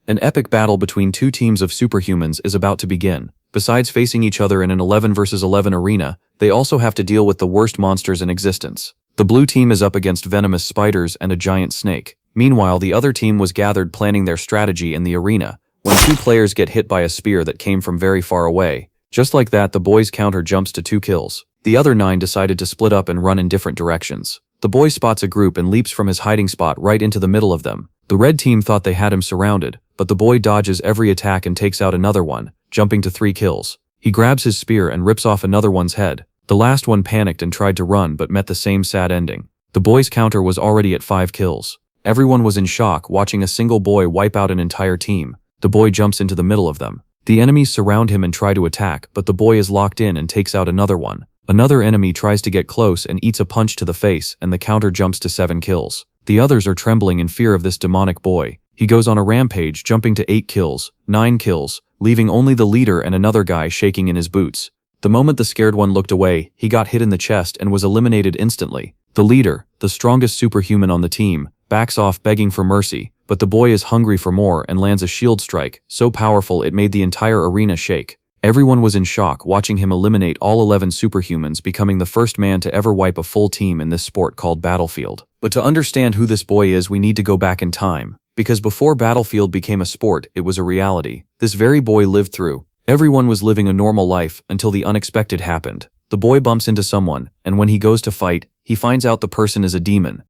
An epic battle between two teams of superhumans is about to begin. Besides facing each other in an 11 vs 11 arena, they also have to deal with the worst monsters in existence. The blue team is up against venomous spiders and a giant snake. Meanwhile, the other team was gathered planning their strategy in the arena, when two players get hit by a spear that came from very far away. Just like that, the boys' counter jumps to 2 kills. The other 9 decided to split up and run in different directions. The boy spots a group and leaps from his hiding spot right into the middle of them. The red team thought they had him surrounded, but the boy dodges every attack and takes out another one, jumping to 3 kills. He grabs his spear and rips off another one's head. The last one panicked and tried to run but met the same sad ending. The boy's counter was already at 5 kills. Everyone was in shock watching a single boy wipe out an entire team. The boy jumps into the middle of them. The enemies surround him and try to attack, but the boy is locked in and takes out another one. Another enemy tries to get close and eats a punch to the face, and the counter jumps to 7 kills. The others are trembling in fear of this demonic boy. He goes on a rampage, jumping to 8 kills, 9 kills, leaving only the leader and another guy shaking in his boots. The moment the scared one looked away, he got hit in the chest and was eliminated instantly. The leader, the strongest superhuman on the team, backs off begging for mercy, but the boy is hungry for more and lands a shield strike, so powerful it made the entire arena shake. Everyone was in shock watching him eliminate all 11 superhumans, becoming the first man to ever wipe a full team in this sport called Battlefield. But to understand who this boy is, we need to go back in time. Because before Battlefield became a sport, it was a reality. This very boy lived through. Everyone was living a normal life until the unexpected happened. The boy bumps into someone, and when he goes to fight, he finds out the person is a demon.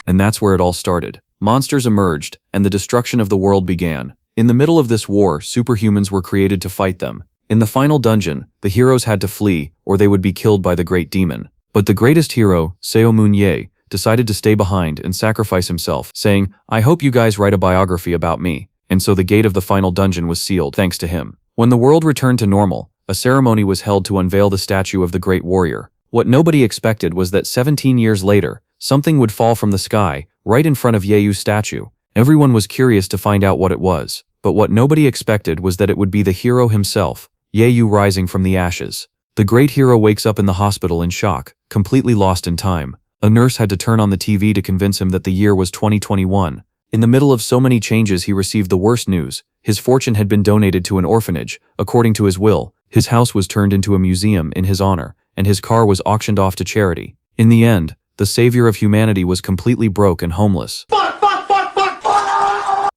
And that's where it all started. Monsters emerged, and the destruction of the world began. In the middle of this war, superhumans were created to fight them. In the final dungeon, the heroes had to flee, or they would be killed by the great demon. But the greatest hero, Seo Moon-ye, decided to stay behind and sacrifice himself, saying, "I hope you guys write a biography about me." And so the gate of the final dungeon was sealed thanks to him. When the world returned to normal, a ceremony was held to unveil the statue of the great warrior. What nobody expected was that 17 years later, something would fall from the sky, right in front of Yeyu's statue. Everyone was curious to find out what it was, but what nobody expected was that it would be the hero himself, Yeyu, rising from the ashes. The great hero wakes up in the hospital in shock, completely lost in time. A nurse had to turn on the TV to convince him that the year was 2021. In the middle of so many changes, he received the worst news. His fortune had been donated to an orphanage. According to his will, his house was turned into a museum in his honor, and his car was auctioned off to charity. In the end, the savior of humanity was completely broke and homeless.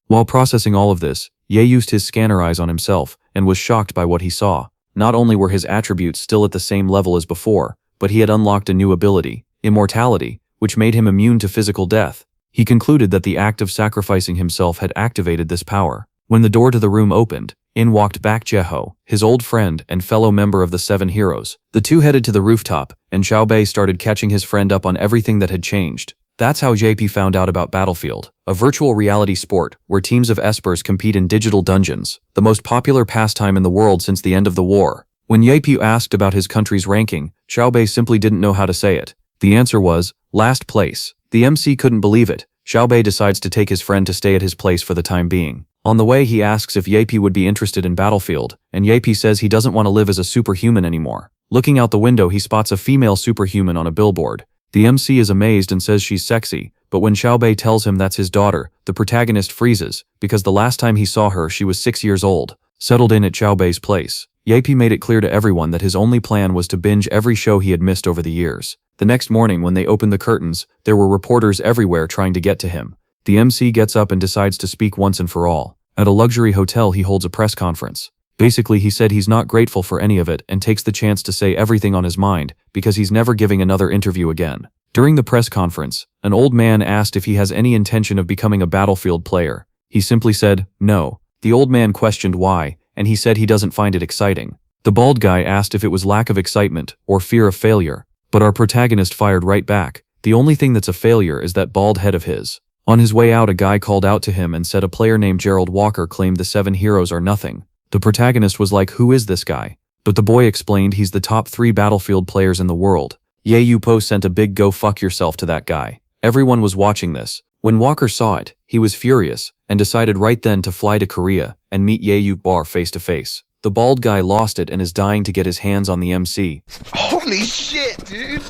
While processing all of this, Ye used his scanner eyes on himself and was shocked by what he saw. Not only were his attributes still at the same level as before, but he had unlocked a new ability, Immortality, which made him immune to physical death. He concluded that the act of sacrificing himself had activated this power. When the door to the room opened, in walked back Jeho, his old friend and fellow member of the 7 heroes. The two headed to the rooftop, and Xiaobei started catching his friend up on everything that had changed. That's how JP found out about Battlefield, a virtual reality sport where teams of espers compete in digital dungeons, the most popular pastime in the world since the end of the war. When Yepi asked about his country's ranking, Xiaobei simply didn't know how to say it. The answer was, last place. The MC couldn't believe it. Xiaobei decides to take his friend to stay at his place for the time being. On the way, he asks if Yepi would be interested in Battlefield, and Yepi says he doesn't want to live as a superhuman anymore. Looking out the window, he spots a female superhuman on a billboard. The MC is amazed and says she's sexy, but when Xiaobei tells him that's his daughter, the protagonist freezes, because the last time he saw her she was 6 years old. Settled in at Xiaobei's place, Yepi made it clear to everyone that his only plan was to binge every show he had missed over the years. The next morning when they opened the curtains, there were reporters everywhere trying to get to him. The MC gets up and decides to speak once and for all. At a luxury hotel, he holds a press conference. Basically, he said he's not grateful for any of it and takes the chance to say everything on his mind because he's never giving another interview again. During the press conference, an old man asked if he has any intention of becoming a Battlefield player. He simply said, no. The old man questioned why, and he said he doesn't find it exciting. The bald guy asked if it was lack of excitement or fear of failure, but our protagonist fired right back. The only thing that's a failure is that bald head of his. On his way out, a guy called out to him and said a player named Gerald Walker claimed the 7 heroes are nothing. The protagonist was like, who is this guy? But the boy explained he's the top 3 Battlefield players in the world. Ye Po sent a big go fuck yourself to that guy. Everyone was watching this. When Walker saw it, he was furious and decided right then to fly to Korea and meet Ye Bar face to face. The bald guy lost it and is dying to get his hands on the MC. Holy shit, dude!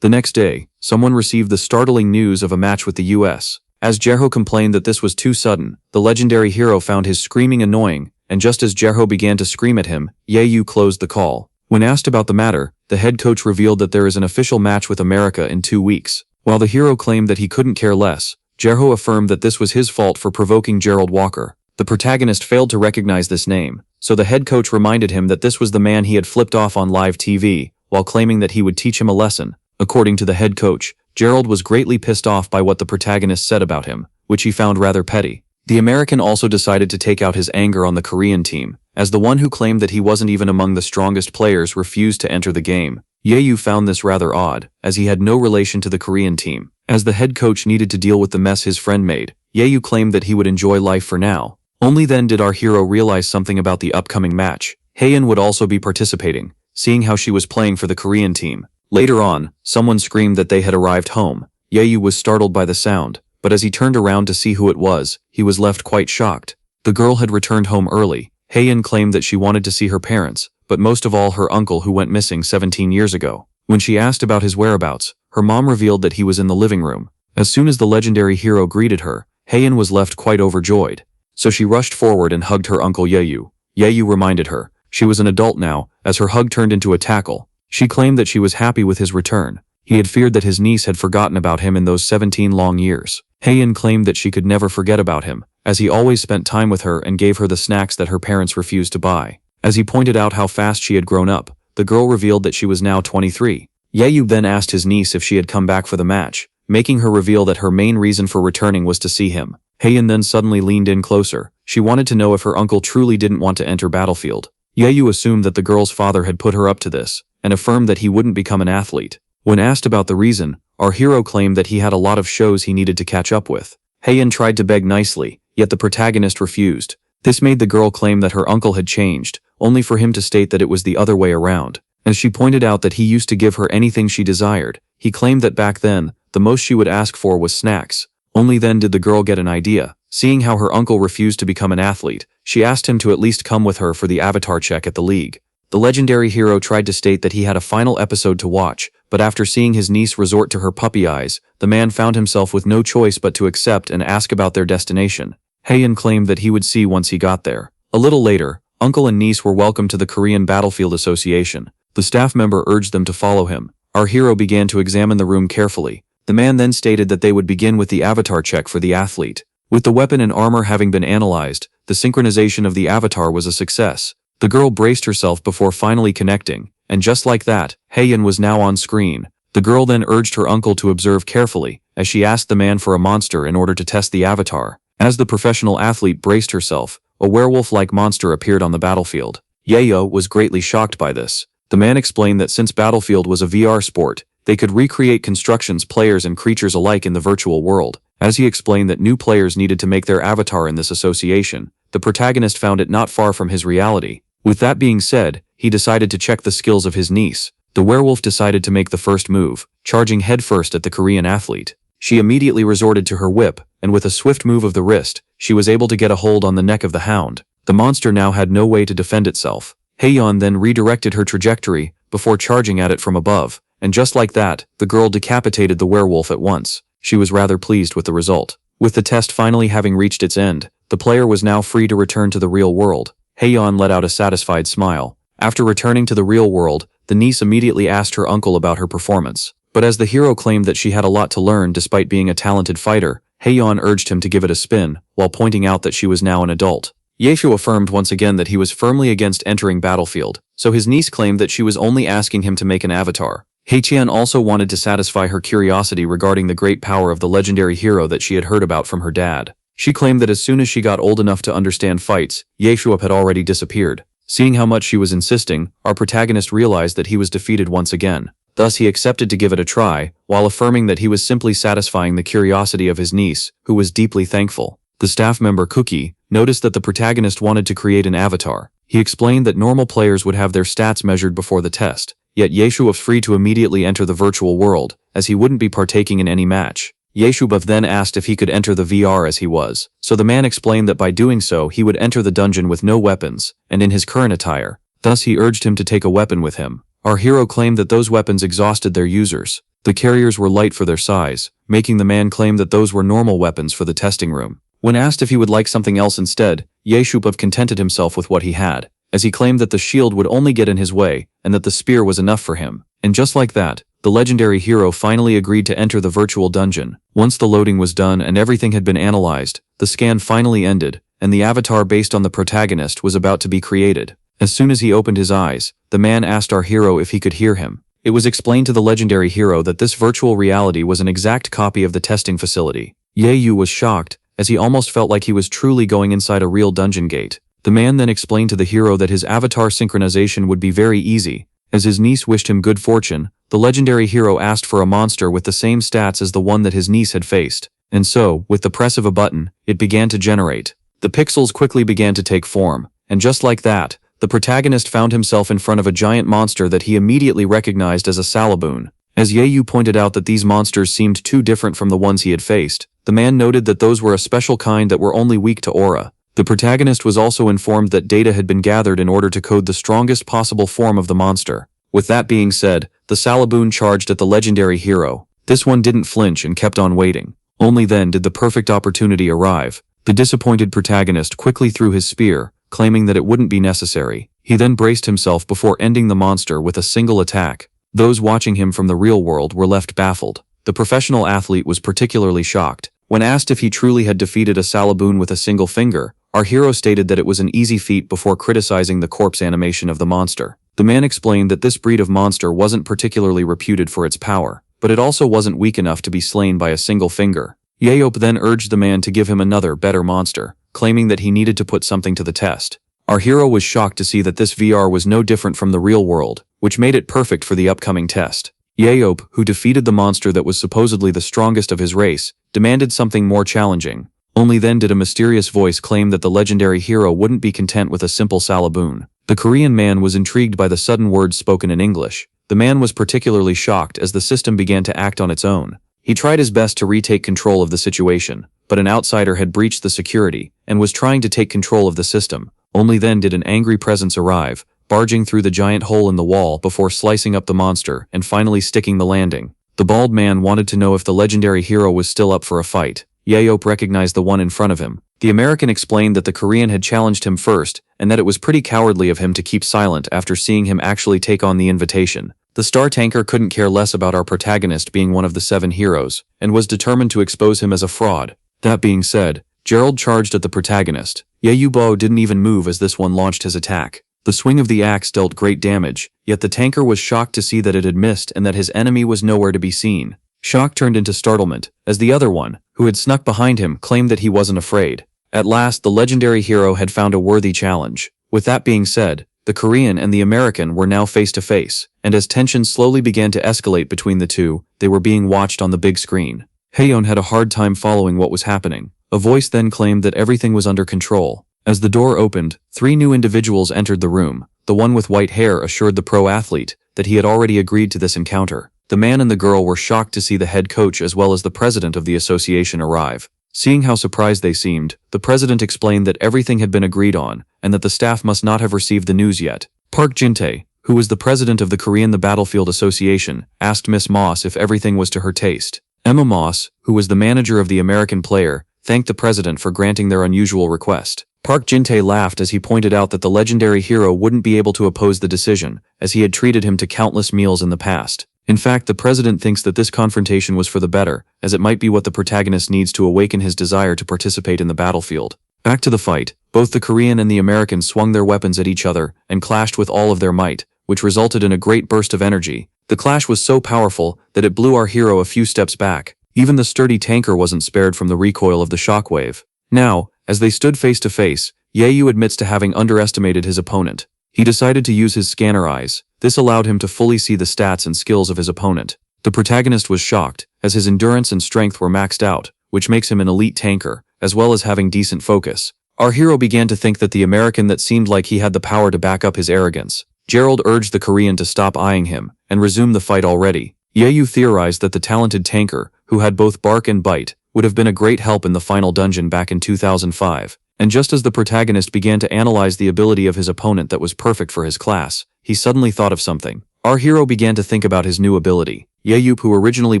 The next day, someone received the startling news of a match with the US. As Gerald complained that this was too sudden, the legendary hero found his screaming annoying, and just as Gerald began to scream at him, Yahello closed the call. When asked about the matter, the head coach revealed that there is an official match with America in 2 weeks. While the hero claimed that he couldn't care less, Gerald affirmed that this was his fault for provoking Gerald Walker. The protagonist failed to recognize this name, so the head coach reminded him that this was the man he had flipped off on live TV, while claiming that he would teach him a lesson. According to the head coach, Gerald was greatly pissed off by what the protagonist said about him, which he found rather petty. The American also decided to take out his anger on the Korean team, as the one who claimed that he wasn't even among the strongest players refused to enter the game. Yahello found this rather odd, as he had no relation to the Korean team. As the head coach needed to deal with the mess his friend made, Yahello claimed that he would enjoy life for now. Only then did our hero realize something about the upcoming match. Hayan would also be participating, seeing how she was playing for the Korean team. Later on, someone screamed that they had arrived home. Yahello was startled by the sound, but as he turned around to see who it was, he was left quite shocked. The girl had returned home early. Hayan claimed that she wanted to see her parents, but most of all her uncle who went missing 17 years ago. When she asked about his whereabouts, her mom revealed that he was in the living room. As soon as the legendary hero greeted her, Hayan was left quite overjoyed. So she rushed forward and hugged her uncle Yahello. Yahello reminded her she was an adult now, as her hug turned into a tackle. She claimed that she was happy with his return. He had feared that his niece had forgotten about him in those 17 long years. Hayan claimed that she could never forget about him, as he always spent time with her and gave her the snacks that her parents refused to buy. As he pointed out how fast she had grown up, the girl revealed that she was now 23. Yahello then asked his niece if she had come back for the match, making her reveal that her main reason for returning was to see him. Hayan then suddenly leaned in closer. She wanted to know if her uncle truly didn't want to enter battlefield. Yahello assumed that the girl's father had put her up to this, and affirmed that he wouldn't become an athlete. When asked about the reason, our hero claimed that he had a lot of shows he needed to catch up with. Hayan tried to beg nicely, yet the protagonist refused. This made the girl claim that her uncle had changed, only for him to state that it was the other way around. As she pointed out that he used to give her anything she desired, he claimed that back then, the most she would ask for was snacks. Only then did the girl get an idea. Seeing how her uncle refused to become an athlete, she asked him to at least come with her for the avatar check at the league. The legendary hero tried to state that he had a final episode to watch, but after seeing his niece resort to her puppy eyes, the man found himself with no choice but to accept and ask about their destination. Hayan claimed that he would see once he got there. A little later, uncle and niece were welcomed to the Korean Battlefield Association. The staff member urged them to follow him. Our hero began to examine the room carefully. The man then stated that they would begin with the avatar check for the athlete. With the weapon and armor having been analyzed, the synchronization of the avatar was a success. The girl braced herself before finally connecting, and just like that, Hayan was now on screen. The girl then urged her uncle to observe carefully, as she asked the man for a monster in order to test the avatar. As the professional athlete braced herself, a werewolf-like monster appeared on the battlefield. Yahello was greatly shocked by this. The man explained that since Battlefield was a VR sport, they could recreate constructions, players and creatures alike in the virtual world. As he explained that new players needed to make their avatar in this association, the protagonist found it not far from his reality. With that being said, he decided to check the skills of his niece. The werewolf decided to make the first move, charging headfirst at the Korean athlete. She immediately resorted to her whip, and with a swift move of the wrist, she was able to get a hold on the neck of the hound. The monster now had no way to defend itself. Hayan then redirected her trajectory, before charging at it from above, and just like that, the girl decapitated the werewolf at once. She was rather pleased with the result. With the test finally having reached its end, the player was now free to return to the real world. Hayan let out a satisfied smile. After returning to the real world, the niece immediately asked her uncle about her performance. But as the hero claimed that she had a lot to learn despite being a talented fighter, Hayan urged him to give it a spin, while pointing out that she was now an adult. Yahello affirmed once again that he was firmly against entering Battlefield, so his niece claimed that she was only asking him to make an avatar. Hayan also wanted to satisfy her curiosity regarding the great power of the legendary hero that she had heard about from her dad. She claimed that as soon as she got old enough to understand fights, Yahello had already disappeared. Seeing how much she was insisting, our protagonist realized that he was defeated once again. Thus he accepted to give it a try, while affirming that he was simply satisfying the curiosity of his niece, who was deeply thankful. The staff member Cookie noticed that the protagonist wanted to create an avatar. He explained that normal players would have their stats measured before the test, yet Yahello was free to immediately enter the virtual world, as he wouldn't be partaking in any match. Yahello then asked if he could enter the VR as he was, so the man explained that by doing so he would enter the dungeon with no weapons, and in his current attire. Thus he urged him to take a weapon with him. Our hero claimed that those weapons exhausted their users. The carriers were light for their size, making the man claim that those were normal weapons for the testing room. When asked if he would like something else instead, Yahello contented himself with what he had, as he claimed that the shield would only get in his way and that the spear was enough for him. And just like that, the legendary hero finally agreed to enter the virtual dungeon. Once the loading was done and everything had been analyzed, the scan finally ended, and the avatar based on the protagonist was about to be created. As soon as he opened his eyes, the man asked our hero if he could hear him. It was explained to the legendary hero that this virtual reality was an exact copy of the testing facility. Yahello was shocked, as he almost felt like he was truly going inside a real dungeon gate. The man then explained to the hero that his avatar synchronization would be very easy. As his niece wished him good fortune, the legendary hero asked for a monster with the same stats as the one that his niece had faced. And so, with the press of a button, it began to generate. The pixels quickly began to take form, and just like that, the protagonist found himself in front of a giant monster that he immediately recognized as a Salaboon. As Yahello pointed out that these monsters seemed too different from the ones he had faced, the man noted that those were a special kind that were only weak to aura. The protagonist was also informed that data had been gathered in order to code the strongest possible form of the monster. With that being said, the Salaboon charged at the legendary hero. This one didn't flinch and kept on waiting. Only then did the perfect opportunity arrive. The disappointed protagonist quickly threw his spear, claiming that it wouldn't be necessary. He then braced himself before ending the monster with a single attack. Those watching him from the real world were left baffled. The professional athlete was particularly shocked. When asked if he truly had defeated a Salaboon with a single finger, our hero stated that it was an easy feat before criticizing the corpse animation of the monster. The man explained that this breed of monster wasn't particularly reputed for its power, but it also wasn't weak enough to be slain by a single finger. Yahello then urged the man to give him another, better monster, claiming that he needed to put something to the test. Our hero was shocked to see that this VR was no different from the real world, which made it perfect for the upcoming test. Yahello, who defeated the monster that was supposedly the strongest of his race, demanded something more challenging. Only then did a mysterious voice claim that the legendary hero wouldn't be content with a simple Salaboon. The Korean man was intrigued by the sudden words spoken in English. The man was particularly shocked as the system began to act on its own. He tried his best to retake control of the situation, but an outsider had breached the security and was trying to take control of the system. Only then did an angry presence arrive, barging through the giant hole in the wall before slicing up the monster and finally sticking the landing. The bald man wanted to know if the legendary hero was still up for a fight. Yahello recognized the one in front of him. The American explained that the Korean had challenged him first and that it was pretty cowardly of him to keep silent after seeing him actually take on the invitation. The star tanker couldn't care less about our protagonist being one of the 7 heroes and was determined to expose him as a fraud. That being said, Gerald charged at the protagonist. Yahello didn't even move as this one launched his attack. The swing of the axe dealt great damage, yet the tanker was shocked to see that it had missed and that his enemy was nowhere to be seen. Shock turned into startlement, as the other one, who had snuck behind him, claimed that he wasn't afraid. At last, the legendary hero had found a worthy challenge. With that being said, the Korean and the American were now face to face, and as tensions slowly began to escalate between the two, they were being watched on the big screen. Hayan had a hard time following what was happening. A voice then claimed that everything was under control. As the door opened, 3 new individuals entered the room. The one with white hair assured the pro athlete that he had already agreed to this encounter. The man and the girl were shocked to see the head coach as well as the president of the association arrive. Seeing how surprised they seemed, the president explained that everything had been agreed on, and that the staff must not have received the news yet. Park Jin-tae, who was the president of the Korean The Battlefield Association, asked Miss Moss if everything was to her taste. Emma Moss, who was the manager of the American player, thanked the president for granting their unusual request. Park Jin-tae laughed as he pointed out that the legendary hero wouldn't be able to oppose the decision, as he had treated him to countless meals in the past. In fact, the president thinks that this confrontation was for the better, as it might be what the protagonist needs to awaken his desire to participate in the battlefield. Back to the fight, both the Korean and the American swung their weapons at each other and clashed with all of their might, which resulted in a great burst of energy. The clash was so powerful that it blew our hero a few steps back. Even the sturdy tanker wasn't spared from the recoil of the shockwave. Now, as they stood face to face, Yahello admits to having underestimated his opponent. He decided to use his scanner eyes. This allowed him to fully see the stats and skills of his opponent. The protagonist was shocked, as his endurance and strength were maxed out, which makes him an elite tanker, as well as having decent focus. Our hero began to think that the American that seemed like he had the power to back up his arrogance. Gerald urged the Korean to stop eyeing him and resume the fight already. Yahello theorized that the talented tanker, who had both bark and bite, would have been a great help in the final dungeon back in 2005. And just as the protagonist began to analyze the ability of his opponent that was perfect for his class, he suddenly thought of something. Our hero began to think about his new ability. Yahyup, who originally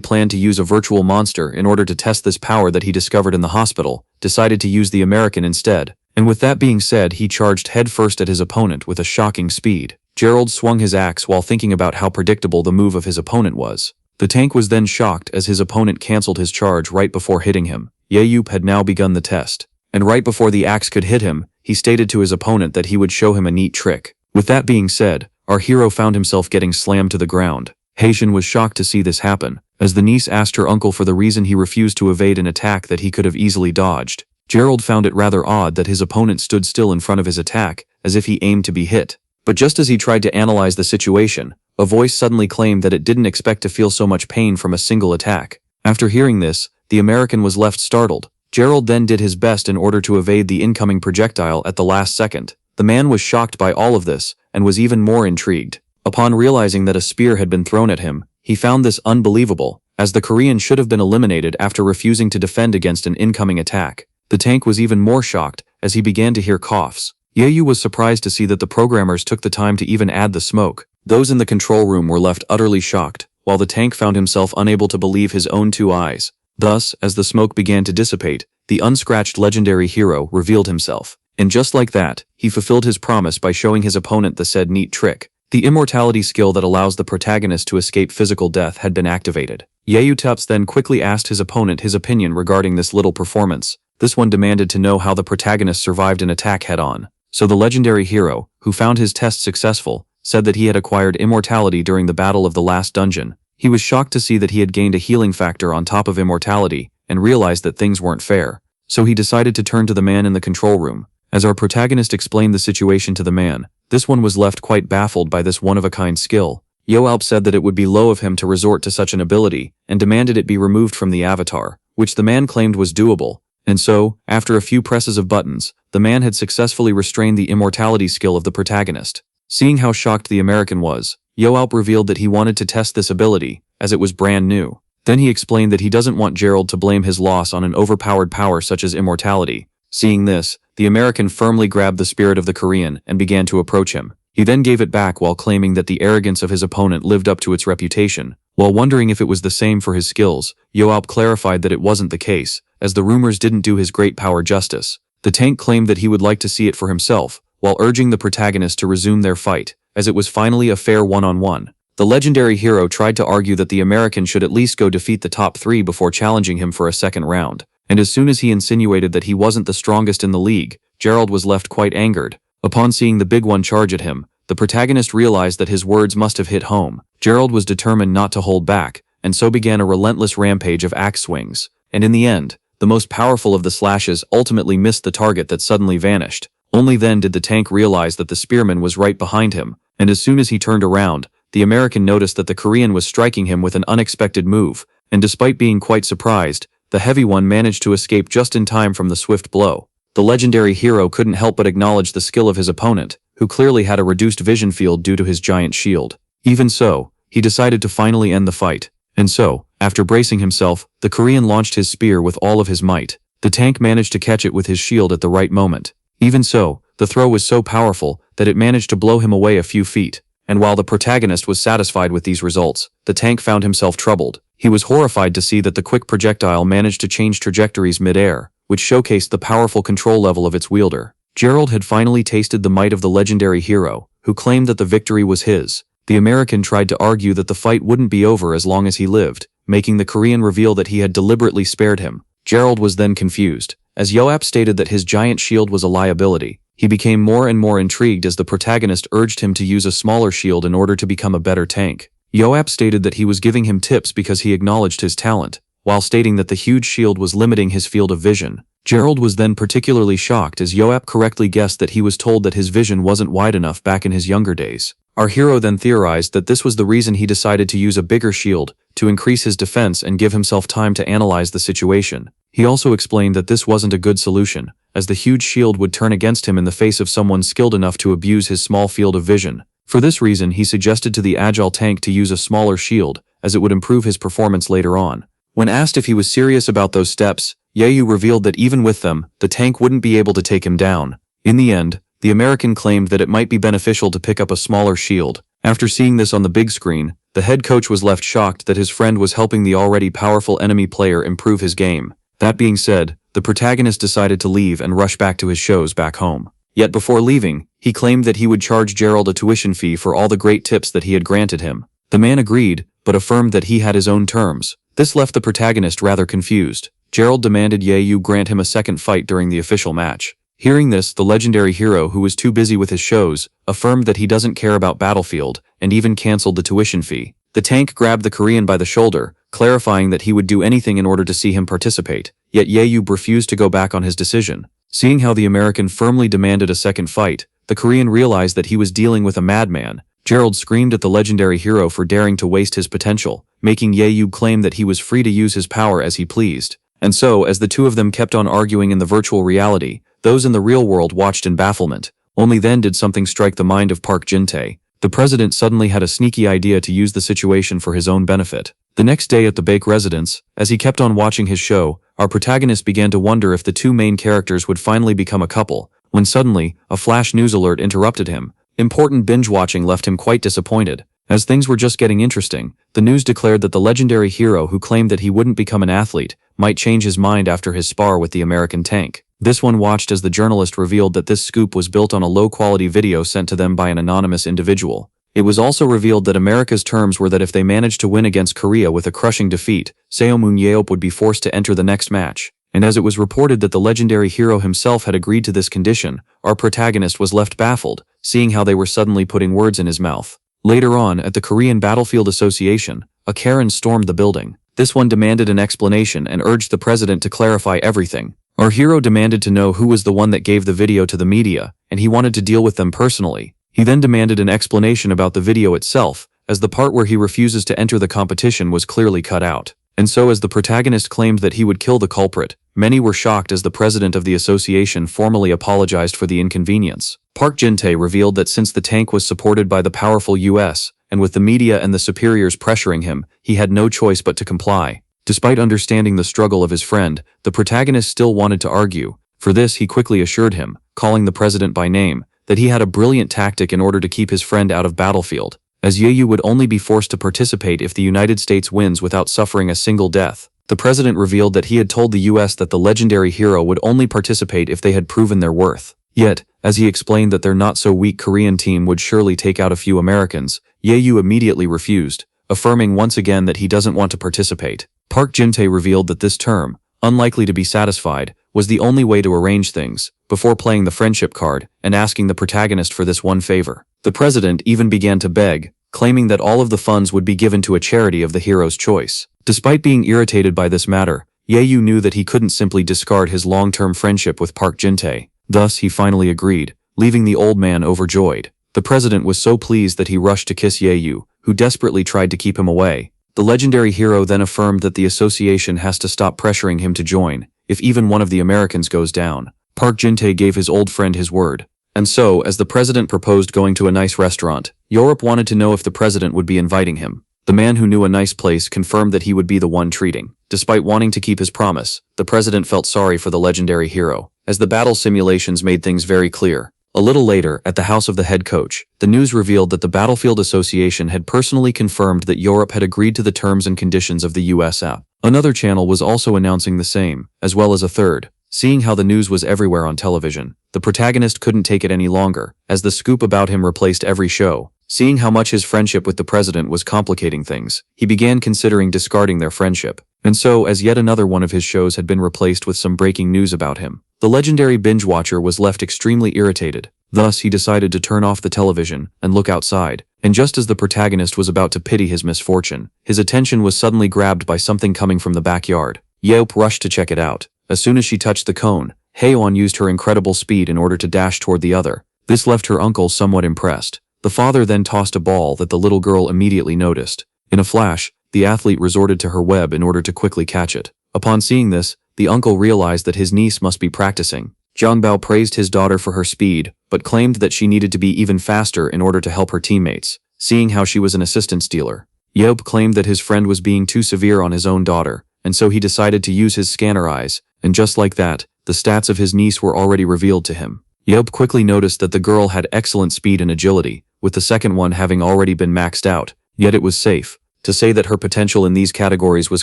planned to use a virtual monster in order to test this power that he discovered in the hospital, decided to use the American instead. And with that being said, he charged headfirst at his opponent with a shocking speed. Gerald swung his axe while thinking about how predictable the move of his opponent was. The tank was then shocked as his opponent cancelled his charge right before hitting him. Yahyup had now begun the test. And right before the axe could hit him, he stated to his opponent that he would show him a neat trick. With that being said, our hero found himself getting slammed to the ground. Hayan was shocked to see this happen, as the niece asked her uncle for the reason he refused to evade an attack that he could have easily dodged. Gerald found it rather odd that his opponent stood still in front of his attack, as if he aimed to be hit. But just as he tried to analyze the situation, a voice suddenly claimed that it didn't expect to feel so much pain from a single attack. After hearing this, the American was left startled. Gerald then did his best in order to evade the incoming projectile at the last second. The man was shocked by all of this, and was even more intrigued. Upon realizing that a spear had been thrown at him, he found this unbelievable, as the Korean should have been eliminated after refusing to defend against an incoming attack. The tank was even more shocked, as he began to hear coughs. Yahyup was surprised to see that the programmers took the time to even add the smoke. Those in the control room were left utterly shocked, while the tank found himself unable to believe his own two eyes. Thus, as the smoke began to dissipate, the unscratched legendary hero revealed himself. And just like that, he fulfilled his promise by showing his opponent the said neat trick. The immortality skill that allows the protagonist to escape physical death had been activated. Yahyup then quickly asked his opponent his opinion regarding this little performance. This one demanded to know how the protagonist survived an attack head-on. So the legendary hero, who found his test successful, said that he had acquired immortality during the battle of the last dungeon. He was shocked to see that he had gained a healing factor on top of immortality, and realized that things weren't fair. So he decided to turn to the man in the control room. As our protagonist explained the situation to the man, this one was left quite baffled by this one-of-a-kind skill. Yoalp said that it would be low of him to resort to such an ability, and demanded it be removed from the avatar, which the man claimed was doable. And so, after a few presses of buttons, the man had successfully restrained the immortality skill of the protagonist. Seeing how shocked the American was, Yoalp revealed that he wanted to test this ability, as it was brand new. Then he explained that he doesn't want Gerald to blame his loss on an overpowered power such as immortality. Seeing this, the American firmly grabbed the spirit of the Korean and began to approach him. He then gave it back while claiming that the arrogance of his opponent lived up to its reputation. While wondering if it was the same for his skills, Yoalp clarified that it wasn't the case, as the rumors didn't do his great power justice. The tank claimed that he would like to see it for himself, while urging the protagonist to resume their fight, as it was finally a fair one-on-one. The legendary hero tried to argue that the American should at least go defeat the top 3 before challenging him for a second round. And as soon as he insinuated that he wasn't the strongest in the league, Gerald was left quite angered. Upon seeing the big one charge at him, the protagonist realized that his words must have hit home. Gerald was determined not to hold back, and so began a relentless rampage of axe swings. And in the end, the most powerful of the slashes ultimately missed the target that suddenly vanished. Only then did the tank realize that the spearman was right behind him, and as soon as he turned around, the American noticed that the Korean was striking him with an unexpected move, and despite being quite surprised, the heavy one managed to escape just in time from the swift blow. The legendary hero couldn't help but acknowledge the skill of his opponent, who clearly had a reduced vision field due to his giant shield. Even so, he decided to finally end the fight. And so, after bracing himself, the Korean launched his spear with all of his might. The tank managed to catch it with his shield at the right moment. Even so, the throw was so powerful that it managed to blow him away a few feet. And while the protagonist was satisfied with these results, the tank found himself troubled. He was horrified to see that the quick projectile managed to change trajectories mid-air, which showcased the powerful control level of its wielder. Gerald had finally tasted the might of the legendary hero, who claimed that the victory was his. The American tried to argue that the fight wouldn't be over as long as he lived, making the Korean reveal that he had deliberately spared him. Gerald was then confused. As Yoalp stated that his giant shield was a liability, he became more and more intrigued as the protagonist urged him to use a smaller shield in order to become a better tank. Yoalp stated that he was giving him tips because he acknowledged his talent, while stating that the huge shield was limiting his field of vision. Gerald was then particularly shocked as Yoalp correctly guessed that he was told that his vision wasn't wide enough back in his younger days. Our hero then theorized that this was the reason he decided to use a bigger shield, to increase his defense and give himself time to analyze the situation. He also explained that this wasn't a good solution, as the huge shield would turn against him in the face of someone skilled enough to abuse his small field of vision. For this reason, he suggested to the agile tank to use a smaller shield, as it would improve his performance later on. When asked if he was serious about those steps, Yahyup revealed that even with them, the tank wouldn't be able to take him down. In the end, the American claimed that it might be beneficial to pick up a smaller shield, After seeing this on the big screen, the head coach was left shocked that his friend was helping the already powerful enemy player improve his game. That being said, the protagonist decided to leave and rush back to his shows back home. Yet before leaving, he claimed that he would charge Gerald a tuition fee for all the great tips that he had granted him. The man agreed, but affirmed that he had his own terms. This left the protagonist rather confused. Gerald demanded Yayu grant him a second fight during the official match. Hearing this, the legendary hero, who was too busy with his shows, affirmed that he doesn't care about Battlefield, and even cancelled the tuition fee. The tank grabbed the Korean by the shoulder, clarifying that he would do anything in order to see him participate. Yet Yayu refused to go back on his decision. Seeing how the American firmly demanded a second fight, the Korean realized that he was dealing with a madman. Gerald screamed at the legendary hero for daring to waste his potential, making Yayu claim that he was free to use his power as he pleased. And so, as the two of them kept on arguing in the virtual reality, those in the real world watched in bafflement. Only then did something strike the mind of Park Jin-tae. The president suddenly had a sneaky idea to use the situation for his own benefit. The next day at the Bake residence, as he kept on watching his show, our protagonist began to wonder if the two main characters would finally become a couple, when suddenly, a flash news alert interrupted him. Important binge-watching left him quite disappointed. As things were just getting interesting, the news declared that the legendary hero who claimed that he wouldn't become an athlete might change his mind after his spar with the American tank. This one watched as the journalist revealed that this scoop was built on a low-quality video sent to them by an anonymous individual. It was also revealed that America's terms were that if they managed to win against Korea with a crushing defeat, Seo Moon-yeop would be forced to enter the next match. And as it was reported that the legendary hero himself had agreed to this condition, our protagonist was left baffled, seeing how they were suddenly putting words in his mouth. Later on, at the Korean Battlefield Association, a Karen stormed the building. This one demanded an explanation and urged the president to clarify everything. Our hero demanded to know who was the one that gave the video to the media, and he wanted to deal with them personally. He then demanded an explanation about the video itself, as the part where he refuses to enter the competition was clearly cut out. And so as the protagonist claimed that he would kill the culprit, many were shocked as the president of the association formally apologized for the inconvenience. Park Jin-tae revealed that since the tank was supported by the powerful US, and with the media and the superiors pressuring him, he had no choice but to comply. Despite understanding the struggle of his friend, the protagonist still wanted to argue. For this, he quickly assured him, calling the president by name, that he had a brilliant tactic in order to keep his friend out of Battlefield, as Yayu would only be forced to participate if the United States wins without suffering a single death. The president revealed that he had told the US that the legendary hero would only participate if they had proven their worth. Yet, as he explained that their not-so-weak Korean team would surely take out a few Americans, Yayu immediately refused, affirming once again that he doesn't want to participate. Park Jin-tae revealed that this term, unlikely to be satisfied, was the only way to arrange things, before playing the friendship card and asking the protagonist for this one favor. The president even began to beg, claiming that all of the funds would be given to a charity of the hero's choice. Despite being irritated by this matter, Yayu knew that he couldn't simply discard his long-term friendship with Park Jin-tae. Thus, he finally agreed, leaving the old man overjoyed. The president was so pleased that he rushed to kiss Yayu, who desperately tried to keep him away. The legendary hero then affirmed that the association has to stop pressuring him to join, if even one of the Americans goes down. Park Jin-tae gave his old friend his word. And so, as the president proposed going to a nice restaurant, Europe wanted to know if the president would be inviting him. The man who knew a nice place confirmed that he would be the one treating. Despite wanting to keep his promise, the president felt sorry for the legendary hero, as the battle simulations made things very clear. A little later, at the house of the head coach, the news revealed that the Battlefield Association had personally confirmed that Europe had agreed to the terms and conditions of the US app. Another channel was also announcing the same, as well as a third. Seeing how the news was everywhere on television, the protagonist couldn't take it any longer, as the scoop about him replaced every show. Seeing how much his friendship with the president was complicating things, he began considering discarding their friendship. And so, as yet another one of his shows had been replaced with some breaking news about him, the legendary binge watcher was left extremely irritated. Thus, he decided to turn off the television and look outside. And just as the protagonist was about to pity his misfortune, his attention was suddenly grabbed by something coming from the backyard. Yeop rushed to check it out. As soon as she touched the cone, Hayan used her incredible speed in order to dash toward the other. This left her uncle somewhat impressed. The father then tossed a ball that the little girl immediately noticed. In a flash, the athlete resorted to her web in order to quickly catch it. Upon seeing this, the uncle realized that his niece must be practicing. Jiangbao praised his daughter for her speed, but claimed that she needed to be even faster in order to help her teammates, seeing how she was an assistant stealer. Yeop claimed that his friend was being too severe on his own daughter, and so he decided to use his scanner eyes, and just like that, the stats of his niece were already revealed to him. Yope quickly noticed that the girl had excellent speed and agility, with the second one having already been maxed out, yet it was safe. To say that her potential in these categories was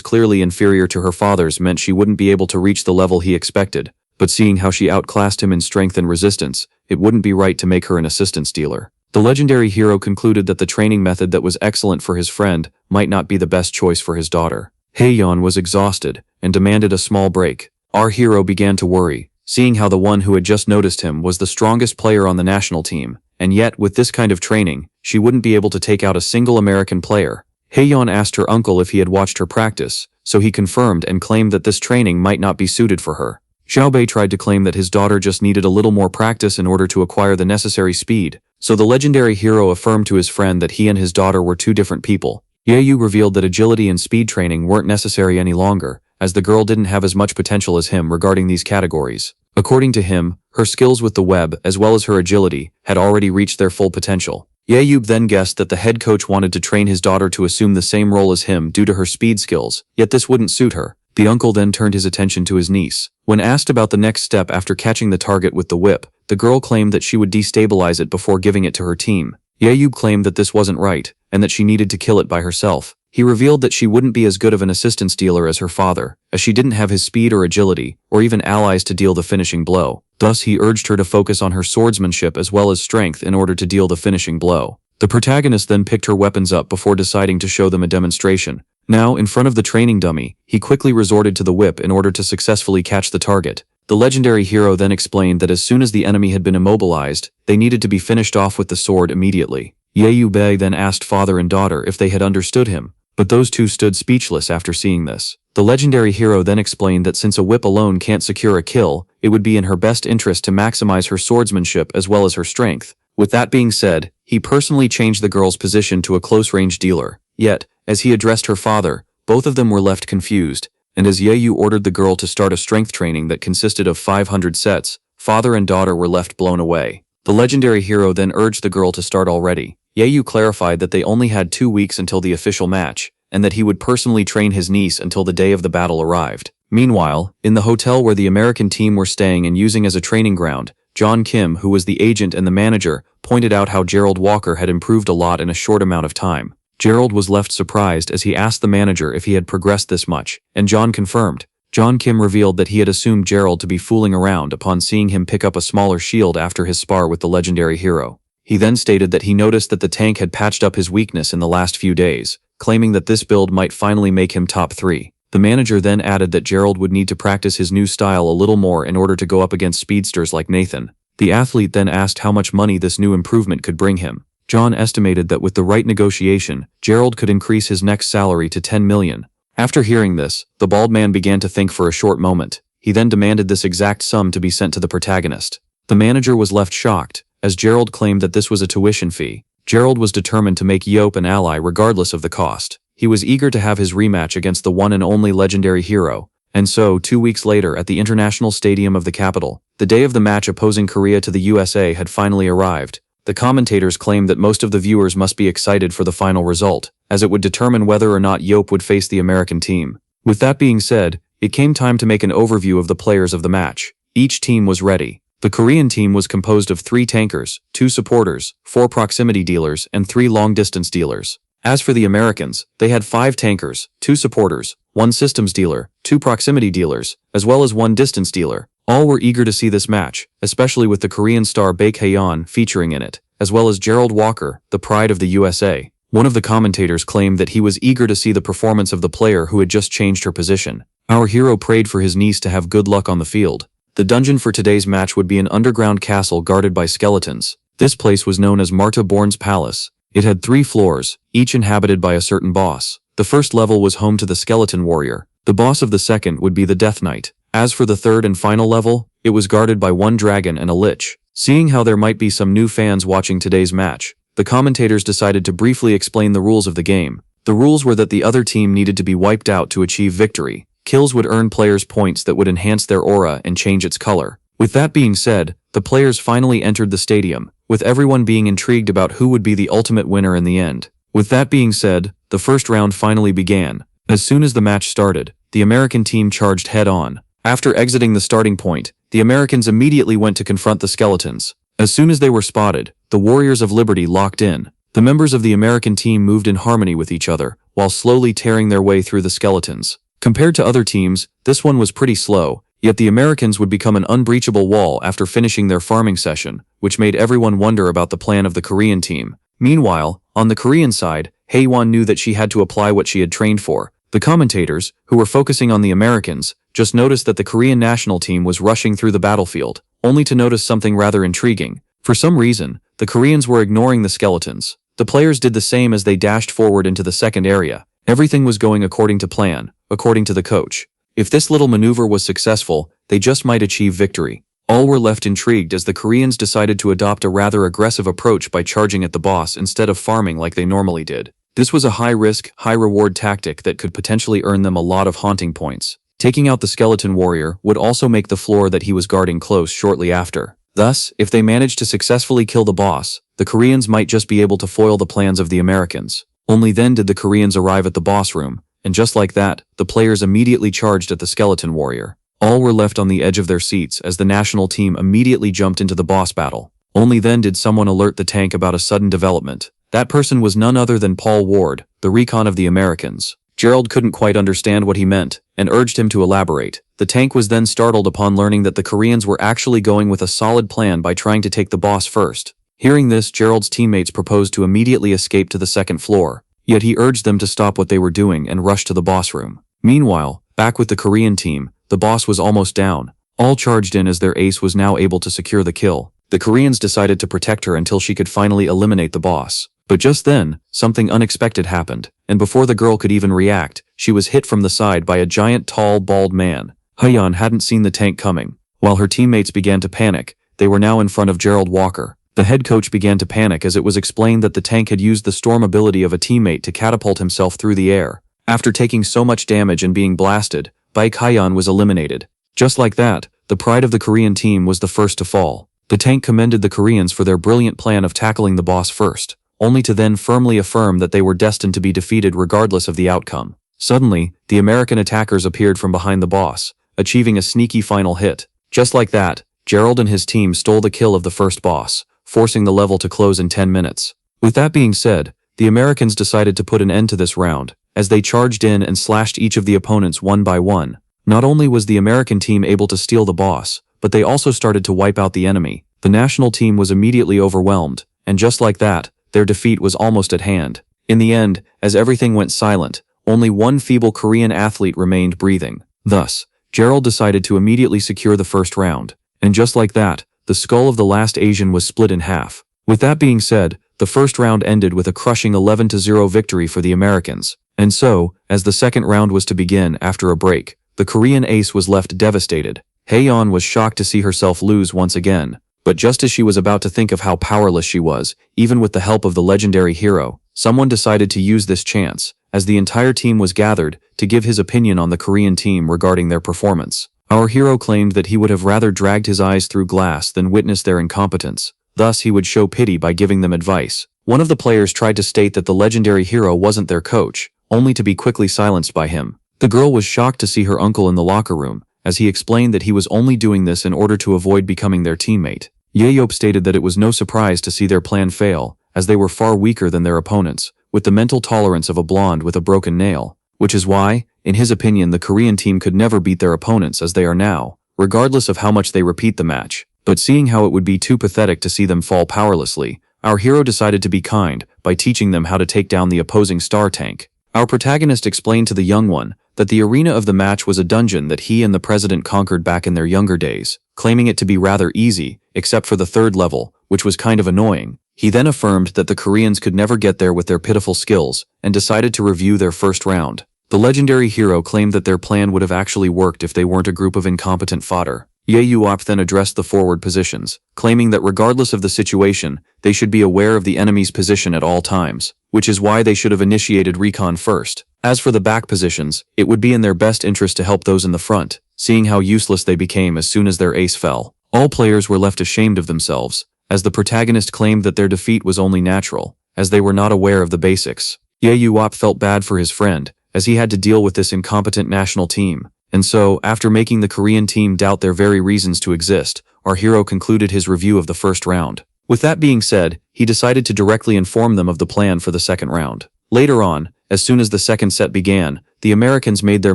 clearly inferior to her father's meant she wouldn't be able to reach the level he expected, but seeing how she outclassed him in strength and resistance, it wouldn't be right to make her an assistance dealer. The legendary hero concluded that the training method that was excellent for his friend might not be the best choice for his daughter. Hayan was exhausted and demanded a small break. Our hero began to worry, seeing how the one who had just noticed him was the strongest player on the national team, and yet with this kind of training, she wouldn't be able to take out a single American player. Hayan asked her uncle if he had watched her practice, so he confirmed and claimed that this training might not be suited for her. Xiaobei tried to claim that his daughter just needed a little more practice in order to acquire the necessary speed, so the legendary hero affirmed to his friend that he and his daughter were two different people. Yayu revealed that agility and speed training weren't necessary any longer, as the girl didn't have as much potential as him regarding these categories. According to him, her skills with the web as well as her agility had already reached their full potential. Yayub then guessed that the head coach wanted to train his daughter to assume the same role as him due to her speed skills, yet this wouldn't suit her. The uncle then turned his attention to his niece. When asked about the next step after catching the target with the whip, the girl claimed that she would destabilize it before giving it to her team. Yayub claimed that this wasn't right, and that she needed to kill it by herself. He revealed that she wouldn't be as good of an assistance dealer as her father, as she didn't have his speed or agility, or even allies to deal the finishing blow. Thus he urged her to focus on her swordsmanship as well as strength in order to deal the finishing blow. The protagonist then picked her weapons up before deciding to show them a demonstration. Now, in front of the training dummy, he quickly resorted to the whip in order to successfully catch the target. The legendary hero then explained that as soon as the enemy had been immobilized, they needed to be finished off with the sword immediately. Yayubei then asked father and daughter if they had understood him, but those two stood speechless after seeing this. The legendary hero then explained that since a whip alone can't secure a kill, it would be in her best interest to maximize her swordsmanship as well as her strength. With that being said, he personally changed the girl's position to a close-range dealer. Yet, as he addressed her father, both of them were left confused, and as Yayu ordered the girl to start a strength training that consisted of 500 sets, father and daughter were left blown away. The legendary hero then urged the girl to start already. Yayu clarified that they only had 2 weeks until the official match, and that he would personally train his niece until the day of the battle arrived. Meanwhile, in the hotel where the American team were staying and using as a training ground, John Kim, who was the agent and the manager, pointed out how Gerald Walker had improved a lot in a short amount of time. Gerald was left surprised as he asked the manager if he had progressed this much, and John confirmed. John Kim revealed that he had assumed Gerald to be fooling around upon seeing him pick up a smaller shield after his spar with the legendary hero. He then stated that he noticed that the tank had patched up his weakness in the last few days, claiming that this build might finally make him top 3. The manager then added that Gerald would need to practice his new style a little more in order to go up against speedsters like Nathan. The athlete then asked how much money this new improvement could bring him. John estimated that with the right negotiation, Gerald could increase his next salary to 10 million. After hearing this, the bald man began to think for a short moment. He then demanded this exact sum to be sent to the protagonist. The manager was left shocked, as Gerald claimed that this was a tuition fee. Gerald was determined to make Yope an ally regardless of the cost. He was eager to have his rematch against the one and only legendary hero, and so 2 weeks later at the International Stadium of the capital, the day of the match opposing Korea to the USA had finally arrived. The commentators claimed that most of the viewers must be excited for the final result, as it would determine whether or not Yope would face the American team. With that being said, it came time to make an overview of the players of the match. Each team was ready. The Korean team was composed of 3 tankers, 2 supporters, 4 proximity dealers, and 3 long-distance dealers. As for the Americans, they had 5 tankers, 2 supporters, 1 systems dealer, 2 proximity dealers, as well as 1 distance dealer. All were eager to see this match, especially with the Korean star Baek Hayan featuring in it, as well as Gerald Walker, the pride of the USA. One of the commentators claimed that he was eager to see the performance of the player who had just changed her position. Our hero prayed for his niece to have good luck on the field. The dungeon for today's match would be an underground castle guarded by skeletons. This place was known as Marta Born's Palace. It had 3 floors, each inhabited by a certain boss. The first level was home to the Skeleton Warrior. The boss of the second would be the Death Knight. As for the third and final level, it was guarded by 1 dragon and a lich. Seeing how there might be some new fans watching today's match, the commentators decided to briefly explain the rules of the game. The rules were that the other team needed to be wiped out to achieve victory. Kills would earn players points that would enhance their aura and change its color. With that being said, the players finally entered the stadium, with everyone being intrigued about who would be the ultimate winner in the end. With that being said, the first round finally began. As soon as the match started, the American team charged head-on. After exiting the starting point, the Americans immediately went to confront the skeletons. As soon as they were spotted, the Warriors of Liberty locked in. The members of the American team moved in harmony with each other, while slowly tearing their way through the skeletons. Compared to other teams, this one was pretty slow, yet the Americans would become an unbreachable wall after finishing their farming session, which made everyone wonder about the plan of the Korean team. Meanwhile, on the Korean side, Hayan knew that she had to apply what she had trained for. The commentators, who were focusing on the Americans, just noticed that the Korean national team was rushing through the battlefield, only to notice something rather intriguing. For some reason, the Koreans were ignoring the skeletons. The players did the same as they dashed forward into the second area. Everything was going according to plan, according to the coach. If this little maneuver was successful, they just might achieve victory. All were left intrigued as the Koreans decided to adopt a rather aggressive approach by charging at the boss instead of farming like they normally did. This was a high-risk, high-reward tactic that could potentially earn them a lot of haunting points. Taking out the skeleton warrior would also make the floor that he was guarding close shortly after. Thus, if they managed to successfully kill the boss, the Koreans might just be able to foil the plans of the Americans. Only then did the Koreans arrive at the boss room, and just like that, the players immediately charged at the skeleton warrior. All were left on the edge of their seats as the national team immediately jumped into the boss battle. Only then did someone alert the tank about a sudden development. That person was none other than Paul Ward, the recon of the Americans. Gerald couldn't quite understand what he meant, and urged him to elaborate. The tank was then startled upon learning that the Koreans were actually going with a solid plan by trying to take the boss first. Hearing this, Gerald's teammates proposed to immediately escape to the second floor, yet he urged them to stop what they were doing and rush to the boss room. Meanwhile, back with the Korean team, the boss was almost down. All charged in as their ace was now able to secure the kill. The Koreans decided to protect her until she could finally eliminate the boss. But just then, something unexpected happened, and before the girl could even react, she was hit from the side by a giant tall, bald man. Hayan hadn't seen the tank coming. While her teammates began to panic, they were now in front of Gerald Walker. The head coach began to panic as it was explained that the tank had used the storm ability of a teammate to catapult himself through the air. After taking so much damage and being blasted, Hayan was eliminated. Just like that, the pride of the Korean team was the first to fall. The tank commended the Koreans for their brilliant plan of tackling the boss first, only to then firmly affirm that they were destined to be defeated regardless of the outcome. Suddenly, the American attackers appeared from behind the boss, achieving a sneaky final hit. Just like that, Gerald and his team stole the kill of the first boss, forcing the level to close in 10 minutes. With that being said, the Americans decided to put an end to this round, as they charged in and slashed each of the opponents one by one. Not only was the American team able to steal the boss, but they also started to wipe out the enemy. The national team was immediately overwhelmed, and just like that, their defeat was almost at hand. In the end, as everything went silent, only one feeble Korean athlete remained breathing. Thus, Gerald decided to immediately secure the first round, and just like that, the skull of the last Asian was split in half. With that being said, the first round ended with a crushing 11-0 victory for the Americans. And so, as the second round was to begin after a break, the Korean ace was left devastated. Hayan was shocked to see herself lose once again. But just as she was about to think of how powerless she was, even with the help of the legendary hero, someone decided to use this chance, as the entire team was gathered, to give his opinion on the Korean team regarding their performance. Our hero claimed that he would have rather dragged his eyes through glass than witness their incompetence. Thus he would show pity by giving them advice. One of the players tried to state that the legendary hero wasn't their coach, only to be quickly silenced by him. The girl was shocked to see her uncle in the locker room, as he explained that he was only doing this in order to avoid becoming their teammate. Yahello stated that it was no surprise to see their plan fail, as they were far weaker than their opponents, with the mental tolerance of a blonde with a broken nail, which is why, in his opinion, the Korean team could never beat their opponents as they are now, regardless of how much they repeat the match. But seeing how it would be too pathetic to see them fall powerlessly, our hero decided to be kind by teaching them how to take down the opposing star tank. Our protagonist explained to the young one that the arena of the match was a dungeon that he and the president conquered back in their younger days, claiming it to be rather easy, except for the third level, which was kind of annoying. He then affirmed that the Koreans could never get there with their pitiful skills, and decided to review their first round. The legendary hero claimed that their plan would have actually worked if they weren't a group of incompetent fodder. Yahello then addressed the forward positions, claiming that regardless of the situation, they should be aware of the enemy's position at all times, which is why they should have initiated recon first. As for the back positions, it would be in their best interest to help those in the front, seeing how useless they became as soon as their ace fell. All players were left ashamed of themselves, as the protagonist claimed that their defeat was only natural, as they were not aware of the basics. Yahello felt bad for his friend, as he had to deal with this incompetent national team, And so, after making the Korean team doubt their very reasons to exist, our hero concluded his review of the first round. With that being said, he decided to directly inform them of the plan for the second round. Later on, as soon as the second set began, the Americans made their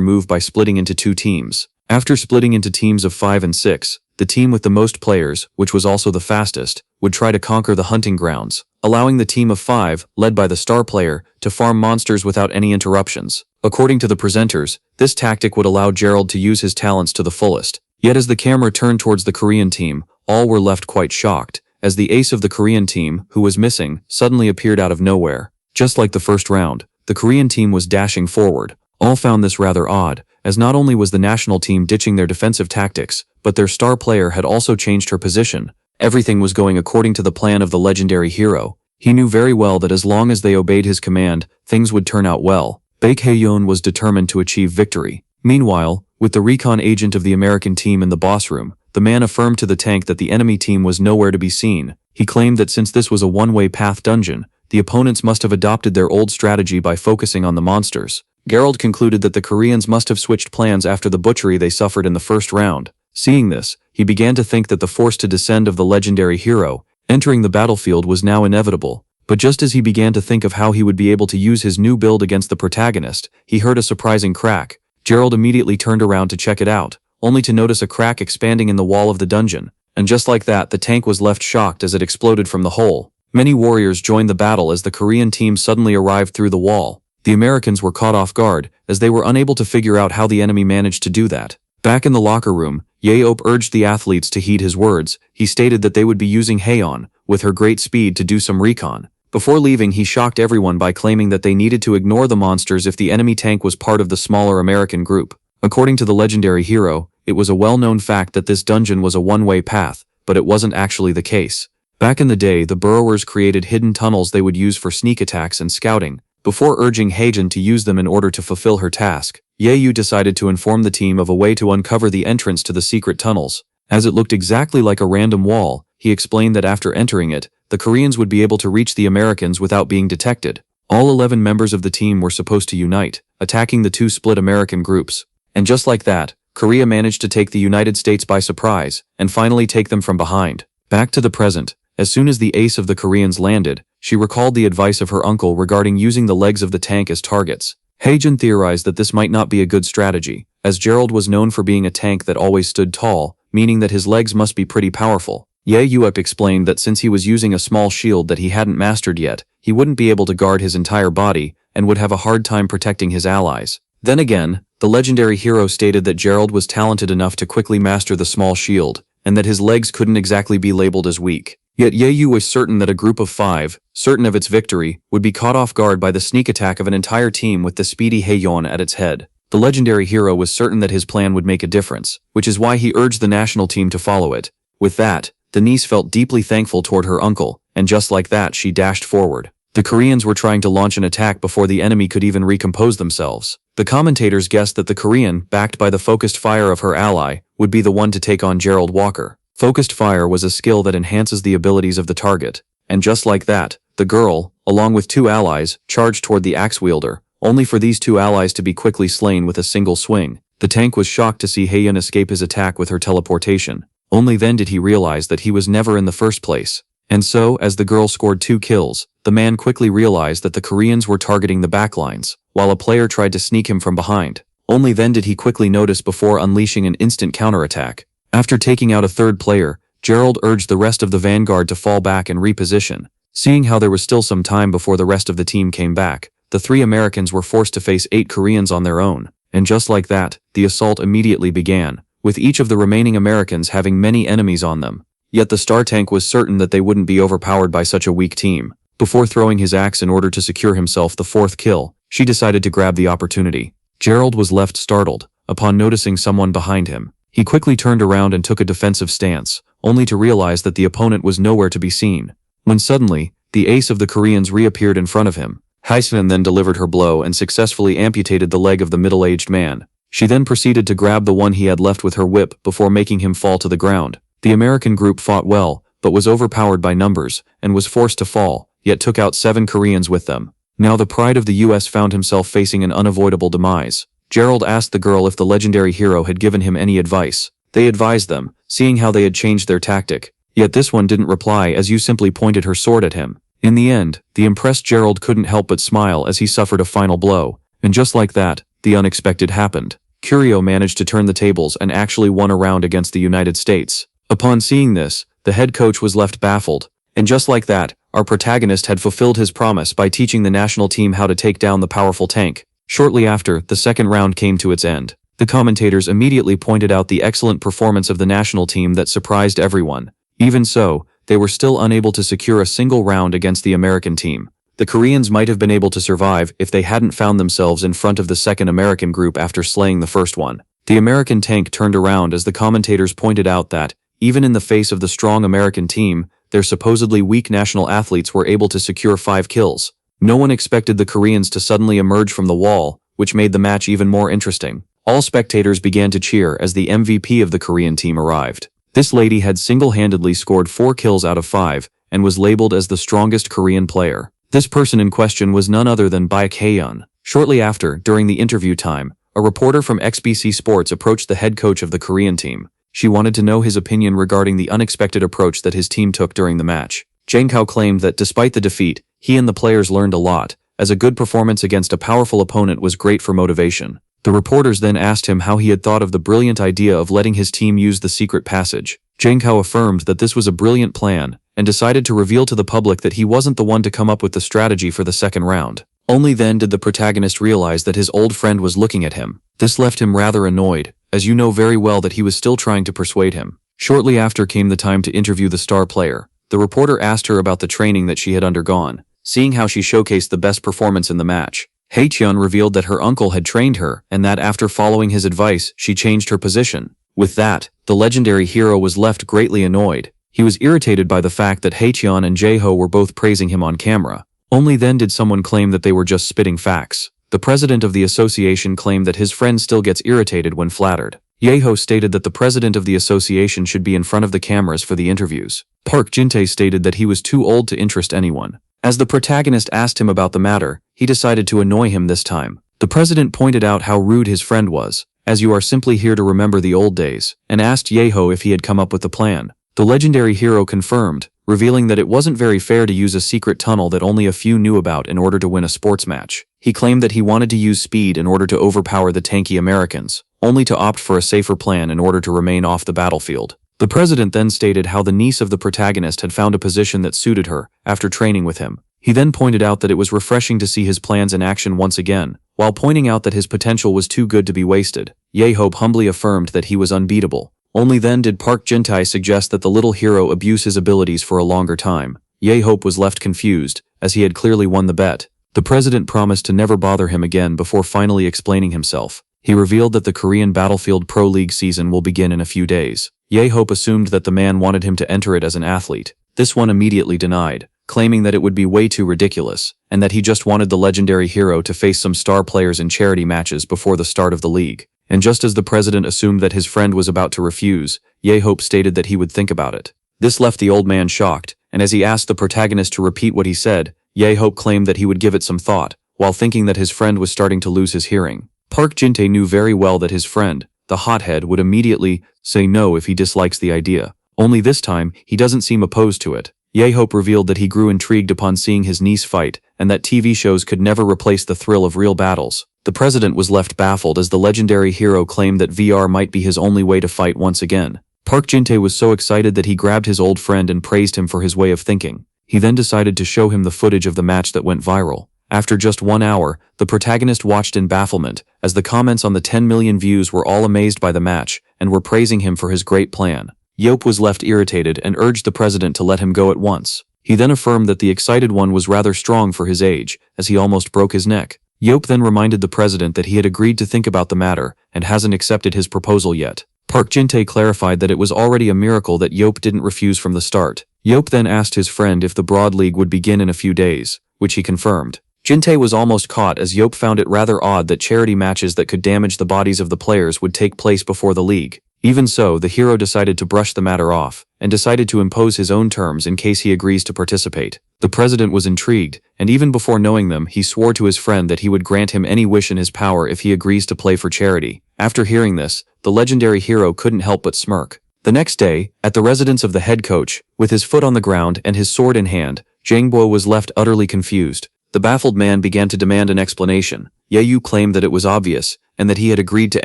move by splitting into two teams. After splitting into teams of 5 and 6, the team with the most players, which was also the fastest, would try to conquer the hunting grounds, allowing the team of 5, led by the star player, to farm monsters without any interruptions. According to the presenters, this tactic would allow Gerald to use his talents to the fullest. Yet as the camera turned towards the Korean team, all were left quite shocked, as the ace of the Korean team, who was missing, suddenly appeared out of nowhere. Just like the first round, the Korean team was dashing forward. All found this rather odd, as not only was the national team ditching their defensive tactics, but their star player had also changed her position. Everything was going according to the plan of the legendary hero. He knew very well that as long as they obeyed his command, things would turn out well. Hayan was determined to achieve victory. Meanwhile, with the recon agent of the American team in the boss room, the man affirmed to the tank that the enemy team was nowhere to be seen. He claimed that since this was a one-way path dungeon, the opponents must have adopted their old strategy by focusing on the monsters. Gerald concluded that the Koreans must have switched plans after the butchery they suffered in the first round. Seeing this, he began to think that the force to descend of the legendary hero, entering the battlefield, was now inevitable. But just as he began to think of how he would be able to use his new build against the protagonist, he heard a surprising crack. Gerald immediately turned around to check it out, only to notice a crack expanding in the wall of the dungeon. And just like that, the tank was left shocked as it exploded from the hole. Many warriors joined the battle as the Korean team suddenly arrived through the wall. The Americans were caught off guard, as they were unable to figure out how the enemy managed to do that. Back in the locker room, Yahello urged the athletes to heed his words. He stated that they would be using Hayan, with her great speed, to do some recon. Before leaving, he shocked everyone by claiming that they needed to ignore the monsters if the enemy tank was part of the smaller American group. According to the legendary hero, it was a well-known fact that this dungeon was a one-way path, but it wasn't actually the case. Back in the day, the burrowers created hidden tunnels they would use for sneak attacks and scouting. Before urging Hayan to use them in order to fulfill her task, Yahello decided to inform the team of a way to uncover the entrance to the secret tunnels. As it looked exactly like a random wall, he explained that after entering it, the Koreans would be able to reach the Americans without being detected. All 11 members of the team were supposed to unite, attacking the two split American groups. And just like that, Korea managed to take the United States by surprise, and finally take them from behind. Back to the present, as soon as the ace of the Koreans landed, she recalled the advice of her uncle regarding using the legs of the tank as targets. Hayan theorized that this might not be a good strategy, as Gerald was known for being a tank that always stood tall, meaning that his legs must be pretty powerful. Yahello explained that since he was using a small shield that he hadn't mastered yet, he wouldn't be able to guard his entire body, and would have a hard time protecting his allies. Then again, the legendary hero stated that Gerald was talented enough to quickly master the small shield, and that his legs couldn't exactly be labeled as weak. Yet Yahello was certain that a group of 5, certain of its victory, would be caught off guard by the sneak attack of an entire team with the speedy Hayan at its head. The legendary hero was certain that his plan would make a difference, which is why he urged the national team to follow it. With that, the niece felt deeply thankful toward her uncle, and just like that she dashed forward. The Koreans were trying to launch an attack before the enemy could even recompose themselves. The commentators guessed that the Korean, backed by the focused fire of her ally, would be the one to take on Gerald Walker. Focused fire was a skill that enhances the abilities of the target. And just like that, the girl, along with 2 allies, charged toward the axe wielder, only for these 2 allies to be quickly slain with a single swing. The tank was shocked to see Hayan escape his attack with her teleportation. Only then did he realize that he was never in the first place. And so, as the girl scored 2 kills, the man quickly realized that the Koreans were targeting the backlines, while a player tried to sneak him from behind. Only then did he quickly notice before unleashing an instant counterattack. After taking out a 3rd player, Gerald urged the rest of the vanguard to fall back and reposition. Seeing how there was still some time before the rest of the team came back, the 3 Americans were forced to face 8 Koreans on their own. And just like that, the assault immediately began, with each of the remaining Americans having many enemies on them. Yet the star tank was certain that they wouldn't be overpowered by such a weak team. Before throwing his axe in order to secure himself the 4th kill, she decided to grab the opportunity. Gerald was left startled, upon noticing someone behind him. He quickly turned around and took a defensive stance, only to realize that the opponent was nowhere to be seen. When suddenly, the ace of the Koreans reappeared in front of him. Hayan then delivered her blow and successfully amputated the leg of the middle-aged man. She then proceeded to grab the one he had left with her whip before making him fall to the ground. The American group fought well, but was overpowered by numbers, and was forced to fall, yet took out 7 Koreans with them. Now the pride of the US found himself facing an unavoidable demise. Gerald asked the girl if the legendary hero had given him any advice. They advised them, seeing how they had changed their tactic. Yet this one didn't reply as Yu simply pointed her sword at him. In the end, the impressed Gerald couldn't help but smile as he suffered a final blow. And just like that, the unexpected happened. Curio managed to turn the tables and actually won a round against the United States. Upon seeing this, the head coach was left baffled. And just like that, our protagonist had fulfilled his promise by teaching the national team how to take down the powerful tank. Shortly after, the second round came to its end. The commentators immediately pointed out the excellent performance of the national team that surprised everyone. Even so, they were still unable to secure a single round against the American team. The Koreans might have been able to survive if they hadn't found themselves in front of the second American group after slaying the first one. The American tank turned around as the commentators pointed out that, even in the face of the strong American team, their supposedly weak national athletes were able to secure 5 kills. No one expected the Koreans to suddenly emerge from the wall, which made the match even more interesting. All spectators began to cheer as the MVP of the Korean team arrived. This lady had single-handedly scored 4 kills out of 5, and was labeled as the strongest Korean player. This person in question was none other than Hayan. Shortly after, during the interview time, a reporter from XBC Sports approached the head coach of the Korean team. She wanted to know his opinion regarding the unexpected approach that his team took during the match. Jang Kao claimed that despite the defeat, he and the players learned a lot, as a good performance against a powerful opponent was great for motivation. The reporters then asked him how he had thought of the brilliant idea of letting his team use the secret passage. Jang Kao affirmed that this was a brilliant plan, and decided to reveal to the public that he wasn't the one to come up with the strategy for the second round. Only then did the protagonist realize that his old friend was looking at him. This left him rather annoyed, as you know very well that he was still trying to persuade him. Shortly after came the time to interview the star player. The reporter asked her about the training that she had undergone, seeing how she showcased the best performance in the match. Hayan revealed that her uncle had trained her, and that after following his advice, she changed her position. With that, the legendary hero was left greatly annoyed. He was irritated by the fact that Hayan and Jae-ho were both praising him on camera. Only then did someone claim that they were just spitting facts. The president of the association claimed that his friend still gets irritated when flattered. Jae-ho stated that the president of the association should be in front of the cameras for the interviews. Park Jin-tae stated that he was too old to interest anyone. As the protagonist asked him about the matter, he decided to annoy him this time. The president pointed out how rude his friend was, as you are simply here to remember the old days, and asked Jae-ho if he had come up with the plan. The legendary hero confirmed, revealing that it wasn't very fair to use a secret tunnel that only a few knew about in order to win a sports match. He claimed that he wanted to use speed in order to overpower the tanky Americans, only to opt for a safer plan in order to remain off the battlefield. The president then stated how the niece of the protagonist had found a position that suited her after training with him. He then pointed out that it was refreshing to see his plans in action once again, while pointing out that his potential was too good to be wasted. Jae-ho humbly affirmed that he was unbeatable. Only then did Park Jin-tae suggest that the little hero abuse his abilities for a longer time. Jae-ho was left confused, as he had clearly won the bet. The president promised to never bother him again before finally explaining himself. He revealed that the Korean Battlefield Pro League season will begin in a few days. Jae-ho assumed that the man wanted him to enter it as an athlete. This one immediately denied, claiming that it would be way too ridiculous, and that he just wanted the legendary hero to face some star players in charity matches before the start of the league. And just as the president assumed that his friend was about to refuse, Jae-ho stated that he would think about it. This left the old man shocked, and as he asked the protagonist to repeat what he said, Jae-ho claimed that he would give it some thought, while thinking that his friend was starting to lose his hearing. Park Jin-tae knew very well that his friend, the hothead, would immediately say no if he dislikes the idea. Only this time, he doesn't seem opposed to it. Jae-ho revealed that he grew intrigued upon seeing his niece fight, and that TV shows could never replace the thrill of real battles. The president was left baffled as the legendary hero claimed that VR might be his only way to fight once again. Park Jin-tae was so excited that he grabbed his old friend and praised him for his way of thinking. He then decided to show him the footage of the match that went viral. After just 1 hour, the protagonist watched in bafflement, as the comments on the 10 million views were all amazed by the match, and were praising him for his great plan. Yope was left irritated and urged the president to let him go at once. He then affirmed that the excited one was rather strong for his age, as he almost broke his neck. Yope then reminded the president that he had agreed to think about the matter, and hasn't accepted his proposal yet. Park Jin-tae clarified that it was already a miracle that Yope didn't refuse from the start. Yope then asked his friend if the Broad League would begin in a few days, which he confirmed. Jin-tae was almost caught as Yope found it rather odd that charity matches that could damage the bodies of the players would take place before the league. Even so, the hero decided to brush the matter off, and decided to impose his own terms in case he agrees to participate. The president was intrigued, and even before knowing them, he swore to his friend that he would grant him any wish in his power if he agrees to play for charity. After hearing this, the legendary hero couldn't help but smirk. The next day, at the residence of the head coach, with his foot on the ground and his sword in hand, Jangbo was left utterly confused. The baffled man began to demand an explanation. Yayu claimed that it was obvious, and that he had agreed to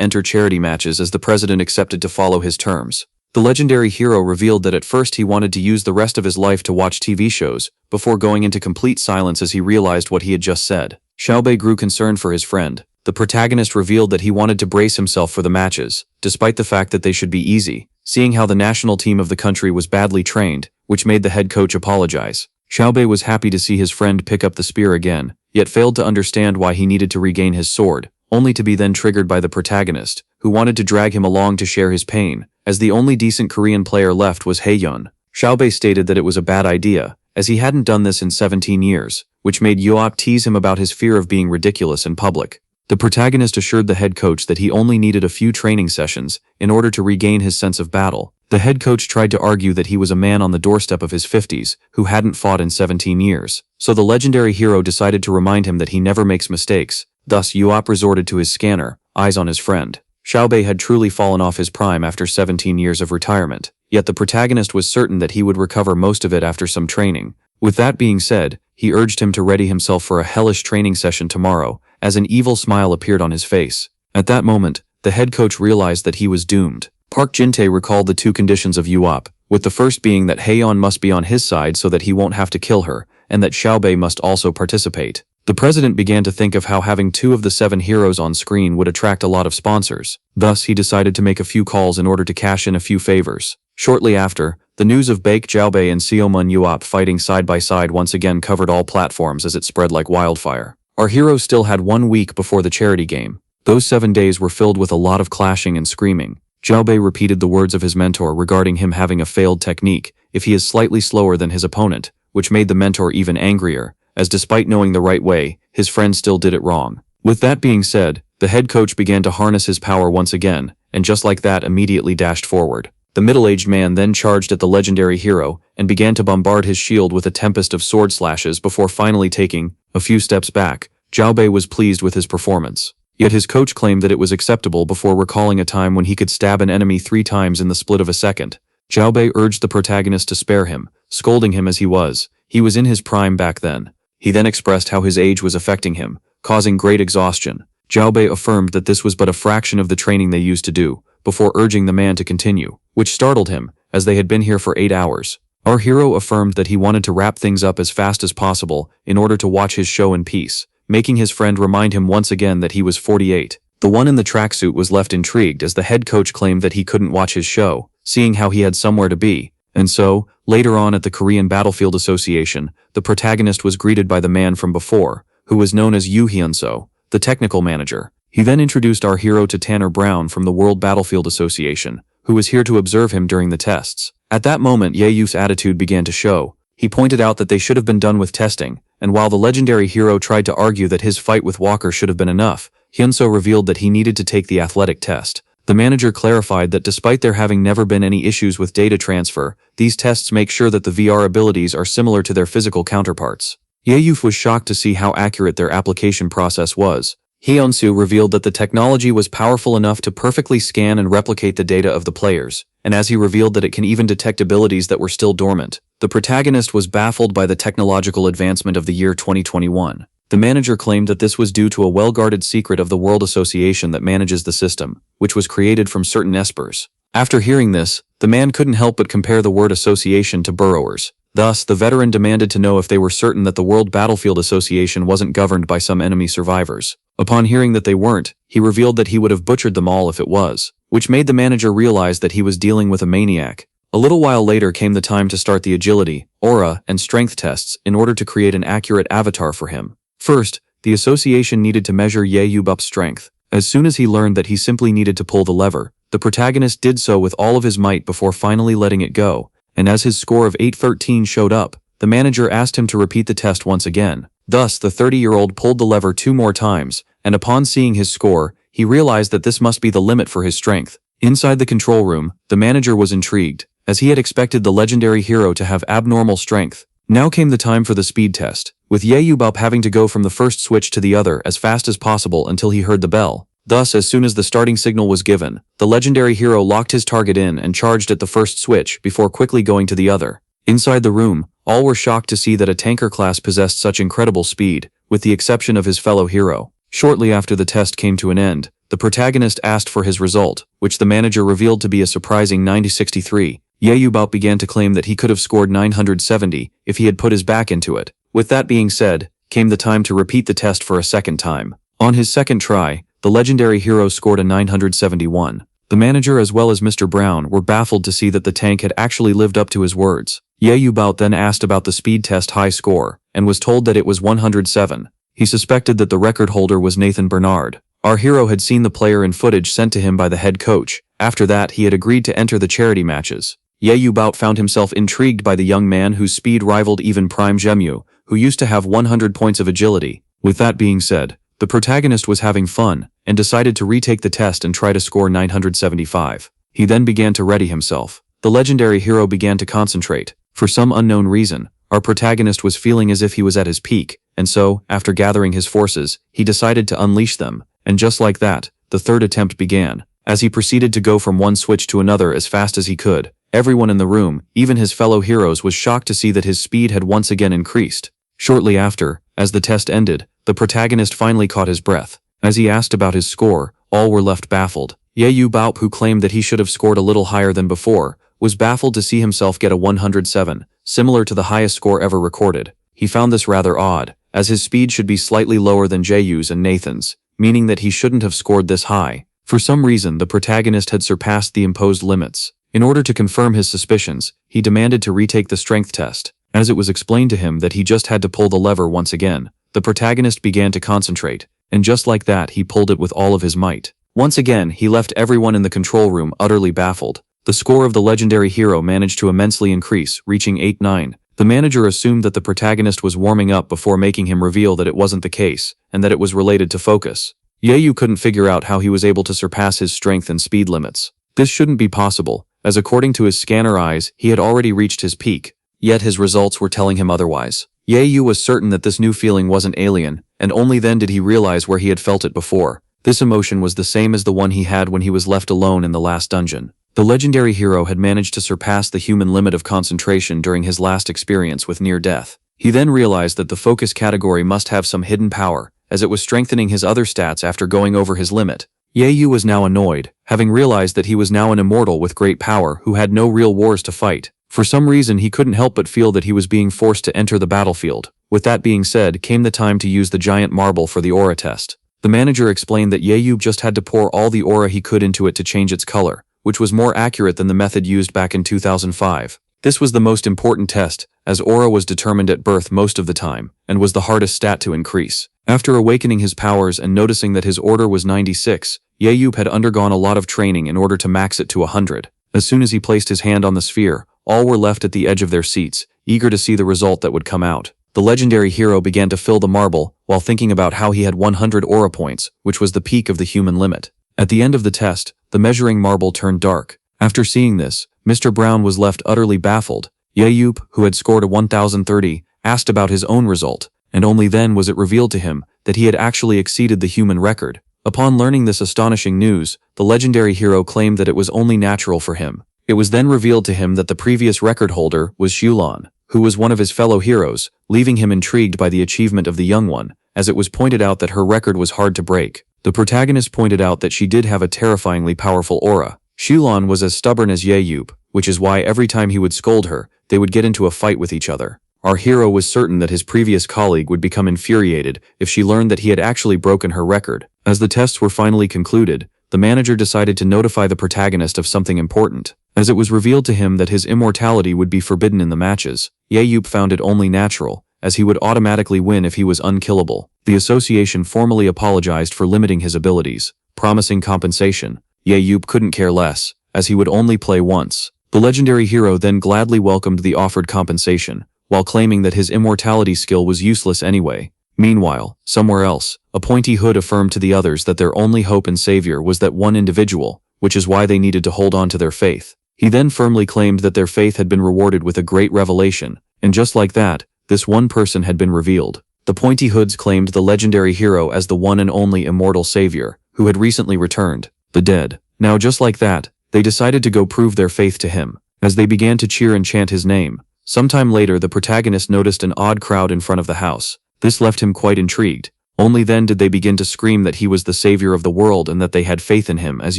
enter charity matches as the president accepted to follow his terms. The legendary hero revealed that at first he wanted to use the rest of his life to watch TV shows, before going into complete silence as he realized what he had just said. Xiaobei grew concerned for his friend. The protagonist revealed that he wanted to brace himself for the matches, despite the fact that they should be easy, seeing how the national team of the country was badly trained, which made the head coach apologize. Xiaobei was happy to see his friend pick up the spear again, yet failed to understand why he needed to regain his sword, only to be then triggered by the protagonist, who wanted to drag him along to share his pain, as the only decent Korean player left was Hayan. Xiaobei stated that it was a bad idea, as he hadn't done this in 17 years, which made Yoap tease him about his fear of being ridiculous in public. The protagonist assured the head coach that he only needed a few training sessions in order to regain his sense of battle. The head coach tried to argue that he was a man on the doorstep of his 50s who hadn't fought in 17 years, so the legendary hero decided to remind him that he never makes mistakes. Thus, Yoap resorted to his scanner, eyes on his friend. Xiaobei had truly fallen off his prime after 17 years of retirement, yet the protagonist was certain that he would recover most of it after some training. With that being said, he urged him to ready himself for a hellish training session tomorrow, as an evil smile appeared on his face. At that moment, the head coach realized that he was doomed. Park Jin-tae recalled the two conditions of Yoap, with the first being that Hayan must be on his side so that he won't have to kill her, and that Xiaobei must also participate. The president began to think of how having 2 of the 7 heroes on screen would attract a lot of sponsors. Thus, he decided to make a few calls in order to cash in a few favors. Shortly after, the news of Baek Xiaobei and Seomun Yoap fighting side by side once again covered all platforms as it spread like wildfire. Our heroes still had 1 week before the charity game. Those 7 days were filled with a lot of clashing and screaming. Xiaobei repeated the words of his mentor regarding him having a failed technique if he is slightly slower than his opponent, which made the mentor even angrier, as despite knowing the right way, his friend still did it wrong. With that being said, the head coach began to harness his power once again, and just like that immediately dashed forward. The middle-aged man then charged at the legendary hero and began to bombard his shield with a tempest of sword slashes before finally taking a few steps back. Xiaobei was pleased with his performance. Yet his coach claimed that it was acceptable before recalling a time when he could stab an enemy 3 times in the split of a second. Xiaobei urged the protagonist to spare him, scolding him as he was. He was in his prime back then. He then expressed how his age was affecting him, causing great exhaustion. Xiaobei affirmed that this was but a fraction of the training they used to do, before urging the man to continue, which startled him, as they had been here for 8 hours. Our hero affirmed that he wanted to wrap things up as fast as possible in order to watch his show in peace, making his friend remind him once again that he was 48. The one in the tracksuit was left intrigued as the head coach claimed that he couldn't watch his show, seeing how he had somewhere to be. And so, later on at the Korean Battlefield Association, the protagonist was greeted by the man from before, who was known as Yoo Hyun-so, the technical manager. He then introduced our hero to Tanner Brown from the World Battlefield Association, who was here to observe him during the tests. At that moment, Ye-Yoof's attitude began to show. He pointed out that they should have been done with testing, and while the legendary hero tried to argue that his fight with Walker should have been enough, Hyun-so revealed that he needed to take the athletic test. The manager clarified that despite there having never been any issues with data transfer, these tests make sure that the VR abilities are similar to their physical counterparts. Ye-Yoof was shocked to see how accurate their application process was. Hyun-soo revealed that the technology was powerful enough to perfectly scan and replicate the data of the players, and as he revealed that it can even detect abilities that were still dormant. The protagonist was baffled by the technological advancement of the year 2021. The manager claimed that this was due to a well-guarded secret of the World Association that manages the system, which was created from certain espers. After hearing this, the man couldn't help but compare the word association to burrowers. Thus, the veteran demanded to know if they were certain that the World Battlefield Association wasn't governed by some enemy survivors. Upon hearing that they weren't, he revealed that he would have butchered them all if it was, which made the manager realize that he was dealing with a maniac. A little while later came the time to start the agility, aura, and strength tests in order to create an accurate avatar for him. First, the association needed to measure Ye-Yoof's strength. As soon as he learned that he simply needed to pull the lever, the protagonist did so with all of his might before finally letting it go, and as his score of 813 showed up, the manager asked him to repeat the test once again. Thus, the 30-year-old pulled the lever 2 more times, and upon seeing his score, he realized that this must be the limit for his strength. Inside the control room, the manager was intrigued, as he had expected the legendary hero to have abnormal strength. Now came the time for the speed test, with Youn Boom having to go from the first switch to the other as fast as possible until he heard the bell. Thus, as soon as the starting signal was given, the legendary hero locked his target in and charged at the first switch before quickly going to the other. Inside the room, all were shocked to see that a tanker class possessed such incredible speed, with the exception of his fellow hero. Shortly after the test came to an end, the protagonist asked for his result, which the manager revealed to be a surprising 9063. Youn Boom began to claim that he could have scored 970 if he had put his back into it. With that being said, came the time to repeat the test for a second time. On his second try, the legendary hero scored a 971. The manager as well as Mr. Brown were baffled to see that the tank had actually lived up to his words. Youn Boom then asked about the speed test high score, and was told that it was 107. He suspected that the record holder was Nathan Bernard. Our hero had seen the player in footage sent to him by the head coach. After that, he had agreed to enter the charity matches. Youn Boom found himself intrigued by the young man whose speed rivaled even Prime Jemu, who used to have 100 points of agility. With that being said, the protagonist was having fun, and decided to retake the test and try to score 975. He then began to ready himself. The legendary hero began to concentrate. For some unknown reason, our protagonist was feeling as if he was at his peak, and so, after gathering his forces, he decided to unleash them, and just like that, the third attempt began. As he proceeded to go from one switch to another as fast as he could, everyone in the room, even his fellow heroes, was shocked to see that his speed had once again increased. Shortly after, as the test ended, the protagonist finally caught his breath. As he asked about his score, all were left baffled. Youn Boom, who claimed that he should have scored a little higher than before, was baffled to see himself get a 107, similar to the highest score ever recorded. He found this rather odd, as his speed should be slightly lower than Jeyu's and Nathan's, meaning that he shouldn't have scored this high. For some reason, the protagonist had surpassed the imposed limits. In order to confirm his suspicions, he demanded to retake the strength test. As it was explained to him that he just had to pull the lever once again, the protagonist began to concentrate, and just like that he pulled it with all of his might. Once again, he left everyone in the control room utterly baffled. The score of the legendary hero managed to immensely increase, reaching 8-9. The manager assumed that the protagonist was warming up before making him reveal that it wasn't the case, and that it was related to focus. Youn couldn't figure out how he was able to surpass his strength and speed limits. This shouldn't be possible, as according to his scanner eyes, he had already reached his peak. Yet his results were telling him otherwise. Youn was certain that this new feeling wasn't alien, and only then did he realize where he had felt it before. This emotion was the same as the one he had when he was left alone in the last dungeon. The legendary hero had managed to surpass the human limit of concentration during his last experience with near death. He then realized that the focus category must have some hidden power, as it was strengthening his other stats after going over his limit. Youn was now annoyed, having realized that he was now an immortal with great power who had no real wars to fight. For some reason he couldn't help but feel that he was being forced to enter the battlefield. With that being said, came the time to use the giant marble for the aura test. The manager explained that Youn just had to pour all the aura he could into it to change its color, which was more accurate than the method used back in 2005. This was the most important test, as aura was determined at birth most of the time, and was the hardest stat to increase. After awakening his powers and noticing that his order was 96, Youn had undergone a lot of training in order to max it to 100. As soon as he placed his hand on the sphere, all were left at the edge of their seats, eager to see the result that would come out. The legendary hero began to fill the marble, while thinking about how he had 100 aura points, which was the peak of the human limit. At the end of the test, the measuring marble turned dark. After seeing this, Mr. Brown was left utterly baffled. Youn, who had scored a 1030, asked about his own result, and only then was it revealed to him that he had actually exceeded the human record. Upon learning this astonishing news, the legendary hero claimed that it was only natural for him. It was then revealed to him that the previous record holder was Shulon, who was one of his fellow heroes, leaving him intrigued by the achievement of the young one, as it was pointed out that her record was hard to break. The protagonist pointed out that she did have a terrifyingly powerful aura. Shulon was as stubborn as Youn, which is why every time he would scold her, they would get into a fight with each other. Our hero was certain that his previous colleague would become infuriated if she learned that he had actually broken her record. As the tests were finally concluded, the manager decided to notify the protagonist of something important. As it was revealed to him that his immortality would be forbidden in the matches, Youn found it only natural, as he would automatically win if he was unkillable. The association formally apologized for limiting his abilities, promising compensation. Youn couldn't care less, as he would only play once. The legendary hero then gladly welcomed the offered compensation, while claiming that his immortality skill was useless anyway. Meanwhile, somewhere else, Appointee Hood affirmed to the others that their only hope and savior was that one individual, which is why they needed to hold on to their faith. He then firmly claimed that their faith had been rewarded with a great revelation, and just like that, this one person had been revealed. The pointy hoods claimed the legendary hero as the one and only immortal savior, who had recently returned, the dead. Now just like that, they decided to go prove their faith to him. As they began to cheer and chant his name, sometime later the protagonist noticed an odd crowd in front of the house. This left him quite intrigued. Only then did they begin to scream that he was the savior of the world and that they had faith in him as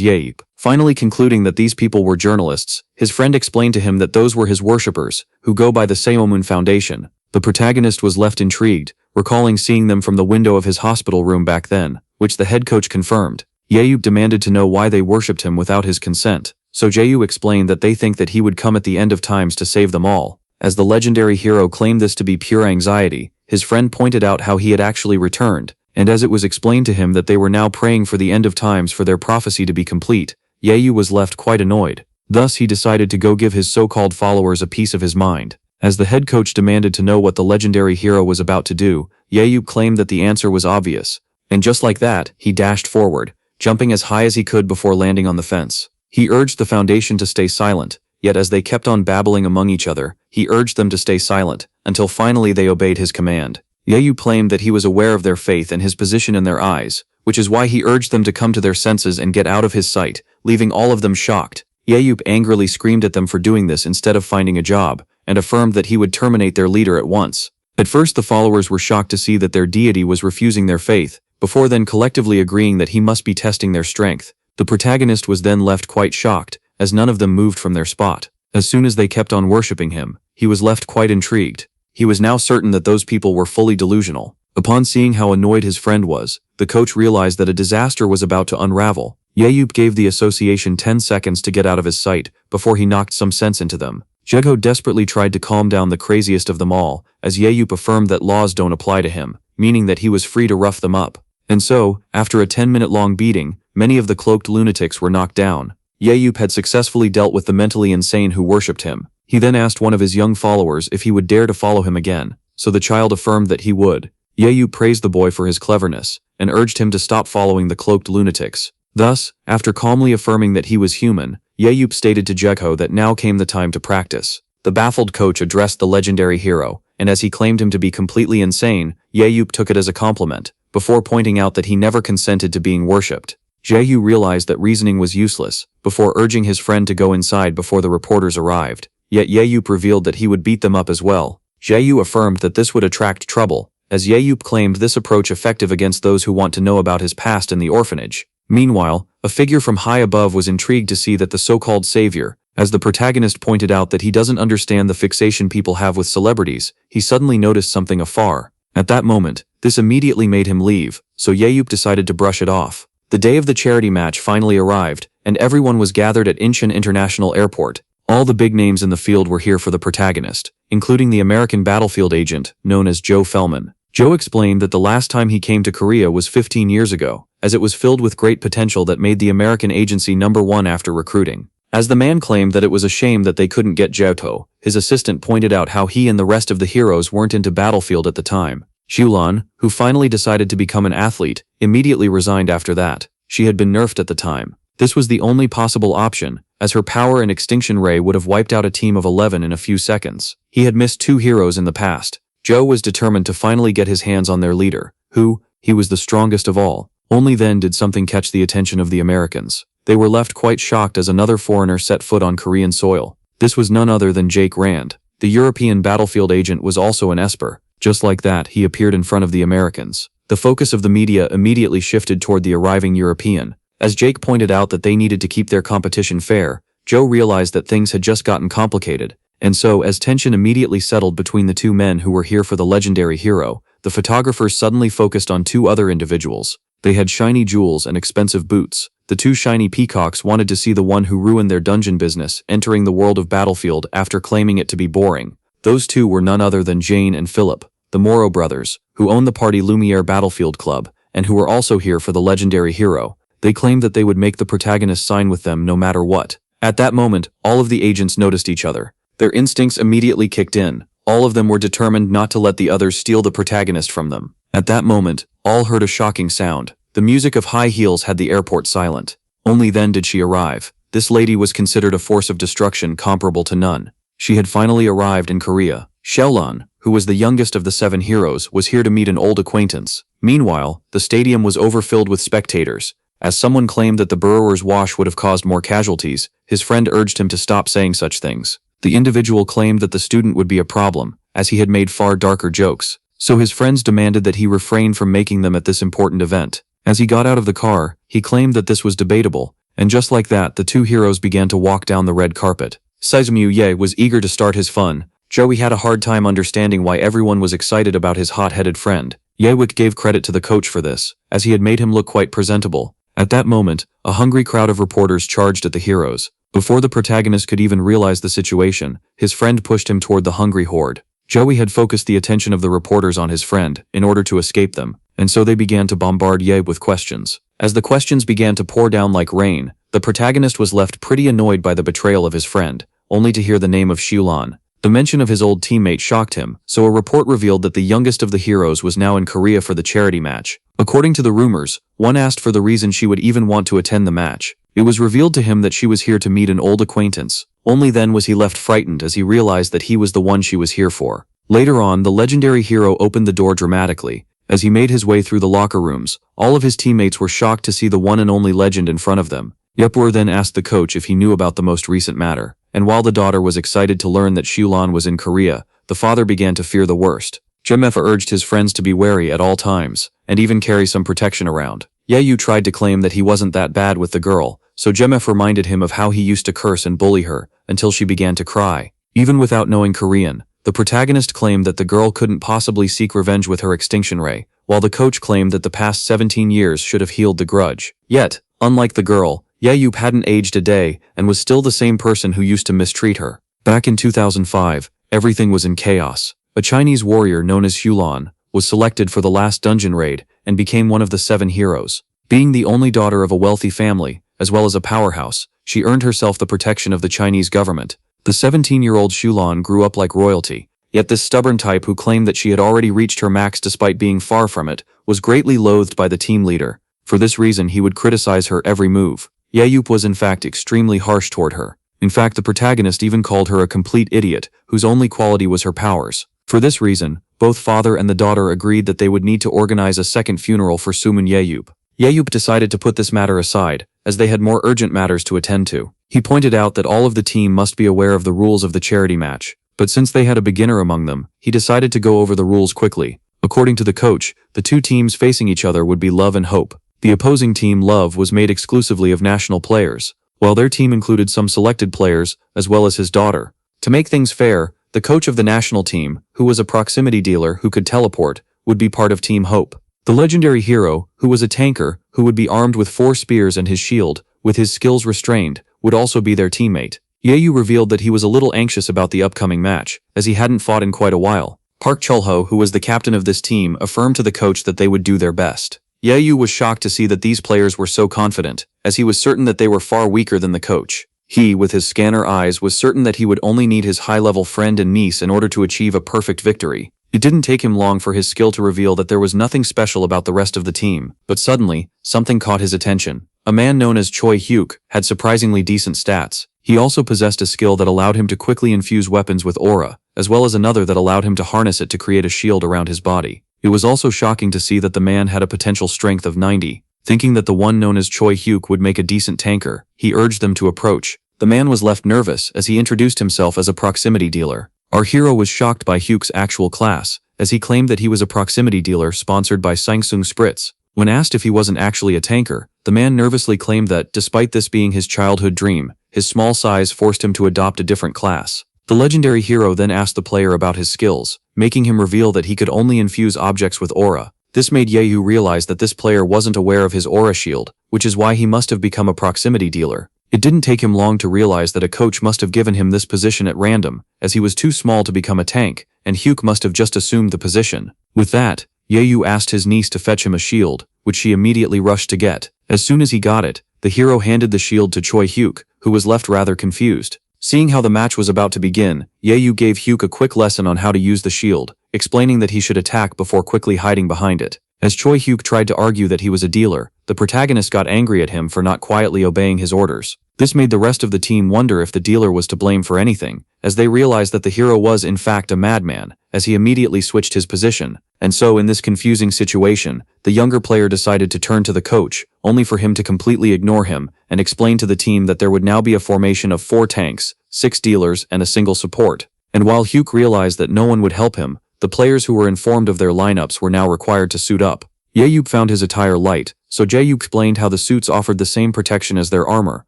Yahello. Finally concluding that these people were journalists, his friend explained to him that those were his worshippers, who go by the Seomun Foundation. The protagonist was left intrigued, recalling seeing them from the window of his hospital room back then, which the head coach confirmed. Yahello demanded to know why they worshipped him without his consent, so Jaeyu explained that they think that he would come at the end of times to save them all. As the legendary hero claimed this to be pure anxiety, his friend pointed out how he had actually returned, and as it was explained to him that they were now praying for the end of times for their prophecy to be complete, Yahello was left quite annoyed. Thus he decided to go give his so-called followers a piece of his mind. As the head coach demanded to know what the legendary hero was about to do, Yahello claimed that the answer was obvious. And just like that, he dashed forward, jumping as high as he could before landing on the fence. He urged the Foundation to stay silent, yet as they kept on babbling among each other, he urged them to stay silent, until finally they obeyed his command. Yahello claimed that he was aware of their faith and his position in their eyes, which is why he urged them to come to their senses and get out of his sight, leaving all of them shocked. Yahello angrily screamed at them for doing this instead of finding a job, and affirmed that he would terminate their leader at once. At first the followers were shocked to see that their deity was refusing their faith, before then collectively agreeing that he must be testing their strength. The protagonist was then left quite shocked, as none of them moved from their spot. As soon as they kept on worshipping him, he was left quite intrigued. He was now certain that those people were fully delusional. Upon seeing how annoyed his friend was, the coach realized that a disaster was about to unravel. Yahello gave the association 10 seconds to get out of his sight, before he knocked some sense into them. Jaeho desperately tried to calm down the craziest of them all, as Yahello affirmed that laws don't apply to him, meaning that he was free to rough them up. And so, after a 10-minute-long beating, many of the cloaked lunatics were knocked down. Yahello had successfully dealt with the mentally insane who worshipped him. He then asked one of his young followers if he would dare to follow him again, so the child affirmed that he would. Yahello praised the boy for his cleverness, and urged him to stop following the cloaked lunatics. Thus, after calmly affirming that he was human, Yahello stated to Jaeho that now came the time to practice. The baffled coach addressed the legendary hero, and as he claimed him to be completely insane, Yahello took it as a compliment, before pointing out that he never consented to being worshipped. Jaeho realized that reasoning was useless, before urging his friend to go inside before the reporters arrived. Yet Yahello revealed that he would beat them up as well. Jaeho affirmed that this would attract trouble, as Yahello claimed this approach effective against those who want to know about his past in the orphanage. Meanwhile, a figure from high above was intrigued to see that the so-called savior, as the protagonist pointed out that he doesn't understand the fixation people have with celebrities, he suddenly noticed something afar. At that moment, this immediately made him leave, so Yahello decided to brush it off. The day of the charity match finally arrived, and everyone was gathered at Incheon International Airport. All the big names in the field were here for the protagonist, including the American battlefield agent, known as Joe Fellman. Joe explained that the last time he came to Korea was 15 years ago, as it was filled with great potential that made the American agency #1 after recruiting. As the man claimed that it was a shame that they couldn't get Jaeho, his assistant pointed out how he and the rest of the heroes weren't into battlefield at the time. Shulan, who finally decided to become an athlete, immediately resigned after that. She had been nerfed at the time. This was the only possible option, as her power and extinction ray would have wiped out a team of 11 in a few seconds. He had missed 2 heroes in the past. Joe was determined to finally get his hands on their leader, who, he was the strongest of all. Only then did something catch the attention of the Americans. They were left quite shocked as another foreigner set foot on Korean soil. This was none other than Jake Rand. The European battlefield agent was also an Esper. Just like that, he appeared in front of the Americans. The focus of the media immediately shifted toward the arriving European. As Jake pointed out that they needed to keep their competition fair, Joe realized that things had just gotten complicated, and so as tension immediately settled between the 2 men who were here for the legendary hero, the photographers suddenly focused on 2 other individuals. They had shiny jewels and expensive boots. The 2 shiny peacocks wanted to see the one who ruined their dungeon business entering the world of Battlefield after claiming it to be boring. Those 2 were none other than Jane and Philip, the Morrow brothers, who own the Party Lumiere Battlefield Club, and who were also here for the legendary hero. They claimed that they would make the protagonist sign with them no matter what. At that moment, all of the agents noticed each other. Their instincts immediately kicked in. All of them were determined not to let the others steal the protagonist from them. At that moment, all heard a shocking sound. The music of high heels had the airport silent. Only then did she arrive. This lady was considered a force of destruction comparable to none. She had finally arrived in Korea. Xiaolan, who was the youngest of the 7 heroes, was here to meet an old acquaintance. Meanwhile, the stadium was overfilled with spectators. As someone claimed that the Burrower's wash would have caused more casualties, his friend urged him to stop saying such things. The individual claimed that the student would be a problem, as he had made far darker jokes. So his friends demanded that he refrain from making them at this important event. As he got out of the car, he claimed that this was debatable, and just like that, the 2 heroes began to walk down the red carpet. Seizmu Ye was eager to start his fun. Joey had a hard time understanding why everyone was excited about his hot-headed friend. Yewick gave credit to the coach for this, as he had made him look quite presentable. At that moment, a hungry crowd of reporters charged at the heroes. Before the protagonist could even realize the situation, his friend pushed him toward the hungry horde. Joey had focused the attention of the reporters on his friend, in order to escape them, and so they began to bombard Ye with questions. As the questions began to pour down like rain, the protagonist was left pretty annoyed by the betrayal of his friend, only to hear the name of Xiulan. The mention of his old teammate shocked him, so a report revealed that the youngest of the heroes was now in Korea for the charity match. According to the rumors, one asked for the reason she would even want to attend the match. It was revealed to him that she was here to meet an old acquaintance. Only then was he left frightened as he realized that he was the one she was here for. Later on, the legendary hero opened the door dramatically. As he made his way through the locker rooms, all of his teammates were shocked to see the one and only legend in front of them. Yepur then asked the coach if he knew about the most recent matter. And while the daughter was excited to learn that Xiulan was in Korea, the father began to fear the worst. Jemefa urged his friends to be wary at all times, and even carry some protection around. Yeyu tried to claim that he wasn't that bad with the girl, so Jemef reminded him of how he used to curse and bully her, until she began to cry. Even without knowing Korean, the protagonist claimed that the girl couldn't possibly seek revenge with her extinction ray, while the coach claimed that the past 17 years should have healed the grudge. Yet, unlike the girl, Yeyup hadn't aged a day and was still the same person who used to mistreat her. Back in 2005, everything was in chaos. A Chinese warrior known as Hulan was selected for the last dungeon raid and became one of the 7 heroes. Being the only daughter of a wealthy family, as well as a powerhouse, she earned herself the protection of the Chinese government. The 17-year-old Shulan grew up like royalty, yet this stubborn type who claimed that she had already reached her max despite being far from it, was greatly loathed by the team leader. For this reason he would criticize her every move. Yeyup was in fact extremely harsh toward her. In fact, the protagonist even called her a complete idiot, whose only quality was her powers. For this reason, both father and the daughter agreed that they would need to organize a second funeral for Sumun Yeyup. Yeyup decided to put this matter aside, as they had more urgent matters to attend to. He pointed out that all of the team must be aware of the rules of the charity match, but since they had a beginner among them, he decided to go over the rules quickly. According to the coach, the 2 teams facing each other would be Love and Hope. The opposing team, Love, was made exclusively of national players, while their team included some selected players, as well as his daughter. To make things fair, the coach of the national team, who was a proximity dealer who could teleport, would be part of Team Hope. The legendary hero, who was a tanker, who would be armed with 4 spears and his shield, with his skills restrained, would also be their teammate. Yeyu revealed that he was a little anxious about the upcoming match, as he hadn't fought in quite a while. Park Chulho, who was the captain of this team, affirmed to the coach that they would do their best. Yeyu was shocked to see that these players were so confident, as he was certain that they were far weaker than the coach. He, with his scanner eyes, was certain that he would only need his high-level friend and niece in order to achieve a perfect victory. It didn't take him long for his skill to reveal that there was nothing special about the rest of the team, but suddenly, something caught his attention. A man known as Choi Hyuk had surprisingly decent stats. He also possessed a skill that allowed him to quickly infuse weapons with aura, as well as another that allowed him to harness it to create a shield around his body. It was also shocking to see that the man had a potential strength of 90. Thinking that the one known as Choi Hyuk would make a decent tanker, he urged them to approach. The man was left nervous as he introduced himself as a proximity dealer. Our hero was shocked by Hyuk's actual class, as he claimed that he was a proximity dealer sponsored by Sangsung Spritz. When asked if he wasn't actually a tanker, the man nervously claimed that, despite this being his childhood dream, his small size forced him to adopt a different class. The legendary hero then asked the player about his skills, making him reveal that he could only infuse objects with aura. This made Yeyu realize that this player wasn't aware of his aura shield, which is why he must have become a proximity dealer. It didn't take him long to realize that a coach must have given him this position at random, as he was too small to become a tank, and Hyuk must have just assumed the position. With that, Yeyu asked his niece to fetch him a shield, which she immediately rushed to get. As soon as he got it, the hero handed the shield to Choi Hyuk, who was left rather confused. Seeing how the match was about to begin, Yeyu gave Hyuk a quick lesson on how to use the shield, explaining that he should attack before quickly hiding behind it. As Choi Hyuk tried to argue that he was a dealer, the protagonist got angry at him for not quietly obeying his orders. This made the rest of the team wonder if the dealer was to blame for anything, as they realized that the hero was in fact a madman, as he immediately switched his position. And so in this confusing situation, the younger player decided to turn to the coach, only for him to completely ignore him, and explain to the team that there would now be a formation of 4 tanks, 6 dealers, and a single support. And while Hyuk realized that no one would help him, the players who were informed of their lineups were now required to suit up. Yahyup found his attire light, so Jae explained how the suits offered the same protection as their armor,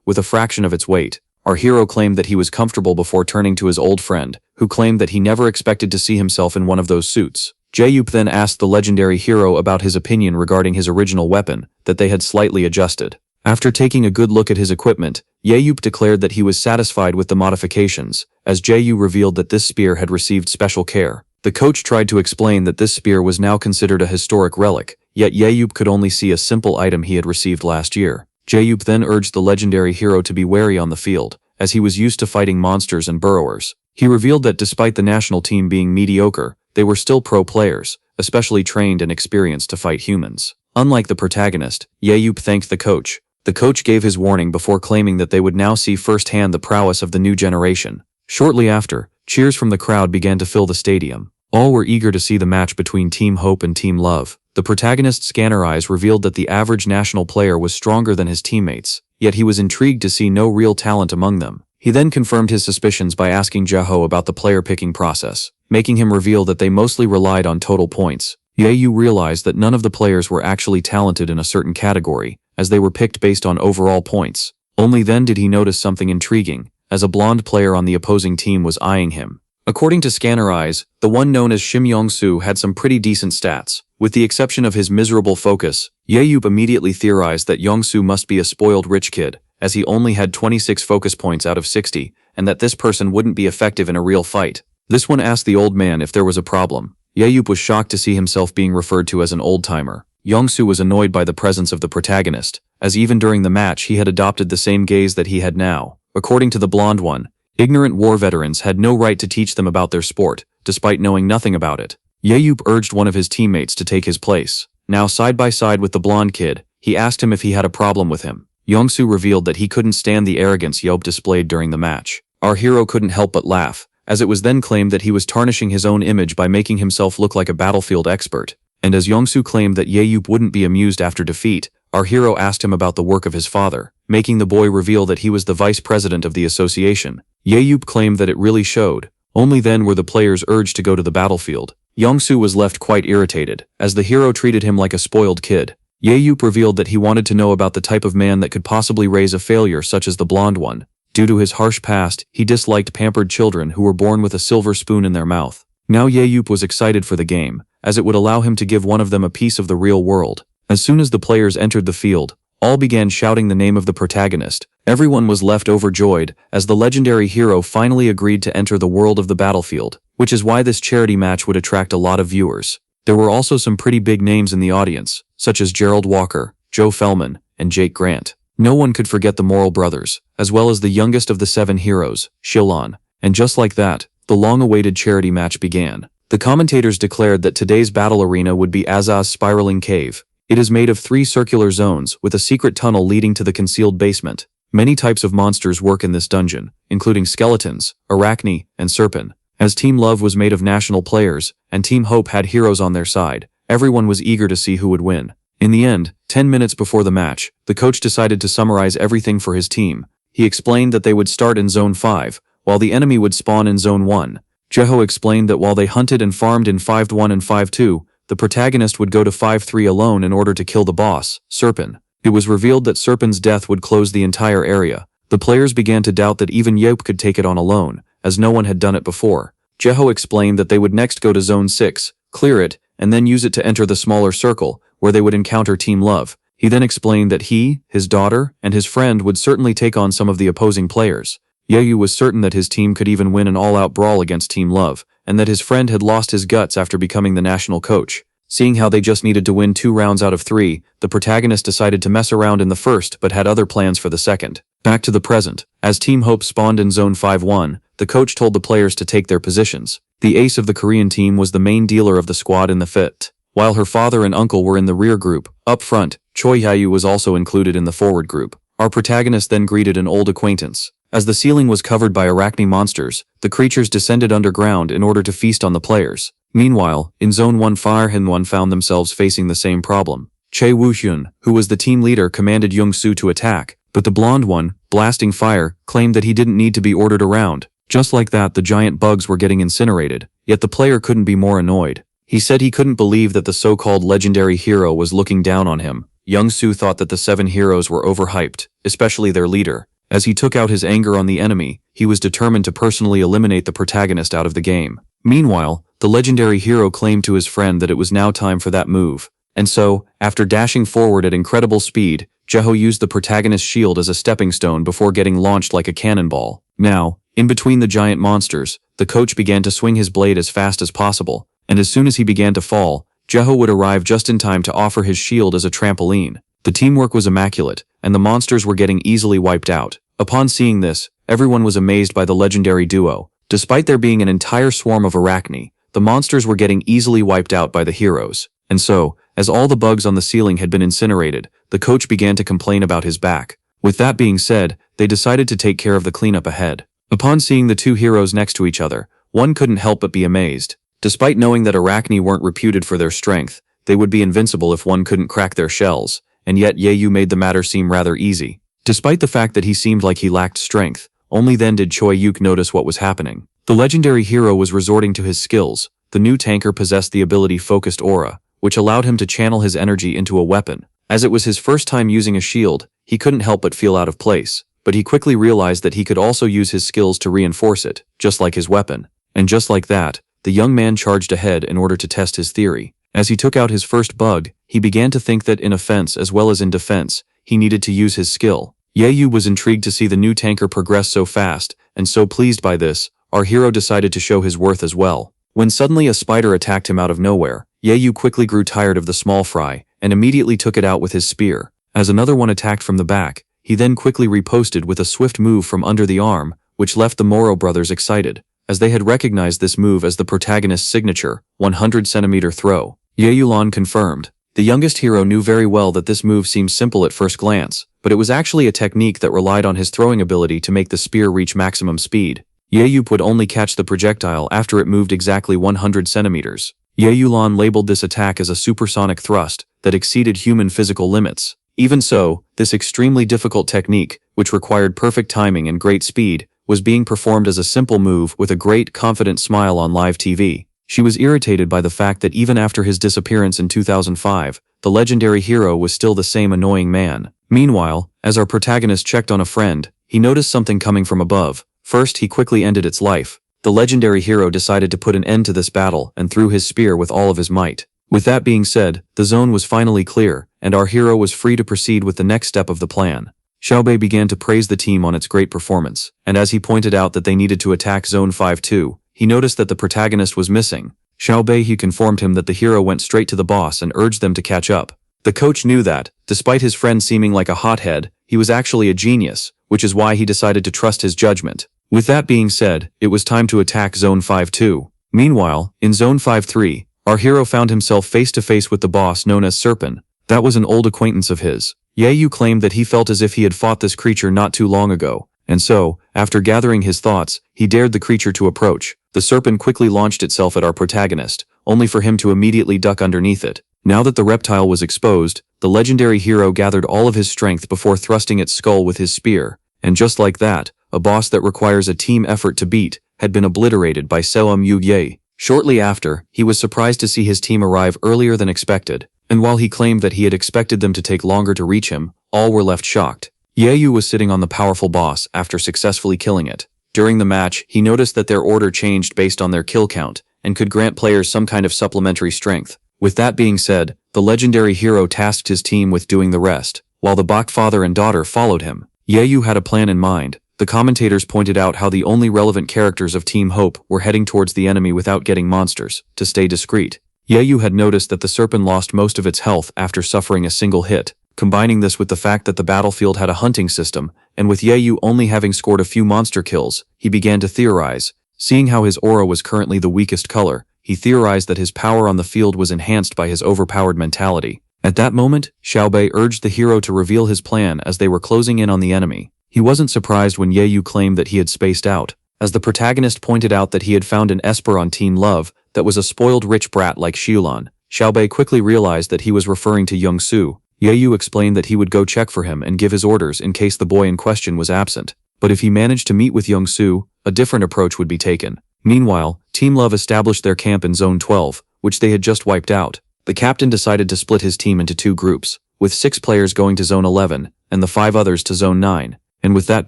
with a fraction of its weight. Our hero claimed that he was comfortable before turning to his old friend, who claimed that he never expected to see himself in one of those suits. Jae then asked the legendary hero about his opinion regarding his original weapon, that they had slightly adjusted. After taking a good look at his equipment, Yahyup declared that he was satisfied with the modifications, as Jae revealed that this spear had received special care. The coach tried to explain that this spear was now considered a historic relic, yet Yahyup could only see a simple item he had received last year. Jahyup then urged the legendary hero to be wary on the field, as he was used to fighting monsters and burrowers. He revealed that despite the national team being mediocre, they were still pro players, especially trained and experienced to fight humans. Unlike the protagonist, Yahyup thanked the coach. The coach gave his warning before claiming that they would now see firsthand the prowess of the new generation. Shortly after, cheers from the crowd began to fill the stadium. All were eager to see the match between Team Hope and Team Love. The protagonist's scanner eyes revealed that the average national player was stronger than his teammates, yet he was intrigued to see no real talent among them. He then confirmed his suspicions by asking Jaho about the player picking process, making him reveal that they mostly relied on total points. Yayu realized that none of the players were actually talented in a certain category, as they were picked based on overall points. Only then did he notice something intriguing, as a blonde player on the opposing team was eyeing him. According to Scanner Eyes, the one known as Shim Yong-soo had some pretty decent stats. With the exception of his miserable focus, Yahyup immediately theorized that Yong-soo must be a spoiled rich kid, as he only had 26 focus points out of 60, and that this person wouldn't be effective in a real fight. This one asked the old man if there was a problem. Yahyup was shocked to see himself being referred to as an old-timer. Yong-soo was annoyed by the presence of the protagonist, as even during the match he had adopted the same gaze that he had now. According to the blonde one, ignorant war veterans had no right to teach them about their sport, despite knowing nothing about it. Yahyup urged one of his teammates to take his place. Now side by side with the blonde kid, he asked him if he had a problem with him. Yong-soo revealed that he couldn't stand the arrogance Yeop displayed during the match. Our hero couldn't help but laugh, as it was then claimed that he was tarnishing his own image by making himself look like a battlefield expert. And as Yong-soo claimed that Yahyup wouldn't be amused after defeat, our hero asked him about the work of his father, making the boy reveal that he was the vice president of the association. Yahyup claimed that it really showed. Only then were the players urged to go to the battlefield. Yong-soo was left quite irritated, as the hero treated him like a spoiled kid. Yahyup revealed that he wanted to know about the type of man that could possibly raise a failure such as the blonde one. Due to his harsh past, he disliked pampered children who were born with a silver spoon in their mouth. Now Yahyup was excited for the game, as it would allow him to give one of them a piece of the real world. As soon as the players entered the field, all began shouting the name of the protagonist. Everyone was left overjoyed, as the legendary hero finally agreed to enter the world of the battlefield, which is why this charity match would attract a lot of viewers. There were also some pretty big names in the audience, such as Gerald Walker, Joe Fellman, and Jake Grant. No one could forget the Morrill brothers, as well as the youngest of the 7 heroes, Shilon. And just like that, the long-awaited charity match began. The commentators declared that today's battle arena would be Azaz's spiraling cave. It is made of 3 circular zones with a secret tunnel leading to the concealed basement. Many types of monsters work in this dungeon, including skeletons, arachne, and serpent. As Team Love was made of national players, and Team Hope had heroes on their side, everyone was eager to see who would win. In the end, 10 minutes before the match, the coach decided to summarize everything for his team. He explained that they would start in Zone 5, while the enemy would spawn in Zone 1. Jeho explained that while they hunted and farmed in 5-1 and 5-2, the protagonist would go to 5-3 alone in order to kill the boss, Serpent. It was revealed that Serpent's death would close the entire area. The players began to doubt that even Yeop could take it on alone, as no one had done it before. Jeho explained that they would next go to Zone 6, clear it, and then use it to enter the smaller circle, where they would encounter Team Love. He then explained that he, his daughter, and his friend would certainly take on some of the opposing players. Yeyu was certain that his team could even win an all-out brawl against Team Love, and that his friend had lost his guts after becoming the national coach. Seeing how they just needed to win 2 rounds out of 3, the protagonist decided to mess around in the first but had other plans for the second. Back to the present. As Team Hope spawned in Zone 5-1, the coach told the players to take their positions. The ace of the Korean team was the main dealer of the squad in the fit. while her father and uncle were in the rear group. Up front, Choi Hayu was also included in the forward group. Our protagonist then greeted an old acquaintance. As the ceiling was covered by arachne monsters, the creatures descended underground in order to feast on the players. Meanwhile, in Zone 1 Fire Hyun found themselves facing the same problem. Chae Woo-hyun, who was the team leader, commanded Young-soo to attack, but the blonde one, blasting fire, claimed that he didn't need to be ordered around. Just like that, the giant bugs were getting incinerated, yet the player couldn't be more annoyed. He said he couldn't believe that the so-called legendary hero was looking down on him. Young-soo thought that the 7 heroes were overhyped, especially their leader. As he took out his anger on the enemy, he was determined to personally eliminate the protagonist out of the game. Meanwhile, the legendary hero claimed to his friend that it was now time for that move. And so, after dashing forward at incredible speed, Jeho used the protagonist's shield as a stepping stone before getting launched like a cannonball. Now, in between the giant monsters, the coach began to swing his blade as fast as possible, and as soon as he began to fall, Jeho would arrive just in time to offer his shield as a trampoline. The teamwork was immaculate, and the monsters were getting easily wiped out. Upon seeing this, everyone was amazed by the legendary duo. Despite there being an entire swarm of arachne, the monsters were getting easily wiped out by the heroes. And so, as all the bugs on the ceiling had been incinerated, the coach began to complain about his back. With that being said, they decided to take care of the cleanup ahead. Upon seeing the 2 heroes next to each other, one couldn't help but be amazed. Despite knowing that arachne weren't reputed for their strength, they would be invincible if one couldn't crack their shells, and yet Yeyu made the matter seem rather easy. Despite the fact that he seemed like he lacked strength, only then did Choi Yuk notice what was happening. The legendary hero was resorting to his skills. The new tanker possessed the ability Focused Aura, which allowed him to channel his energy into a weapon. As it was his first time using a shield, he couldn't help but feel out of place, but he quickly realized that he could also use his skills to reinforce it, just like his weapon. And just like that, the young man charged ahead in order to test his theory. As he took out his first bug, he began to think that in offense as well as in defense, he needed to use his skill. Yeyu was intrigued to see the new tanker progress so fast, and so pleased by this, our hero decided to show his worth as well. When suddenly a spider attacked him out of nowhere, Yeyu quickly grew tired of the small fry, and immediately took it out with his spear. As another one attacked from the back, he then quickly riposted with a swift move from under the arm, which left the Moro brothers excited, as they had recognized this move as the protagonist's signature, 100-centimeter throw. Yeyulan confirmed. The youngest hero knew very well that this move seemed simple at first glance, but it was actually a technique that relied on his throwing ability to make the spear reach maximum speed. Yeyu would only catch the projectile after it moved exactly 100 centimeters. Yeyulan labeled this attack as a supersonic thrust that exceeded human physical limits. Even so, this extremely difficult technique, which required perfect timing and great speed, was being performed as a simple move with a great, confident smile on live TV. She was irritated by the fact that even after his disappearance in 2005, the legendary hero was still the same annoying man. Meanwhile, as our protagonist checked on a friend, he noticed something coming from above. First, he quickly ended its life. The legendary hero decided to put an end to this battle and threw his spear with all of his might. With that being said, the zone was finally clear, and our hero was free to proceed with the next step of the plan. Xiaobei began to praise the team on its great performance, and as he pointed out that they needed to attack Zone 5-2, he noticed that the protagonist was missing. Xiaobei informed him that the hero went straight to the boss and urged them to catch up. The coach knew that, despite his friend seeming like a hothead, he was actually a genius, which is why he decided to trust his judgment. With that being said, it was time to attack Zone 5-2. Meanwhile, in Zone 5-3, our hero found himself face to face with the boss known as Serpent. That was an old acquaintance of his. Yeyu claimed that he felt as if he had fought this creature not too long ago, and so, after gathering his thoughts, he dared the creature to approach. The serpent quickly launched itself at our protagonist, only for him to immediately duck underneath it. Now that the reptile was exposed, the legendary hero gathered all of his strength before thrusting its skull with his spear, and just like that, a boss that requires a team effort to beat had been obliterated by Seum Yu Ye. Shortly after, he was surprised to see his team arrive earlier than expected, and while he claimed that he had expected them to take longer to reach him, all were left shocked. Yeyu was sitting on the powerful boss after successfully killing it. During the match, he noticed that their order changed based on their kill count, and could grant players some kind of supplementary strength. With that being said, the legendary hero tasked his team with doing the rest, while the Bak father and daughter followed him. Yeyu had a plan in mind. The commentators pointed out how the only relevant characters of Team Hope were heading towards the enemy without getting monsters, to stay discreet. Yeyu had noticed that the serpent lost most of its health after suffering a single hit. Combining this with the fact that the battlefield had a hunting system, and with Yeyu only having scored a few monster kills, he began to theorize. Seeing how his aura was currently the weakest color, he theorized that his power on the field was enhanced by his overpowered mentality. At that moment, Xiaobei urged the hero to reveal his plan as they were closing in on the enemy. He wasn't surprised when Yayu claimed that he had spaced out, as the protagonist pointed out that he had found an Esper on Team Love that was a spoiled rich brat like Xiulan. Xiaobei quickly realized that he was referring to Youngsu. Yayu explained that he would go check for him and give his orders in case the boy in question was absent. But if he managed to meet with Youngsu, a different approach would be taken. Meanwhile, Team Love established their camp in Zone 12, which they had just wiped out. The captain decided to split his team into 2 groups, with 6 players going to Zone 11, and the 5 others to Zone 9. And with that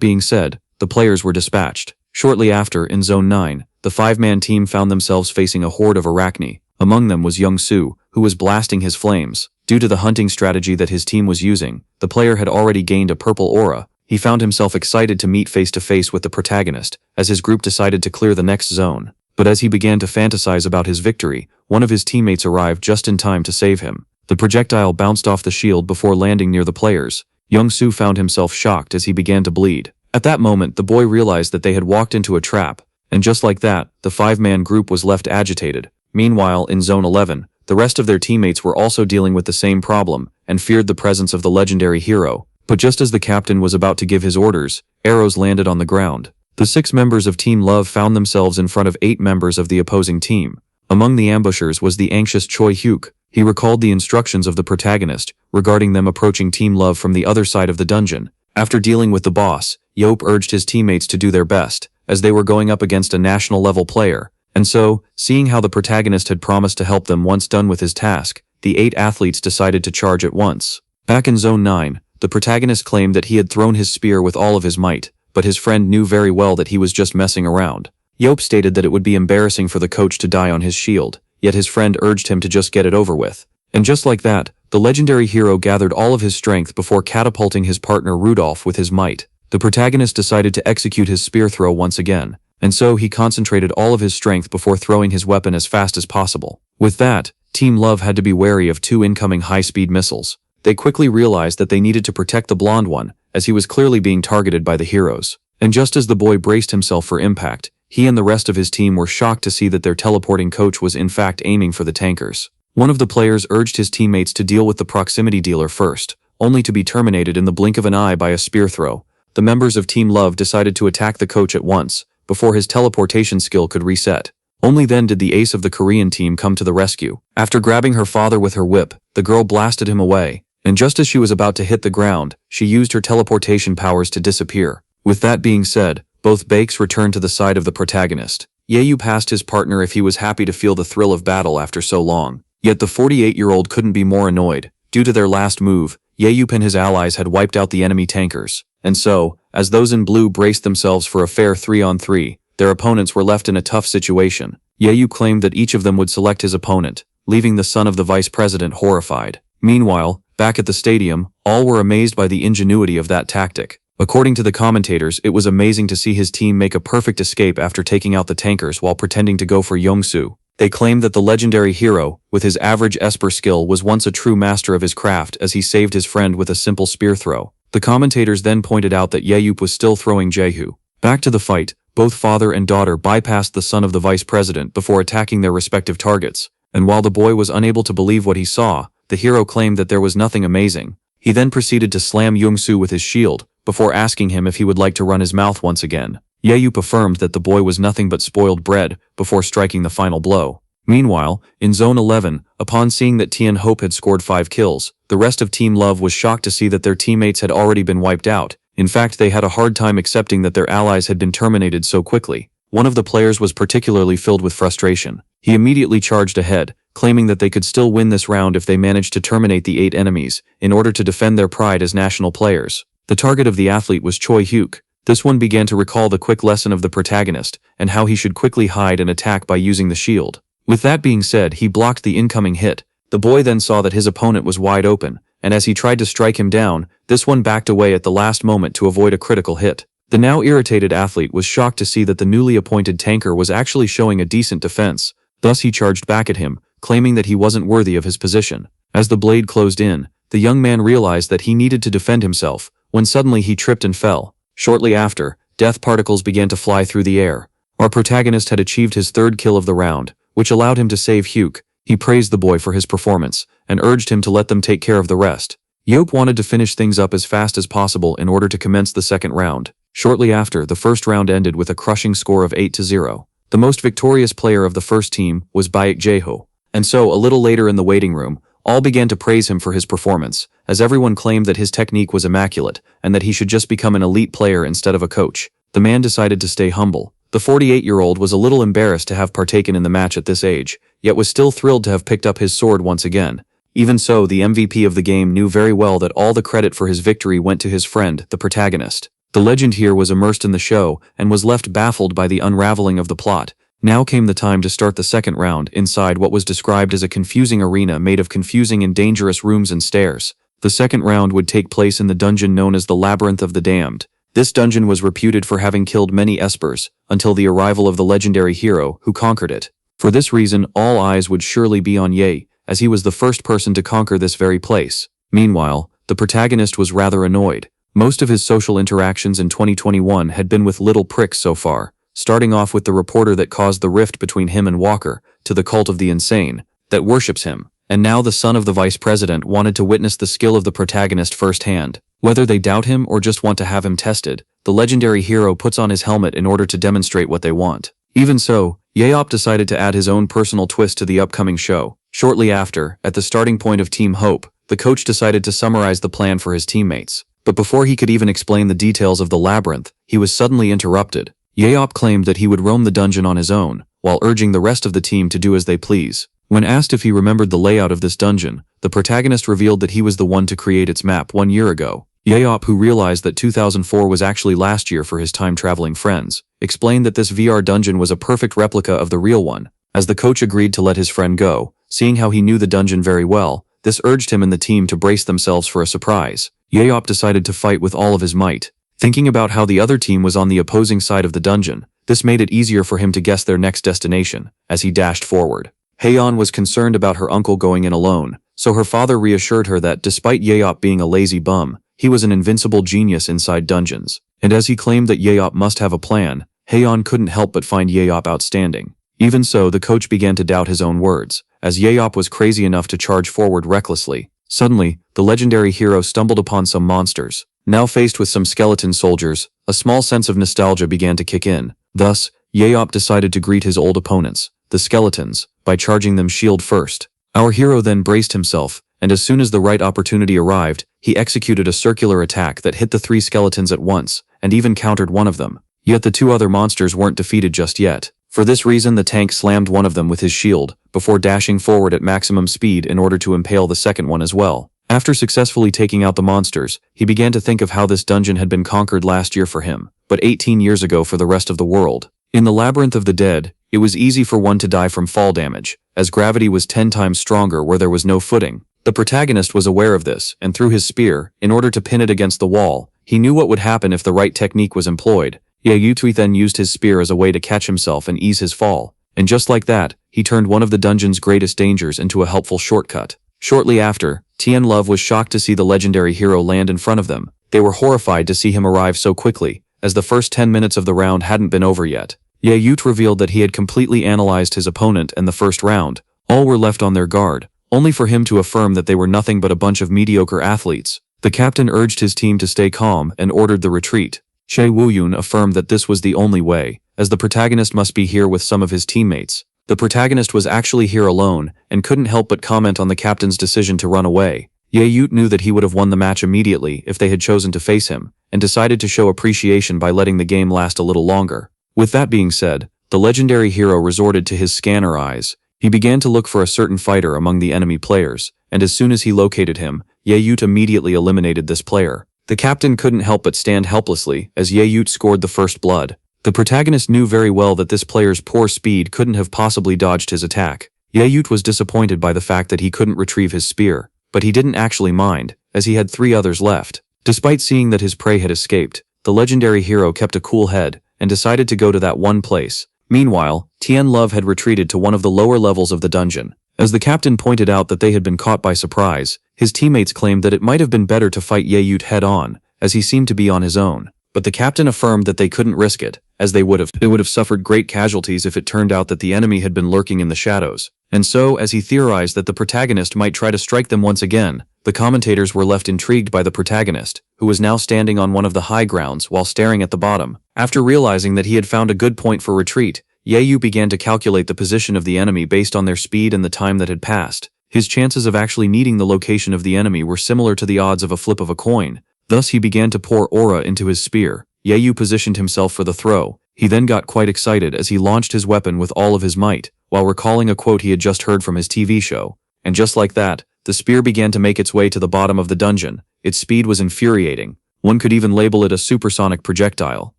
being said, the players were dispatched. Shortly after, in Zone 9, the 5-man team found themselves facing a horde of arachne. Among them was Youngsu, who was blasting his flames. Due to the hunting strategy that his team was using, the player had already gained a purple aura. He found himself excited to meet face-to-face with the protagonist, as his group decided to clear the next zone. But as he began to fantasize about his victory, one of his teammates arrived just in time to save him. The projectile bounced off the shield before landing near the players. Youngsu found himself shocked as he began to bleed. At that moment, the boy realized that they had walked into a trap, and just like that, the 5-man group was left agitated. Meanwhile, in Zone 11, the rest of their teammates were also dealing with the same problem, and feared the presence of the legendary hero. But just as the captain was about to give his orders, arrows landed on the ground. The 6 members of Team Love found themselves in front of 8 members of the opposing team. Among the ambushers was the anxious Choi Hyuk. He recalled the instructions of the protagonist regarding them approaching Team Love from the other side of the dungeon. After dealing with the boss, Yop urged his teammates to do their best, as they were going up against a national-level player. And so, seeing how the protagonist had promised to help them once done with his task, the 8 athletes decided to charge at once. Back in Zone 9, the protagonist claimed that he had thrown his spear with all of his might, but his friend knew very well that he was just messing around. Yop stated that it would be embarrassing for the coach to die on his shield, yet his friend urged him to just get it over with. And just like that, the legendary hero gathered all of his strength before catapulting his partner Rudolph with his might. The protagonist decided to execute his spear throw once again, and so he concentrated all of his strength before throwing his weapon as fast as possible. With that, Team Love had to be wary of 2 incoming high-speed missiles. They quickly realized that they needed to protect the blonde one, as he was clearly being targeted by the heroes. And just as the boy braced himself for impact, he and the rest of his team were shocked to see that their teleporting coach was in fact aiming for the tankers. One of the players urged his teammates to deal with the proximity dealer first, only to be terminated in the blink of an eye by a spear throw. The members of Team Love decided to attack the coach at once, before his teleportation skill could reset. Only then did the ace of the Korean team come to the rescue. After grabbing her father with her whip, the girl blasted him away, and just as she was about to hit the ground, she used her teleportation powers to disappear. With that being said, both Bakes returned to the side of the protagonist. Yayu asked his partner if he was happy to feel the thrill of battle after so long. Yet the 48-year-old couldn't be more annoyed. Due to their last move, Yayu and his allies had wiped out the enemy tankers. And so, as those in blue braced themselves for a fair 3-on-3, their opponents were left in a tough situation. Yayu claimed that each of them would select his opponent, leaving the son of the vice president horrified. Meanwhile, back at the stadium, all were amazed by the ingenuity of that tactic. According to the commentators, it was amazing to see his team make a perfect escape after taking out the tankers while pretending to go for Youngsu. They claimed that the legendary hero, with his average Esper skill, was once a true master of his craft as he saved his friend with a simple spear throw. The commentators then pointed out that Yayup was still throwing Jehu. Back to the fight, both father and daughter bypassed the son of the vice president before attacking their respective targets, and while the boy was unable to believe what he saw, the hero claimed that there was nothing amazing. He then proceeded to slam Youngsu with his shield, before asking him if he would like to run his mouth once again. Yayup affirmed that the boy was nothing but spoiled bread, before striking the final blow. Meanwhile, in Zone 11, upon seeing that Tian Hope had scored 5 kills, the rest of Team Love was shocked to see that their teammates had already been wiped out. In fact, they had a hard time accepting that their allies had been terminated so quickly. One of the players was particularly filled with frustration. He immediately charged ahead, claiming that they could still win this round if they managed to terminate the 8 enemies, in order to defend their pride as national players. The target of the athlete was Choi Hyuk. This one began to recall the quick lesson of the protagonist, and how he should quickly hide and attack by using the shield. With that being said, he blocked the incoming hit. The boy then saw that his opponent was wide open, and as he tried to strike him down, this one backed away at the last moment to avoid a critical hit. The now irritated athlete was shocked to see that the newly appointed tanker was actually showing a decent defense. Thus he charged back at him, claiming that he wasn't worthy of his position. As the blade closed in, the young man realized that he needed to defend himself, when suddenly he tripped and fell. Shortly after, death particles began to fly through the air. Our protagonist had achieved his 3rd kill of the round, which allowed him to save Hyuk. He praised the boy for his performance, and urged him to let them take care of the rest. Yope wanted to finish things up as fast as possible in order to commence the second round. Shortly after, the first round ended with a crushing score of 8-0. The most victorious player of the first team was Baek Jae-ho. And so, a little later in the waiting room, all began to praise him for his performance, as everyone claimed that his technique was immaculate, and that he should just become an elite player instead of a coach. The man decided to stay humble. The 48-year-old was a little embarrassed to have partaken in the match at this age, yet was still thrilled to have picked up his sword once again. Even so, the MVP of the game knew very well that all the credit for his victory went to his friend, the protagonist. The legend here was immersed in the show, and was left baffled by the unraveling of the plot. Now came the time to start the second round inside what was described as a confusing arena made of confusing and dangerous rooms and stairs. The second round would take place in the dungeon known as the Labyrinth of the Damned. This dungeon was reputed for having killed many espers, until the arrival of the legendary hero who conquered it. For this reason, all eyes would surely be on Ye, as he was the first person to conquer this very place. Meanwhile, the protagonist was rather annoyed. Most of his social interactions in 2021 had been with little pricks so far, starting off with the reporter that caused the rift between him and Walker, to the cult of the insane, that worships him. And now the son of the vice president wanted to witness the skill of the protagonist firsthand. Whether they doubt him or just want to have him tested, the legendary hero puts on his helmet in order to demonstrate what they want. Even so, Yeop decided to add his own personal twist to the upcoming show. Shortly after, at the starting point of Team Hope, the coach decided to summarize the plan for his teammates. But before he could even explain the details of the labyrinth, he was suddenly interrupted. Yeop claimed that he would roam the dungeon on his own, while urging the rest of the team to do as they please. When asked if he remembered the layout of this dungeon, the protagonist revealed that he was the one to create its map 1 year ago. Yeop, who realized that 2004 was actually last year for his time-traveling friends, explained that this VR dungeon was a perfect replica of the real one. As the coach agreed to let his friend go, seeing how he knew the dungeon very well, this urged him and the team to brace themselves for a surprise. Yeop decided to fight with all of his might. Thinking about how the other team was on the opposing side of the dungeon, this made it easier for him to guess their next destination, as he dashed forward. Hayan was concerned about her uncle going in alone, so her father reassured her that despite Yeop being a lazy bum, he was an invincible genius inside dungeons. And as he claimed that Yeop must have a plan, Hayan couldn't help but find Yeop outstanding. Even so, the coach began to doubt his own words, as Yeop was crazy enough to charge forward recklessly. Suddenly, the legendary hero stumbled upon some monsters. Now faced with some skeleton soldiers, a small sense of nostalgia began to kick in. Thus, Yeop decided to greet his old opponents, the skeletons, by charging them shield first. Our hero then braced himself, and as soon as the right opportunity arrived, he executed a circular attack that hit the 3 skeletons at once, and even countered one of them. Yet the 2 other monsters weren't defeated just yet. For this reason, the tank slammed one of them with his shield, before dashing forward at maximum speed in order to impale the second one as well. After successfully taking out the monsters, he began to think of how this dungeon had been conquered last year for him, but 18 years ago for the rest of the world. In the Labyrinth of the Dead, it was easy for one to die from fall damage, as gravity was 10 times stronger where there was no footing. The protagonist was aware of this, and threw his spear, in order to pin it against the wall. He knew what would happen if the right technique was employed. Yutui then used his spear as a way to catch himself and ease his fall. And just like that, he turned one of the dungeon's greatest dangers into a helpful shortcut. Shortly after, Tian Love was shocked to see the legendary hero land in front of them. They were horrified to see him arrive so quickly, as the first 10 minutes of the round hadn't been over yet. Yut revealed that he had completely analyzed his opponent in the first round. All were left on their guard, only for him to affirm that they were nothing but a bunch of mediocre athletes. The captain urged his team to stay calm and ordered the retreat. Che Wuyun affirmed that this was the only way, as the protagonist must be here with some of his teammates. The protagonist was actually here alone, and couldn't help but comment on the captain's decision to run away. Yut knew that he would have won the match immediately if they had chosen to face him, and decided to show appreciation by letting the game last a little longer. With that being said, the legendary hero resorted to his scanner eyes. He began to look for a certain fighter among the enemy players, and as soon as he located him, Yut immediately eliminated this player. The captain couldn't help but stand helplessly as Yut scored the first blood. The protagonist knew very well that this player's poor speed couldn't have possibly dodged his attack. Yut was disappointed by the fact that he couldn't retrieve his spear, but he didn't actually mind, as he had 3 others left. Despite seeing that his prey had escaped, the legendary hero kept a cool head, and decided to go to that one place. Meanwhile, Tian Love had retreated to one of the lower levels of the dungeon. As the captain pointed out that they had been caught by surprise, his teammates claimed that it might have been better to fight Yut head-on, as he seemed to be on his own. But the captain affirmed that they couldn't risk it, as they would have suffered great casualties if it turned out that the enemy had been lurking in the shadows. And so, as he theorized that the protagonist might try to strike them once again, the commentators were left intrigued by the protagonist, who was now standing on one of the high grounds while staring at the bottom. After realizing that he had found a good point for retreat, Yahello began to calculate the position of the enemy based on their speed and the time that had passed. His chances of actually needing the location of the enemy were similar to the odds of a flip of a coin. Thus he began to pour aura into his spear. Yahello positioned himself for the throw. He then got quite excited as he launched his weapon with all of his might, while recalling a quote he had just heard from his TV show. And just like that, the spear began to make its way to the bottom of the dungeon. Its speed was infuriating. One could even label it a supersonic projectile.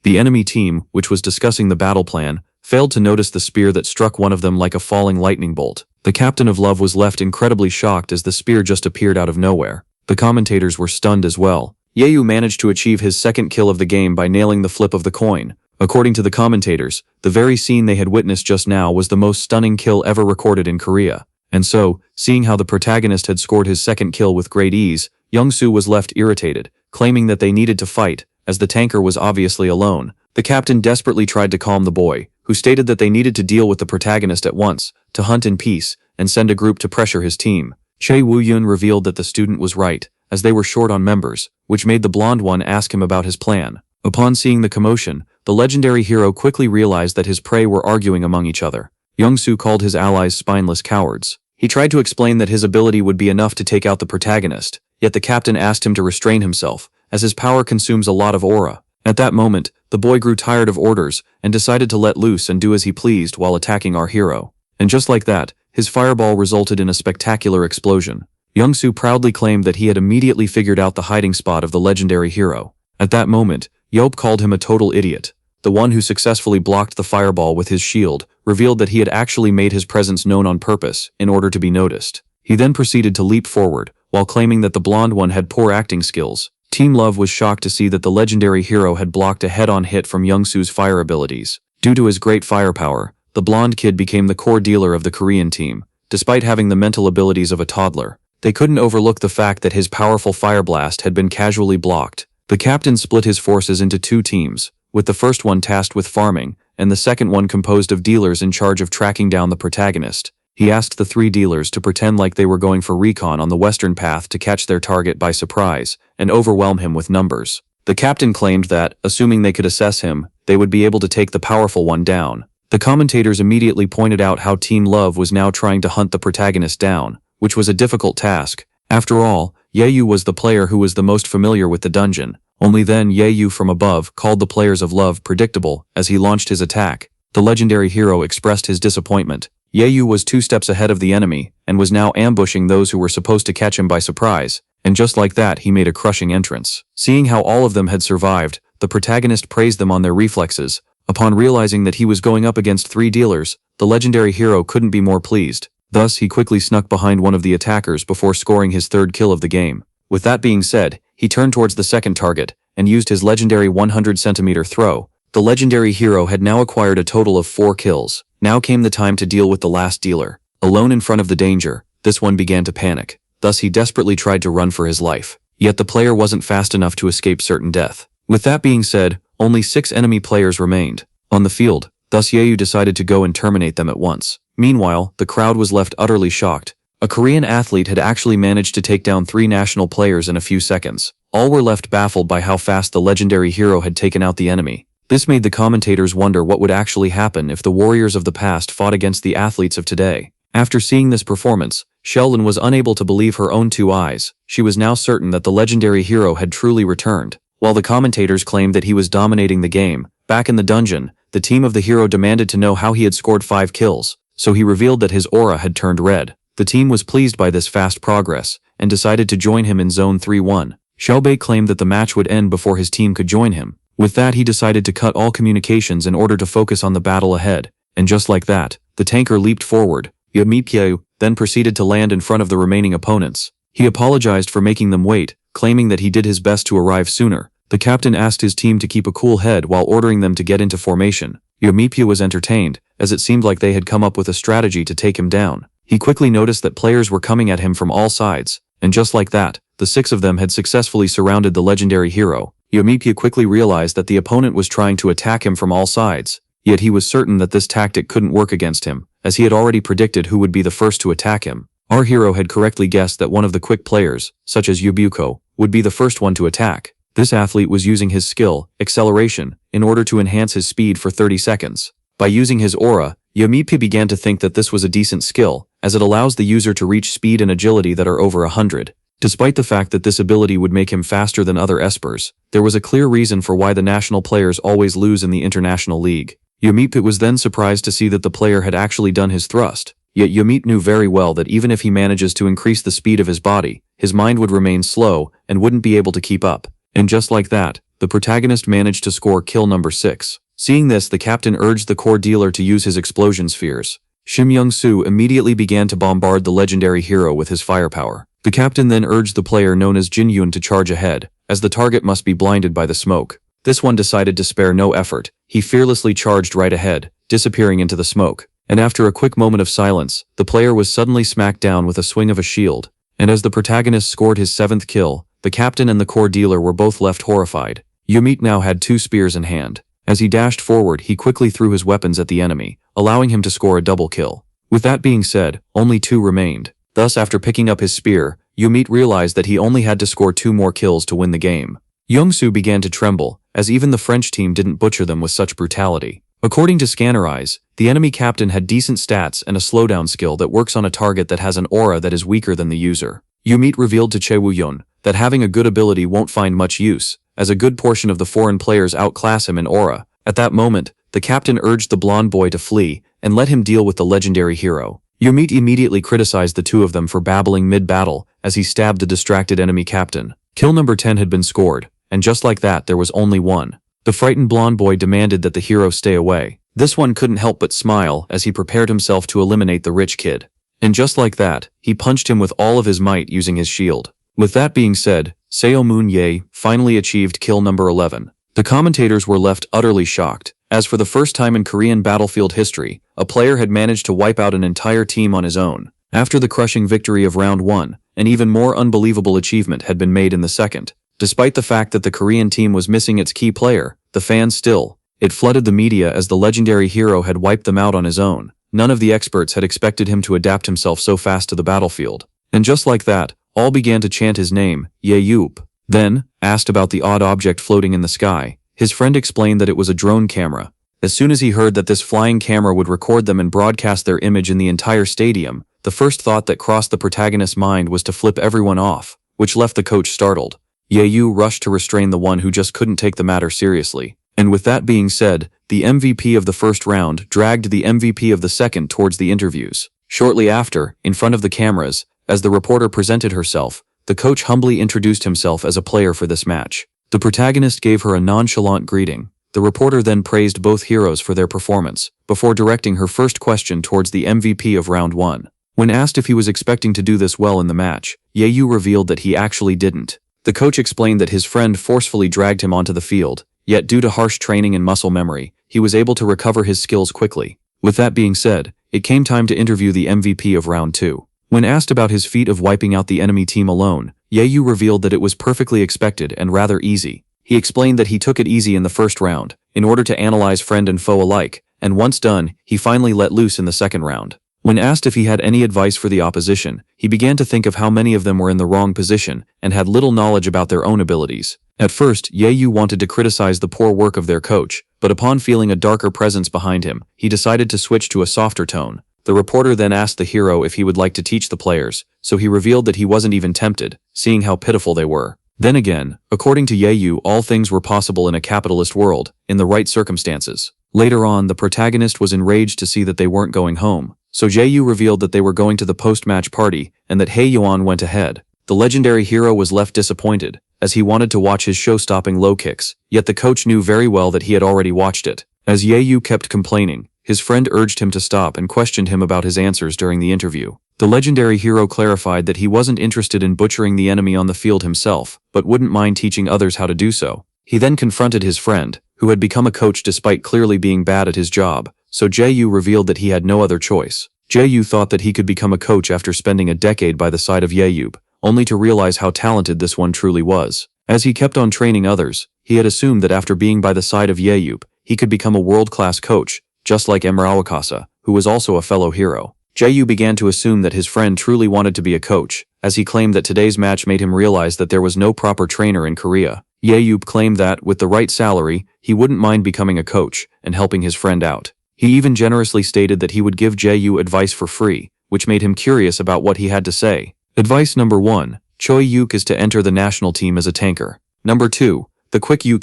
The enemy team, which was discussing the battle plan, failed to notice the spear that struck one of them like a falling lightning bolt. The captain of love was left incredibly shocked as the spear just appeared out of nowhere. The commentators were stunned as well. Yahello managed to achieve his second kill of the game by nailing the flip of the coin. According to the commentators, the very scene they had witnessed just now was the most stunning kill ever recorded in Korea. And so, seeing how the protagonist had scored his second kill with great ease, Young-soo was left irritated, claiming that they needed to fight, as the tanker was obviously alone. The captain desperately tried to calm the boy, who stated that they needed to deal with the protagonist at once, to hunt in peace, and send a group to pressure his team. Choi Woo-yoon revealed that the student was right, as they were short on members, which made the blonde one ask him about his plan. Upon seeing the commotion, the legendary hero quickly realized that his prey were arguing among each other. Young-soo called his allies spineless cowards. He tried to explain that his ability would be enough to take out the protagonist, yet the captain asked him to restrain himself, as his power consumes a lot of aura. At that moment, the boy grew tired of orders and decided to let loose and do as he pleased while attacking our hero. And just like that, his fireball resulted in a spectacular explosion. Young-soo proudly claimed that he had immediately figured out the hiding spot of the legendary hero. At that moment, Yope called him a total idiot. The one who successfully blocked the fireball with his shield revealed that he had actually made his presence known on purpose in order to be noticed. He then proceeded to leap forward, while claiming that the blonde one had poor acting skills. Team Love was shocked to see that the legendary hero had blocked a head-on hit from Young-soo's fire abilities. Due to his great firepower, the blonde kid became the core dealer of the Korean team. Despite having the mental abilities of a toddler, they couldn't overlook the fact that his powerful fire blast had been casually blocked. The captain split his forces into two teams, with the first one tasked with farming, and the second one composed of dealers in charge of tracking down the protagonist. He asked the three dealers to pretend like they were going for recon on the western path to catch their target by surprise, and overwhelm him with numbers. The captain claimed that, assuming they could assess him, they would be able to take the powerful one down. The commentators immediately pointed out how Team Love was now trying to hunt the protagonist down, which was a difficult task. After all, Yahello was the player who was the most familiar with the dungeon. Only then Yahello from above called the players of Love predictable as he launched his attack. The legendary hero expressed his disappointment. Yahello was 2 steps ahead of the enemy and was now ambushing those who were supposed to catch him by surprise, and just like that he made a crushing entrance. Seeing how all of them had survived, the protagonist praised them on their reflexes. Upon realizing that he was going up against 3 dealers, the legendary hero couldn't be more pleased. Thus, he quickly snuck behind one of the attackers before scoring his 3rd kill of the game. With that being said, he turned towards the second target and used his legendary 100-centimeter throw. The legendary hero had now acquired a total of 4 kills. Now came the time to deal with the last dealer. Alone in front of the danger, this one began to panic. Thus, he desperately tried to run for his life. Yet the player wasn't fast enough to escape certain death. With that being said, only 6 enemy players remained on the field. Thus, Yahello decided to go and terminate them at once. Meanwhile, the crowd was left utterly shocked. A Korean athlete had actually managed to take down 3 national players in a few seconds. All were left baffled by how fast the legendary hero had taken out the enemy. This made the commentators wonder what would actually happen if the warriors of the past fought against the athletes of today. After seeing this performance, Sheldon was unable to believe her own 2 eyes. She was now certain that the legendary hero had truly returned. While the commentators claimed that he was dominating the game, back in the dungeon, the team of the hero demanded to know how he had scored 5 kills, so he revealed that his aura had turned red. The team was pleased by this fast progress, and decided to join him in Zone 3-1. Xiaobei claimed that the match would end before his team could join him. With that, he decided to cut all communications in order to focus on the battle ahead. And just like that, the tanker leaped forward. Yamipyew then proceeded to land in front of the remaining opponents. He apologized for making them wait, claiming that he did his best to arrive sooner. The captain asked his team to keep a cool head while ordering them to get into formation. Yamipyew was entertained, as it seemed like they had come up with a strategy to take him down. He quickly noticed that players were coming at him from all sides, and just like that, the 6 of them had successfully surrounded the legendary hero. Yomipi quickly realized that the opponent was trying to attack him from all sides, yet he was certain that this tactic couldn't work against him, as he had already predicted who would be the first to attack him. Our hero had correctly guessed that one of the quick players, such as Yubuko, would be the first one to attack. This athlete was using his skill, acceleration, in order to enhance his speed for 30 seconds. By using his aura, Yomipi began to think that this was a decent skill, as it allows the user to reach speed and agility that are over 100. Despite the fact that this ability would make him faster than other espers, there was a clear reason for why the national players always lose in the international league. Yomipi was then surprised to see that the player had actually done his thrust, yet Yomipi knew very well that even if he manages to increase the speed of his body, his mind would remain slow and wouldn't be able to keep up. And just like that, the protagonist managed to score kill number 6. Seeing this, the captain urged the core dealer to use his explosion spheres. Shim Young-soo immediately began to bombard the legendary hero with his firepower. The captain then urged the player known as Jin-yoon to charge ahead, as the target must be blinded by the smoke. This one decided to spare no effort. He fearlessly charged right ahead, disappearing into the smoke. And after a quick moment of silence, the player was suddenly smacked down with a swing of a shield. And as the protagonist scored his 7th kill, the captain and the core dealer were both left horrified. Yomipi now had 2 spears in hand. As he dashed forward, he quickly threw his weapons at the enemy, allowing him to score a double kill. With that being said, only 2 remained. Thus, after picking up his spear, Yomipi realized that he only had to score 2 more kills to win the game. Young-soo began to tremble, as even the French team didn't butcher them with such brutality. According to Scanner Eyes, the enemy captain had decent stats and a slowdown skill that works on a target that has an aura that is weaker than the user. Yomipi revealed to Chaewoo-yeon that having a good ability won't find much use, as a good portion of the foreign players outclass him in aura. At that moment, the captain urged the blonde boy to flee and let him deal with the legendary hero. Yomipi immediately criticized the two of them for babbling mid-battle as he stabbed the distracted enemy captain. Kill number 10 had been scored, and just like that there was only one. The frightened blonde boy demanded that the hero stay away. This one couldn't help but smile as he prepared himself to eliminate the rich kid. And just like that, he punched him with all of his might using his shield. With that being said, Seo Moon-ye finally achieved kill number 11. The commentators were left utterly shocked, as for the first time in Korean battlefield history, a player had managed to wipe out an entire team on his own. After the crushing victory of round 1, an even more unbelievable achievement had been made in the second. Despite the fact that the Korean team was missing its key player, the fans still. It flooded the media as the legendary hero had wiped them out on his own. None of the experts had expected him to adapt himself so fast to the battlefield. And just like that, all began to chant his name, Yahello. Then, asked about the odd object floating in the sky, his friend explained that it was a drone camera. As soon as he heard that this flying camera would record them and broadcast their image in the entire stadium, the first thought that crossed the protagonist's mind was to flip everyone off, which left the coach startled. Yahello rushed to restrain the one who just couldn't take the matter seriously. And with that being said, the MVP of the first round dragged the MVP of the second towards the interviews. Shortly after, in front of the cameras, as the reporter presented herself, the coach humbly introduced himself as a player for this match. The protagonist gave her a nonchalant greeting. The reporter then praised both heroes for their performance, before directing her first question towards the MVP of round 1. When asked if he was expecting to do this well in the match, Yahello revealed that he actually didn't. The coach explained that his friend forcefully dragged him onto the field, yet due to harsh training and muscle memory, he was able to recover his skills quickly. With that being said, it came time to interview the MVP of round 2. When asked about his feat of wiping out the enemy team alone, Yahello revealed that it was perfectly expected and rather easy. He explained that he took it easy in the first round, in order to analyze friend and foe alike, and once done, he finally let loose in the second round. When asked if he had any advice for the opposition, he began to think of how many of them were in the wrong position and had little knowledge about their own abilities. At first, Yahello wanted to criticize the poor work of their coach, but upon feeling a darker presence behind him, he decided to switch to a softer tone. The reporter then asked the hero if he would like to teach the players, so he revealed that he wasn't even tempted, seeing how pitiful they were. Then again, according to Yahello, all things were possible in a capitalist world, in the right circumstances. Later on, the protagonist was enraged to see that they weren't going home, so Yahello revealed that they were going to the post-match party and that Hayan went ahead. The legendary hero was left disappointed, as he wanted to watch his show-stopping low kicks, yet the coach knew very well that he had already watched it. As Yahello kept complaining, his friend urged him to stop and questioned him about his answers during the interview. The legendary hero clarified that he wasn't interested in butchering the enemy on the field himself, but wouldn't mind teaching others how to do so. He then confronted his friend, who had become a coach despite clearly being bad at his job, so Jaeyu revealed that he had no other choice. Jaeyu thought that he could become a coach after spending a decade by the side of Yaeub, only to realize how talented this one truly was. As he kept on training others, he had assumed that after being by the side of Yeob, he could become a world-class coach, just like Emrawakasa, who was also a fellow hero. Jae-yu began to assume that his friend truly wanted to be a coach, as he claimed that today's match made him realize that there was no proper trainer in Korea. Yeob claimed that, with the right salary, he wouldn't mind becoming a coach and helping his friend out. He even generously stated that he would give Jae-yu advice for free, which made him curious about what he had to say. Advice number 1. Choi-yuk is to enter the national team as a tanker. Number 2. The quick Yu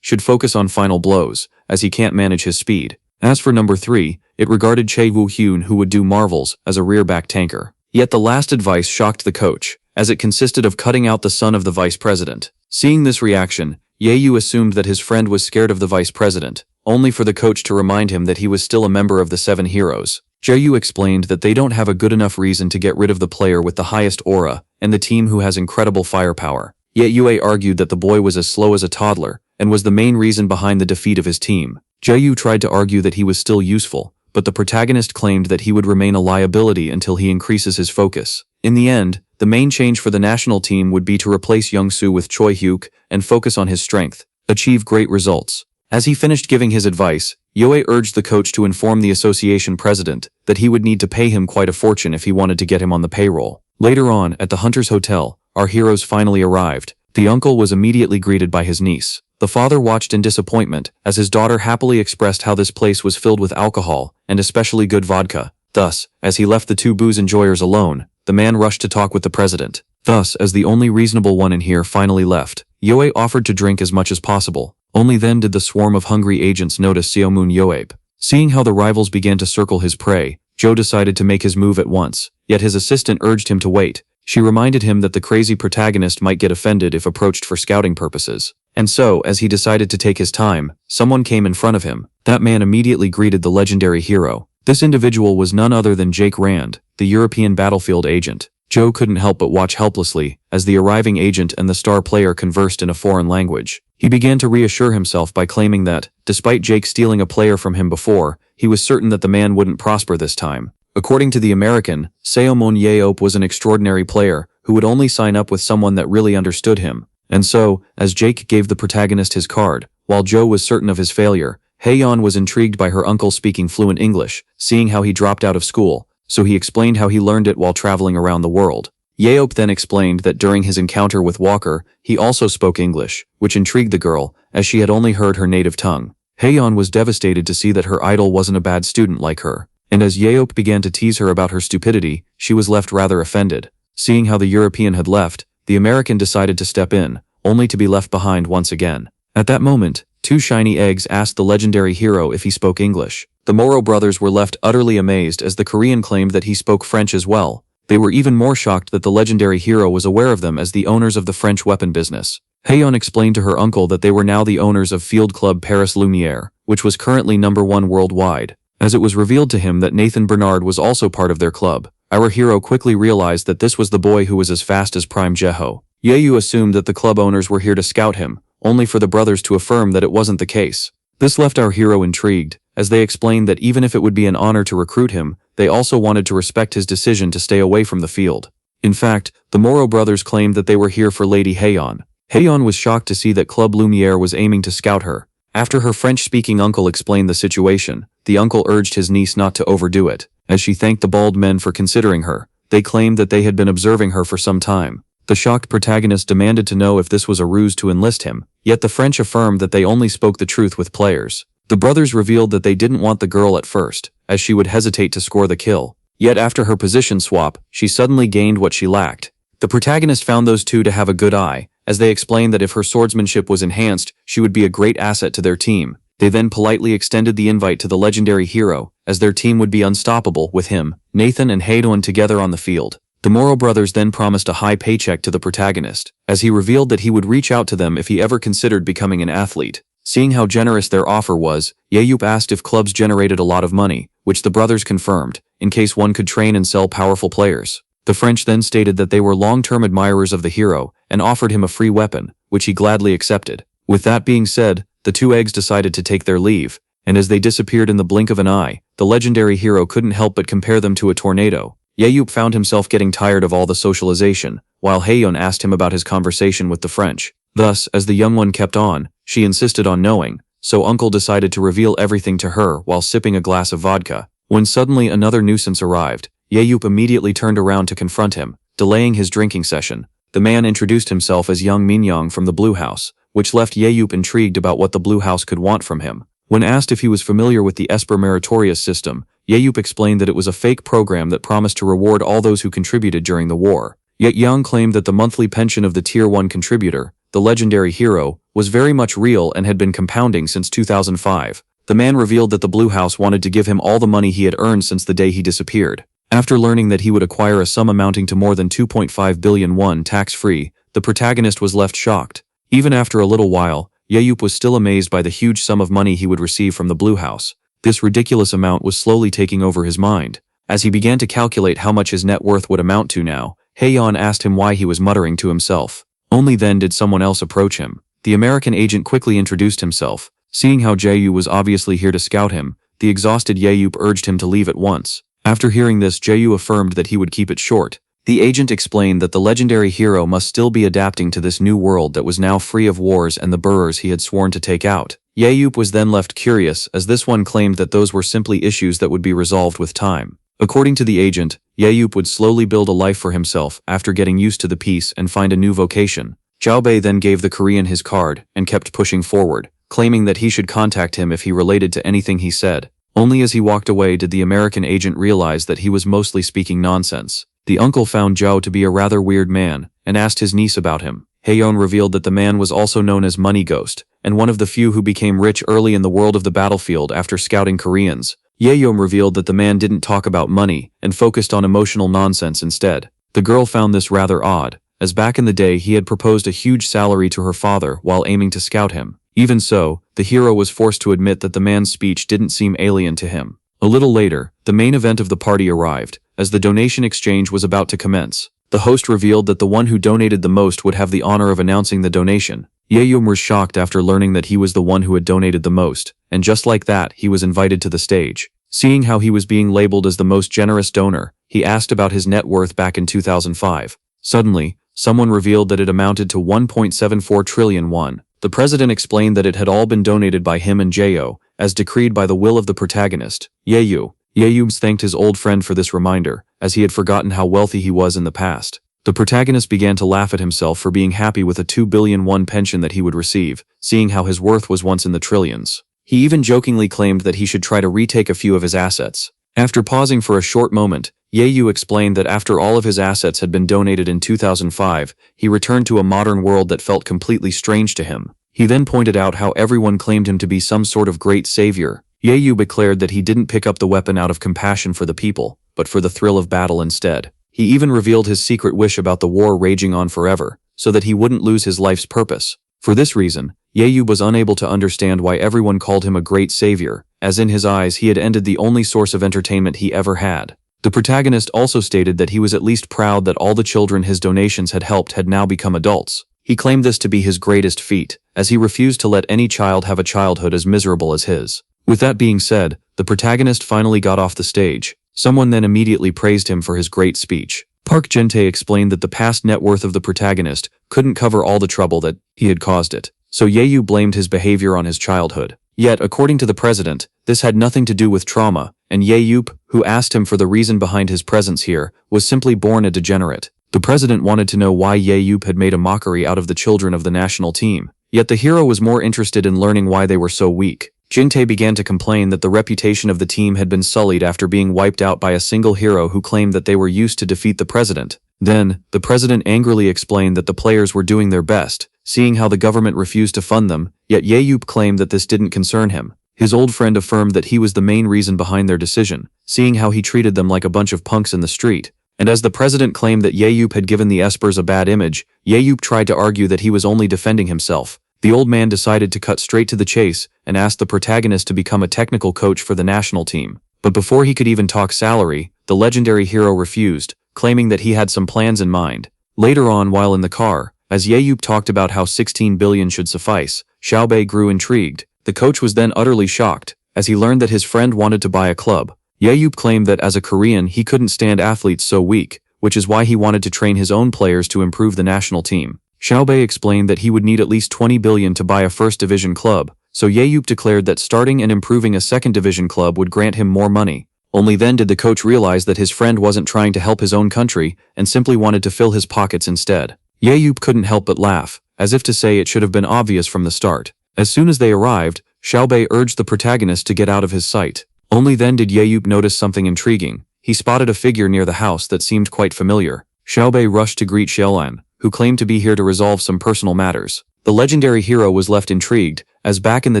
should focus on final blows, as he can't manage his speed. As for number 3, it regarded Chae Woo-hyun who would do marvels as a rear-back tanker. Yet the last advice shocked the coach, as it consisted of cutting out the son of the vice president. Seeing this reaction, Ye-yu assumed that his friend was scared of the vice president, only for the coach to remind him that he was still a member of the 7 heroes. Jae-yu explained that they don't have a good enough reason to get rid of the player with the highest aura and the team who has incredible firepower. Yet Yue argued that the boy was as slow as a toddler and was the main reason behind the defeat of his team. Jae-yu tried to argue that he was still useful, but the protagonist claimed that he would remain a liability until he increases his focus. In the end, the main change for the national team would be to replace Young-soo with Choi Hyuk and focus on his strength, achieve great results. As he finished giving his advice, Yue urged the coach to inform the association president that he would need to pay him quite a fortune if he wanted to get him on the payroll. Later on, at the Hunter's Hotel, our heroes finally arrived. The uncle was immediately greeted by his niece. The father watched in disappointment as his daughter happily expressed how this place was filled with alcohol, and especially good vodka. Thus, as he left the 2 booze enjoyers alone, the man rushed to talk with the president. Thus, as the only reasonable one in here finally left, Yue offered to drink as much as possible. Only then did the swarm of hungry agents notice Seomun Yoabe. Seeing how the rivals began to circle his prey, Joe decided to make his move at once, yet his assistant urged him to wait. She reminded him that the crazy protagonist might get offended if approached for scouting purposes. And so, as he decided to take his time, someone came in front of him. That man immediately greeted the legendary hero. This individual was none other than Jake Rand, the European battlefield agent. Joe couldn't help but watch helplessly as the arriving agent and the star player conversed in a foreign language. He began to reassure himself by claiming that, despite Jake stealing a player from him before, he was certain that the man wouldn't prosper this time. According to the American, Seomon Yeop was an extraordinary player who would only sign up with someone that really understood him. And so, as Jake gave the protagonist his card, while Joe was certain of his failure, Hayan was intrigued by her uncle speaking fluent English, seeing how he dropped out of school, so he explained how he learned it while traveling around the world. Yeop then explained that during his encounter with Walker, he also spoke English, which intrigued the girl, as she had only heard her native tongue. Hayan was devastated to see that her idol wasn't a bad student like her, and as Yeop began to tease her about her stupidity, she was left rather offended. Seeing how the European had left, the American decided to step in, only to be left behind once again. At that moment, 2 shiny eggs asked the legendary hero if he spoke English. The Moro brothers were left utterly amazed as the Korean claimed that he spoke French as well. They were even more shocked that the legendary hero was aware of them as the owners of the French weapon business. Hayon explained to her uncle that they were now the owners of Field Club Paris Lumiere, which was currently #1 worldwide. As it was revealed to him that Nathan Bernard was also part of their club, our hero quickly realized that this was the boy who was as fast as Prime Jeho. Yeyu assumed that the club owners were here to scout him, only for the brothers to affirm that it wasn't the case. This left our hero intrigued, as they explained that even if it would be an honor to recruit him, they also wanted to respect his decision to stay away from the field. In fact, the Moro brothers claimed that they were here for Lady Hayon. Hayon was shocked to see that Club Lumiere was aiming to scout her. After her French-speaking uncle explained the situation, the uncle urged his niece not to overdo it. As she thanked the bald men for considering her, they claimed that they had been observing her for some time. The shocked protagonist demanded to know if this was a ruse to enlist him, yet the French affirmed that they only spoke the truth with players. The brothers revealed that they didn't want the girl at first, as she would hesitate to score the kill. Yet after her position swap, she suddenly gained what she lacked. The protagonist found those two to have a good eye, as they explained that if her swordsmanship was enhanced, she would be a great asset to their team. They then politely extended the invite to the legendary hero, as their team would be unstoppable with him, Nathan and Haydon together on the field. The Moro brothers then promised a high paycheck to the protagonist, as he revealed that he would reach out to them if he ever considered becoming an athlete. Seeing how generous their offer was, Yeyup asked if clubs generated a lot of money, which the brothers confirmed, in case one could train and sell powerful players. The French then stated that they were long-term admirers of the hero and offered him a free weapon, which he gladly accepted. With that being said, the two eggs decided to take their leave, and as they disappeared in the blink of an eye, the legendary hero couldn't help but compare them to a tornado. Yeyup found himself getting tired of all the socialization, while Hayon asked him about his conversation with the French. Thus, as the young one kept on, she insisted on knowing, so Uncle decided to reveal everything to her while sipping a glass of vodka. When suddenly another nuisance arrived, Yahyup immediately turned around to confront him, delaying his drinking session. The man introduced himself as young Minyoung from the Blue House, which left Yahyup intrigued about what the Blue House could want from him. When asked if he was familiar with the Esper Meritorious system, Yahyup explained that it was a fake program that promised to reward all those who contributed during the war. Yet Young claimed that the monthly pension of the Tier 1 contributor, the legendary hero, was very much real and had been compounding since 2005. The man revealed that the Blue House wanted to give him all the money he had earned since the day he disappeared. After learning that he would acquire a sum amounting to more than 2.5 billion won tax-free, the protagonist was left shocked. Even after a little while, Yahyup was still amazed by the huge sum of money he would receive from the Blue House. This ridiculous amount was slowly taking over his mind. As he began to calculate how much his net worth would amount to now, Hayan asked him why he was muttering to himself. Only then did someone else approach him. The American agent quickly introduced himself. Seeing how Jayu was obviously here to scout him, the exhausted Yahyup urged him to leave at once. After hearing this, Jayu affirmed that he would keep it short. The agent explained that the legendary hero must still be adapting to this new world that was now free of wars and the burrs he had sworn to take out. Yahyup was then left curious, as this one claimed that those were simply issues that would be resolved with time. According to the agent, Yahyup would slowly build a life for himself after getting used to the peace and find a new vocation. Xiaobei then gave the Korean his card and kept pushing forward, claiming that he should contact him if he related to anything he said. Only as he walked away did the American agent realize that he was mostly speaking nonsense. The uncle found Zhao to be a rather weird man and asked his niece about him. Hayon revealed that the man was also known as Money Ghost, and one of the few who became rich early in the world of the battlefield after scouting Koreans. Yahyom revealed that the man didn't talk about money and focused on emotional nonsense instead. The girl found this rather odd, as back in the day he had proposed a huge salary to her father while aiming to scout him. Even so, the hero was forced to admit that the man's speech didn't seem alien to him. A little later, the main event of the party arrived, as the donation exchange was about to commence. The host revealed that the one who donated the most would have the honor of announcing the donation. Yahyom was shocked after learning that he was the one who had donated the most, and just like that, he was invited to the stage. Seeing how he was being labeled as the most generous donor, he asked about his net worth back in 2005. Suddenly, someone revealed that it amounted to 1.74 trillion won. The president explained that it had all been donated by him and Jayo, as decreed by the will of the protagonist, Yayu. Yayu thanked his old friend for this reminder, as he had forgotten how wealthy he was in the past. The protagonist began to laugh at himself for being happy with a 2 billion won pension that he would receive, seeing how his worth was once in the trillions. He even jokingly claimed that he should try to retake a few of his assets. After pausing for a short moment, Yayu explained that after all of his assets had been donated in 2005, he returned to a modern world that felt completely strange to him. He then pointed out how everyone claimed him to be some sort of great savior. Yayu declared that he didn't pick up the weapon out of compassion for the people, but for the thrill of battle instead. He even revealed his secret wish about the war raging on forever, so that he wouldn't lose his life's purpose. For this reason, Yayu was unable to understand why everyone called him a great savior, as in his eyes he had ended the only source of entertainment he ever had. The protagonist also stated that he was at least proud that all the children his donations had helped had now become adults. He claimed this to be his greatest feat, as he refused to let any child have a childhood as miserable as his. With that being said, the protagonist finally got off the stage. Someone then immediately praised him for his great speech. Park Jin-tae explained that the past net worth of the protagonist couldn't cover all the trouble that he had caused it, so Yayu blamed his behavior on his childhood. Yet, according to the president, this had nothing to do with trauma, and Yayu, who asked him for the reason behind his presence here, was simply born a degenerate. The president wanted to know why Yayu had made a mockery out of the children of the national team. Yet the hero was more interested in learning why they were so weak. Jin-tae began to complain that the reputation of the team had been sullied after being wiped out by a single hero who claimed that they were used to defeat the president. Then, the president angrily explained that the players were doing their best, seeing how the government refused to fund them, yet Yayu claimed that this didn't concern him. His old friend affirmed that he was the main reason behind their decision, seeing how he treated them like a bunch of punks in the street. And as the president claimed that Yayu had given the Espers a bad image, Yayu tried to argue that he was only defending himself. The old man decided to cut straight to the chase and asked the protagonist to become a technical coach for the national team. But before he could even talk salary, the legendary hero refused, claiming that he had some plans in mind. Later on, while in the car, as Yayu talked about how 16 billion should suffice, Xiaobei grew intrigued. The coach was then utterly shocked, as he learned that his friend wanted to buy a club. Yayu claimed that as a Korean he couldn't stand athletes so weak, which is why he wanted to train his own players to improve the national team. Xiaobei explained that he would need at least 20 billion to buy a first division club, so Yeyup declared that starting and improving a second division club would grant him more money. Only then did the coach realize that his friend wasn't trying to help his own country and simply wanted to fill his pockets instead. Yeyup couldn't help but laugh, as if to say it should have been obvious from the start. As soon as they arrived, Xiaobei urged the protagonist to get out of his sight. Only then did Yeyup notice something intriguing. He spotted a figure near the house that seemed quite familiar. Xiaobei rushed to greet Xiaolan, who claimed to be here to resolve some personal matters. The legendary hero was left intrigued, as back in the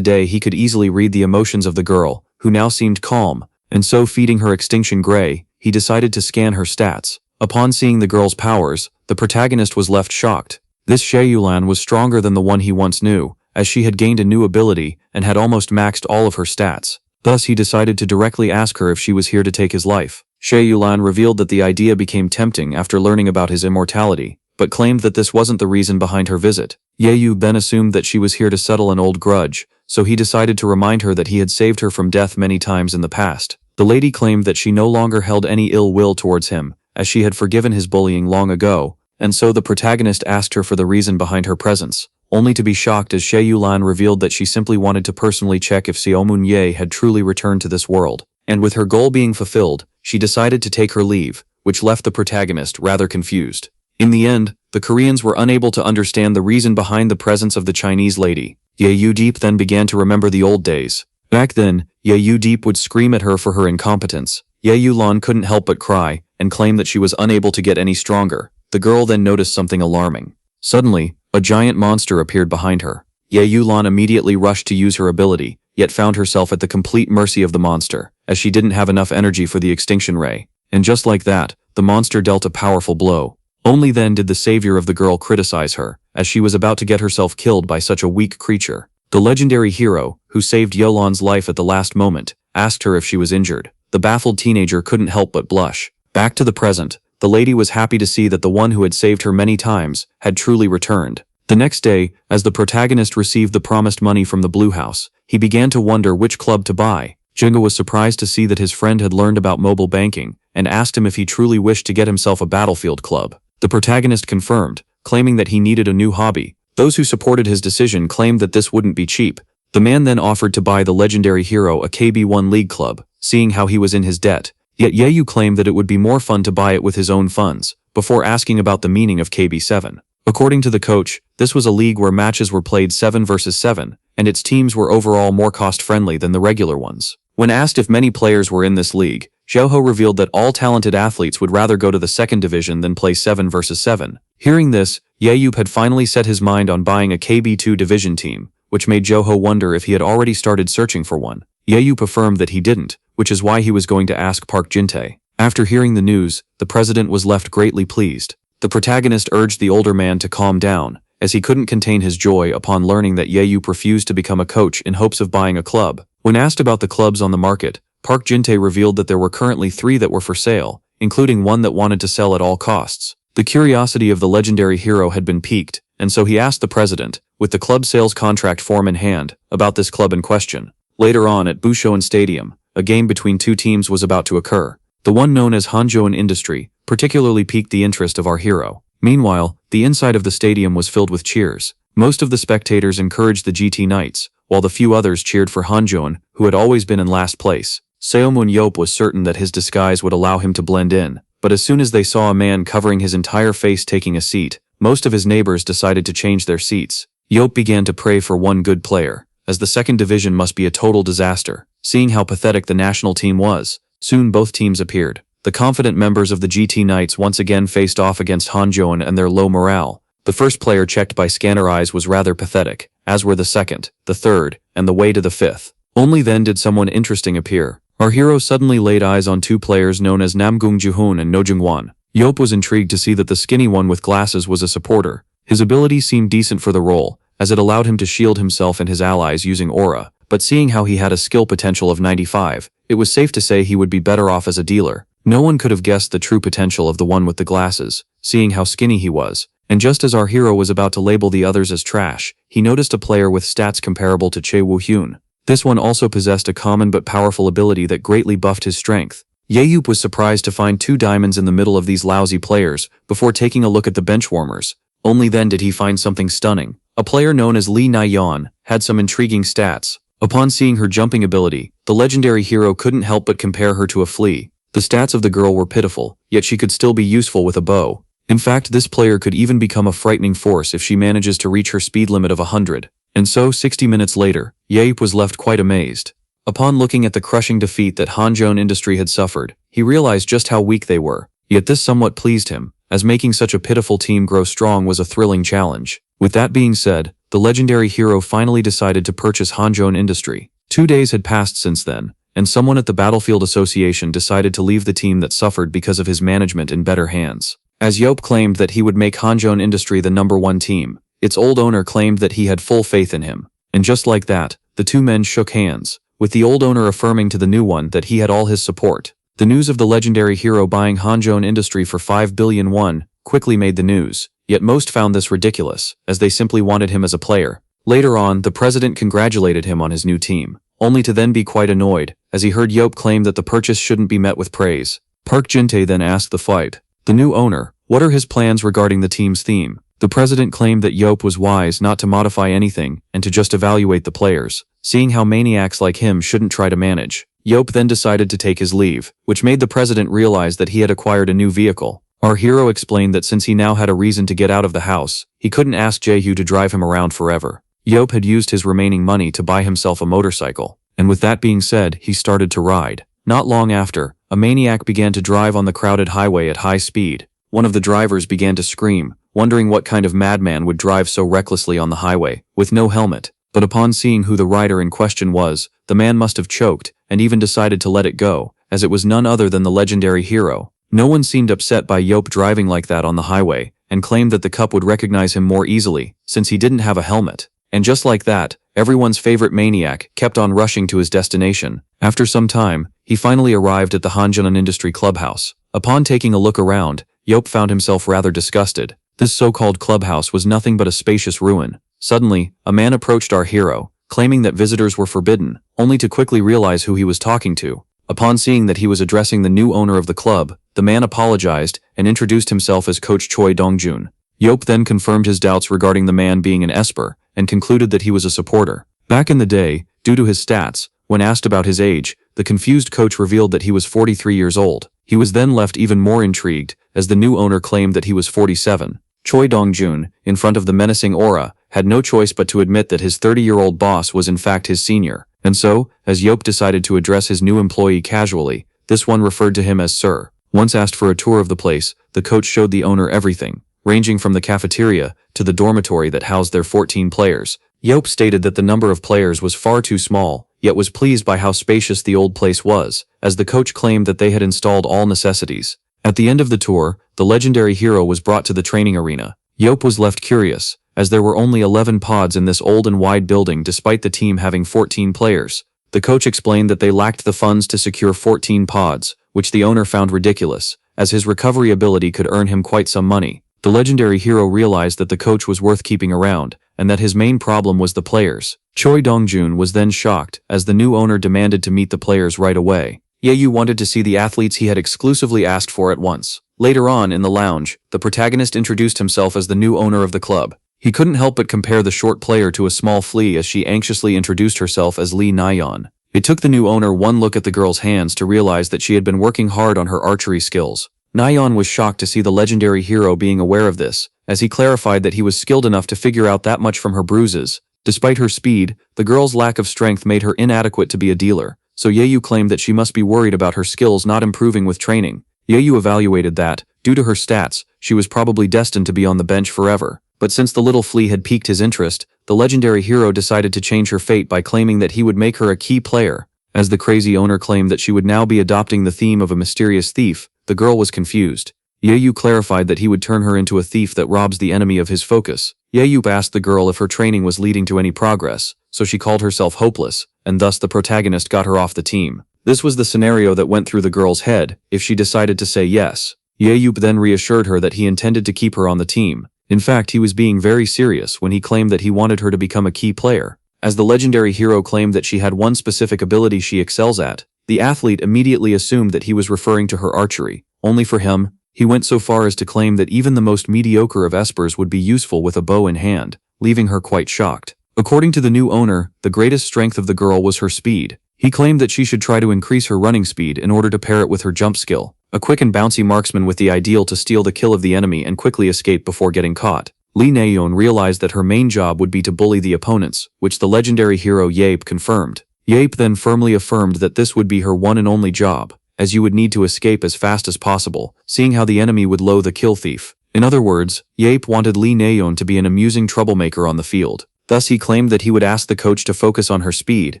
day he could easily read the emotions of the girl, who now seemed calm, and so feeding her extinction gray, he decided to scan her stats. Upon seeing the girl's powers, the protagonist was left shocked. This Xiaolan was stronger than the one he once knew, as she had gained a new ability and had almost maxed all of her stats. Thus he decided to directly ask her if she was here to take his life. Xiaolan revealed that the idea became tempting after learning about his immortality, but claimed that this wasn't the reason behind her visit. Yeyup then assumed that she was here to settle an old grudge, so he decided to remind her that he had saved her from death many times in the past. The lady claimed that she no longer held any ill will towards him, as she had forgiven his bullying long ago, and so the protagonist asked her for the reason behind her presence, only to be shocked as Xiaolan revealed that she simply wanted to personally check if Xiaomun Ye had truly returned to this world. And with her goal being fulfilled, she decided to take her leave, which left the protagonist rather confused. In the end, the Koreans were unable to understand the reason behind the presence of the Chinese lady. Yeyup then began to remember the old days. Back then, Yeyup would scream at her for her incompetence. Xiaolan couldn't help but cry, and claim that she was unable to get any stronger. The girl then noticed something alarming. Suddenly, a giant monster appeared behind her. Xiaolan immediately rushed to use her ability, yet found herself at the complete mercy of the monster, as she didn't have enough energy for the extinction ray. And just like that, the monster dealt a powerful blow. Only then did the savior of the girl criticize her, as she was about to get herself killed by such a weak creature. The legendary hero, who saved Yolan's life at the last moment, asked her if she was injured. The baffled teenager couldn't help but blush. Back to the present, the lady was happy to see that the one who had saved her many times had truly returned. The next day, as the protagonist received the promised money from the Blue House, he began to wonder which club to buy. Junga was surprised to see that his friend had learned about mobile banking, and asked him if he truly wished to get himself a battlefield club. The protagonist confirmed, claiming that he needed a new hobby. Those who supported his decision claimed that this wouldn't be cheap. The man then offered to buy the legendary hero a KB1 League club, seeing how he was in his debt. Yet Yeyup claimed that it would be more fun to buy it with his own funds, before asking about the meaning of KB7. According to the coach, this was a league where matches were played 7 versus 7, and its teams were overall more cost-friendly than the regular ones. When asked if many players were in this league, Zhouho revealed that all talented athletes would rather go to the second division than play 7 versus 7. Hearing this, Yeyup had finally set his mind on buying a KB2 division team, which made Zhouho wonder if he had already started searching for one. Yeyup affirmed that he didn't, which is why he was going to ask Park Jin-tae. After hearing the news, the president was left greatly pleased. The protagonist urged the older man to calm down, as he couldn't contain his joy upon learning that Yeyup refused to become a coach in hopes of buying a club. When asked about the clubs on the market, Park Jin-tae revealed that there were currently 3 that were for sale, including one that wanted to sell at all costs. The curiosity of the legendary hero had been piqued, and so he asked the president, with the club sales contract form in hand, about this club in question. Later on at Bushoen Stadium, a game between 2 teams was about to occur. The one known as Hanjoan Industry particularly piqued the interest of our hero. Meanwhile, the inside of the stadium was filled with cheers. Most of the spectators encouraged the GT Knights, while the few others cheered for Hanjoan, who had always been in last place. Seomun Yop was certain that his disguise would allow him to blend in, but as soon as they saw a man covering his entire face taking a seat, most of his neighbors decided to change their seats. Yop began to pray for one good player, as the second division must be a total disaster. Seeing how pathetic the national team was, soon both teams appeared. The confident members of the GT Knights once again faced off against Hanjoan and their low morale. The first player checked by scanner eyes was rather pathetic, as were the second, the third, and the way to the fifth. Only then did someone interesting appear. Our hero suddenly laid eyes on 2 players known as Namgung Juhoon and Nojungwan. Yop was intrigued to see that the skinny one with glasses was a supporter. His ability seemed decent for the role, as it allowed him to shield himself and his allies using aura, but seeing how he had a skill potential of 95, it was safe to say he would be better off as a dealer. No one could have guessed the true potential of the one with the glasses, seeing how skinny he was. And just as our hero was about to label the others as trash, he noticed a player with stats comparable to Chae Woo-hyun. This one also possessed a common but powerful ability that greatly buffed his strength. Yeyup was surprised to find 2 diamonds in the middle of these lousy players, before taking a look at the benchwarmers. Only then did he find something stunning. A player known as Lee Na-yeon had some intriguing stats. Upon seeing her jumping ability, the legendary hero couldn't help but compare her to a flea. The stats of the girl were pitiful, yet she could still be useful with a bow. In fact, this player could even become a frightening force if she manages to reach her speed limit of 100. And so, 60 minutes later, Yaep was left quite amazed. Upon looking at the crushing defeat that Hanjoin Industry had suffered, he realized just how weak they were. Yet this somewhat pleased him, as making such a pitiful team grow strong was a thrilling challenge. With that being said, the legendary hero finally decided to purchase Hanjoin Industry. 2 days had passed since then, and someone at the Battlefield Association decided to leave the team that suffered because of his management in better hands. As Yope claimed that he would make Hanjoin Industry the #1 team, its old owner claimed that he had full faith in him. And just like that, the two men shook hands, with the old owner affirming to the new one that he had all his support. The news of the legendary hero buying Hanjoin Industry for 5 billion won quickly made the news, yet most found this ridiculous, as they simply wanted him as a player. Later on, the president congratulated him on his new team, only to then be quite annoyed, as he heard Yope claim that the purchase shouldn't be met with praise. Park Jin-tae then asked the fight. The new owner, what are his plans regarding the team's theme? The president claimed that Yope was wise not to modify anything and to just evaluate the players, seeing how maniacs like him shouldn't try to manage. Yope then decided to take his leave, which made the president realize that he had acquired a new vehicle. Our hero explained that since he now had a reason to get out of the house, he couldn't ask Jae-hyo to drive him around forever. Yope had used his remaining money to buy himself a motorcycle, and with that being said, he started to ride. Not long after, a maniac began to drive on the crowded highway at high speed. One of the drivers began to scream, wondering what kind of madman would drive so recklessly on the highway, with no helmet. But upon seeing who the rider in question was, the man must have choked, and even decided to let it go, as it was none other than the legendary hero. No one seemed upset by Yope driving like that on the highway, and claimed that the cup would recognize him more easily, since he didn't have a helmet. And just like that, everyone's favorite maniac kept on rushing to his destination. After some time, he finally arrived at the Hanjoin Industry clubhouse. Upon taking a look around, Yope found himself rather disgusted. This so-called clubhouse was nothing but a spacious ruin. Suddenly, a man approached our hero, claiming that visitors were forbidden, only to quickly realize who he was talking to. Upon seeing that he was addressing the new owner of the club, the man apologized and introduced himself as Coach Choi Dong-jun. Yope then confirmed his doubts regarding the man being an esper, and concluded that he was a supporter. Back in the day, due to his stats, when asked about his age, the confused coach revealed that he was 43 years old. He was then left even more intrigued, as the new owner claimed that he was 47. Choi Dong-jun, in front of the menacing aura, had no choice but to admit that his 30-year-old boss was in fact his senior. And so, as Yope decided to address his new employee casually, this one referred to him as Sir. Once asked for a tour of the place, the coach showed the owner everything, ranging from the cafeteria to the dormitory that housed their 14 players. Yope stated that the number of players was far too small, yet was pleased by how spacious the old place was, as the coach claimed that they had installed all necessities. At the end of the tour, the legendary hero was brought to the training arena. Yope was left curious, as there were only 11 pods in this old and wide building despite the team having 14 players. The coach explained that they lacked the funds to secure 14 pods, which the owner found ridiculous, as his recovery ability could earn him quite some money. The legendary hero realized that the coach was worth keeping around, and that his main problem was the players. Choi Dong-jun was then shocked, as the new owner demanded to meet the players right away. Yayu wanted to see the athletes he had exclusively asked for at once. Later on, in the lounge, the protagonist introduced himself as the new owner of the club. He couldn't help but compare the short player to a small flea as she anxiously introduced herself as Lee Na-yeon. It took the new owner one look at the girl's hands to realize that she had been working hard on her archery skills. Na-yeon was shocked to see the legendary hero being aware of this, as he clarified that he was skilled enough to figure out that much from her bruises. Despite her speed, the girl's lack of strength made her inadequate to be a dealer, so Yayu claimed that she must be worried about her skills not improving with training. Yayu evaluated that, due to her stats, she was probably destined to be on the bench forever. But since the little flea had piqued his interest, the legendary hero decided to change her fate by claiming that he would make her a key player. As the crazy owner claimed that she would now be adopting the theme of a mysterious thief, the girl was confused. Yayu clarified that he would turn her into a thief that robs the enemy of his focus. Yayu asked the girl if her training was leading to any progress, so she called herself hopeless, and thus the protagonist got her off the team. This was the scenario that went through the girl's head, if she decided to say yes. Yayu then reassured her that he intended to keep her on the team. In fact, he was being very serious when he claimed that he wanted her to become a key player. As the legendary hero claimed that she had one specific ability she excels at, the athlete immediately assumed that he was referring to her archery. Only for him, He went so far as to claim that even the most mediocre of espers would be useful with a bow in hand, leaving her quite shocked. According to the new owner, the greatest strength of the girl was her speed. He claimed that she should try to increase her running speed in order to pair it with her jump skill. A quick and bouncy marksman with the ideal to steal the kill of the enemy and quickly escape before getting caught. Lee Na-yeon realized that her main job would be to bully the opponents, which the legendary hero Yape confirmed. Yape then firmly affirmed that this would be her one and only job, as you would need to escape as fast as possible, seeing how the enemy would loathe a kill thief. In other words, Yape wanted Lee Na-yeon to be an amusing troublemaker on the field. Thus he claimed that he would ask the coach to focus on her speed,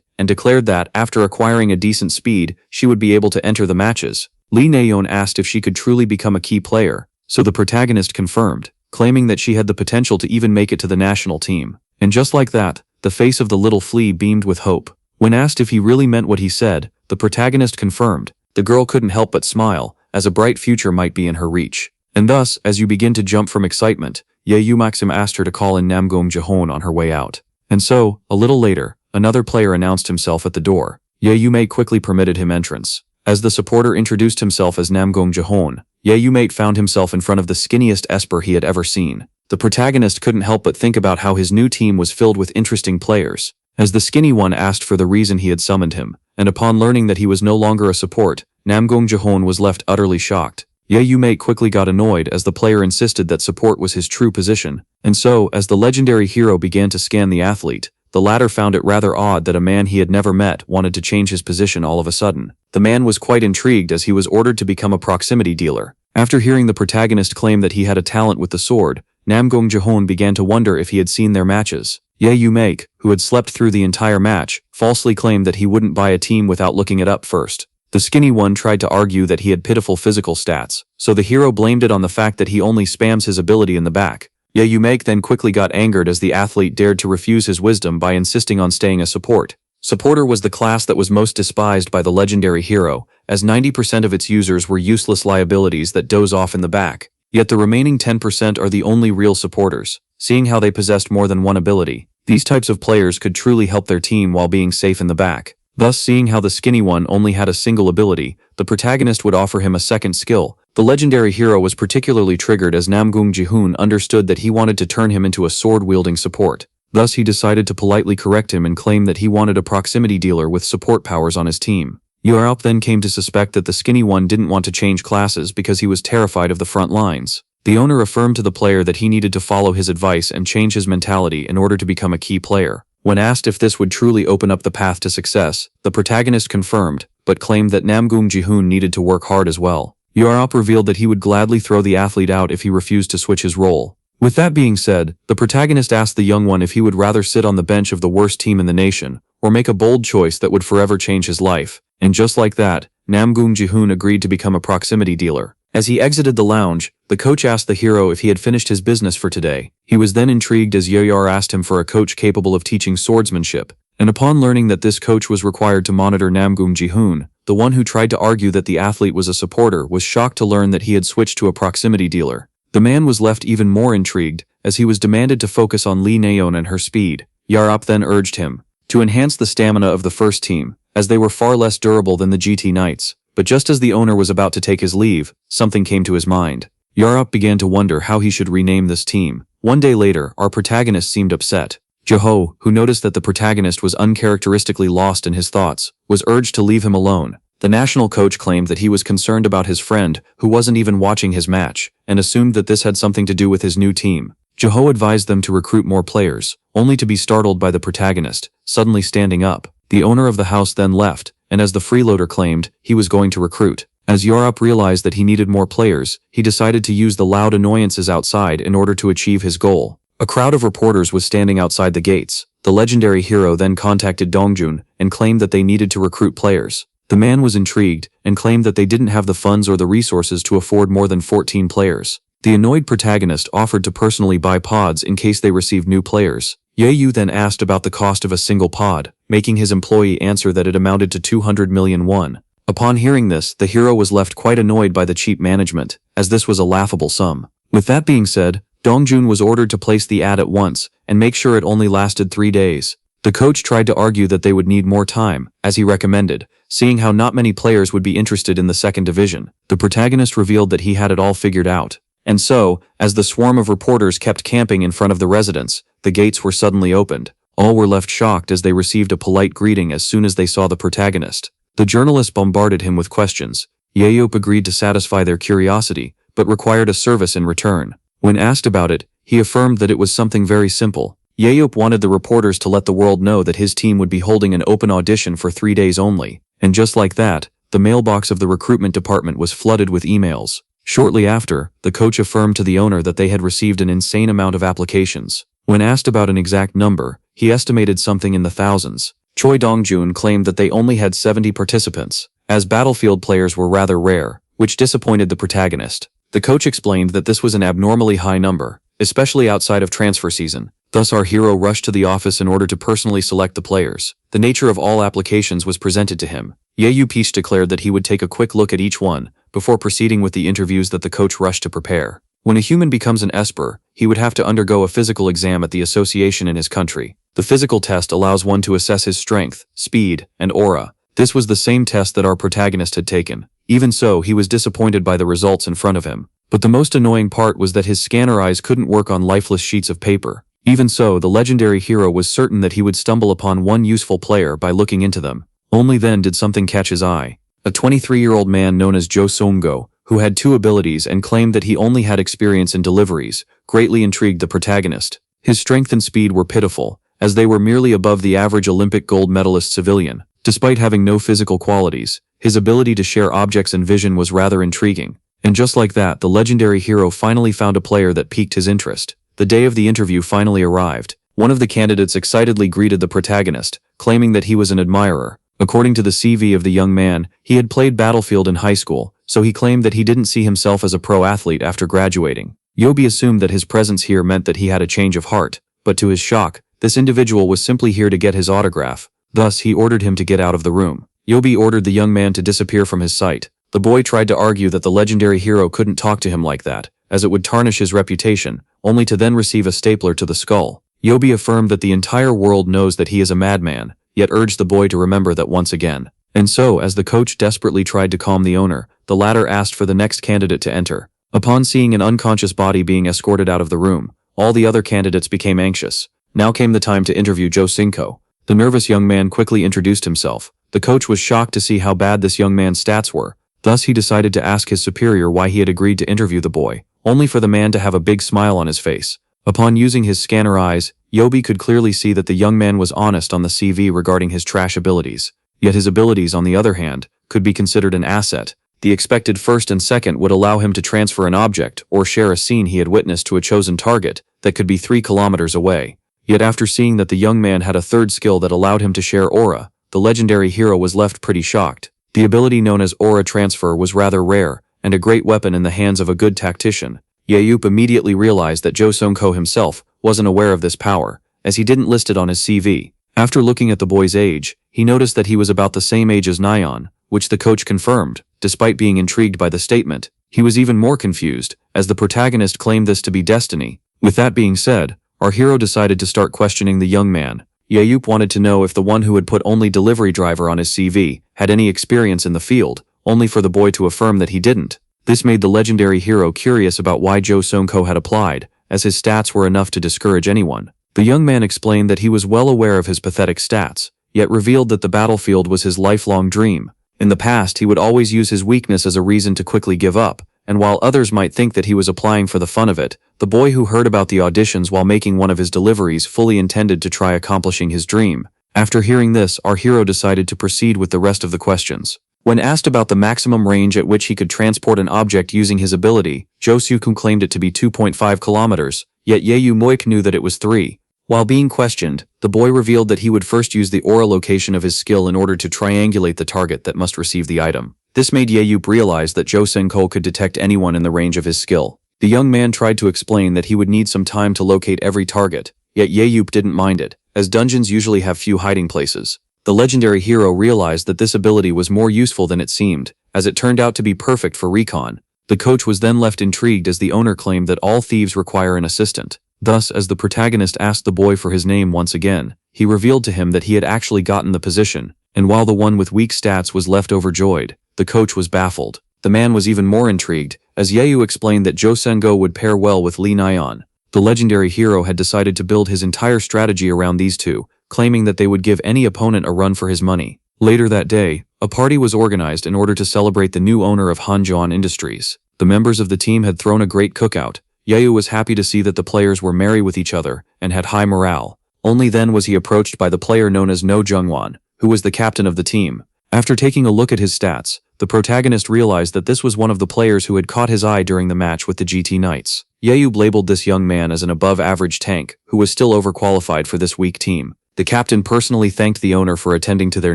and declared that, after acquiring a decent speed, she would be able to enter the matches. Lee Na-yeon asked if she could truly become a key player, so the protagonist confirmed, claiming that she had the potential to even make it to the national team. And just like that, the face of the little flea beamed with hope. When asked if he really meant what he said, the protagonist confirmed. The girl couldn't help but smile, as a bright future might be in her reach. And thus, as you begin to jump from excitement, Yahello asked her to call in Namgong Jahon on her way out. And so, a little later, another player announced himself at the door. Yahello quickly permitted him entrance. As the supporter introduced himself as Namgong Jahon, Yahello found himself in front of the skinniest esper he had ever seen. The protagonist couldn't help but think about how his new team was filled with interesting players. As the skinny one asked for the reason he had summoned him, and upon learning that he was no longer a support, Namgong Jahon was left utterly shocked. Yahello quickly got annoyed as the player insisted that support was his true position, and so, as the legendary hero began to scan the athlete, the latter found it rather odd that a man he had never met wanted to change his position all of a sudden. The man was quite intrigued as he was ordered to become a proximity dealer. After hearing the protagonist claim that he had a talent with the sword, Namgong Jahon began to wonder if he had seen their matches. Yahello, who had slept through the entire match, falsely claimed that he wouldn't buy a team without looking it up first. The skinny one tried to argue that he had pitiful physical stats, so the hero blamed it on the fact that he only spams his ability in the back. Yahello then quickly got angered as the athlete dared to refuse his wisdom by insisting on staying a support. Supporter was the class that was most despised by the legendary hero, as 90% of its users were useless liabilities that doze off in the back. Yet the remaining 10% are the only real supporters. Seeing how they possessed more than one ability, these types of players could truly help their team while being safe in the back. Thus, seeing how the skinny one only had a single ability, the protagonist would offer him a second skill. The legendary hero was particularly triggered as Namgong Jahon understood that he wanted to turn him into a sword-wielding support. Thus he decided to politely correct him and claim that he wanted a proximity dealer with support powers on his team. Gerald then came to suspect that the skinny one didn't want to change classes because he was terrified of the front lines. The owner affirmed to the player that he needed to follow his advice and change his mentality in order to become a key player. When asked if this would truly open up the path to success, the protagonist confirmed, but claimed that Namgong Jahon needed to work hard as well. Yarop revealed that he would gladly throw the athlete out if he refused to switch his role. With that being said, the protagonist asked the young one if he would rather sit on the bench of the worst team in the nation, or make a bold choice that would forever change his life. And just like that, Namgong Jahon agreed to become a proximity dealer. As he exited the lounge, the coach asked the hero if he had finished his business for today. He was then intrigued as Yoyar asked him for a coach capable of teaching swordsmanship, and upon learning that this coach was required to monitor Namgong Jahon, the one who tried to argue that the athlete was a supporter was shocked to learn that he had switched to a proximity dealer. The man was left even more intrigued, as he was demanded to focus on Lee Na-yeon and her speed. Yarop then urged him to enhance the stamina of the first team, as they were far less durable than the GT Knights. But just as the owner was about to take his leave, something came to his mind. Yarop began to wonder how he should rename this team. One day later, our protagonist seemed upset. Jaho, who noticed that the protagonist was uncharacteristically lost in his thoughts, was urged to leave him alone. The national coach claimed that he was concerned about his friend, who wasn't even watching his match, and assumed that this had something to do with his new team. Jaho advised them to recruit more players, only to be startled by the protagonist, suddenly standing up. The owner of the house then left, and as the freeloader claimed, he was going to recruit. As Yarop realized that he needed more players, he decided to use the loud annoyances outside in order to achieve his goal. A crowd of reporters was standing outside the gates. The legendary hero then contacted Dongjun and claimed that they needed to recruit players. The man was intrigued and claimed that they didn't have the funds or the resources to afford more than 14 players. The annoyed protagonist offered to personally buy pods in case they received new players. Yeyu then asked about the cost of a single pod, making his employee answer that it amounted to 200 million won. Upon hearing this, the hero was left quite annoyed by the cheap management, as this was a laughable sum. With that being said, Dongjun was ordered to place the ad at once and make sure it only lasted 3 days. The coach tried to argue that they would need more time, as he recommended, seeing how not many players would be interested in the second division. The protagonist revealed that he had it all figured out. And so, as the swarm of reporters kept camping in front of the residence, the gates were suddenly opened. All were left shocked as they received a polite greeting as soon as they saw the protagonist. The journalists bombarded him with questions. Yahello agreed to satisfy their curiosity, but required a service in return. When asked about it, he affirmed that it was something very simple. Yahello wanted the reporters to let the world know that his team would be holding an open audition for 3 days only. And just like that, the mailbox of the recruitment department was flooded with emails. Shortly after, the coach affirmed to the owner that they had received an insane amount of applications. When asked about an exact number, he estimated something in the thousands. Choi Dongjun claimed that they only had 70 participants, as battlefield players were rather rare, which disappointed the protagonist. The coach explained that this was an abnormally high number, especially outside of transfer season. Thus our hero rushed to the office in order to personally select the players. The nature of all applications was presented to him. Yahello declared that he would take a quick look at each one, before proceeding with the interviews that the coach rushed to prepare. When a human becomes an esper, he would have to undergo a physical exam at the association in his country. The physical test allows one to assess his strength, speed, and aura. This was the same test that our protagonist had taken. Even so, he was disappointed by the results in front of him. But the most annoying part was that his scanner eyes couldn't work on lifeless sheets of paper. Even so, the legendary hero was certain that he would stumble upon one useful player by looking into them. Only then did something catch his eye. A 23-year-old man known as Joe Sunga, who had 2 abilities and claimed that he only had experience in deliveries, greatly intrigued the protagonist. His strength and speed were pitiful, as they were merely above the average Olympic gold medalist civilian. Despite having no physical qualities, his ability to share objects and vision was rather intriguing. And just like that, the legendary hero finally found a player that piqued his interest. The day of the interview finally arrived. One of the candidates excitedly greeted the protagonist, claiming that he was an admirer. According to the CV of the young man, he had played Battlefield in high school, so he claimed that he didn't see himself as a pro athlete after graduating. Yahello assumed that his presence here meant that he had a change of heart, but to his shock, this individual was simply here to get his autograph. Thus, he ordered him to get out of the room. Yahello ordered the young man to disappear from his sight. The boy tried to argue that the legendary hero couldn't talk to him like that, as it would tarnish his reputation, only to then receive a stapler to the skull. Yahello affirmed that the entire world knows that he is a madman, yet urged the boy to remember that once again. And so, as the coach desperately tried to calm the owner, the latter asked for the next candidate to enter. Upon seeing an unconscious body being escorted out of the room, all the other candidates became anxious. Now came the time to interview Joe Sunga. The nervous young man quickly introduced himself. The coach was shocked to see how bad this young man's stats were. Thus he decided to ask his superior why he had agreed to interview the boy, only for the man to have a big smile on his face. Upon using his scanner eyes, Yahello could clearly see that the young man was honest on the CV regarding his trash abilities. Yet his abilities, on the other hand, could be considered an asset. The expected first and second would allow him to transfer an object or share a scene he had witnessed to a chosen target that could be 3 kilometers away. Yet after seeing that the young man had a third skill that allowed him to share aura, the legendary hero was left pretty shocked. The ability known as aura transfer was rather rare, and a great weapon in the hands of a good tactician. Yahello immediately realized that Joe Sunga himself wasn't aware of this power, as he didn't list it on his CV. After looking at the boy's age, he noticed that he was about the same age as Nyan, which the coach confirmed. Despite being intrigued by the statement, he was even more confused, as the protagonist claimed this to be destiny. With that being said, our hero decided to start questioning the young man. Yahello wanted to know if the one who had put only delivery driver on his CV had any experience in the field, only for the boy to affirm that he didn't. This made the legendary hero curious about why Joe Sunga had applied, as his stats were enough to discourage anyone. The young man explained that he was well aware of his pathetic stats, yet revealed that the battlefield was his lifelong dream. In the past, he would always use his weakness as a reason to quickly give up, and while others might think that he was applying for the fun of it, the boy who heard about the auditions while making one of his deliveries fully intended to try accomplishing his dream. After hearing this, our hero decided to proceed with the rest of the questions. When asked about the maximum range at which he could transport an object using his ability, Joe Sunga claimed it to be 2.5 kilometers, yet Yahello knew that it was 3. While being questioned, the boy revealed that he would first use the aura location of his skill in order to triangulate the target that must receive the item. This made Yahello realize that Joe Sunga could detect anyone in the range of his skill. The young man tried to explain that he would need some time to locate every target, yet Yahello didn't mind it, as dungeons usually have few hiding places. The legendary hero realized that this ability was more useful than it seemed, as it turned out to be perfect for recon. The coach was then left intrigued as the owner claimed that all thieves require an assistant. Thus, as the protagonist asked the boy for his name once again, he revealed to him that he had actually gotten the position, And while the one with weak stats was left overjoyed, the coach was baffled. The man was even more intrigued, as Yayu explained that Joe Sunga would pair well with Lee Nayeon. The legendary hero had decided to build his entire strategy around these two, claiming that they would give any opponent a run for his money. Later that day, a party was organized in order to celebrate the new owner of Hanjuan Industries. The members of the team had thrown a great cookout. Yayu was happy to see that the players were merry with each other and had high morale. Only then was he approached by the player known as No Jungwan, who was the captain of the team. After taking a look at his stats, the protagonist realized that this was one of the players who had caught his eye during the match with the GT Knights. Yayu labeled this young man as an above-average tank, who was still overqualified for this weak team. The captain personally thanked the owner for attending to their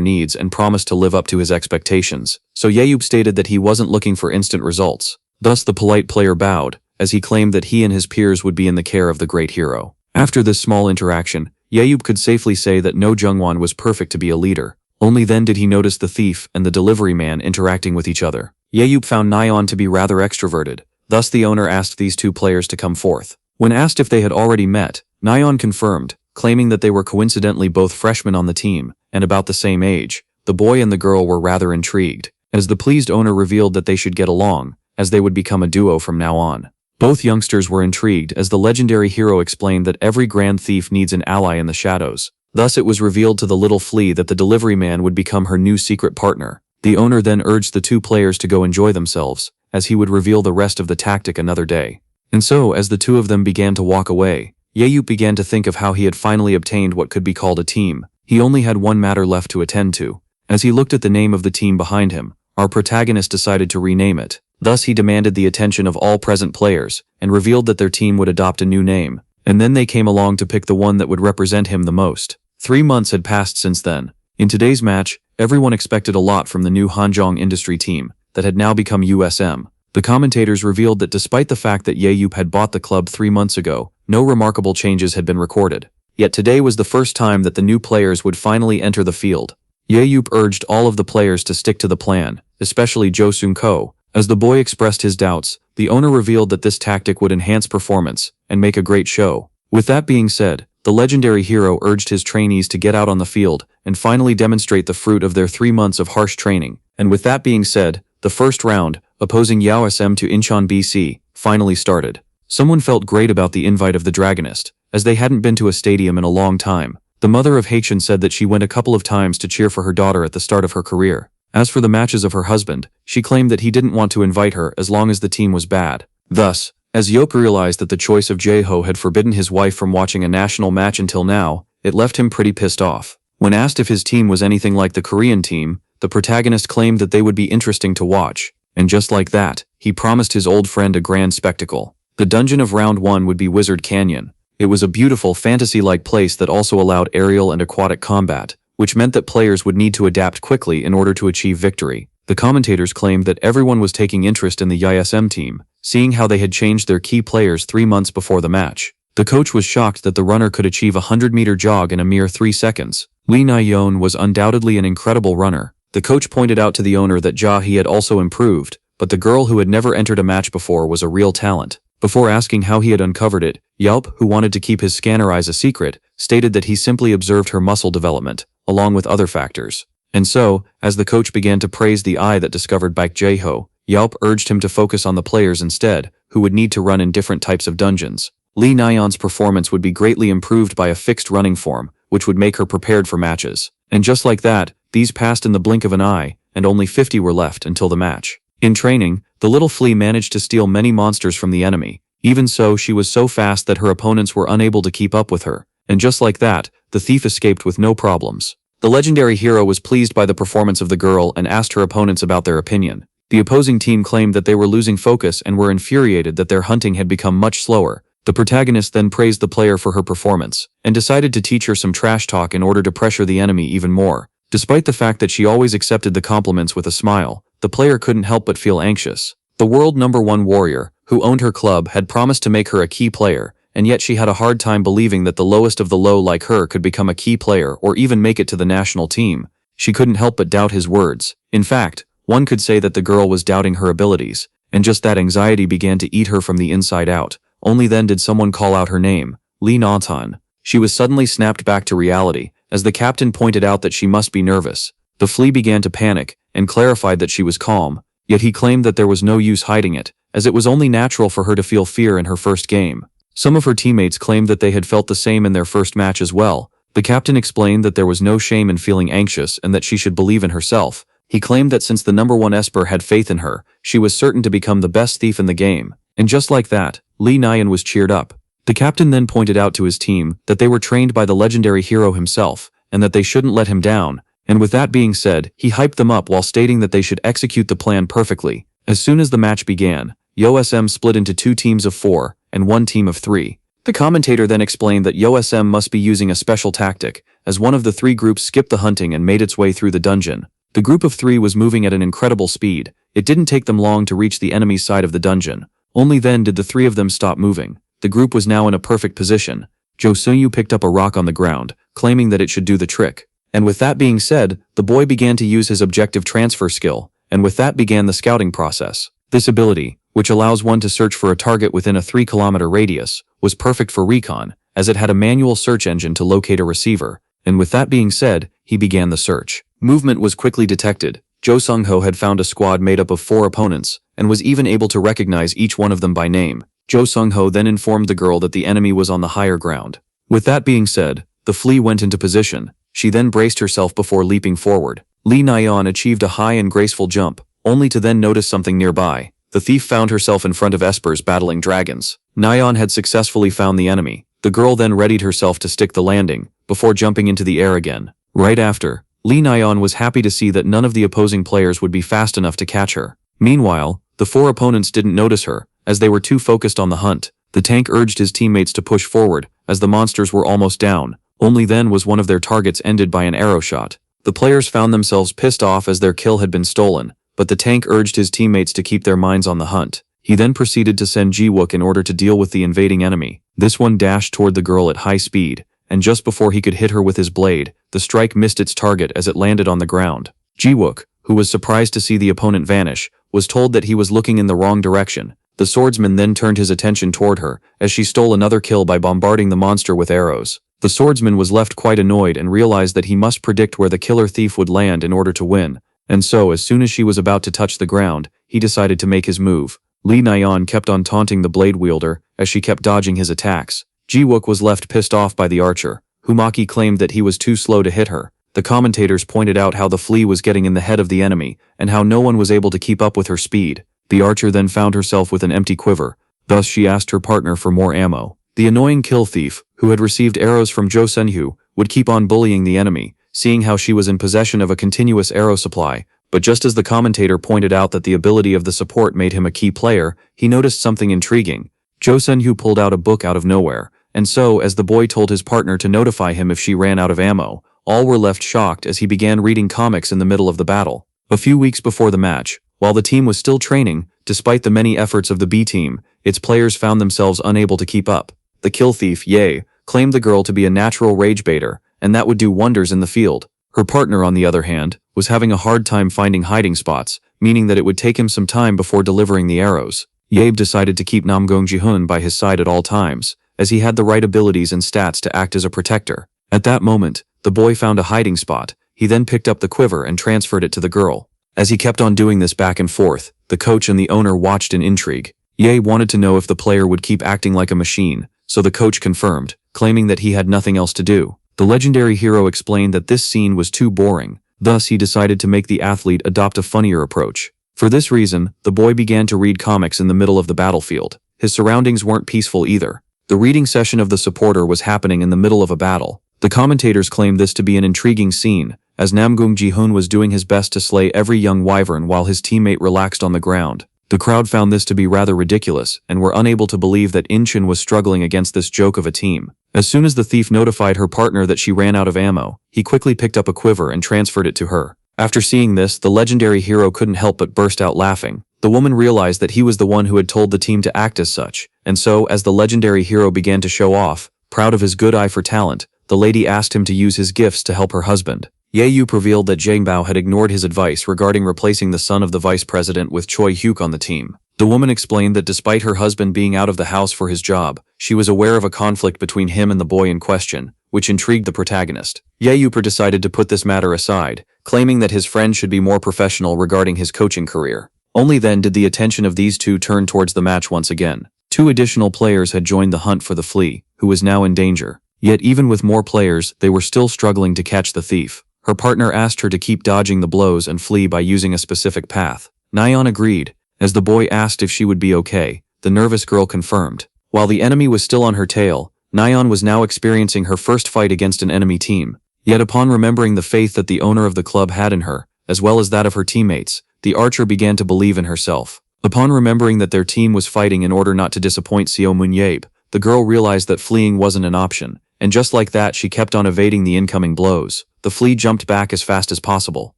needs and promised to live up to his expectations, so Yayu stated that he wasn't looking for instant results. Thus the polite player bowed, as he claimed that he and his peers would be in the care of the great hero. After this small interaction, Yayu could safely say that No Jungwan was perfect to be a leader. Only then did he notice the thief and the delivery man interacting with each other. Yayu found Nayeon to be rather extroverted, thus the owner asked these two players to come forth. When asked if they had already met, Nayeon confirmed, claiming that they were coincidentally both freshmen on the team, and about the same age. The boy and the girl were rather intrigued, as the pleased owner revealed that they should get along, as they would become a duo from now on. Both youngsters were intrigued as the legendary hero explained that every grand thief needs an ally in the shadows. Thus it was revealed to the little flea that the delivery man would become her new secret partner. The owner then urged the two players to go enjoy themselves, as he would reveal the rest of the tactic another day. And so, as the two of them began to walk away, Yayu began to think of how he had finally obtained what could be called a team. He only had one matter left to attend to. As he looked at the name of the team behind him, our protagonist decided to rename it. Thus he demanded the attention of all present players, and revealed that their team would adopt a new name. And then they came along to pick the one that would represent him the most. 3 months had passed since then. In today's match, everyone expected a lot from the new Hanjong Industry team, that had now become USM. The commentators revealed that despite the fact that Yayu had bought the club 3 months ago, no remarkable changes had been recorded. Yet today was the first time that the new players would finally enter the field. Yayu urged all of the players to stick to the plan, especially Joe Sunga. As the boy expressed his doubts, the owner revealed that this tactic would enhance performance and make a great show. With that being said, the legendary hero urged his trainees to get out on the field and finally demonstrate the fruit of their 3 months of harsh training. And with that being said, the first round, opposing Yao SM to Incheon BC, finally started. Someone felt great about the invite of the Dragonist, as they hadn't been to a stadium in a long time. The mother of Hayan said that she went a couple of times to cheer for her daughter at the start of her career. As for the matches of her husband, she claimed that he didn't want to invite her as long as the team was bad. Thus, as Yoke realized that the choice of Jae-ho had forbidden his wife from watching a national match until now, it left him pretty pissed off. When asked if his team was anything like the Korean team, the protagonist claimed that they would be interesting to watch. And just like that, he promised his old friend a grand spectacle. The dungeon of round 1 would be Wizard Canyon. It was a beautiful fantasy-like place that also allowed aerial and aquatic combat, which meant that players would need to adapt quickly in order to achieve victory. The commentators claimed that everyone was taking interest in the YSM team, seeing how they had changed their key players 3 months before the match. The coach was shocked that the runner could achieve a 100-meter jog in a mere 3 seconds. Lee Na-yeon was undoubtedly an incredible runner. The coach pointed out to the owner that Jae had also improved, but the girl who had never entered a match before was a real talent. Before asking how he had uncovered it, Yelp, who wanted to keep his scanner eyes a secret, stated that he simply observed her muscle development, along with other factors. And so, as the coach began to praise the eye that discovered Baek Jae-ho, Yelp urged him to focus on the players instead, who would need to run in different types of dungeons. Lee Na-yeon's performance would be greatly improved by a fixed running form, which would make her prepared for matches. And just like that, these passed in the blink of an eye, and only 50 were left until the match. In training, the little flea managed to steal many monsters from the enemy. Even so, she was so fast that her opponents were unable to keep up with her. And just like that, the thief escaped with no problems. The legendary hero was pleased by the performance of the girl and asked her opponents about their opinion. The opposing team claimed that they were losing focus and were infuriated that their hunting had become much slower. The protagonist then praised the player for her performance, and decided to teach her some trash talk in order to pressure the enemy even more. Despite the fact that she always accepted the compliments with a smile, the player couldn't help but feel anxious. The world #1 warrior, who owned her club, had promised to make her a key player, and yet she had a hard time believing that the lowest of the low like her could become a key player or even make it to the national team. She couldn't help but doubt his words. In fact, one could say that the girl was doubting her abilities, and just that anxiety began to eat her from the inside out. Only then did someone call out her name, Lee Na-yeon. She was suddenly snapped back to reality, as the captain pointed out that she must be nervous. The flea began to panic, and clarified that she was calm, yet he claimed that there was no use hiding it, as it was only natural for her to feel fear in her first game. Some of her teammates claimed that they had felt the same in their first match as well. The captain explained that there was no shame in feeling anxious and that she should believe in herself. He claimed that since the #1 Esper had faith in her, she was certain to become the best thief in the game. And just like that, Lee Nyan was cheered up. The captain then pointed out to his team that they were trained by the legendary hero himself, and that they shouldn't let him down. And with that being said, he hyped them up while stating that they should execute the plan perfectly. As soon as the match began, YoSM split into 2 teams of 4 and 1 team of 3. The commentator then explained that YoSM must be using a special tactic, as one of the 3 groups skipped the hunting and made its way through the dungeon. The group of 3 was moving at an incredible speed. It didn't take them long to reach the enemy's side of the dungeon. Only then did the 3 of them stop moving. The group was now in a perfect position. Joe Sunga picked up a rock on the ground, claiming that it should do the trick. And with that being said, the boy began to use his objective transfer skill, and with that began the scouting process. This ability, which allows one to search for a target within a 3-kilometer radius, was perfect for recon, as it had a manual search engine to locate a receiver. And with that being said, he began the search. Movement was quickly detected. Joe Sunga had found a squad made up of 4 opponents, and was even able to recognize each one of them by name. Joe Sunga then informed the girl that the enemy was on the higher ground. With that being said, the flea went into position. She then braced herself before leaping forward. Lee Nyan achieved a high and graceful jump, only to then notice something nearby. The thief found herself in front of Espers battling dragons. Nyan had successfully found the enemy. The girl then readied herself to stick the landing, before jumping into the air again. Right after, Lee Nyan was happy to see that none of the opposing players would be fast enough to catch her. Meanwhile, the 4 opponents didn't notice her, as they were too focused on the hunt. The tank urged his teammates to push forward, as the monsters were almost down. Only then was one of their targets ended by an arrow shot. The players found themselves pissed off as their kill had been stolen, but the tank urged his teammates to keep their minds on the hunt. He then proceeded to send Jiwook in order to deal with the invading enemy. This one dashed toward the girl at high speed, and just before he could hit her with his blade, the strike missed its target as it landed on the ground. Jiwook, who was surprised to see the opponent vanish, was told that he was looking in the wrong direction. The swordsman then turned his attention toward her, as she stole another kill by bombarding the monster with arrows. The swordsman was left quite annoyed and realized that he must predict where the killer thief would land in order to win. And so, as soon as she was about to touch the ground, he decided to make his move. Lee Nyan kept on taunting the blade wielder, as she kept dodging his attacks. Jiwook was left pissed off by the archer. Humaki claimed that he was too slow to hit her. The commentators pointed out how the flea was getting in the head of the enemy, and how no one was able to keep up with her speed. The archer then found herself with an empty quiver. Thus she asked her partner for more ammo. The annoying kill thief, who had received arrows from Joe Sunga, would keep on bullying the enemy, seeing how she was in possession of a continuous arrow supply. But just as the commentator pointed out that the ability of the support made him a key player, he noticed something intriguing. Joe Sunga pulled out a book out of nowhere, and so, as the boy told his partner to notify him if she ran out of ammo, all were left shocked as he began reading comics in the middle of the battle. A few weeks before the match, while the team was still training, despite the many efforts of the B team, its players found themselves unable to keep up. The kill thief, Ye, claimed the girl to be a natural rage baiter, and that would do wonders in the field. Her partner, on the other hand, was having a hard time finding hiding spots, meaning that it would take him some time before delivering the arrows. Yabe decided to keep Namgong-jihun by his side at all times, as he had the right abilities and stats to act as a protector. At that moment, the boy found a hiding spot. He then picked up the quiver and transferred it to the girl. As he kept on doing this back and forth, the coach and the owner watched in intrigue. Ye wanted to know if the player would keep acting like a machine, so the coach confirmed, claiming that he had nothing else to do. The legendary hero explained that this scene was too boring, thus he decided to make the athlete adopt a funnier approach. For this reason, the boy began to read comics in the middle of the battlefield. His surroundings weren't peaceful either. The reading session of the supporter was happening in the middle of a battle. The commentators claimed this to be an intriguing scene, as Namgong-jihun was doing his best to slay every young wyvern while his teammate relaxed on the ground. The crowd found this to be rather ridiculous and were unable to believe that Incheon was struggling against this joke of a team. As soon as the thief notified her partner that she ran out of ammo, he quickly picked up a quiver and transferred it to her. After seeing this, the legendary hero couldn't help but burst out laughing. The woman realized that he was the one who had told the team to act as such, and so, as the legendary hero began to show off, proud of his good eye for talent, the lady asked him to use his gifts to help her husband. Yeyu revealed that Zhang Bao had ignored his advice regarding replacing the son of the vice president with Choi Hyuk on the team. The woman explained that despite her husband being out of the house for his job, she was aware of a conflict between him and the boy in question, which intrigued the protagonist. Yayu decided to put this matter aside, claiming that his friend should be more professional regarding his coaching career. Only then did the attention of these two turn towards the match once again. 2 additional players had joined the hunt for the flea, who was now in danger. Yet even with more players, they were still struggling to catch the thief. Her partner asked her to keep dodging the blows and flee by using a specific path. Nayeon agreed. As the boy asked if she would be okay, the nervous girl confirmed. While the enemy was still on her tail, Nayeon was now experiencing her first fight against an enemy team. Yet upon remembering the faith that the owner of the club had in her, as well as that of her teammates, the archer began to believe in herself. Upon remembering that their team was fighting in order not to disappoint Seo Moon-yabe, the girl realized that fleeing wasn't an option, and just like that she kept on evading the incoming blows. The flea jumped back as fast as possible.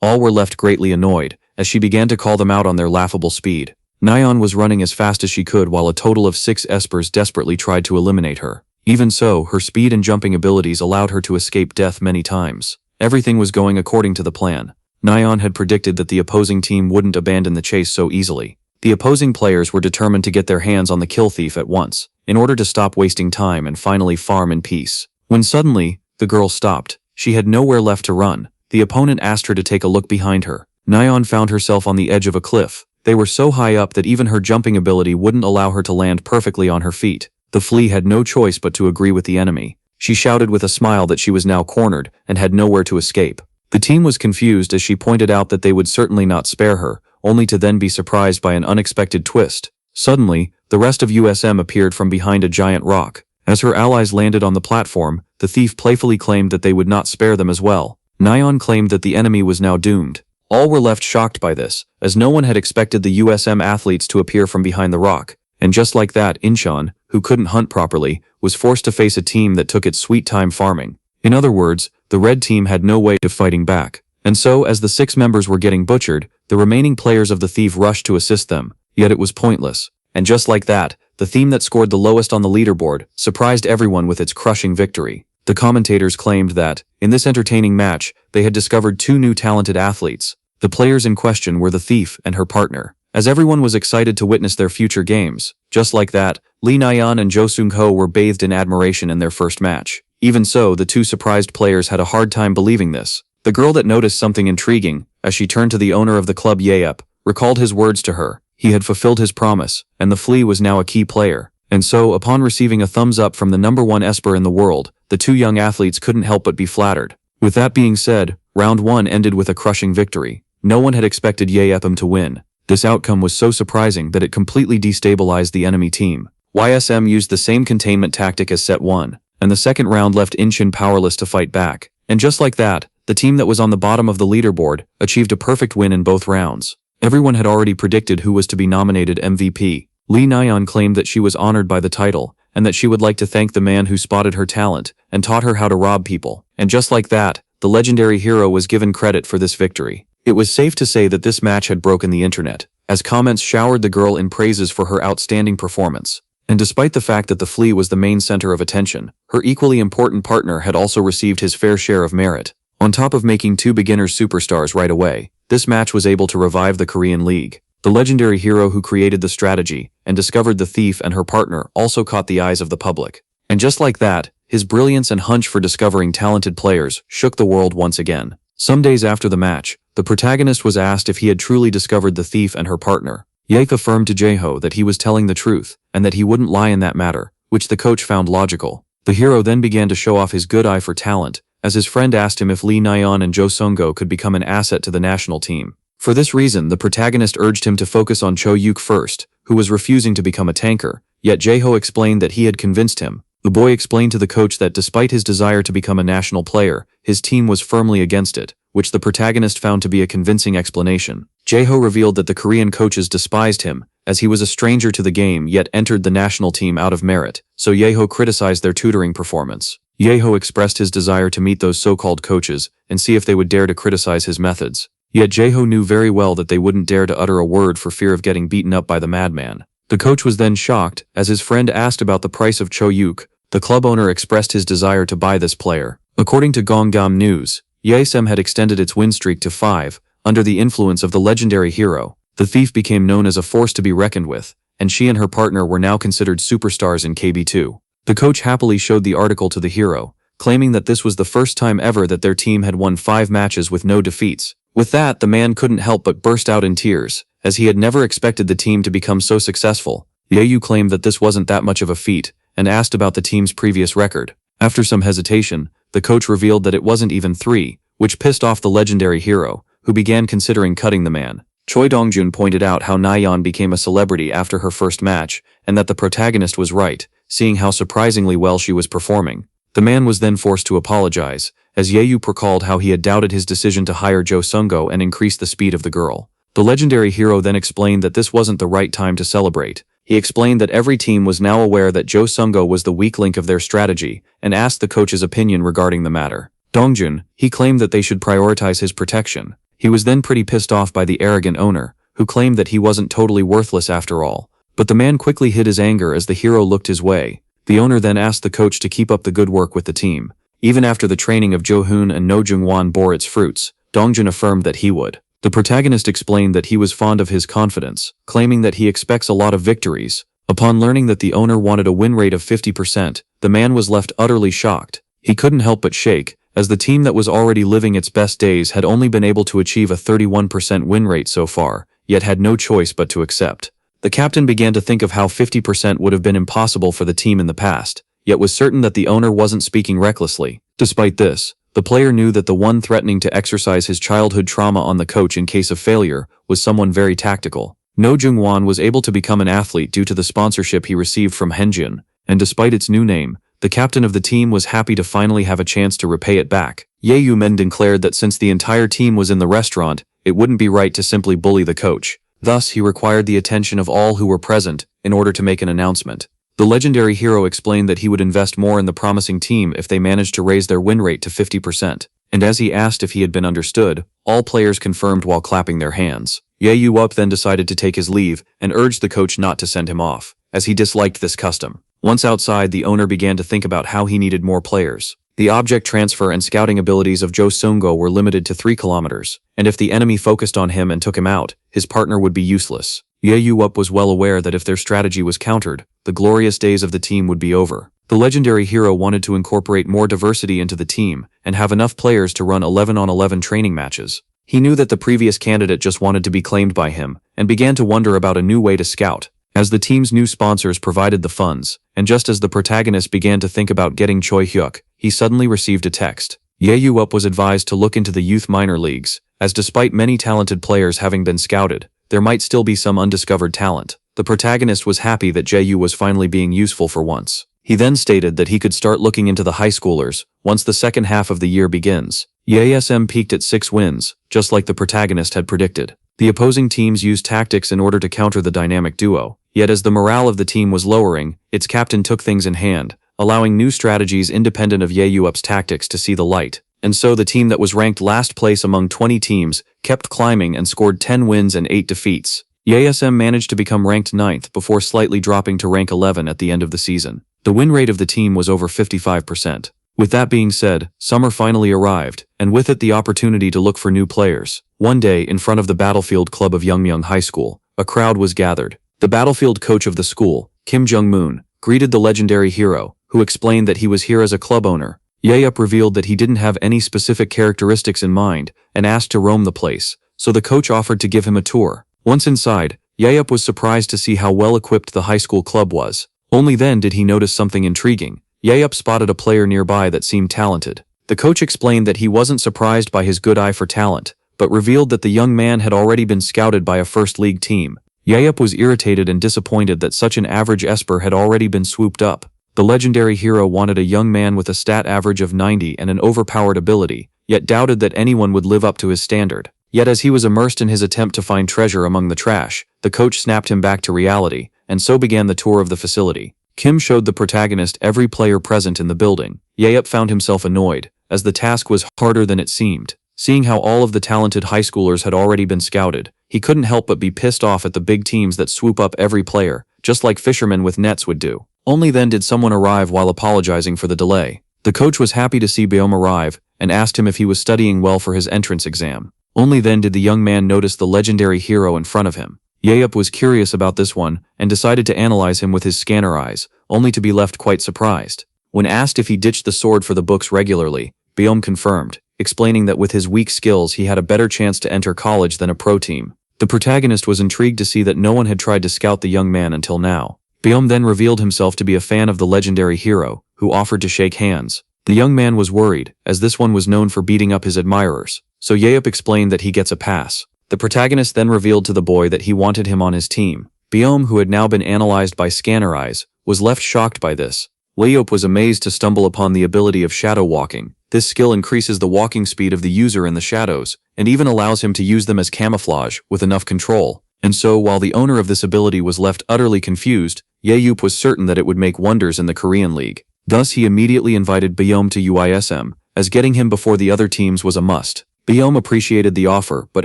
All were left greatly annoyed, as she began to call them out on their laughable speed. Nayeon was running as fast as she could while a total of 6 espers desperately tried to eliminate her. Even so, her speed and jumping abilities allowed her to escape death many times. Everything was going according to the plan. Nayeon had predicted that the opposing team wouldn't abandon the chase so easily. The opposing players were determined to get their hands on the kill thief at once, in order to stop wasting time and finally farm in peace. When suddenly, the girl stopped. She had nowhere left to run. The opponent asked her to take a look behind her. Nayeon found herself on the edge of a cliff. They were so high up that even her jumping ability wouldn't allow her to land perfectly on her feet. The flea had no choice but to agree with the enemy. She shouted with a smile that she was now cornered and had nowhere to escape. The team was confused as she pointed out that they would certainly not spare her, only to then be surprised by an unexpected twist. Suddenly, the rest of USM appeared from behind a giant rock. As her allies landed on the platform, the thief playfully claimed that they would not spare them as well. Nayeon claimed that the enemy was now doomed. All were left shocked by this, as no one had expected the USM athletes to appear from behind the rock. And just like that, Incheon, who couldn't hunt properly, was forced to face a team that took its sweet time farming. In other words, the red team had no way of fighting back. And so, as the 6 members were getting butchered, the remaining players of the thief rushed to assist them. Yet it was pointless. And just like that, the team that scored the lowest on the leaderboard surprised everyone with its crushing victory. The commentators claimed that, in this entertaining match, they had discovered 2 new talented athletes. The players in question were the thief and her partner. As everyone was excited to witness their future games, just like that, Lee Nayeon and Jo Sung-ho were bathed in admiration in their first match. Even so, the 2 surprised players had a hard time believing this. The girl that noticed something intriguing, as she turned to the owner of the club Yaep, recalled his words to her. He had fulfilled his promise, and the flea was now a key player. And so, upon receiving a thumbs up from the #1 esper in the world, the 2 young athletes couldn't help but be flattered. With that being said, round 1 ended with a crushing victory. No one had expected Yaepam to win. This outcome was so surprising that it completely destabilized the enemy team. YSM used the same containment tactic as set 1, and the second round left Incheon powerless to fight back. And just like that, the team that was on the bottom of the leaderboard achieved a perfect win in both rounds. Everyone had already predicted who was to be nominated MVP. Lee Nayeon claimed that she was honored by the title, and that she would like to thank the man who spotted her talent and taught her how to rob people. And just like that, the legendary hero was given credit for this victory. It was safe to say that this match had broken the internet, as comments showered the girl in praises for her outstanding performance. And despite the fact that the flea was the main center of attention, her equally important partner had also received his fair share of merit. On top of making 2 beginners superstars right away, this match was able to revive the Korean League. The legendary hero who created the strategy and discovered the thief and her partner also caught the eyes of the public. And just like that, his brilliance and hunch for discovering talented players shook the world once again. Some days after the match, the protagonist was asked if he had truly discovered the thief and her partner. Yaek affirmed to Jaeho that he was telling the truth, and that he wouldn't lie in that matter, which the coach found logical. The hero then began to show off his good eye for talent, as his friend asked him if Lee Nayeon and Jo Sung-go could become an asset to the national team. For this reason, the protagonist urged him to focus on Cho Yuk first, who was refusing to become a tanker, yet Jaeho explained that he had convinced him. The boy explained to the coach that despite his desire to become a national player, his team was firmly against it, which the protagonist found to be a convincing explanation. Jaeho revealed that the Korean coaches despised him, as he was a stranger to the game yet entered the national team out of merit, so Jaeho criticized their tutoring performance. Jaeho expressed his desire to meet those so-called coaches and see if they would dare to criticize his methods. Yet Jaeho knew very well that they wouldn't dare to utter a word for fear of getting beaten up by the madman. The coach was then shocked, as his friend asked about the price of Cho Yuk. The club owner expressed his desire to buy this player. According to Gonggam News, Yaesem had extended its win streak to 5, under the influence of the legendary hero. The thief became known as a force to be reckoned with, and she and her partner were now considered superstars in KB2. The coach happily showed the article to the hero, claiming that this was the first time ever that their team had won 5 matches with no defeats. With that, the man couldn't help but burst out in tears, as he had never expected the team to become so successful. Yahello claimed that this wasn't that much of a feat, and asked about the team's previous record. After some hesitation, the coach revealed that it wasn't even 3, which pissed off the legendary hero, who began considering cutting the man. Choi Dongjun pointed out how Nayeon became a celebrity after her first match, and that the protagonist was right, seeing how surprisingly well she was performing. The man was then forced to apologize, as Yahello recalled how he had doubted his decision to hire Joe Sunga and increase the speed of the girl. The legendary hero then explained that this wasn't the right time to celebrate. He explained that every team was now aware that Joe Sunga was the weak link of their strategy, and asked the coach's opinion regarding the matter. Dongjun, he claimed that they should prioritize his protection. He was then pretty pissed off by the arrogant owner, who claimed that he wasn't totally worthless after all. But the man quickly hid his anger as the hero looked his way. The owner then asked the coach to keep up the good work with the team. Even after the training of Jo-hoon and No Jung-won bore its fruits, Dongjun affirmed that he would. The protagonist explained that he was fond of his confidence, claiming that he expects a lot of victories. Upon learning that the owner wanted a win rate of 50%, the man was left utterly shocked. He couldn't help but shake, as the team that was already living its best days had only been able to achieve a 31% win rate so far, yet had no choice but to accept. The captain began to think of how 50% would have been impossible for the team in the past, yet was certain that the owner wasn't speaking recklessly. Despite this, the player knew that the one threatening to exercise his childhood trauma on the coach in case of failure was someone very tactical. No Jung-won was able to become an athlete due to the sponsorship he received from Henjin, and despite its new name, the captain of the team was happy to finally have a chance to repay it back. Yahello Men declared that since the entire team was in the restaurant, it wouldn't be right to simply bully the coach. Thus, he required the attention of all who were present in order to make an announcement. The legendary hero explained that he would invest more in the promising team if they managed to raise their win rate to 50%. And as he asked if he had been understood, all players confirmed while clapping their hands. Yahello then decided to take his leave and urged the coach not to send him off, as he disliked this custom. Once outside, the owner began to think about how he needed more players. The object transfer and scouting abilities of Joe Sunga were limited to 3 kilometers, and if the enemy focused on him and took him out, his partner would be useless. Yahello was well aware that if their strategy was countered, the glorious days of the team would be over. The legendary hero wanted to incorporate more diversity into the team and have enough players to run 11-on-11 training matches. He knew that the previous candidate just wanted to be claimed by him, and began to wonder about a new way to scout. As the team's new sponsors provided the funds, and just as the protagonist began to think about getting Choi Hyuk, he suddenly received a text. Yahello was advised to look into the youth minor leagues, as despite many talented players having been scouted, there might still be some undiscovered talent. The protagonist was happy that Jae-yu was finally being useful for once. He then stated that he could start looking into the high schoolers once the second half of the year begins. YSM peaked at 6 wins, just like the protagonist had predicted. The opposing teams used tactics in order to counter the dynamic duo. Yet as the morale of the team was lowering, its captain took things in hand, allowing new strategies independent of Yaeup's tactics to see the light. And so the team that was ranked last place among 20 teams kept climbing and scored 10 wins and 8 defeats. YSM managed to become ranked 9th before slightly dropping to rank 11 at the end of the season. The win rate of the team was over 55%. With that being said, summer finally arrived, and with it the opportunity to look for new players. One day, in front of the Battlefield Club of Yangmyung High School, a crowd was gathered. The Battlefield coach of the school, Kim Jung-moon, greeted the legendary hero, who explained that he was here as a club owner. Yaeup revealed that he didn't have any specific characteristics in mind, and asked to roam the place, so the coach offered to give him a tour. Once inside, Yaeup was surprised to see how well equipped the high school club was. Only then did he notice something intriguing. Yaeup spotted a player nearby that seemed talented. The coach explained that he wasn't surprised by his good eye for talent, but revealed that the young man had already been scouted by a first league team. Yaeup was irritated and disappointed that such an average esper had already been swooped up. The legendary hero wanted a young man with a stat average of 90 and an overpowered ability, yet doubted that anyone would live up to his standard. Yet as he was immersed in his attempt to find treasure among the trash, the coach snapped him back to reality, and so began the tour of the facility. Kim showed the protagonist every player present in the building. Yaeup found himself annoyed, as the task was harder than it seemed. Seeing how all of the talented high schoolers had already been scouted, he couldn't help but be pissed off at the big teams that swoop up every player, just like fishermen with nets would do. Only then did someone arrive while apologizing for the delay. The coach was happy to see Beom arrive, and asked him if he was studying well for his entrance exam. Only then did the young man notice the legendary hero in front of him. Yaeup was curious about this one, and decided to analyze him with his scanner eyes, only to be left quite surprised. When asked if he ditched the sword for the books regularly, Bom confirmed, explaining that with his weak skills he had a better chance to enter college than a pro team. The protagonist was intrigued to see that no one had tried to scout the young man until now. Bom then revealed himself to be a fan of the legendary hero, who offered to shake hands. The young man was worried, as this one was known for beating up his admirers, so Yahello explained that he gets a pass. The protagonist then revealed to the boy that he wanted him on his team. Bom, who had now been analyzed by scanner eyes, was left shocked by this. Yahello was amazed to stumble upon the ability of shadow walking. This skill increases the walking speed of the user in the shadows, and even allows him to use them as camouflage with enough control. And so, while the owner of this ability was left utterly confused, Yahello was certain that it would make wonders in the Korean League. Thus he immediately invited Bom to UISM, as getting him before the other teams was a must. Bom appreciated the offer but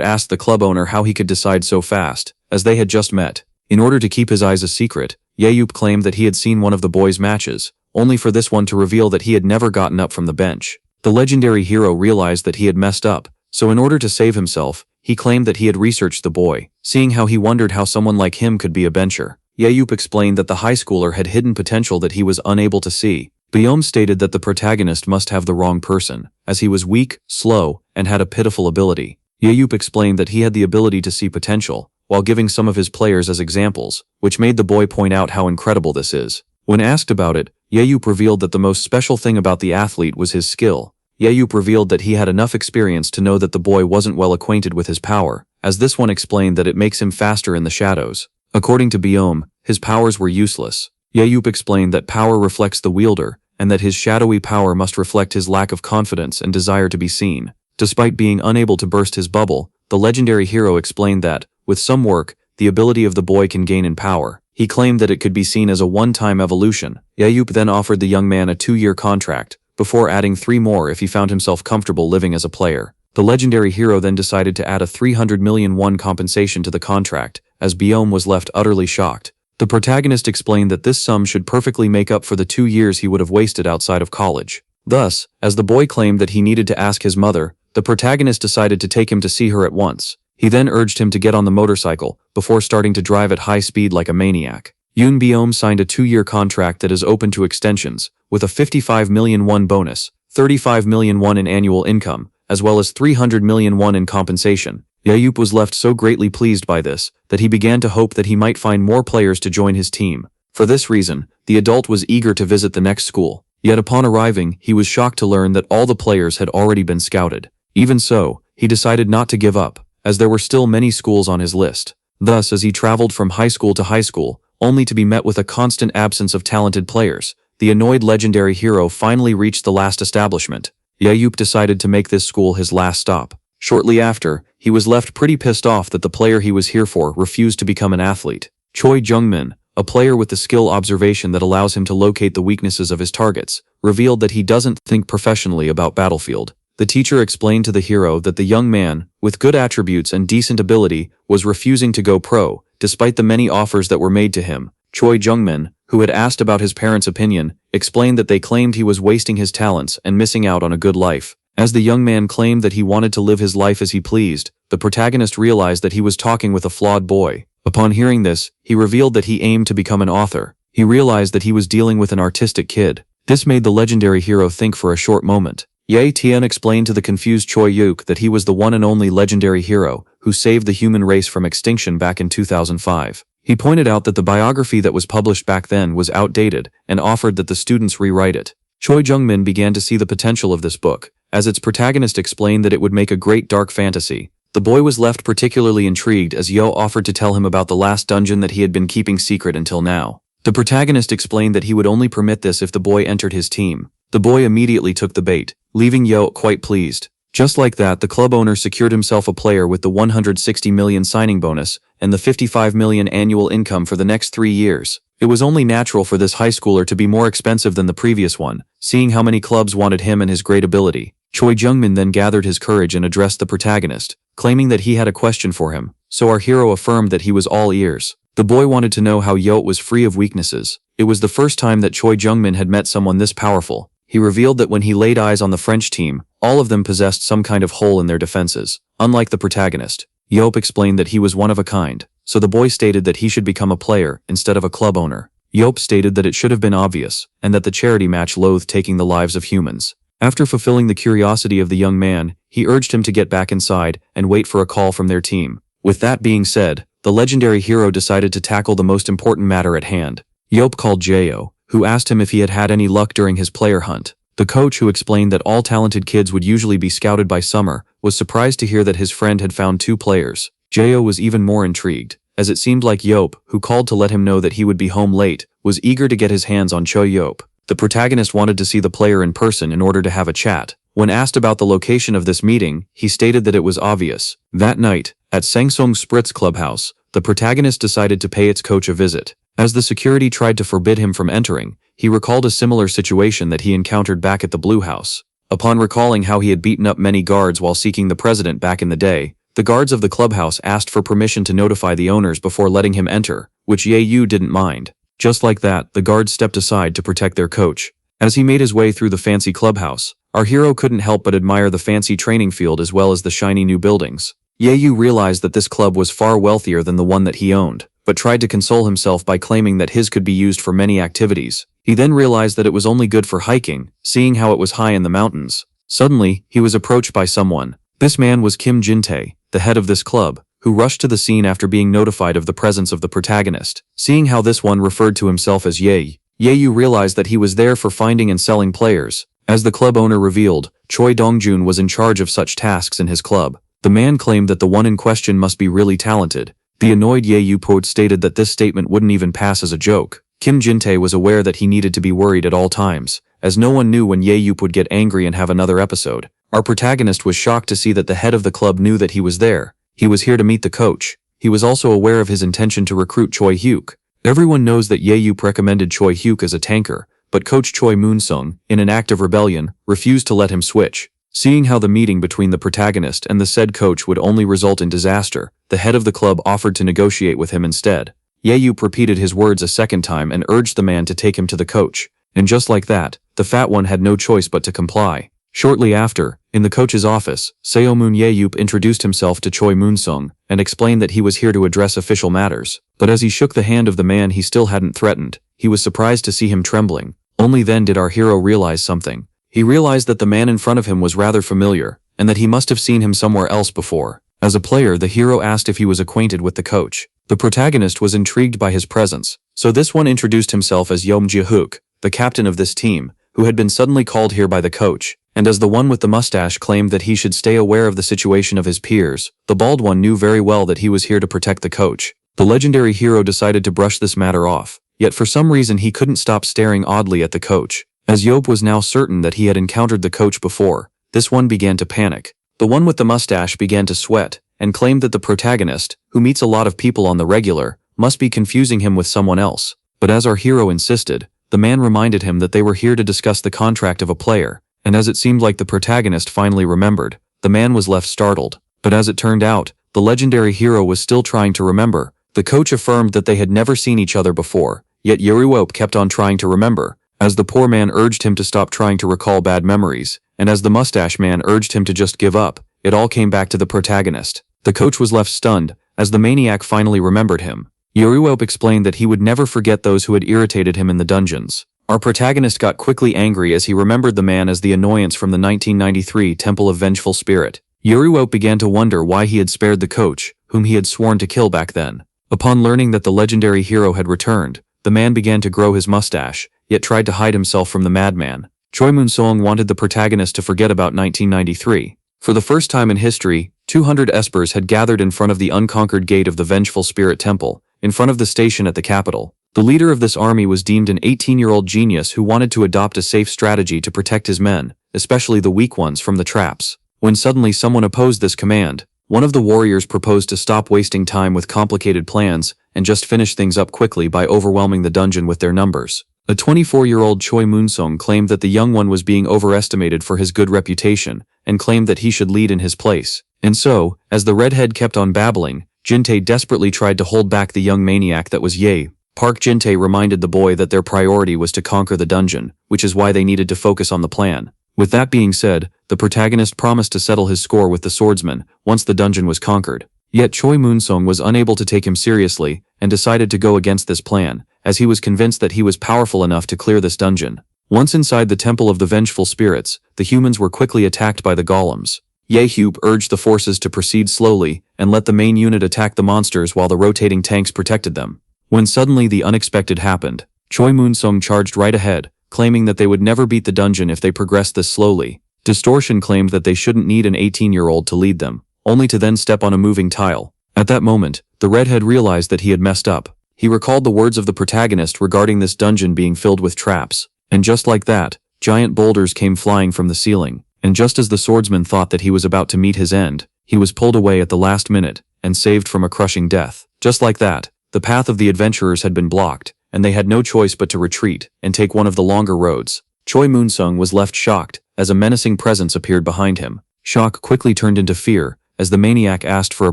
asked the club owner how he could decide so fast, as they had just met. In order to keep his eyes a secret, Yahello claimed that he had seen one of the boys' matches, only for this one to reveal that he had never gotten up from the bench. The legendary hero realized that he had messed up, so in order to save himself, he claimed that he had researched the boy, seeing how he wondered how someone like him could be a bencher. Yahello explained that the high schooler had hidden potential that he was unable to see. Bom stated that the protagonist must have the wrong person, as he was weak, slow, and had a pitiful ability. Yahello explained that he had the ability to see potential, while giving some of his players as examples, which made the boy point out how incredible this is. When asked about it, Yahello revealed that the most special thing about the athlete was his skill. Yahello revealed that he had enough experience to know that the boy wasn't well acquainted with his power, as this one explained that it makes him faster in the shadows. According to Bom, his powers were useless. Yahello explained that power reflects the wielder, and that his shadowy power must reflect his lack of confidence and desire to be seen. Despite being unable to burst his bubble, the legendary hero explained that, with some work, the ability of the boy can gain in power. He claimed that it could be seen as a one-time evolution. Yahello then offered the young man a 2-year contract, before adding 3 more if he found himself comfortable living as a player. The legendary hero then decided to add a 300 million won compensation to the contract, as Bom was left utterly shocked. The protagonist explained that this sum should perfectly make up for the 2 years he would have wasted outside of college. Thus, as the boy claimed that he needed to ask his mother, the protagonist decided to take him to see her at once. He then urged him to get on the motorcycle, before starting to drive at high speed like a maniac. Youn Boom signed a 2-year contract that is open to extensions, with a 55 million won bonus, 35 million won in annual income, as well as 300 million won in compensation. Yahello was left so greatly pleased by this, that he began to hope that he might find more players to join his team. For this reason, the adult was eager to visit the next school. Yet upon arriving, he was shocked to learn that all the players had already been scouted. Even so, he decided not to give up, as there were still many schools on his list. Thus, as he traveled from high school to high school, only to be met with a constant absence of talented players, the annoyed legendary hero finally reached the last establishment. Yahello decided to make this school his last stop. Shortly after, he was left pretty pissed off that the player he was here for refused to become an athlete. Choi Jungman, a player with the skill observation that allows him to locate the weaknesses of his targets, revealed that he doesn't think professionally about Battlefield. The teacher explained to the hero that the young man, with good attributes and decent ability, was refusing to go pro, despite the many offers that were made to him. Choi Jungman, who had asked about his parents' opinion, explained that they claimed he was wasting his talents and missing out on a good life. As the young man claimed that he wanted to live his life as he pleased, the protagonist realized that he was talking with a flawed boy. Upon hearing this, he revealed that he aimed to become an author. He realized that he was dealing with an artistic kid. This made the legendary hero think for a short moment. Ye Tian explained to the confused Choi Yuk that he was the one and only legendary hero who saved the human race from extinction back in 2005. He pointed out that the biography that was published back then was outdated and offered that the students rewrite it. Choi Jungmin began to see the potential of this book, as its protagonist explained that it would make a great dark fantasy. The boy was left particularly intrigued as Yo offered to tell him about the last dungeon that he had been keeping secret until now. The protagonist explained that he would only permit this if the boy entered his team. The boy immediately took the bait, leaving Yo quite pleased. Just like that, the club owner secured himself a player with the 160 million signing bonus and the 55 million annual income for the next 3 years. It was only natural for this high schooler to be more expensive than the previous one, seeing how many clubs wanted him and his great ability. Choi Jungmin then gathered his courage and addressed the protagonist, claiming that he had a question for him, so our hero affirmed that he was all ears. The boy wanted to know how Yo was free of weaknesses. It was the first time that Choi Jungmin had met someone this powerful. He revealed that when he laid eyes on the French team, all of them possessed some kind of hole in their defenses. Unlike the protagonist, Yop explained that he was one of a kind, so the boy stated that he should become a player instead of a club owner. Yope stated that it should have been obvious, and that the charity match loathed taking the lives of humans. After fulfilling the curiosity of the young man, he urged him to get back inside and wait for a call from their team. With that being said, the legendary hero decided to tackle the most important matter at hand. Yope called Jayo, who asked him if he had had any luck during his player hunt. The coach, who explained that all talented kids would usually be scouted by summer, was surprised to hear that his friend had found 2 players. Jayo was even more intrigued, as it seemed like Yope, who called to let him know that he would be home late, was eager to get his hands on Choi Yope. The protagonist wanted to see the player in person in order to have a chat. When asked about the location of this meeting, he stated that it was obvious. That night, at Sangsong Spritz clubhouse, the protagonist decided to pay its coach a visit. As the security tried to forbid him from entering, he recalled a similar situation that he encountered back at the Blue House. Upon recalling how he had beaten up many guards while seeking the president back in the day, the guards of the clubhouse asked for permission to notify the owners before letting him enter, which Yayu didn't mind. Just like that, the guards stepped aside to protect their coach. As he made his way through the fancy clubhouse, our hero couldn't help but admire the fancy training field as well as the shiny new buildings. Yayu realized that this club was far wealthier than the one that he owned, but tried to console himself by claiming that his could be used for many activities. He then realized that it was only good for hiking, seeing how it was high in the mountains. Suddenly, he was approached by someone. This man was Kim Jin-tae, the head of this club, who rushed to the scene after being notified of the presence of the protagonist. Seeing how this one referred to himself as Ye, Yayu realized that he was there for finding and selling players. As the club owner revealed, Choi Dongjun was in charge of such tasks in his club. The man claimed that the one in question must be really talented. The annoyed Yayu Poet stated that this statement wouldn't even pass as a joke. Kim Jin-tae was aware that he needed to be worried at all times, as no one knew when Yayu would get angry and have another episode. Our protagonist was shocked to see that the head of the club knew that he was there. He was here to meet the coach. He was also aware of his intention to recruit Choi Hyuk. Everyone knows that Yayu recommended Choi Hyuk as a tanker, but Coach Choi Moon-sung, in an act of rebellion, refused to let him switch. Seeing how the meeting between the protagonist and the said coach would only result in disaster, the head of the club offered to negotiate with him instead. Yayu repeated his words a second time and urged the man to take him to the coach. And just like that, the fat one had no choice but to comply. Shortly after, in the coach's office, Seomoon Yayu introduced himself to Choi Moon-sung and explained that he was here to address official matters. But as he shook the hand of the man he still hadn't threatened, he was surprised to see him trembling. Only then did our hero realize something. He realized that the man in front of him was rather familiar, and that he must have seen him somewhere else before. As a player, the hero asked if he was acquainted with the coach. The protagonist was intrigued by his presence, so this one introduced himself as Youn Boom, the captain of this team, who had been suddenly called here by the coach. And as the one with the mustache claimed that he should stay aware of the situation of his peers, the bald one knew very well that he was here to protect the coach. The legendary hero decided to brush this matter off, yet for some reason he couldn't stop staring oddly at the coach. As Yope was now certain that he had encountered the coach before, this one began to panic. The one with the mustache began to sweat, and claimed that the protagonist, who meets a lot of people on the regular, must be confusing him with someone else. But as our hero insisted, the man reminded him that they were here to discuss the contract of a player, and as it seemed like the protagonist finally remembered, the man was left startled. But as it turned out, the legendary hero was still trying to remember. The coach affirmed that they had never seen each other before, yet Yuriwope kept on trying to remember, as the poor man urged him to stop trying to recall bad memories, and as the mustache man urged him to just give up, it all came back to the protagonist. The coach was left stunned, as the maniac finally remembered him. Yuriwope explained that he would never forget those who had irritated him in the dungeons. Our protagonist got quickly angry as he remembered the man as the annoyance from the 1993 Temple of Vengeful Spirit. Yuriwope began to wonder why he had spared the coach, whom he had sworn to kill back then. Upon learning that the legendary hero had returned, the man began to grow his mustache, yet tried to hide himself from the madman. Choi Moon-sung wanted the protagonist to forget about 1993. For the first time in history, 200 espers had gathered in front of the unconquered gate of the Vengeful Spirit Temple, in front of the station at the capital. The leader of this army was deemed an 18-year-old genius who wanted to adopt a safe strategy to protect his men, especially the weak ones, from the traps. When suddenly someone opposed this command, one of the warriors proposed to stop wasting time with complicated plans and just finish things up quickly by overwhelming the dungeon with their numbers. A 24-year-old Choi Moon-sung claimed that the young one was being overestimated for his good reputation and claimed that he should lead in his place. And so, as the redhead kept on babbling, Jin-tae desperately tried to hold back the young maniac that was Ye. Park Jin-tae reminded the boy that their priority was to conquer the dungeon, which is why they needed to focus on the plan. With that being said, the protagonist promised to settle his score with the swordsman once the dungeon was conquered. Yet Choi Moon-sung was unable to take him seriously and decided to go against this plan, as he was convinced that he was powerful enough to clear this dungeon. Once inside the Temple of the Vengeful Spirits, the humans were quickly attacked by the golems. Yahello urged the forces to proceed slowly and let the main unit attack the monsters while the rotating tanks protected them. When suddenly the unexpected happened, Choi Moon-sung charged right ahead, claiming that they would never beat the dungeon if they progressed this slowly. Distortion claimed that they shouldn't need an 18-year-old to lead them, only to then step on a moving tile. At that moment, the redhead realized that he had messed up. He recalled the words of the protagonist regarding this dungeon being filled with traps. And just like that, giant boulders came flying from the ceiling. And just as the swordsman thought that he was about to meet his end, he was pulled away at the last minute and saved from a crushing death. Just like that, the path of the adventurers had been blocked, and they had no choice but to retreat and take one of the longer roads. Choi Moon-sung was left shocked as a menacing presence appeared behind him. Shock quickly turned into fear as the maniac asked for a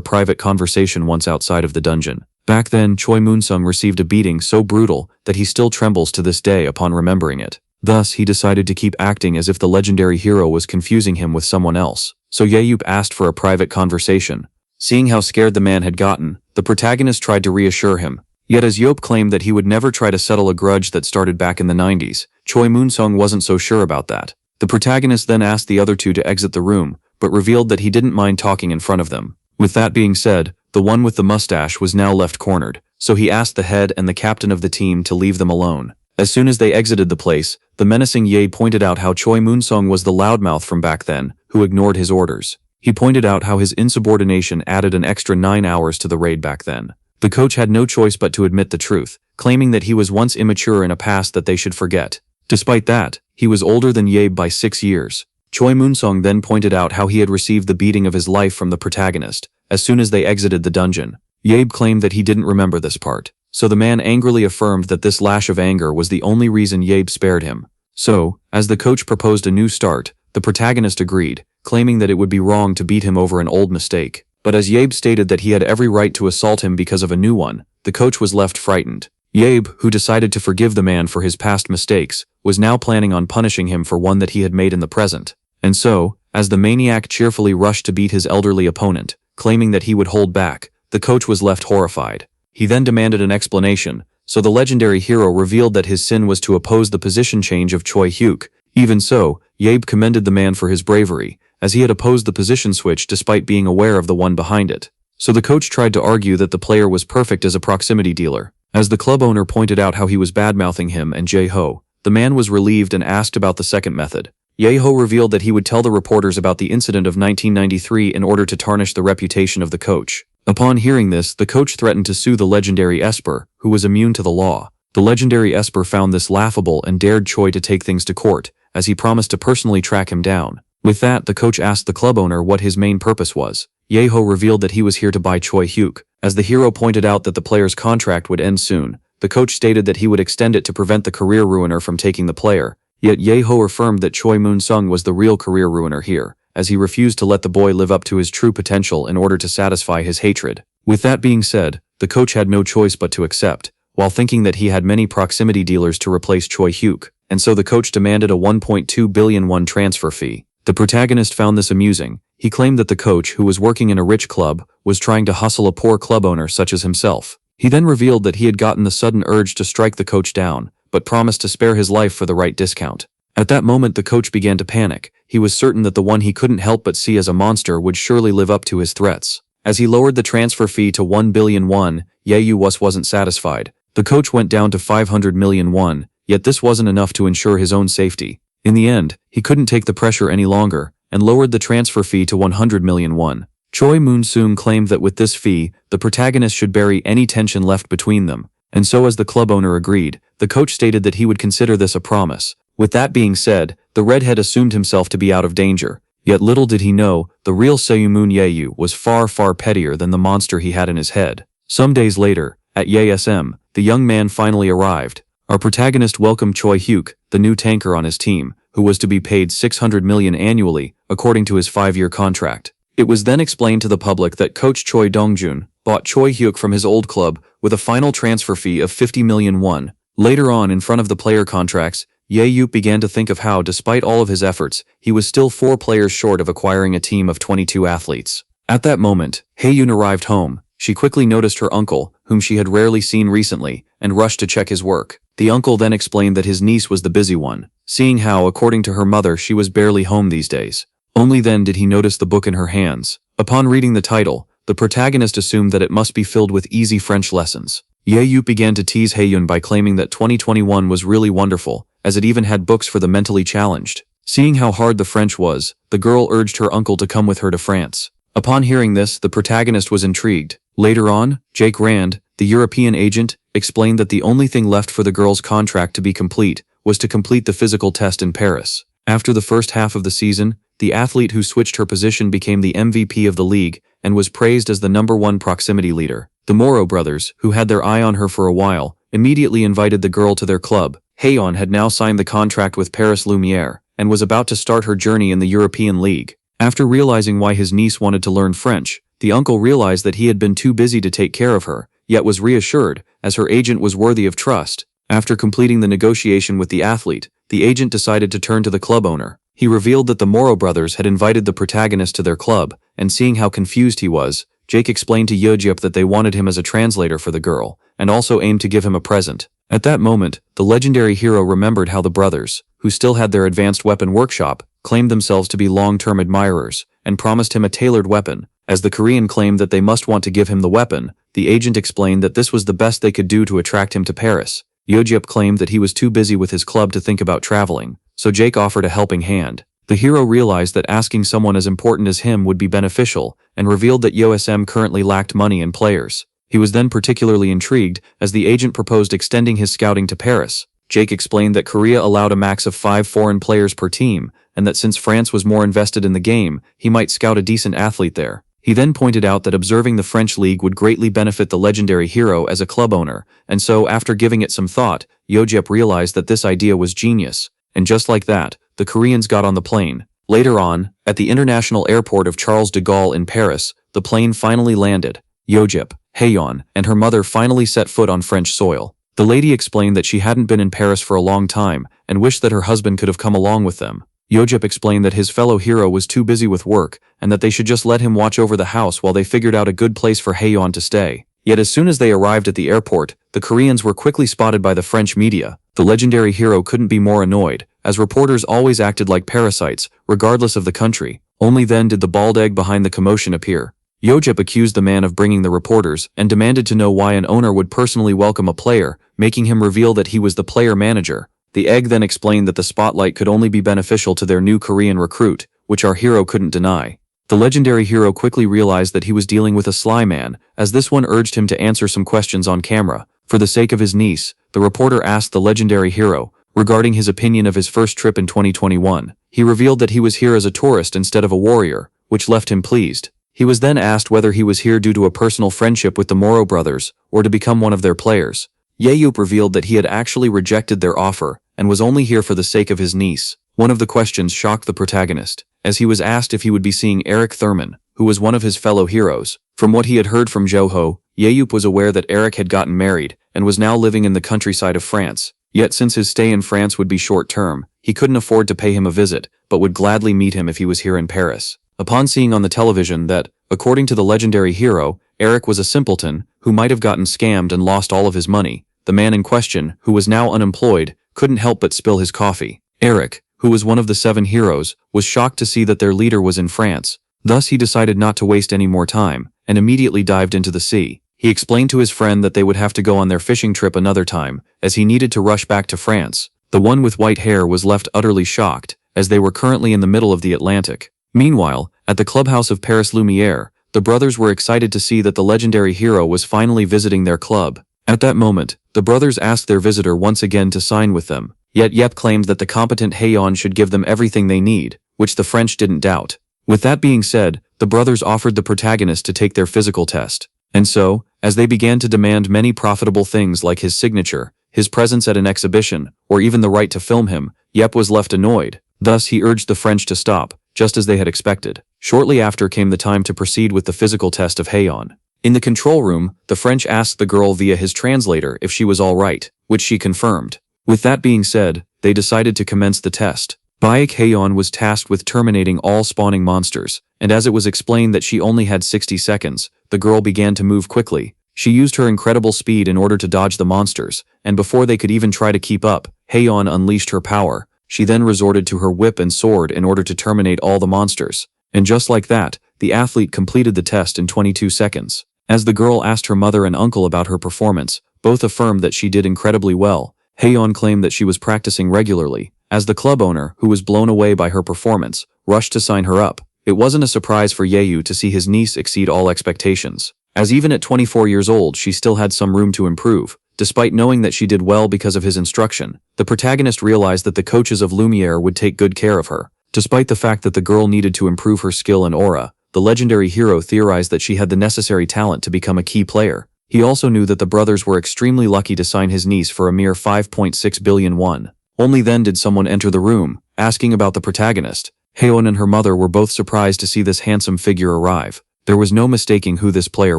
private conversation once outside of the dungeon. Back then, Choi Moon-sung received a beating so brutal that he still trembles to this day upon remembering it. Thus, he decided to keep acting as if the legendary hero was confusing him with someone else. So Yahello asked for a private conversation. Seeing how scared the man had gotten, the protagonist tried to reassure him. Yet as Yahello claimed that he would never try to settle a grudge that started back in the 90s, Choi Moon-sung wasn't so sure about that. The protagonist then asked the other two to exit the room, but revealed that he didn't mind talking in front of them. With that being said, the one with the mustache was now left cornered, so he asked the head and the captain of the team to leave them alone. As soon as they exited the place, the menacing Ye pointed out how Choi Moon-sung was the loudmouth from back then, who ignored his orders. He pointed out how his insubordination added an extra 9 hours to the raid back then. The coach had no choice but to admit the truth, claiming that he was once immature in a past that they should forget. Despite that, he was older than Yabe by 6 years. Choi Moon-sung then pointed out how he had received the beating of his life from the protagonist, as soon as they exited the dungeon. Yabe claimed that he didn't remember this part, so the man angrily affirmed that this lash of anger was the only reason Yabe spared him. So, as the coach proposed a new start, the protagonist agreed, claiming that it would be wrong to beat him over an old mistake. But as Yabe stated that he had every right to assault him because of a new one, the coach was left frightened. Yabe, who decided to forgive the man for his past mistakes, was now planning on punishing him for one that he had made in the present. And so, as the maniac cheerfully rushed to beat his elderly opponent, claiming that he would hold back, the coach was left horrified. He then demanded an explanation, so the legendary hero revealed that his sin was to oppose the position change of Choi Hyuk. Even so, Yabe commended the man for his bravery, as he had opposed the position switch despite being aware of the one behind it. So the coach tried to argue that the player was perfect as a proximity dealer. As the club owner pointed out how he was badmouthing him and Jae-ho, the man was relieved and asked about the second method. Jae-ho revealed that he would tell the reporters about the incident of 1993 in order to tarnish the reputation of the coach. Upon hearing this, the coach threatened to sue the legendary Esper, who was immune to the law. The legendary Esper found this laughable and dared Choi to take things to court, as he promised to personally track him down. With that, the coach asked the club owner what his main purpose was. Jae-ho revealed that he was here to buy Choi Hyuk. As the hero pointed out that the player's contract would end soon, the coach stated that he would extend it to prevent the career ruiner from taking the player. Yet Jae-ho affirmed that Choi Moon-sung was the real career ruiner here, as he refused to let the boy live up to his true potential in order to satisfy his hatred. With that being said, the coach had no choice but to accept, while thinking that he had many proximity dealers to replace Choi Hyuk, and so the coach demanded a 1.2 billion won transfer fee. The protagonist found this amusing. He claimed that the coach, who was working in a rich club, was trying to hustle a poor club owner such as himself. He then revealed that he had gotten the sudden urge to strike the coach down, but promised to spare his life for the right discount. At that moment the coach began to panic. He was certain that the one he couldn't help but see as a monster would surely live up to his threats. As he lowered the transfer fee to 1 billion won, Yae-ho wasn't satisfied. The coach went down to 500 million won, yet this wasn't enough to ensure his own safety. In the end, he couldn't take the pressure any longer, and lowered the transfer fee to 100 million won. Choi Moon-sung claimed that with this fee, the protagonist should bury any tension left between them, and so as the club owner agreed, the coach stated that he would consider this a promise. With that being said, the redhead assumed himself to be out of danger, yet little did he know, the real Seo-moon Yae was far pettier than the monster he had in his head. Some days later, at YSM, the young man finally arrived. Our protagonist welcomed Choi Hyuk, the new tanker on his team, who was to be paid 600 million annually, according to his 5-year contract. It was then explained to the public that coach Choi Dongjun bought Choi Hyuk from his old club with a final transfer fee of 50 million won. Later on, in front of the player contracts, Yae began to think of how, despite all of his efforts, he was still 4 players short of acquiring a team of 22 athletes. At that moment, Hayan arrived home. She quickly noticed her uncle, whom she had rarely seen recently, and rushed to check his work. The uncle then explained that his niece was the busy one, seeing how, according to her mother, she was barely home these days. Only then did he notice the book in her hands. Upon reading the title, the protagonist assumed that it must be filled with easy French lessons. Yahello began to tease Hayan by claiming that 2021 was really wonderful, as it even had books for the mentally challenged. Seeing how hard the French was, the girl urged her uncle to come with her to France. Upon hearing this, the protagonist was intrigued. Later on, Jake Rand, the European agent, explained that the only thing left for the girl's contract to be complete was to complete the physical test in Paris. After the first half of the season, the athlete who switched her position became the MVP of the league and was praised as the #1 proximity leader. The Moro brothers, who had their eye on her for a while, immediately invited the girl to their club. Hayan had now signed the contract with Paris Lumiere and was about to start her journey in the European League. After realizing why his niece wanted to learn French, the uncle realized that he had been too busy to take care of her, yet was reassured, as her agent was worthy of trust. After completing the negotiation with the athlete, the agent decided to turn to the club owner. He revealed that the Moro brothers had invited the protagonist to their club, and seeing how confused he was, Jake explained to Youjip that they wanted him as a translator for the girl, and also aimed to give him a present. At that moment, the legendary hero remembered how the brothers, who still had their advanced weapon workshop, claimed themselves to be long-term admirers, and promised him a tailored weapon. As the Korean claimed that they must want to give him the weapon, the agent explained that this was the best they could do to attract him to Paris. Youjip claimed that he was too busy with his club to think about traveling, so Jake offered a helping hand. The hero realized that asking someone as important as him would be beneficial, and revealed that YOSM currently lacked money and players. He was then particularly intrigued as the agent proposed extending his scouting to Paris. Jake explained that Korea allowed a max of 5 foreign players per team, and that since France was more invested in the game, he might scout a decent athlete there. He then pointed out that observing the French league would greatly benefit the legendary hero as a club owner, and so after giving it some thought, Youjip realized that this idea was genius. And just like that, the Koreans got on the plane. Later on, at the international airport of Charles de Gaulle in Paris, the plane finally landed. Youjip, Hayan, and her mother finally set foot on French soil. The lady explained that she hadn't been in Paris for a long time and wished that her husband could have come along with them. Youjip explained that his fellow hero was too busy with work and that they should just let him watch over the house while they figured out a good place for Hayan to stay. Yet as soon as they arrived at the airport, the Koreans were quickly spotted by the French media. The legendary hero couldn't be more annoyed, as reporters always acted like parasites, regardless of the country. Only then did the bald egg behind the commotion appear. Youjip accused the man of bringing the reporters and demanded to know why an owner would personally welcome a player, making him reveal that he was the player manager. The egg then explained that the spotlight could only be beneficial to their new Korean recruit, which our hero couldn't deny. The legendary hero quickly realized that he was dealing with a sly man, as this one urged him to answer some questions on camera. For the sake of his niece, the reporter asked the legendary hero regarding his opinion of his first trip in 2021. He revealed that he was here as a tourist instead of a warrior, which left him pleased. He was then asked whether he was here due to a personal friendship with the Moro brothers or to become one of their players. Yahello revealed that he had actually rejected their offer and was only here for the sake of his niece. One of the questions shocked the protagonist, as he was asked if he would be seeing Eric Thurman, who was one of his fellow heroes. From what he had heard from Joho, Yahello was aware that Eric had gotten married and was now living in the countryside of France. Yet since his stay in France would be short-term, he couldn't afford to pay him a visit, but would gladly meet him if he was here in Paris. Upon seeing on the television that, according to the legendary hero, Eric was a simpleton who might have gotten scammed and lost all of his money, the man in question, who was now unemployed, couldn't help but spill his coffee. Eric, who was one of the 7 heroes, was shocked to see that their leader was in France. Thus he decided not to waste any more time, and immediately dived into the sea. He explained to his friend that they would have to go on their fishing trip another time, as he needed to rush back to France. The one with white hair was left utterly shocked, as they were currently in the middle of the Atlantic. Meanwhile, at the clubhouse of Paris Lumiere, the brothers were excited to see that the legendary hero was finally visiting their club. At that moment, the brothers asked their visitor once again to sign with them, yet Yep claimed that the competent Hayan should give them everything they need, which the French didn't doubt. With that being said, the brothers offered the protagonist to take their physical test. And so, as they began to demand many profitable things like his signature, his presence at an exhibition, or even the right to film him, Yep was left annoyed. Thus he urged the French to stop, just as they had expected. Shortly after came the time to proceed with the physical test of Hayan. In the control room, the French asked the girl via his translator if she was all right, which she confirmed. With that being said, they decided to commence the test. Baek Hayan was tasked with terminating all spawning monsters, and as it was explained that she only had 60 seconds, the girl began to move quickly. She used her incredible speed in order to dodge the monsters, and before they could even try to keep up, Hayan unleashed her power. She then resorted to her whip and sword in order to terminate all the monsters. And just like that, the athlete completed the test in 22 seconds. As the girl asked her mother and uncle about her performance, both affirmed that she did incredibly well. Hayan claimed that she was practicing regularly. As the club owner, who was blown away by her performance, rushed to sign her up. It wasn't a surprise for Yeyu to see his niece exceed all expectations, as even at 24 years old she still had some room to improve. Despite knowing that she did well because of his instruction, the protagonist realized that the coaches of Lumiere would take good care of her. Despite the fact that the girl needed to improve her skill and aura, the legendary hero theorized that she had the necessary talent to become a key player. He also knew that the brothers were extremely lucky to sign his niece for a mere 5.6 billion won. Only then did someone enter the room, asking about the protagonist. Hayan and her mother were both surprised to see this handsome figure arrive. There was no mistaking who this player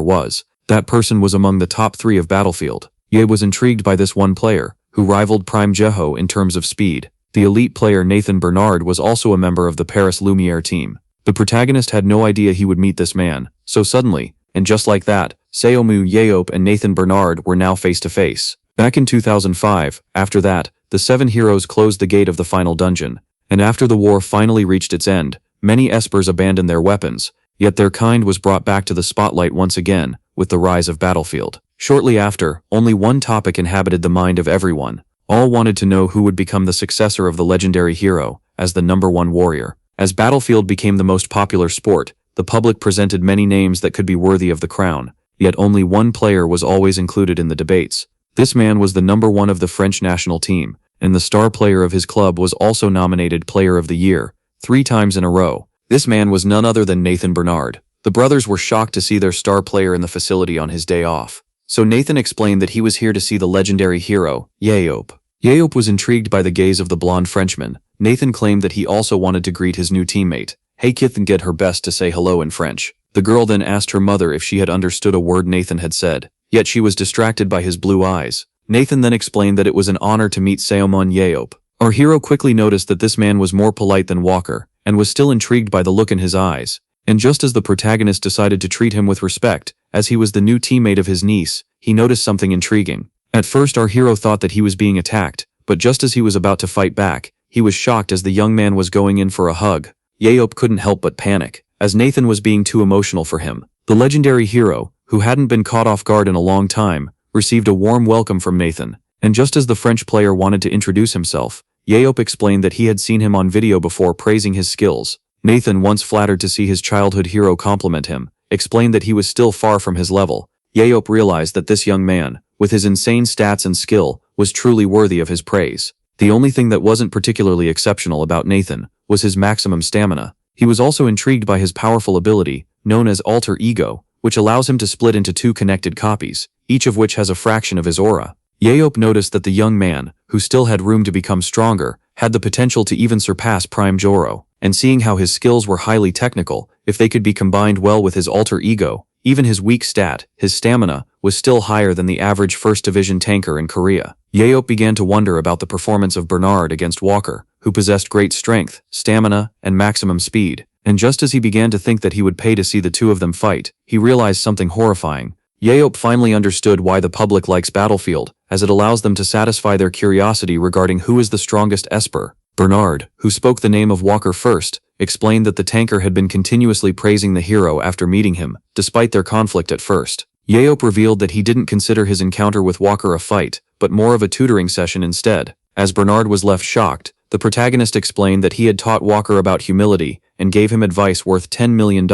was. That person was among the top 3 of Battlefield. Ye was intrigued by this one player, who rivaled Prime Jeho in terms of speed. The elite player Nathan Bernard was also a member of the Paris Lumiere team. The protagonist had no idea he would meet this man, so suddenly, and just like that, Seomu Yeop and Nathan Bernard were now face to face. Back in 2005, after that, the 7 heroes closed the gate of the final dungeon, and after the war finally reached its end, many espers abandoned their weapons, yet their kind was brought back to the spotlight once again, with the rise of Battlefield. Shortly after, only one topic inhabited the mind of everyone. All wanted to know who would become the successor of the legendary hero, as the #1 warrior. As Battlefield became the most popular sport, the public presented many names that could be worthy of the crown, yet only one player was always included in the debates. This man was the #1 of the French national team, and the star player of his club was also nominated Player of the Year, 3 times in a row. This man was none other than Nathan Bernard. The brothers were shocked to see their star player in the facility on his day off. So Nathan explained that he was here to see the legendary hero, Yeop. Yeop was intrigued by the gaze of the blonde Frenchman. Nathan claimed that he also wanted to greet his new teammate. Hey Kith and get her best to say hello in French. The girl then asked her mother if she had understood a word Nathan had said, yet she was distracted by his blue eyes. Nathan then explained that it was an honor to meet Seomon Yeop. Our hero quickly noticed that this man was more polite than Walker, and was still intrigued by the look in his eyes. And just as the protagonist decided to treat him with respect, as he was the new teammate of his niece, he noticed something intriguing. At first our hero thought that he was being attacked, but just as he was about to fight back, he was shocked as the young man was going in for a hug. Yeop couldn't help but panic, as Nathan was being too emotional for him. The legendary hero, who hadn't been caught off guard in a long time, received a warm welcome from Nathan. And just as the French player wanted to introduce himself, Yeop explained that he had seen him on video before praising his skills. Nathan, once flattered to see his childhood hero compliment him, explained that he was still far from his level. Yeop realized that this young man, with his insane stats and skill, was truly worthy of his praise. The only thing that wasn't particularly exceptional about Nathan was his maximum stamina. He was also intrigued by his powerful ability, known as alter ego, which allows him to split into 2 connected copies, each of which has a fraction of his aura. Yeop noticed that the young man, who still had room to become stronger, had the potential to even surpass Prime Joro, and seeing how his skills were highly technical, if they could be combined well with his alter ego, even his weak stat, his stamina, was still higher than the average 1st Division tanker in Korea. Yeop began to wonder about the performance of Bernard against Walker, who possessed great strength, stamina, and maximum speed. And just as he began to think that he would pay to see the 2 of them fight, he realized something horrifying. Yeop finally understood why the public likes Battlefield, as it allows them to satisfy their curiosity regarding who is the strongest Esper. Bernard, who spoke the name of Walker first, explained that the tanker had been continuously praising the hero after meeting him, despite their conflict at first. Yeop revealed that he didn't consider his encounter with Walker a fight, but more of a tutoring session instead. As Bernard was left shocked, the protagonist explained that he had taught Walker about humility, and gave him advice worth $10 million.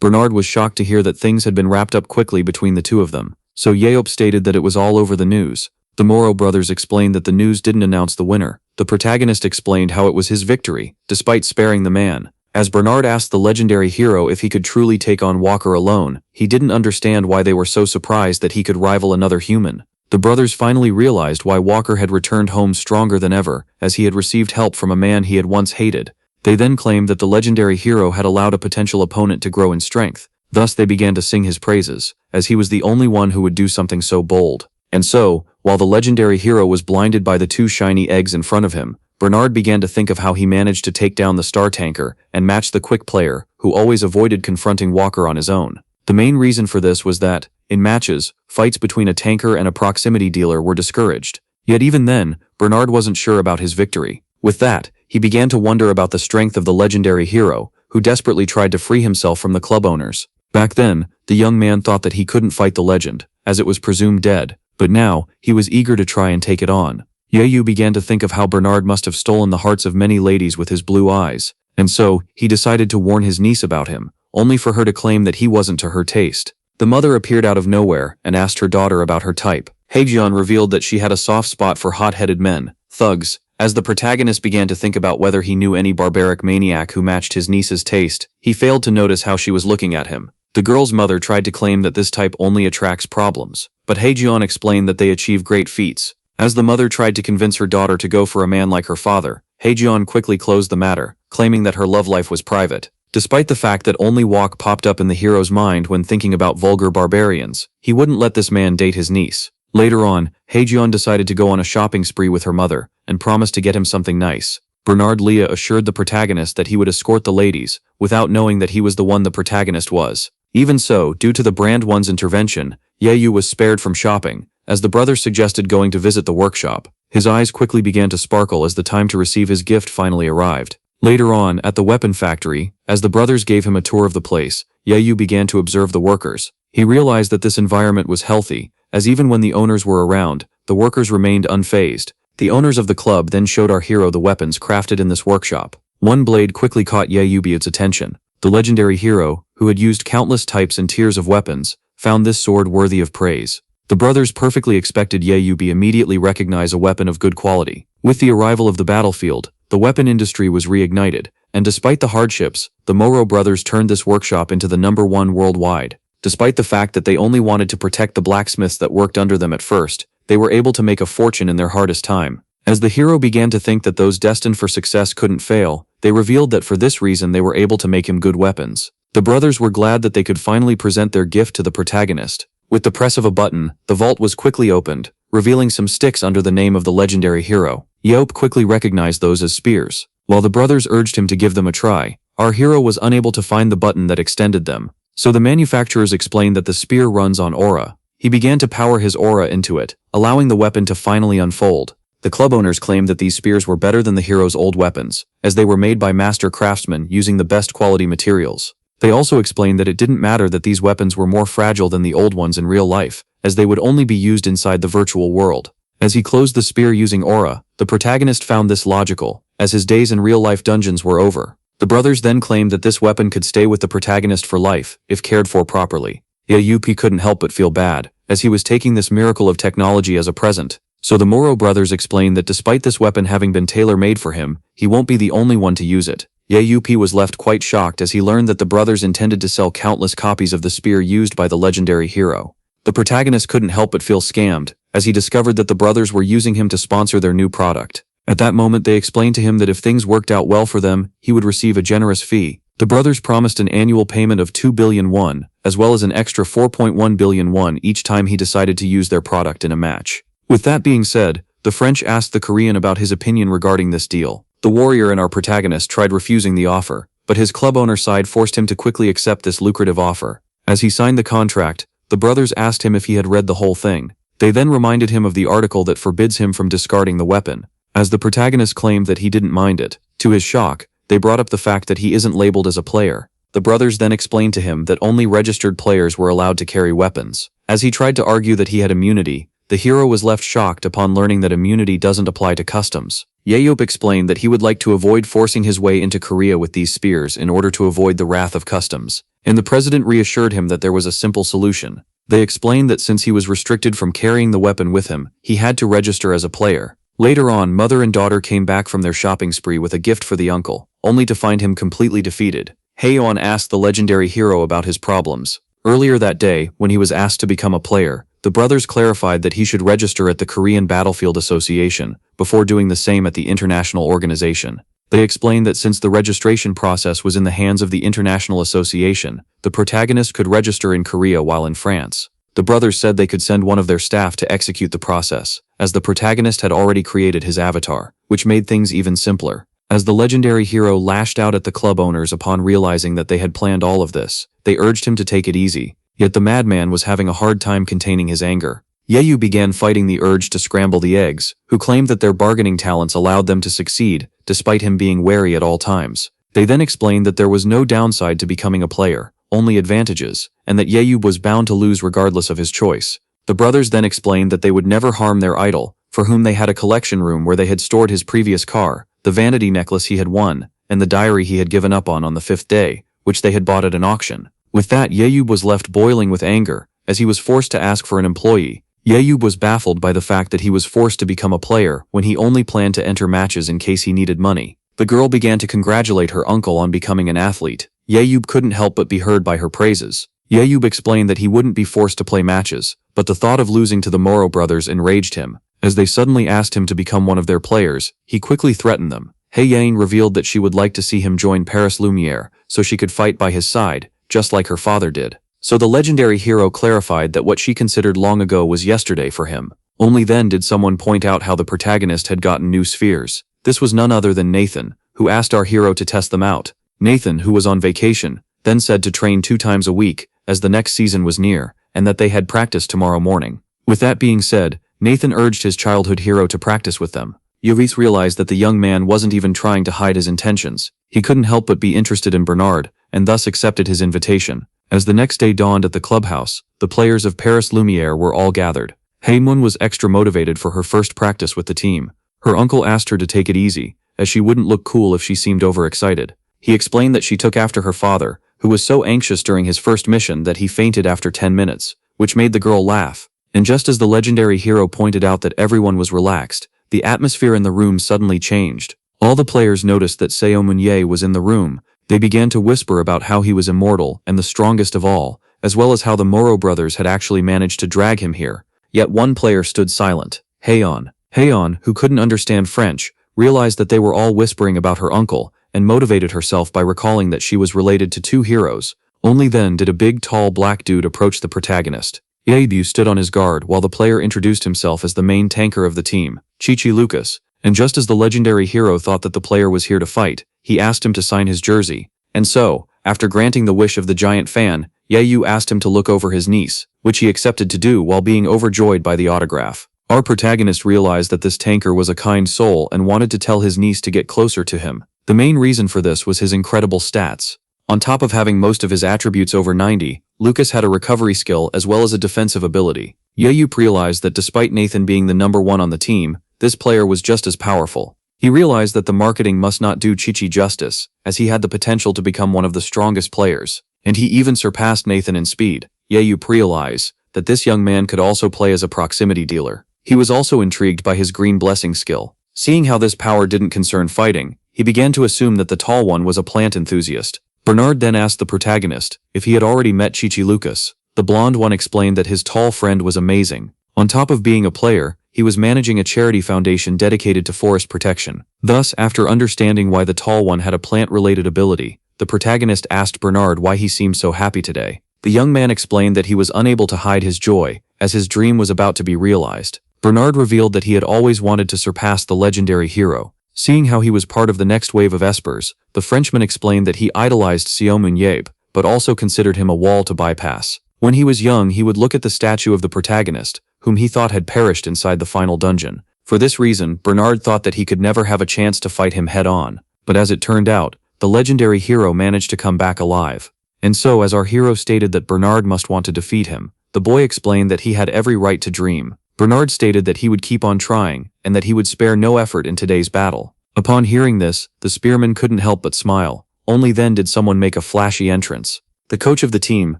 Bernard was shocked to hear that things had been wrapped up quickly between the 2 of them, so Yeop stated that it was all over the news. The Moro brothers explained that the news didn't announce the winner. The protagonist explained how it was his victory, despite sparing the man. As Bernard asked the legendary hero if he could truly take on Walker alone, he didn't understand why they were so surprised that he could rival another human. The brothers finally realized why Walker had returned home stronger than ever, as he had received help from a man he had once hated. They then claimed that the legendary hero had allowed a potential opponent to grow in strength. Thus they began to sing his praises, as he was the only one who would do something so bold. And so, while the legendary hero was blinded by the 2 shiny eggs in front of him, Bernard began to think of how he managed to take down the star tanker and match the quick player, who always avoided confronting Walker on his own. The main reason for this was that, in matches, fights between a tanker and a proximity dealer were discouraged. Yet even then, Bernard wasn't sure about his victory. With that, he began to wonder about the strength of the legendary hero, who desperately tried to free himself from the club owners. Back then, the young man thought that he couldn't fight the legend, as it was presumed dead, but now, he was eager to try and take it on. Yahello began to think of how Bernard must have stolen the hearts of many ladies with his blue eyes, and so, he decided to warn his niece about him, only for her to claim that he wasn't to her taste. The mother appeared out of nowhere and asked her daughter about her type. Hayan revealed that she had a soft spot for hot-headed men, thugs. As the protagonist began to think about whether he knew any barbaric maniac who matched his niece's taste, he failed to notice how she was looking at him. The girl's mother tried to claim that this type only attracts problems, but Hayan explained that they achieve great feats. As the mother tried to convince her daughter to go for a man like her father, Hayan quickly closed the matter, claiming that her love life was private. Despite the fact that only walk popped up in the hero's mind when thinking about vulgar barbarians, he wouldn't let this man date his niece. Later on, Hayan decided to go on a shopping spree with her mother, and promised to get him something nice. Bernard Leah assured the protagonist that he would escort the ladies, without knowing that he was the one the protagonist was. Even so, due to the brand one's intervention, Yahello was spared from shopping, as the brother suggested going to visit the workshop. His eyes quickly began to sparkle as the time to receive his gift finally arrived. Later on, at the weapon factory, as the brothers gave him a tour of the place, Yahello began to observe the workers. He realized that this environment was healthy, as even when the owners were around, the workers remained unfazed. The owners of the club then showed our hero the weapons crafted in this workshop. One blade quickly caught Yahello's attention. The legendary hero, who had used countless types and tiers of weapons, found this sword worthy of praise. The brothers perfectly expected Yahello immediately recognize a weapon of good quality. With the arrival of the battlefield, the weapon industry was reignited, and despite the hardships, the Moro brothers turned this workshop into the #1 worldwide. Despite the fact that they only wanted to protect the blacksmiths that worked under them at first, they were able to make a fortune in their hardest time. As the hero began to think that those destined for success couldn't fail, they revealed that for this reason they were able to make him good weapons. The brothers were glad that they could finally present their gift to the protagonist. With the press of a button, the vault was quickly opened, revealing some sticks under the name of the legendary hero. Yahello quickly recognized those as spears. While the brothers urged him to give them a try, our hero was unable to find the button that extended them. So the manufacturers explained that the spear runs on aura. He began to power his aura into it, allowing the weapon to finally unfold. The club owners claimed that these spears were better than the hero's old weapons, as they were made by master craftsmen using the best quality materials. They also explained that it didn't matter that these weapons were more fragile than the old ones in real life, as they would only be used inside the virtual world. As he closed the spear using aura, the protagonist found this logical, as his days in real-life dungeons were over. The brothers then claimed that this weapon could stay with the protagonist for life, if cared for properly. Yahello couldn't help but feel bad, as he was taking this miracle of technology as a present. So the Moro brothers explained that despite this weapon having been tailor-made for him, he won't be the only one to use it. Yahello was left quite shocked as he learned that the brothers intended to sell countless copies of the spear used by the legendary hero. The protagonist couldn't help but feel scammed, as he discovered that the brothers were using him to sponsor their new product. At that moment they explained to him that if things worked out well for them, he would receive a generous fee. The brothers promised an annual payment of 2 billion won, as well as an extra 4.1 billion won each time he decided to use their product in a match. With that being said, the French asked the Korean about his opinion regarding this deal. The warrior and our protagonist tried refusing the offer, but his club owner side forced him to quickly accept this lucrative offer. As he signed the contract, the brothers asked him if he had read the whole thing. They then reminded him of the article that forbids him from discarding the weapon. As the protagonist claimed that he didn't mind it, to his shock, they brought up the fact that he isn't labeled as a player. The brothers then explained to him that only registered players were allowed to carry weapons. As he tried to argue that he had immunity, the hero was left shocked upon learning that immunity doesn't apply to customs. Yahello explained that he would like to avoid forcing his way into Korea with these spears in order to avoid the wrath of customs. And the president reassured him that there was a simple solution. They explained that since he was restricted from carrying the weapon with him, he had to register as a player. Later on, mother and daughter came back from their shopping spree with a gift for the uncle, only to find him completely defeated. Hayan asked the legendary hero about his problems. Earlier that day, when he was asked to become a player, the brothers clarified that he should register at the Korean Battlefield Association, before doing the same at the international organization. They explained that since the registration process was in the hands of the International Association, the protagonist could register in Korea while in France. The brothers said they could send one of their staff to execute the process, as the protagonist had already created his avatar, which made things even simpler. As the legendary hero lashed out at the club owners upon realizing that they had planned all of this, they urged him to take it easy, yet the madman was having a hard time containing his anger. Yahello began fighting the urge to scramble the eggs, who claimed that their bargaining talents allowed them to succeed, despite him being wary at all times. They then explained that there was no downside to becoming a player, only advantages, and that Yahello was bound to lose regardless of his choice. The brothers then explained that they would never harm their idol, for whom they had a collection room where they had stored his previous car, the vanity necklace he had won, and the diary he had given up on the 5th day, which they had bought at an auction. With that, Yahello was left boiling with anger, as he was forced to ask for an employee. Yahello was baffled by the fact that he was forced to become a player when he only planned to enter matches in case he needed money. The girl began to congratulate her uncle on becoming an athlete. Yahello couldn't help but be heard by her praises. Yahello explained that he wouldn't be forced to play matches, but the thought of losing to the Moro brothers enraged him. As they suddenly asked him to become one of their players, he quickly threatened them. Hayan revealed that she would like to see him join Paris Lumiere, so she could fight by his side, just like her father did. So the legendary hero clarified that what she considered long ago was yesterday for him. Only then did someone point out how the protagonist had gotten new spheres. This was none other than Nathan, who asked our hero to test them out. Nathan, who was on vacation, then said to train 2 times a week, as the next season was near, and that they had practice tomorrow morning. With that being said, Nathan urged his childhood hero to practice with them. Yovis realized that the young man wasn't even trying to hide his intentions. He couldn't help but be interested in Bernard, and thus accepted his invitation. As the next day dawned at the clubhouse, the players of Paris Lumiere were all gathered. Haymon was extra motivated for her first practice with the team. Her uncle asked her to take it easy, as she wouldn't look cool if she seemed overexcited. He explained that she took after her father, who was so anxious during his first mission that he fainted after 10 minutes, which made the girl laugh. And just as the legendary hero pointed out that everyone was relaxed, the atmosphere in the room suddenly changed. All the players noticed that Seo Mounye was in the room. They began to whisper about how he was immortal and the strongest of all, as well as how the Moro brothers had actually managed to drag him here. Yet one player stood silent. Hayan. Hayan, who couldn't understand French, realized that they were all whispering about her uncle, and motivated herself by recalling that she was related to 2 heroes. Only then did a big tall black dude approach the protagonist. Yahello stood on his guard while the player introduced himself as the main tanker of the team, Chichi Lucas, and just as the legendary hero thought that the player was here to fight, he asked him to sign his jersey. And so, after granting the wish of the giant fan, Yahello asked him to look over his niece, which he accepted to do while being overjoyed by the autograph. Our protagonist realized that this tanker was a kind soul and wanted to tell his niece to get closer to him. The main reason for this was his incredible stats. On top of having most of his attributes over 90, Lucas had a recovery skill as well as a defensive ability. Yahello realized that despite Nathan being the number 1 on the team, this player was just as powerful. He realized that the marketing must not do Chichi justice, as he had the potential to become one of the strongest players, and he even surpassed Nathan in speed. Yahello realized that this young man could also play as a proximity dealer. He was also intrigued by his green blessing skill. Seeing how this power didn't concern fighting, he began to assume that the tall one was a plant enthusiast. Bernard then asked the protagonist if he had already met Chichi Lucas. The blonde one explained that his tall friend was amazing. On top of being a player, he was managing a charity foundation dedicated to forest protection. Thus, after understanding why the tall one had a plant-related ability, the protagonist asked Bernard why he seemed so happy today. The young man explained that he was unable to hide his joy, as his dream was about to be realized. Bernard revealed that he had always wanted to surpass the legendary hero. Seeing how he was part of the next wave of espers, the Frenchman explained that he idolized Seo Mounye, but also considered him a wall to bypass. When he was young, he would look at the statue of the protagonist, whom he thought had perished inside the final dungeon. For this reason, Bernard thought that he could never have a chance to fight him head-on. But as it turned out, the legendary hero managed to come back alive. And so, as our hero stated that Bernard must want to defeat him, the boy explained that he had every right to dream. Bernard stated that he would keep on trying, and that he would spare no effort in today's battle. Upon hearing this, the spearman couldn't help but smile. Only then did someone make a flashy entrance. The coach of the team,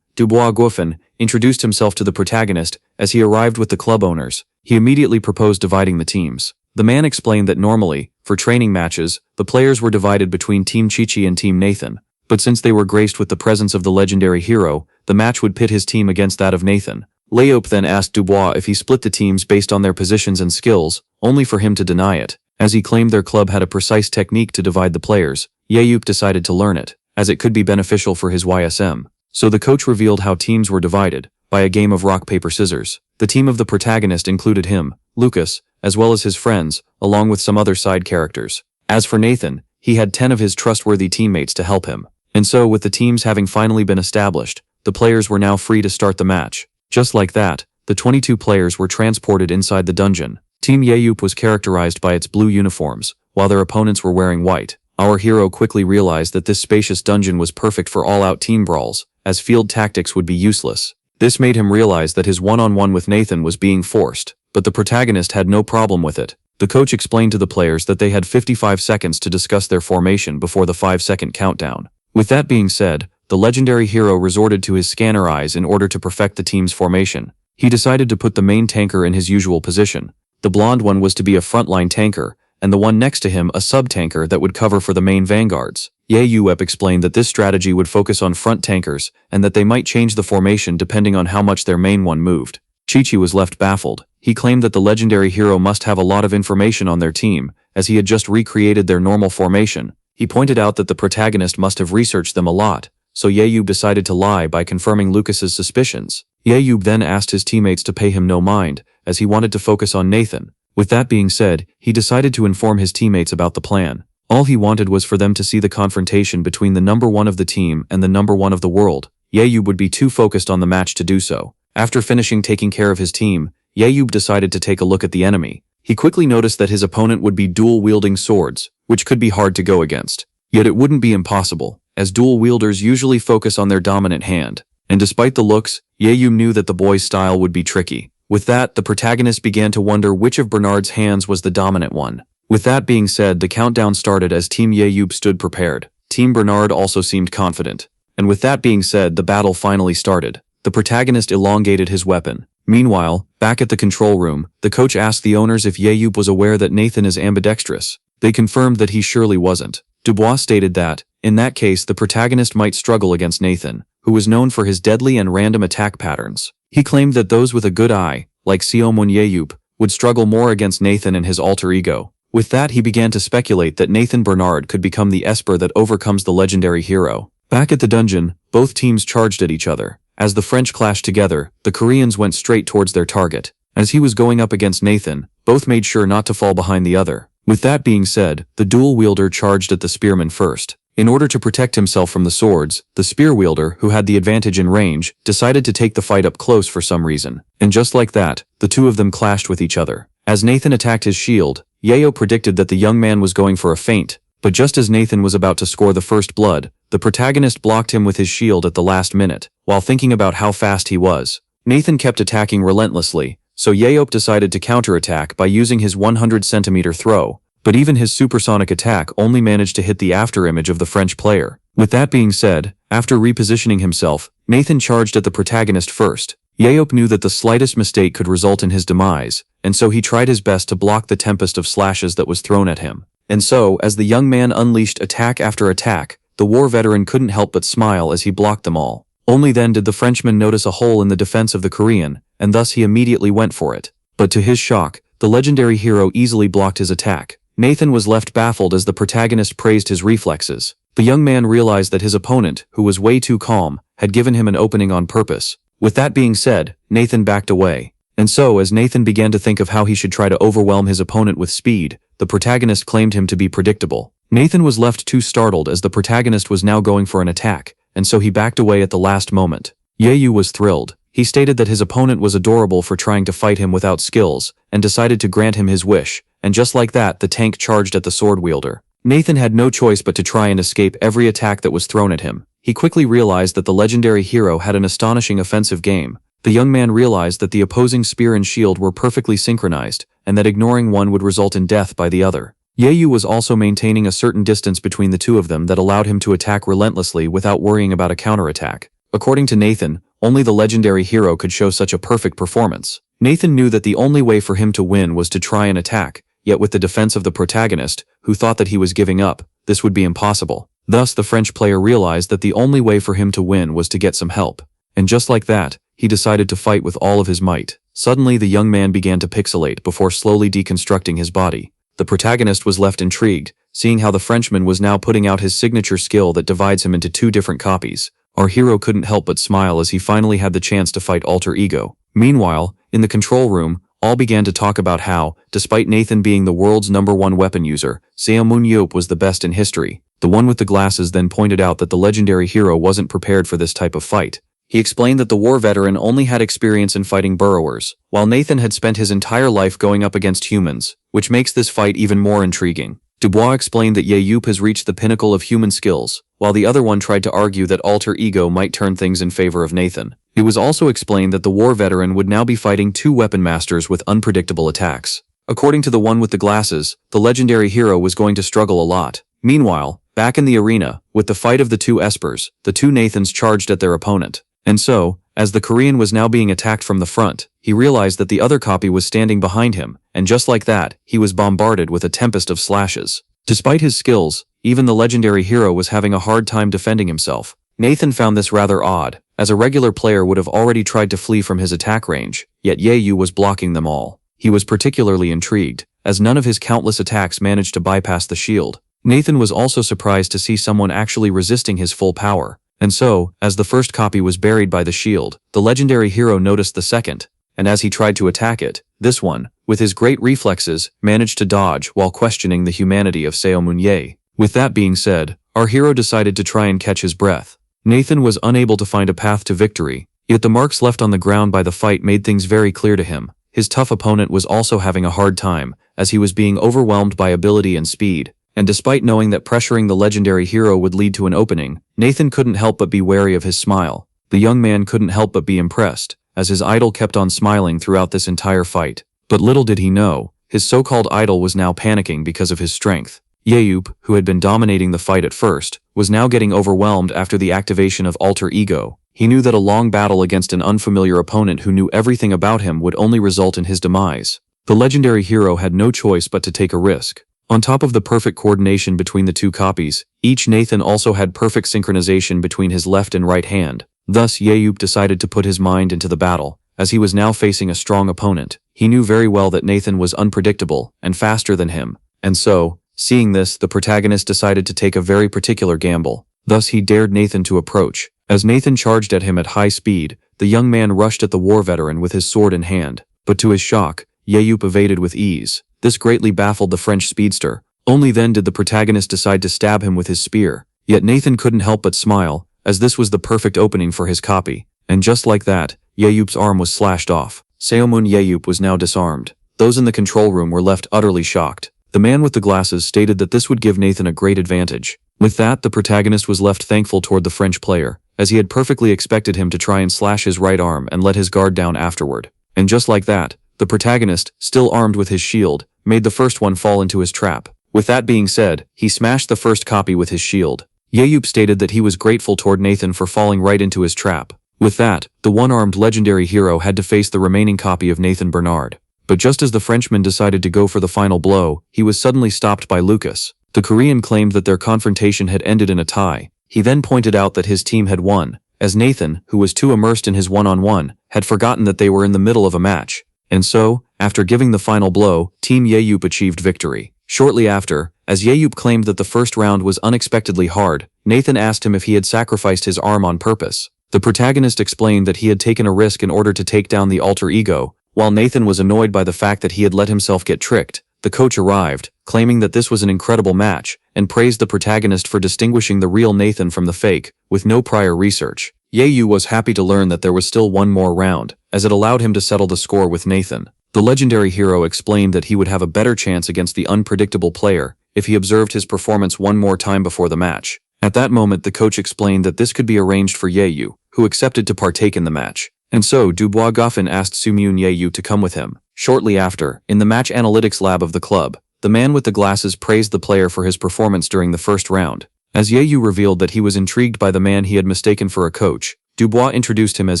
Dubois Guffin, introduced himself to the protagonist. As he arrived with the club owners, he immediately proposed dividing the teams. The man explained that normally, for training matches, the players were divided between Team Chichi and Team Nathan. But since they were graced with the presence of the legendary hero, the match would pit his team against that of Nathan. Leop then asked Dubois if he split the teams based on their positions and skills, only for him to deny it. As he claimed their club had a precise technique to divide the players, Yahello decided to learn it, as it could be beneficial for his YSM. So the coach revealed how teams were divided, by a game of rock, paper, scissors. The team of the protagonist included him, Lucas, as well as his friends, along with some other side characters. As for Nathan, he had 10 of his trustworthy teammates to help him. And so, with the teams having finally been established, the players were now free to start the match. Just like that, the 22 players were transported inside the dungeon. Team Yayoop was characterized by its blue uniforms, while their opponents were wearing white. Our hero quickly realized that this spacious dungeon was perfect for all-out team brawls, as field tactics would be useless. This made him realize that his one-on-one with Nathan was being forced, but the protagonist had no problem with it. The coach explained to the players that they had 55 seconds to discuss their formation before the 5-second countdown. With that being said, the legendary hero resorted to his scanner eyes in order to perfect the team's formation. He decided to put the main tanker in his usual position. The blonde one was to be a frontline tanker, and the one next to him a sub-tanker that would cover for the main vanguards. Yayoop explained that this strategy would focus on front tankers, and that they might change the formation depending on how much their main one moved. Chi-Chi was left baffled. He claimed that the legendary hero must have a lot of information on their team, as he had just recreated their normal formation. He pointed out that the protagonist must have researched them a lot, so Yayoop decided to lie by confirming Lucas's suspicions. Yayoop then asked his teammates to pay him no mind, as he wanted to focus on Nathan. With that being said, he decided to inform his teammates about the plan. All he wanted was for them to see the confrontation between the number 1 of the team and the number 1 of the world. Yayoop would be too focused on the match to do so. After finishing taking care of his team, Yayoop decided to take a look at the enemy. He quickly noticed that his opponent would be dual-wielding swords, which could be hard to go against. Yet it wouldn't be impossible, as dual-wielders usually focus on their dominant hand. And despite the looks, Yayoop knew that the boy's style would be tricky. With that, the protagonist began to wonder which of Bernard's hands was the dominant one. With that being said, the countdown started as Team Yayoop stood prepared. Team Bernard also seemed confident. And with that being said, the battle finally started. The protagonist elongated his weapon. Meanwhile, back at the control room, the coach asked the owners if Yayoop was aware that Nathan is ambidextrous. They confirmed that he surely wasn't. Dubois stated that, in that case, the protagonist might struggle against Nathan, who was known for his deadly and random attack patterns. He claimed that those with a good eye, like Seomun Yayoop, would struggle more against Nathan and his alter ego. With that, he began to speculate that Nathan Bernard could become the Esper that overcomes the legendary hero. Back at the dungeon, both teams charged at each other. As the French clashed together, the Koreans went straight towards their target. As he was going up against Nathan, both made sure not to fall behind the other. With that being said, the dual wielder charged at the spearman first. In order to protect himself from the swords, the spear wielder, who had the advantage in range, decided to take the fight up close for some reason. And just like that, the two of them clashed with each other. As Nathan attacked his shield, Yayoop predicted that the young man was going for a feint, but just as Nathan was about to score the first blood, the protagonist blocked him with his shield at the last minute. While thinking about how fast he was, Nathan kept attacking relentlessly, so Yayoop decided to counterattack by using his 100-centimeter throw, but even his supersonic attack only managed to hit the afterimage of the French player. With that being said, after repositioning himself, Nathan charged at the protagonist first. Yayoop knew that the slightest mistake could result in his demise, and so he tried his best to block the tempest of slashes that was thrown at him. And so, as the young man unleashed attack after attack, the war veteran couldn't help but smile as he blocked them all. Only then did the Frenchman notice a hole in the defense of the Korean, and thus he immediately went for it. But to his shock, the legendary hero easily blocked his attack. Nathan was left baffled as the protagonist praised his reflexes. The young man realized that his opponent, who was way too calm, had given him an opening on purpose. With that being said, Nathan backed away. And so, as Nathan began to think of how he should try to overwhelm his opponent with speed, the protagonist claimed him to be predictable. Nathan was left too startled as the protagonist was now going for an attack, and so he backed away at the last moment. Yayoop was thrilled. He stated that his opponent was adorable for trying to fight him without skills, and decided to grant him his wish, and just like that, the tank charged at the sword wielder. Nathan had no choice but to try and escape every attack that was thrown at him. He quickly realized that the legendary hero had an astonishing offensive game. The young man realized that the opposing spear and shield were perfectly synchronized, and that ignoring one would result in death by the other. Yayoop was also maintaining a certain distance between the two of them that allowed him to attack relentlessly without worrying about a counterattack. According to Nathan, only the legendary hero could show such a perfect performance. Nathan knew that the only way for him to win was to try and attack, yet with the defense of the protagonist, who thought that he was giving up, this would be impossible. Thus, the French player realized that the only way for him to win was to get some help. And just like that, he decided to fight with all of his might. Suddenly, the young man began to pixelate before slowly deconstructing his body. The protagonist was left intrigued, seeing how the Frenchman was now putting out his signature skill that divides him into two different copies. Our hero couldn't help but smile as he finally had the chance to fight Alter Ego. Meanwhile, in the control room, all began to talk about how, despite Nathan being the world's #1 weapon user, Youn was the best in history. The one with the glasses then pointed out that the legendary hero wasn't prepared for this type of fight. He explained that the war veteran only had experience in fighting burrowers, while Nathan had spent his entire life going up against humans, which makes this fight even more intriguing. Dubois explained that Yahello has reached the pinnacle of human skills, while the other one tried to argue that alter ego might turn things in favor of Nathan. It was also explained that the war veteran would now be fighting 2 weapon masters with unpredictable attacks. According to the one with the glasses, the legendary hero was going to struggle a lot. Meanwhile, back in the arena, with the fight of the 2 espers, the 2 Nathans charged at their opponent. And so, as the Korean was now being attacked from the front, he realized that the other copy was standing behind him, and just like that, he was bombarded with a tempest of slashes. Despite his skills, even the legendary hero was having a hard time defending himself. Nathan found this rather odd, as a regular player would have already tried to flee from his attack range, yet Yahello was blocking them all. He was particularly intrigued, as none of his countless attacks managed to bypass the shield. Nathan was also surprised to see someone actually resisting his full power. And so, as the first copy was buried by the shield, the legendary hero noticed the second, and as he tried to attack it, this one, with his great reflexes, managed to dodge while questioning the humanity of Youn. With that being said, our hero decided to try and catch his breath. Nathan was unable to find a path to victory, yet the marks left on the ground by the fight made things very clear to him. His tough opponent was also having a hard time, as he was being overwhelmed by ability and speed. And despite knowing that pressuring the legendary hero would lead to an opening, Nathan couldn't help but be wary of his smile. The young man couldn't help but be impressed, as his idol kept on smiling throughout this entire fight. But little did he know, his so-called idol was now panicking because of his strength. Yahello, who had been dominating the fight at first, was now getting overwhelmed after the activation of alter ego. He knew that a long battle against an unfamiliar opponent who knew everything about him would only result in his demise. The legendary hero had no choice but to take a risk. On top of the perfect coordination between the 2 copies, each Nathan also had perfect synchronization between his left and right hand. Thus Yahello decided to put his mind into the battle, as he was now facing a strong opponent. He knew very well that Nathan was unpredictable and faster than him, and so, seeing this, the protagonist decided to take a very particular gamble. Thus he dared Nathan to approach. As Nathan charged at him at high speed, the young man rushed at the war veteran with his sword in hand, but to his shock, Yahello evaded with ease. This greatly baffled the French speedster. Only then did the protagonist decide to stab him with his spear. Yet Nathan couldn't help but smile, as this was the perfect opening for his copy. And just like that, Yahello's arm was slashed off. Yahello was now disarmed. Those in the control room were left utterly shocked. The man with the glasses stated that this would give Nathan a great advantage. With that, the protagonist was left thankful toward the French player, as he had perfectly expected him to try and slash his right arm and let his guard down afterward. And just like that, the protagonist, still armed with his shield, made the first one fall into his trap. With that being said, he smashed the first copy with his shield. Yahello stated that he was grateful toward Nathan for falling right into his trap. With that, the one-armed legendary hero had to face the remaining copy of Nathan Bernard. But just as the Frenchman decided to go for the final blow, he was suddenly stopped by Lucas. The Korean claimed that their confrontation had ended in a tie. He then pointed out that his team had won, as Nathan, who was too immersed in his one-on-one, had forgotten that they were in the middle of a match. And so, after giving the final blow, Team Yahello achieved victory. Shortly after, as Yahello claimed that the first round was unexpectedly hard, Nathan asked him if he had sacrificed his arm on purpose. The protagonist explained that he had taken a risk in order to take down the alter ego. While Nathan was annoyed by the fact that he had let himself get tricked, the coach arrived, claiming that this was an incredible match, and praised the protagonist for distinguishing the real Nathan from the fake, with no prior research. Yahello was happy to learn that there was still one more round, as it allowed him to settle the score with Nathan. The legendary hero explained that he would have a better chance against the unpredictable player if he observed his performance one more time before the match. At that moment, the coach explained that this could be arranged for Yahello, who accepted to partake in the match. And so Dubois Goffin asked Yahello to come with him. Shortly after, in the match analytics lab of the club, the man with the glasses praised the player for his performance during the first round. As Yahello revealed that he was intrigued by the man he had mistaken for a coach, Dubois introduced him as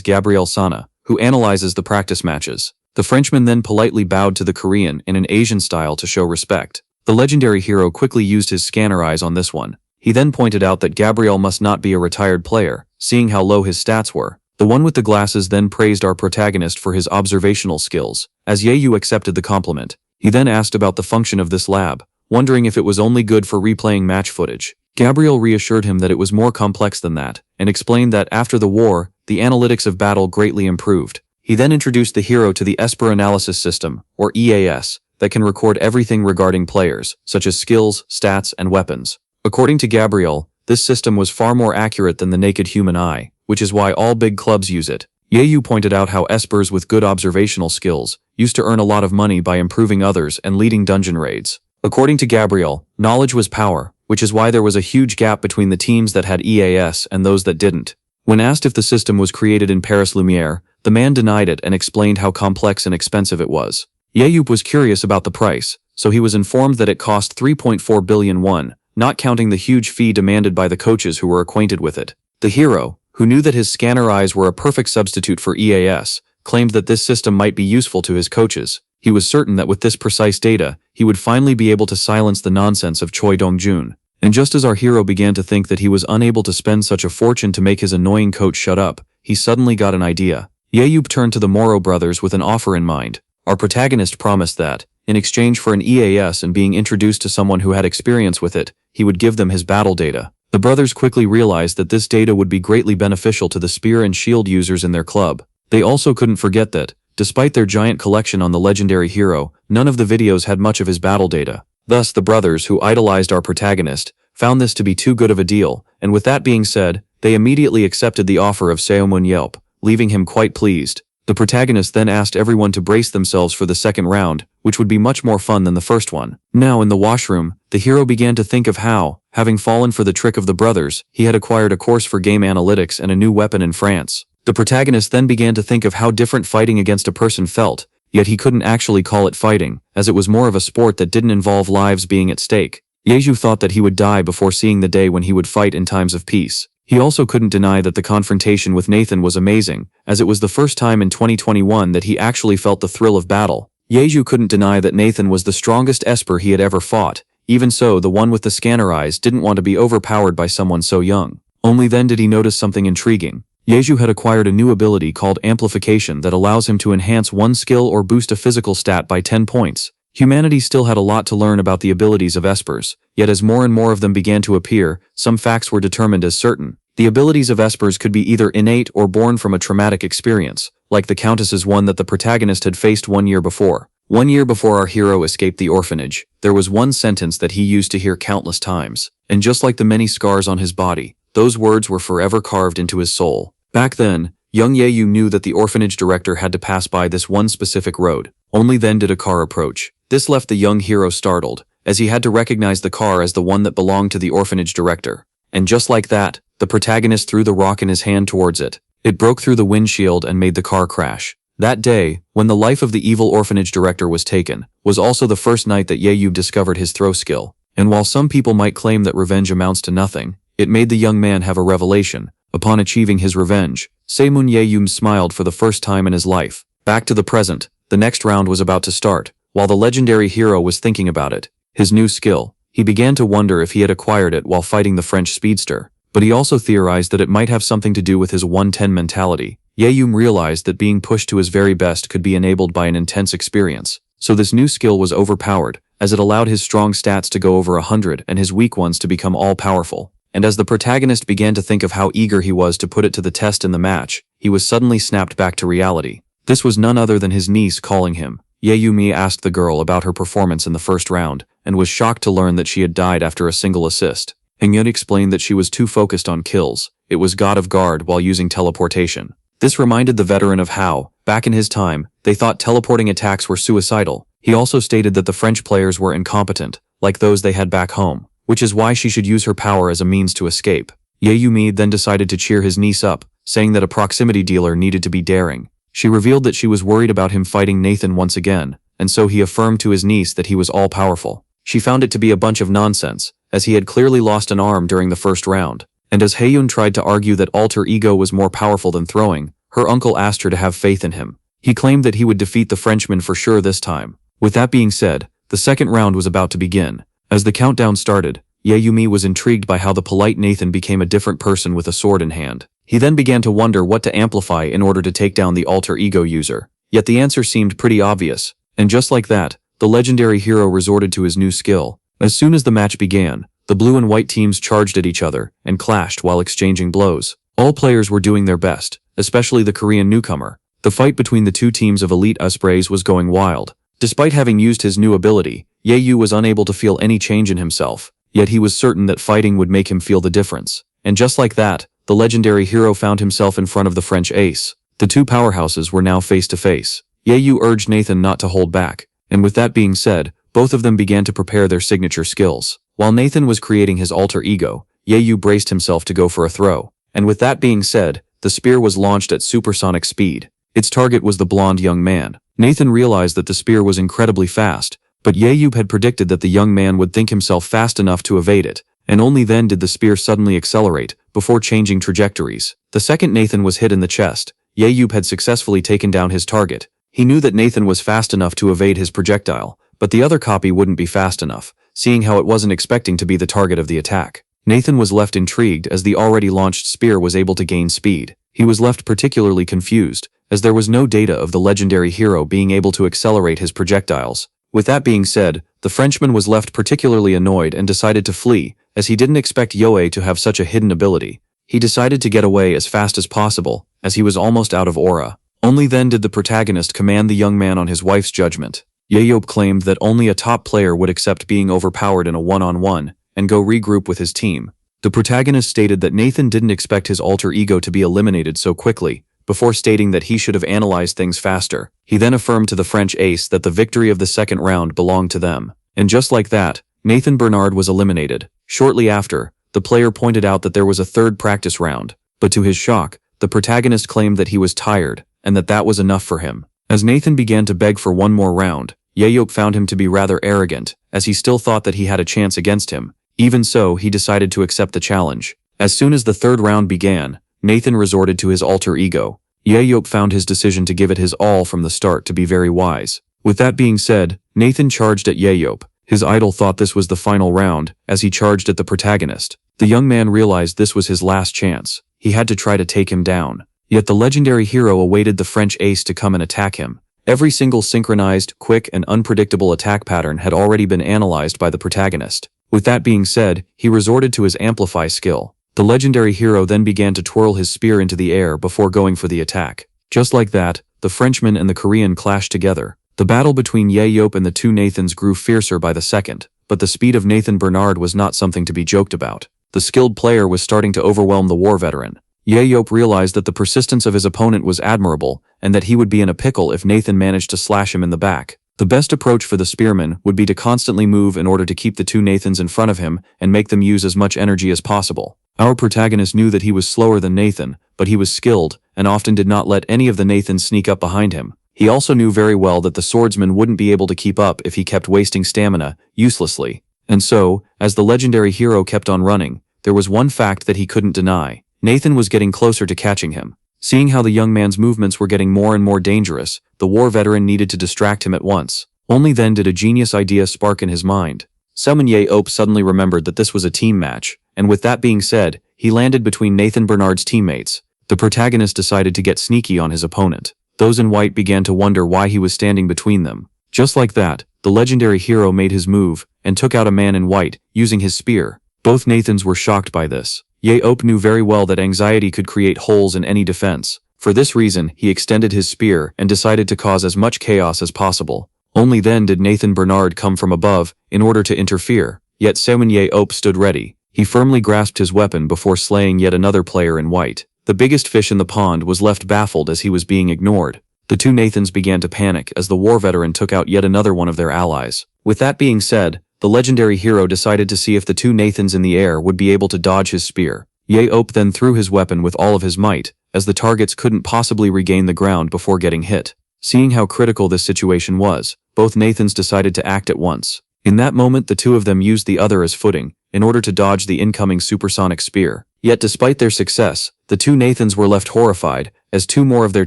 Gabriel Sana, who analyzes the practice matches. The Frenchman then politely bowed to the Korean in an Asian style to show respect. The legendary hero quickly used his scanner eyes on this one. He then pointed out that Gabriel must not be a retired player, seeing how low his stats were. The one with the glasses then praised our protagonist for his observational skills. As Yahello accepted the compliment, he then asked about the function of this lab, wondering if it was only good for replaying match footage. Gabriel reassured him that it was more complex than that, and explained that after the war, the analytics of battle greatly improved. He then introduced the hero to the Esper Analysis System, or EAS, that can record everything regarding players, such as skills, stats, and weapons. According to Gabriel, this system was far more accurate than the naked human eye, which is why all big clubs use it. Yayu pointed out how espers with good observational skills used to earn a lot of money by improving others and leading dungeon raids. According to Gabriel, knowledge was power, which is why there was a huge gap between the teams that had EAS and those that didn't. When asked if the system was created in Paris Lumiere, the man denied it and explained how complex and expensive it was. Yayu was curious about the price, so he was informed that it cost 3.4 billion won, not counting the huge fee demanded by the coaches who were acquainted with it. The hero, who knew that his scanner eyes were a perfect substitute for EAS, claimed that this system might be useful to his coaches. He was certain that with this precise data, he would finally be able to silence the nonsense of Choi Dong-jun. And just as our hero began to think that he was unable to spend such a fortune to make his annoying coach shut up, he suddenly got an idea. Yayu turned to the Moro brothers with an offer in mind. Our protagonist promised that, in exchange for an EAS and being introduced to someone who had experience with it, he would give them his battle data. The brothers quickly realized that this data would be greatly beneficial to the spear and shield users in their club. They also couldn't forget that, despite their giant collection on the legendary hero, none of the videos had much of his battle data. Thus, the brothers, who idolized our protagonist, found this to be too good of a deal, and with that being said, they immediately accepted the offer of Seomun Yelp, leaving him quite pleased. The protagonist then asked everyone to brace themselves for the second round, which would be much more fun than the first one. Now in the washroom, the hero began to think of how, having fallen for the trick of the brothers, he had acquired a course for game analytics and a new weapon in France. The protagonist then began to think of how different fighting against a person felt, yet he couldn't actually call it fighting, as it was more of a sport that didn't involve lives being at stake. Yeju thought that he would die before seeing the day when he would fight in times of peace. He also couldn't deny that the confrontation with Nathan was amazing, as it was the first time in 2021 that he actually felt the thrill of battle. Yeju couldn't deny that Nathan was the strongest Esper he had ever fought. Even so, the one with the scanner eyes didn't want to be overpowered by someone so young. Only then did he notice something intriguing. Yeju had acquired a new ability called Amplification that allows him to enhance one skill or boost a physical stat by 10 points. Humanity still had a lot to learn about the abilities of Espers, yet as more and more of them began to appear, some facts were determined as certain. The abilities of Espers could be either innate or born from a traumatic experience, like the Countess's one that the protagonist had faced 1 year before. 1 year before our hero escaped the orphanage, there was one sentence that he used to hear countless times, and just like the many scars on his body, those words were forever carved into his soul. Back then, young Yeyu knew that the orphanage director had to pass by this one specific road. Only then did a car approach. This left the young hero startled, as he had to recognize the car as the one that belonged to the orphanage director. And just like that, the protagonist threw the rock in his hand towards it. It broke through the windshield and made the car crash. That day, when the life of the evil orphanage director was taken, was also the first night that Yeyu discovered his throw skill. And while some people might claim that revenge amounts to nothing, it made the young man have a revelation. Upon achieving his revenge, Seomun Yeyu smiled for the first time in his life. Back to the present, the next round was about to start. While the legendary hero was thinking about it, his new skill, he began to wonder if he had acquired it while fighting the French speedster. But he also theorized that it might have something to do with his 110 mentality. Yeyu realized that being pushed to his very best could be enabled by an intense experience. So this new skill was overpowered, as it allowed his strong stats to go over 100 and his weak ones to become all-powerful. And as the protagonist began to think of how eager he was to put it to the test in the match, he was suddenly snapped back to reality. This was none other than his niece calling him. Yeyu asked the girl about her performance in the first round, and was shocked to learn that she had died after a single assist. Hayan explained that she was too focused on kills. It was God of Guard while using teleportation. This reminded the veteran of how, back in his time, they thought teleporting attacks were suicidal. He also stated that the French players were incompetent, like those they had back home, which is why she should use her power as a means to escape. Yeyu then decided to cheer his niece up, saying that a proximity dealer needed to be daring. She revealed that she was worried about him fighting Nathan once again, and so he affirmed to his niece that he was all-powerful. She found it to be a bunch of nonsense, as he had clearly lost an arm during the first round. And as Hayan tried to argue that alter ego was more powerful than throwing, her uncle asked her to have faith in him. He claimed that he would defeat the Frenchman for sure this time. With that being said, the second round was about to begin. As the countdown started, Yeyu was intrigued by how the polite Nathan became a different person with a sword in hand. He then began to wonder what to amplify in order to take down the alter ego user. Yet the answer seemed pretty obvious, and just like that, the legendary hero resorted to his new skill. As soon as the match began, the blue and white teams charged at each other and clashed while exchanging blows. All players were doing their best, especially the Korean newcomer. The fight between the two teams of elite Ospreys was going wild. Despite having used his new ability, Yahello was unable to feel any change in himself, yet he was certain that fighting would make him feel the difference. And just like that, the legendary hero found himself in front of the French ace. The two powerhouses were now face to face. Yahello urged Nathan not to hold back, and with that being said, both of them began to prepare their signature skills. While Nathan was creating his alter ego, Yahello braced himself to go for a throw. And with that being said, the spear was launched at supersonic speed. Its target was the blonde young man. Nathan realized that the spear was incredibly fast, but Yahello had predicted that the young man would think himself fast enough to evade it, and only then did the spear suddenly accelerate, before changing trajectories. The second Nathan was hit in the chest, Yahello had successfully taken down his target. He knew that Nathan was fast enough to evade his projectile, but the other copy wouldn't be fast enough, seeing how it wasn't expecting to be the target of the attack. Nathan was left intrigued as the already launched spear was able to gain speed. He was left particularly confused, as there was no data of the legendary hero being able to accelerate his projectiles. With that being said, the Frenchman was left particularly annoyed and decided to flee, as he didn't expect Yoe to have such a hidden ability. He decided to get away as fast as possible, as he was almost out of aura. Only then did the protagonist command the young man on his wife's judgment. Yahello claimed that only a top player would accept being overpowered in a one-on-one, and go regroup with his team. The protagonist stated that Nathan didn't expect his alter ego to be eliminated so quickly, before stating that he should have analyzed things faster. He then affirmed to the French ace that the victory of the second round belonged to them. And just like that, Nathan Bernard was eliminated. Shortly after, the player pointed out that there was a third practice round, but to his shock, the protagonist claimed that he was tired, and that was enough for him. As Nathan began to beg for one more round, Yahello found him to be rather arrogant, as he still thought that he had a chance against him. Even so, he decided to accept the challenge. As soon as the third round began, Nathan resorted to his alter ego. Yahello found his decision to give it his all from the start to be very wise. With that being said, Nathan charged at Yahello. His idol thought this was the final round, as he charged at the protagonist. The young man realized this was his last chance. He had to try to take him down. Yet the legendary hero awaited the French ace to come and attack him. Every single synchronized, quick, and unpredictable attack pattern had already been analyzed by the protagonist. With that being said, he resorted to his amplify skill. The legendary hero then began to twirl his spear into the air before going for the attack. Just like that, the Frenchman and the Korean clashed together. The battle between Yahello and the two Nathans grew fiercer by the second, but the speed of Nathan Bernard was not something to be joked about. The skilled player was starting to overwhelm the war veteran. Yahello realized that the persistence of his opponent was admirable, and that he would be in a pickle if Nathan managed to slash him in the back. The best approach for the spearman would be to constantly move in order to keep the two Nathans in front of him and make them use as much energy as possible. Our protagonist knew that he was slower than Nathan, but he was skilled, and often did not let any of the Nathans sneak up behind him. He also knew very well that the swordsman wouldn't be able to keep up if he kept wasting stamina, uselessly. And so, as the legendary hero kept on running, there was one fact that he couldn't deny. Nathan was getting closer to catching him. Seeing how the young man's movements were getting more and more dangerous, the war veteran needed to distract him at once. Only then did a genius idea spark in his mind. Yahello suddenly remembered that this was a team match, and with that being said, he landed between Nathan Bernard's teammates. The protagonist decided to get sneaky on his opponent. Those in white began to wonder why he was standing between them. Just like that, the legendary hero made his move, and took out a man in white, using his spear. Both Nathans were shocked by this. Yahello knew very well that anxiety could create holes in any defense. For this reason, he extended his spear and decided to cause as much chaos as possible. Only then did Nathan Bernard come from above, in order to interfere. Yet Yahello stood ready. He firmly grasped his weapon before slaying yet another player in white. The biggest fish in the pond was left baffled as he was being ignored. The two Nathans began to panic as the war veteran took out yet another one of their allies. With that being said, the legendary hero decided to see if the two Nathans in the air would be able to dodge his spear. Yahello then threw his weapon with all of his might, as the targets couldn't possibly regain the ground before getting hit. Seeing how critical this situation was, both Nathans decided to act at once. In that moment, the two of them used the other as footing, in order to dodge the incoming supersonic spear. Yet despite their success, the two Nathans were left horrified, as two more of their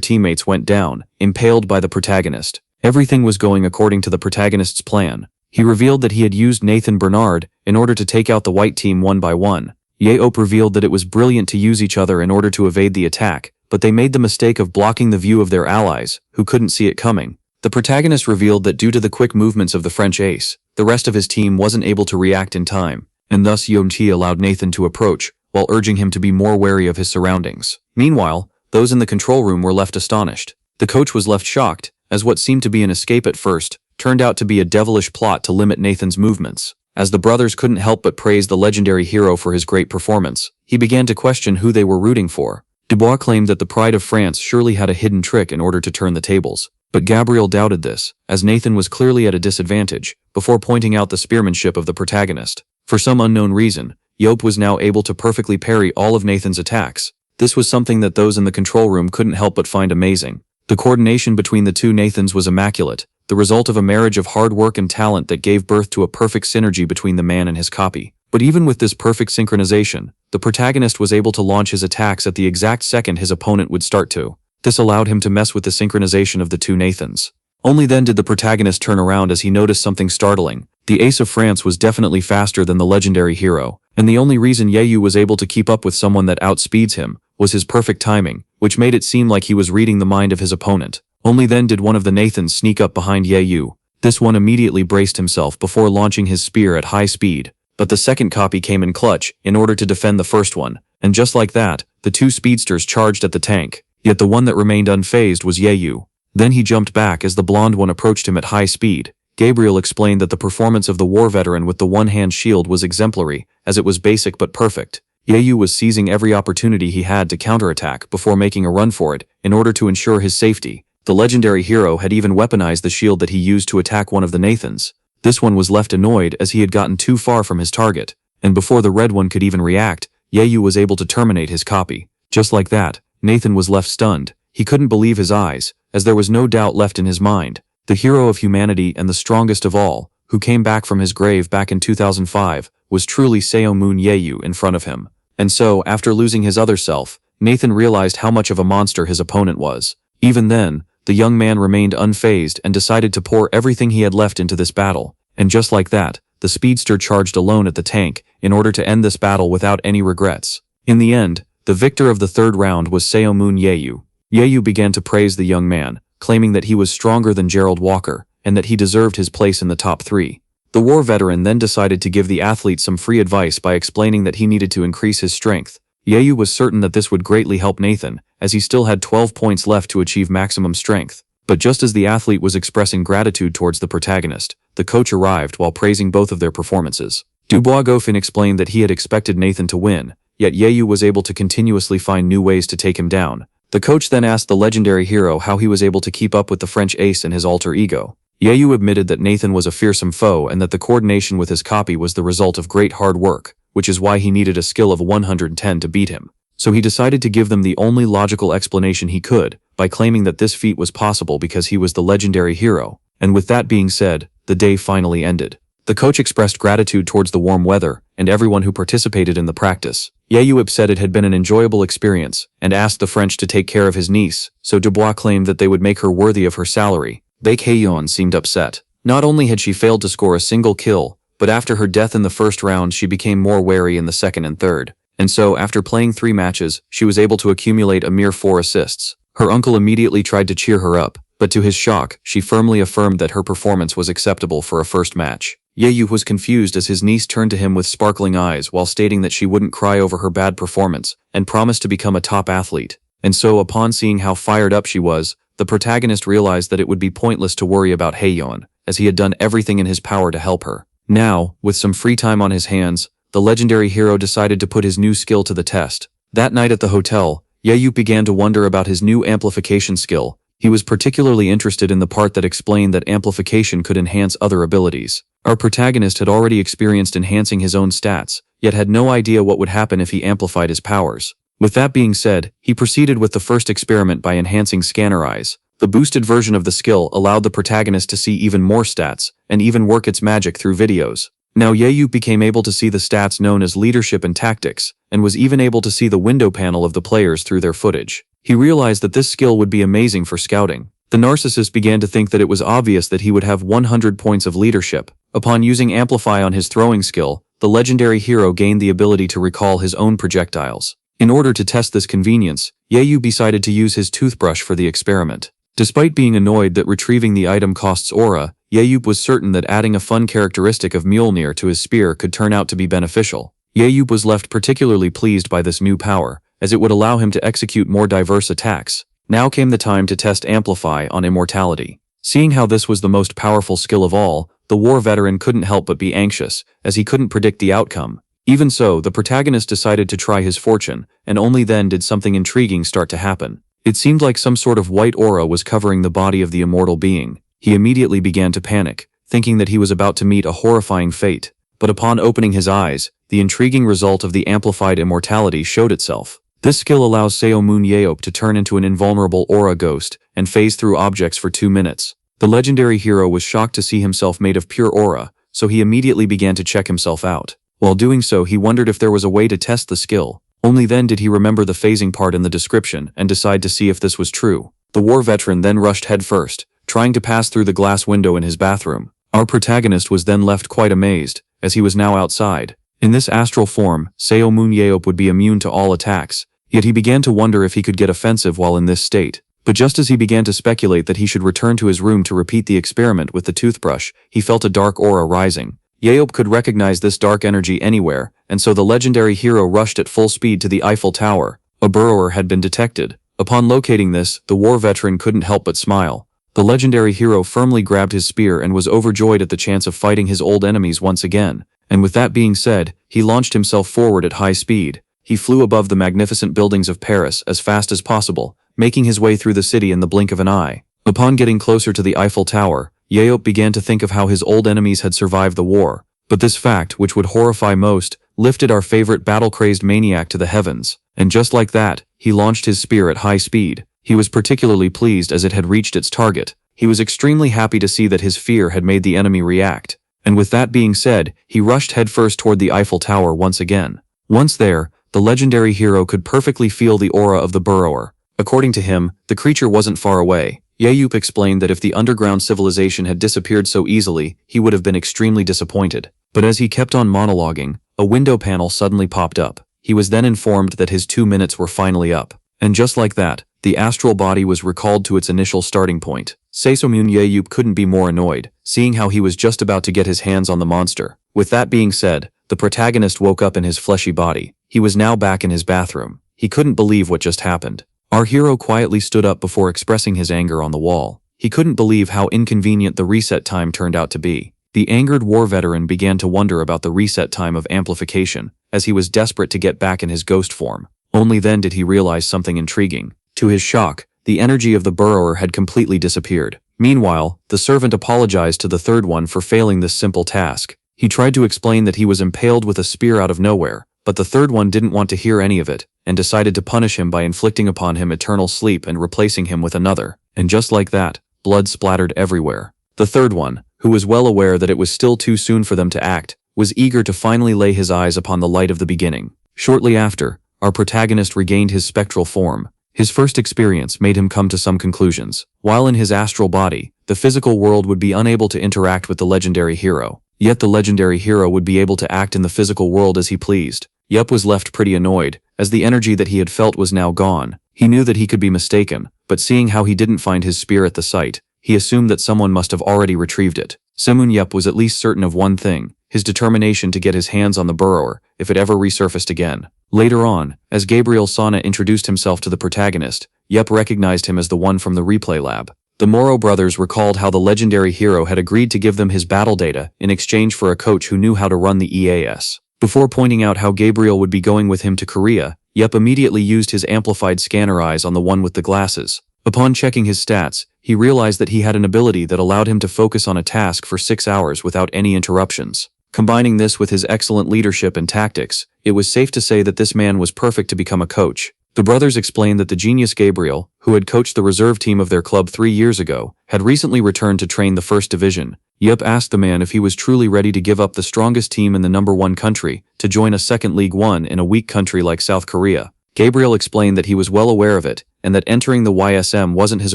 teammates went down, impaled by the protagonist. Everything was going according to the protagonist's plan. He revealed that he had used Nathan Bernard in order to take out the white team one by one. Yahello revealed that it was brilliant to use each other in order to evade the attack, but they made the mistake of blocking the view of their allies, who couldn't see it coming. The protagonist revealed that due to the quick movements of the French ace, the rest of his team wasn't able to react in time, and thus Youn allowed Nathan to approach, while urging him to be more wary of his surroundings. Meanwhile, those in the control room were left astonished. The coach was left shocked, as what seemed to be an escape at first turned out to be a devilish plot to limit Nathan's movements. As the brothers couldn't help but praise the legendary hero for his great performance, he began to question who they were rooting for. Dubois claimed that the Pride of France surely had a hidden trick in order to turn the tables, but Gabriel doubted this, as Nathan was clearly at a disadvantage, before pointing out the spearmanship of the protagonist. For some unknown reason, Yope was now able to perfectly parry all of Nathan's attacks. This was something that those in the control room couldn't help but find amazing. The coordination between the two Nathans was immaculate, the result of a marriage of hard work and talent that gave birth to a perfect synergy between the man and his copy. But even with this perfect synchronization, the protagonist was able to launch his attacks at the exact second his opponent would start to. This allowed him to mess with the synchronization of the two Nathans. Only then did the protagonist turn around as he noticed something startling. The Ace of France was definitely faster than the legendary hero, and the only reason Yeyu was able to keep up with someone that outspeeds him was his perfect timing, which made it seem like he was reading the mind of his opponent. Only then did one of the Nathans sneak up behind Yeyu. This one immediately braced himself before launching his spear at high speed, but the second copy came in clutch in order to defend the first one, and just like that, the two speedsters charged at the tank, yet the one that remained unfazed was Yeyu. Then he jumped back as the blonde one approached him at high speed. Gabriel explained that the performance of the war veteran with the one-hand shield was exemplary, as it was basic but perfect. Yeyu was seizing every opportunity he had to counterattack before making a run for it, in order to ensure his safety. The legendary hero had even weaponized the shield that he used to attack one of the Nathans. This one was left annoyed as he had gotten too far from his target, and before the red one could even react, Yeyu was able to terminate his copy. Just like that, Nathan was left stunned. He couldn't believe his eyes, as there was no doubt left in his mind. The hero of humanity and the strongest of all, who came back from his grave back in 2005, was truly Seo Moon Yeyu in front of him. And so, after losing his other self, Nathan realized how much of a monster his opponent was. Even then, the young man remained unfazed and decided to pour everything he had left into this battle. And just like that, the speedster charged alone at the tank in order to end this battle without any regrets. In the end, the victor of the third round was Seo Moon Yeyu. Yeyu began to praise the young man, claiming that he was stronger than Gerald Walker, and that he deserved his place in the top 3. The war veteran then decided to give the athlete some free advice by explaining that he needed to increase his strength. Yeyu was certain that this would greatly help Nathan, as he still had 12 points left to achieve maximum strength. But just as the athlete was expressing gratitude towards the protagonist, the coach arrived while praising both of their performances. Dubois Goffin explained that he had expected Nathan to win, yet Yeyu was able to continuously find new ways to take him down. The coach then asked the legendary hero how he was able to keep up with the French ace and his alter ego. Yeyu admitted that Nathan was a fearsome foe and that the coordination with his copy was the result of great hard work, which is why he needed a skill of 110 to beat him. So he decided to give them the only logical explanation he could, by claiming that this feat was possible because he was the legendary hero. And with that being said, the day finally ended. The coach expressed gratitude towards the warm weather and everyone who participated in the practice. Yeyu said it had been an enjoyable experience and asked the French to take care of his niece, so Dubois claimed that they would make her worthy of her salary. Baek Hayan seemed upset. Not only had she failed to score a single kill, but after her death in the first round she became more wary in the second and third. And so, after playing 3 matches, she was able to accumulate a mere 4 assists. Her uncle immediately tried to cheer her up, but to his shock, she firmly affirmed that her performance was acceptable for a first match. Yeyu was confused as his niece turned to him with sparkling eyes while stating that she wouldn't cry over her bad performance and promised to become a top athlete. And so, upon seeing how fired up she was, the protagonist realized that it would be pointless to worry about Hayan, as he had done everything in his power to help her. Now, with some free time on his hands, the legendary hero decided to put his new skill to the test. That night at the hotel, Yeyu began to wonder about his new amplification skill. He was particularly interested in the part that explained that amplification could enhance other abilities. Our protagonist had already experienced enhancing his own stats, yet had no idea what would happen if he amplified his powers. With that being said, he proceeded with the first experiment by enhancing Scanner Eyes. The boosted version of the skill allowed the protagonist to see even more stats, and even work its magic through videos. Now Yeyu became able to see the stats known as leadership and tactics, and was even able to see the window panel of the players through their footage. He realized that this skill would be amazing for scouting. The narcissist began to think that it was obvious that he would have 100 points of leadership. Upon using Amplify on his throwing skill, the legendary hero gained the ability to recall his own projectiles. In order to test this convenience, Yeyu decided to use his toothbrush for the experiment. Despite being annoyed that retrieving the item costs aura, Yeyu was certain that adding a fun characteristic of Mjolnir to his spear could turn out to be beneficial. Yeyu was left particularly pleased by this new power, as it would allow him to execute more diverse attacks. Now came the time to test Amplify on Immortality. Seeing how this was the most powerful skill of all, the war veteran couldn't help but be anxious, as he couldn't predict the outcome. Even so, the protagonist decided to try his fortune, and only then did something intriguing start to happen. It seemed like some sort of white aura was covering the body of the immortal being. He immediately began to panic, thinking that he was about to meet a horrifying fate. But upon opening his eyes, the intriguing result of the amplified immortality showed itself. This skill allows Seo Moon Yeop to turn into an invulnerable aura ghost and phase through objects for 2 minutes. The legendary hero was shocked to see himself made of pure aura, so he immediately began to check himself out. While doing so, he wondered if there was a way to test the skill. Only then did he remember the phasing part in the description and decide to see if this was true. The war veteran then rushed headfirst, trying to pass through the glass window in his bathroom. Our protagonist was then left quite amazed, as he was now outside. In this astral form, Seo Moon Yeop would be immune to all attacks, yet he began to wonder if he could get offensive while in this state. But just as he began to speculate that he should return to his room to repeat the experiment with the toothbrush, he felt a dark aura rising. Yeop could recognize this dark energy anywhere, and so the legendary hero rushed at full speed to the Eiffel Tower. A burrower had been detected. Upon locating this, the war veteran couldn't help but smile. The legendary hero firmly grabbed his spear and was overjoyed at the chance of fighting his old enemies once again. And with that being said, he launched himself forward at high speed. He flew above the magnificent buildings of Paris as fast as possible, making his way through the city in the blink of an eye. Upon getting closer to the Eiffel Tower, Yeop began to think of how his old enemies had survived the war. But this fact, which would horrify most, lifted our favorite battle-crazed maniac to the heavens. And just like that, he launched his spear at high speed. He was particularly pleased as it had reached its target. He was extremely happy to see that his fear had made the enemy react. And with that being said, he rushed headfirst toward the Eiffel Tower once again. Once there, the legendary hero could perfectly feel the aura of the burrower. According to him, the creature wasn't far away. Yeop explained that if the underground civilization had disappeared so easily, he would have been extremely disappointed. But as he kept on monologuing, a window panel suddenly popped up. He was then informed that his 2 minutes were finally up. And just like that, the astral body was recalled to its initial starting point. Seo Moon Yeop couldn't be more annoyed, seeing how he was just about to get his hands on the monster. With that being said, the protagonist woke up in his fleshy body. He was now back in his bathroom. He couldn't believe what just happened. Our hero quietly stood up before expressing his anger on the wall. He couldn't believe how inconvenient the reset time turned out to be. The angered war veteran began to wonder about the reset time of amplification, as he was desperate to get back in his ghost form. Only then did he realize something intriguing. To his shock, the energy of the burrower had completely disappeared. Meanwhile, the servant apologized to the third one for failing this simple task. He tried to explain that he was impaled with a spear out of nowhere, but the third one didn't want to hear any of it, and decided to punish him by inflicting upon him eternal sleep and replacing him with another. And just like that, blood splattered everywhere. The third one, who was well aware that it was still too soon for them to act, was eager to finally lay his eyes upon the light of the beginning. Shortly after, our protagonist regained his spectral form. His first experience made him come to some conclusions. While in his astral body, the physical world would be unable to interact with the legendary hero. Yet the legendary hero would be able to act in the physical world as he pleased. Yup was left pretty annoyed, as the energy that he had felt was now gone. He knew that he could be mistaken, but seeing how he didn't find his spear at the site, he assumed that someone must have already retrieved it. Semun Yup was at least certain of one thing, his determination to get his hands on the burrower if it ever resurfaced again. Later on, as Gabriel Sana introduced himself to the protagonist, Yup recognized him as the one from the replay lab. The Moro brothers recalled how the legendary hero had agreed to give them his battle data in exchange for a coach who knew how to run the EAS. Before pointing out how Gabriel would be going with him to Korea, Yup immediately used his amplified scanner eyes on the one with the glasses. Upon checking his stats, he realized that he had an ability that allowed him to focus on a task for 6 hours without any interruptions. Combining this with his excellent leadership and tactics, it was safe to say that this man was perfect to become a coach. The brothers explained that the genius Gabriel, who had coached the reserve team of their club 3 years ago, had recently returned to train the first division. Yup asked the man if he was truly ready to give up the strongest team in the #1 country to join a second League One in a weak country like South Korea. Gabriel explained that he was well aware of it, and that entering the YSM wasn't his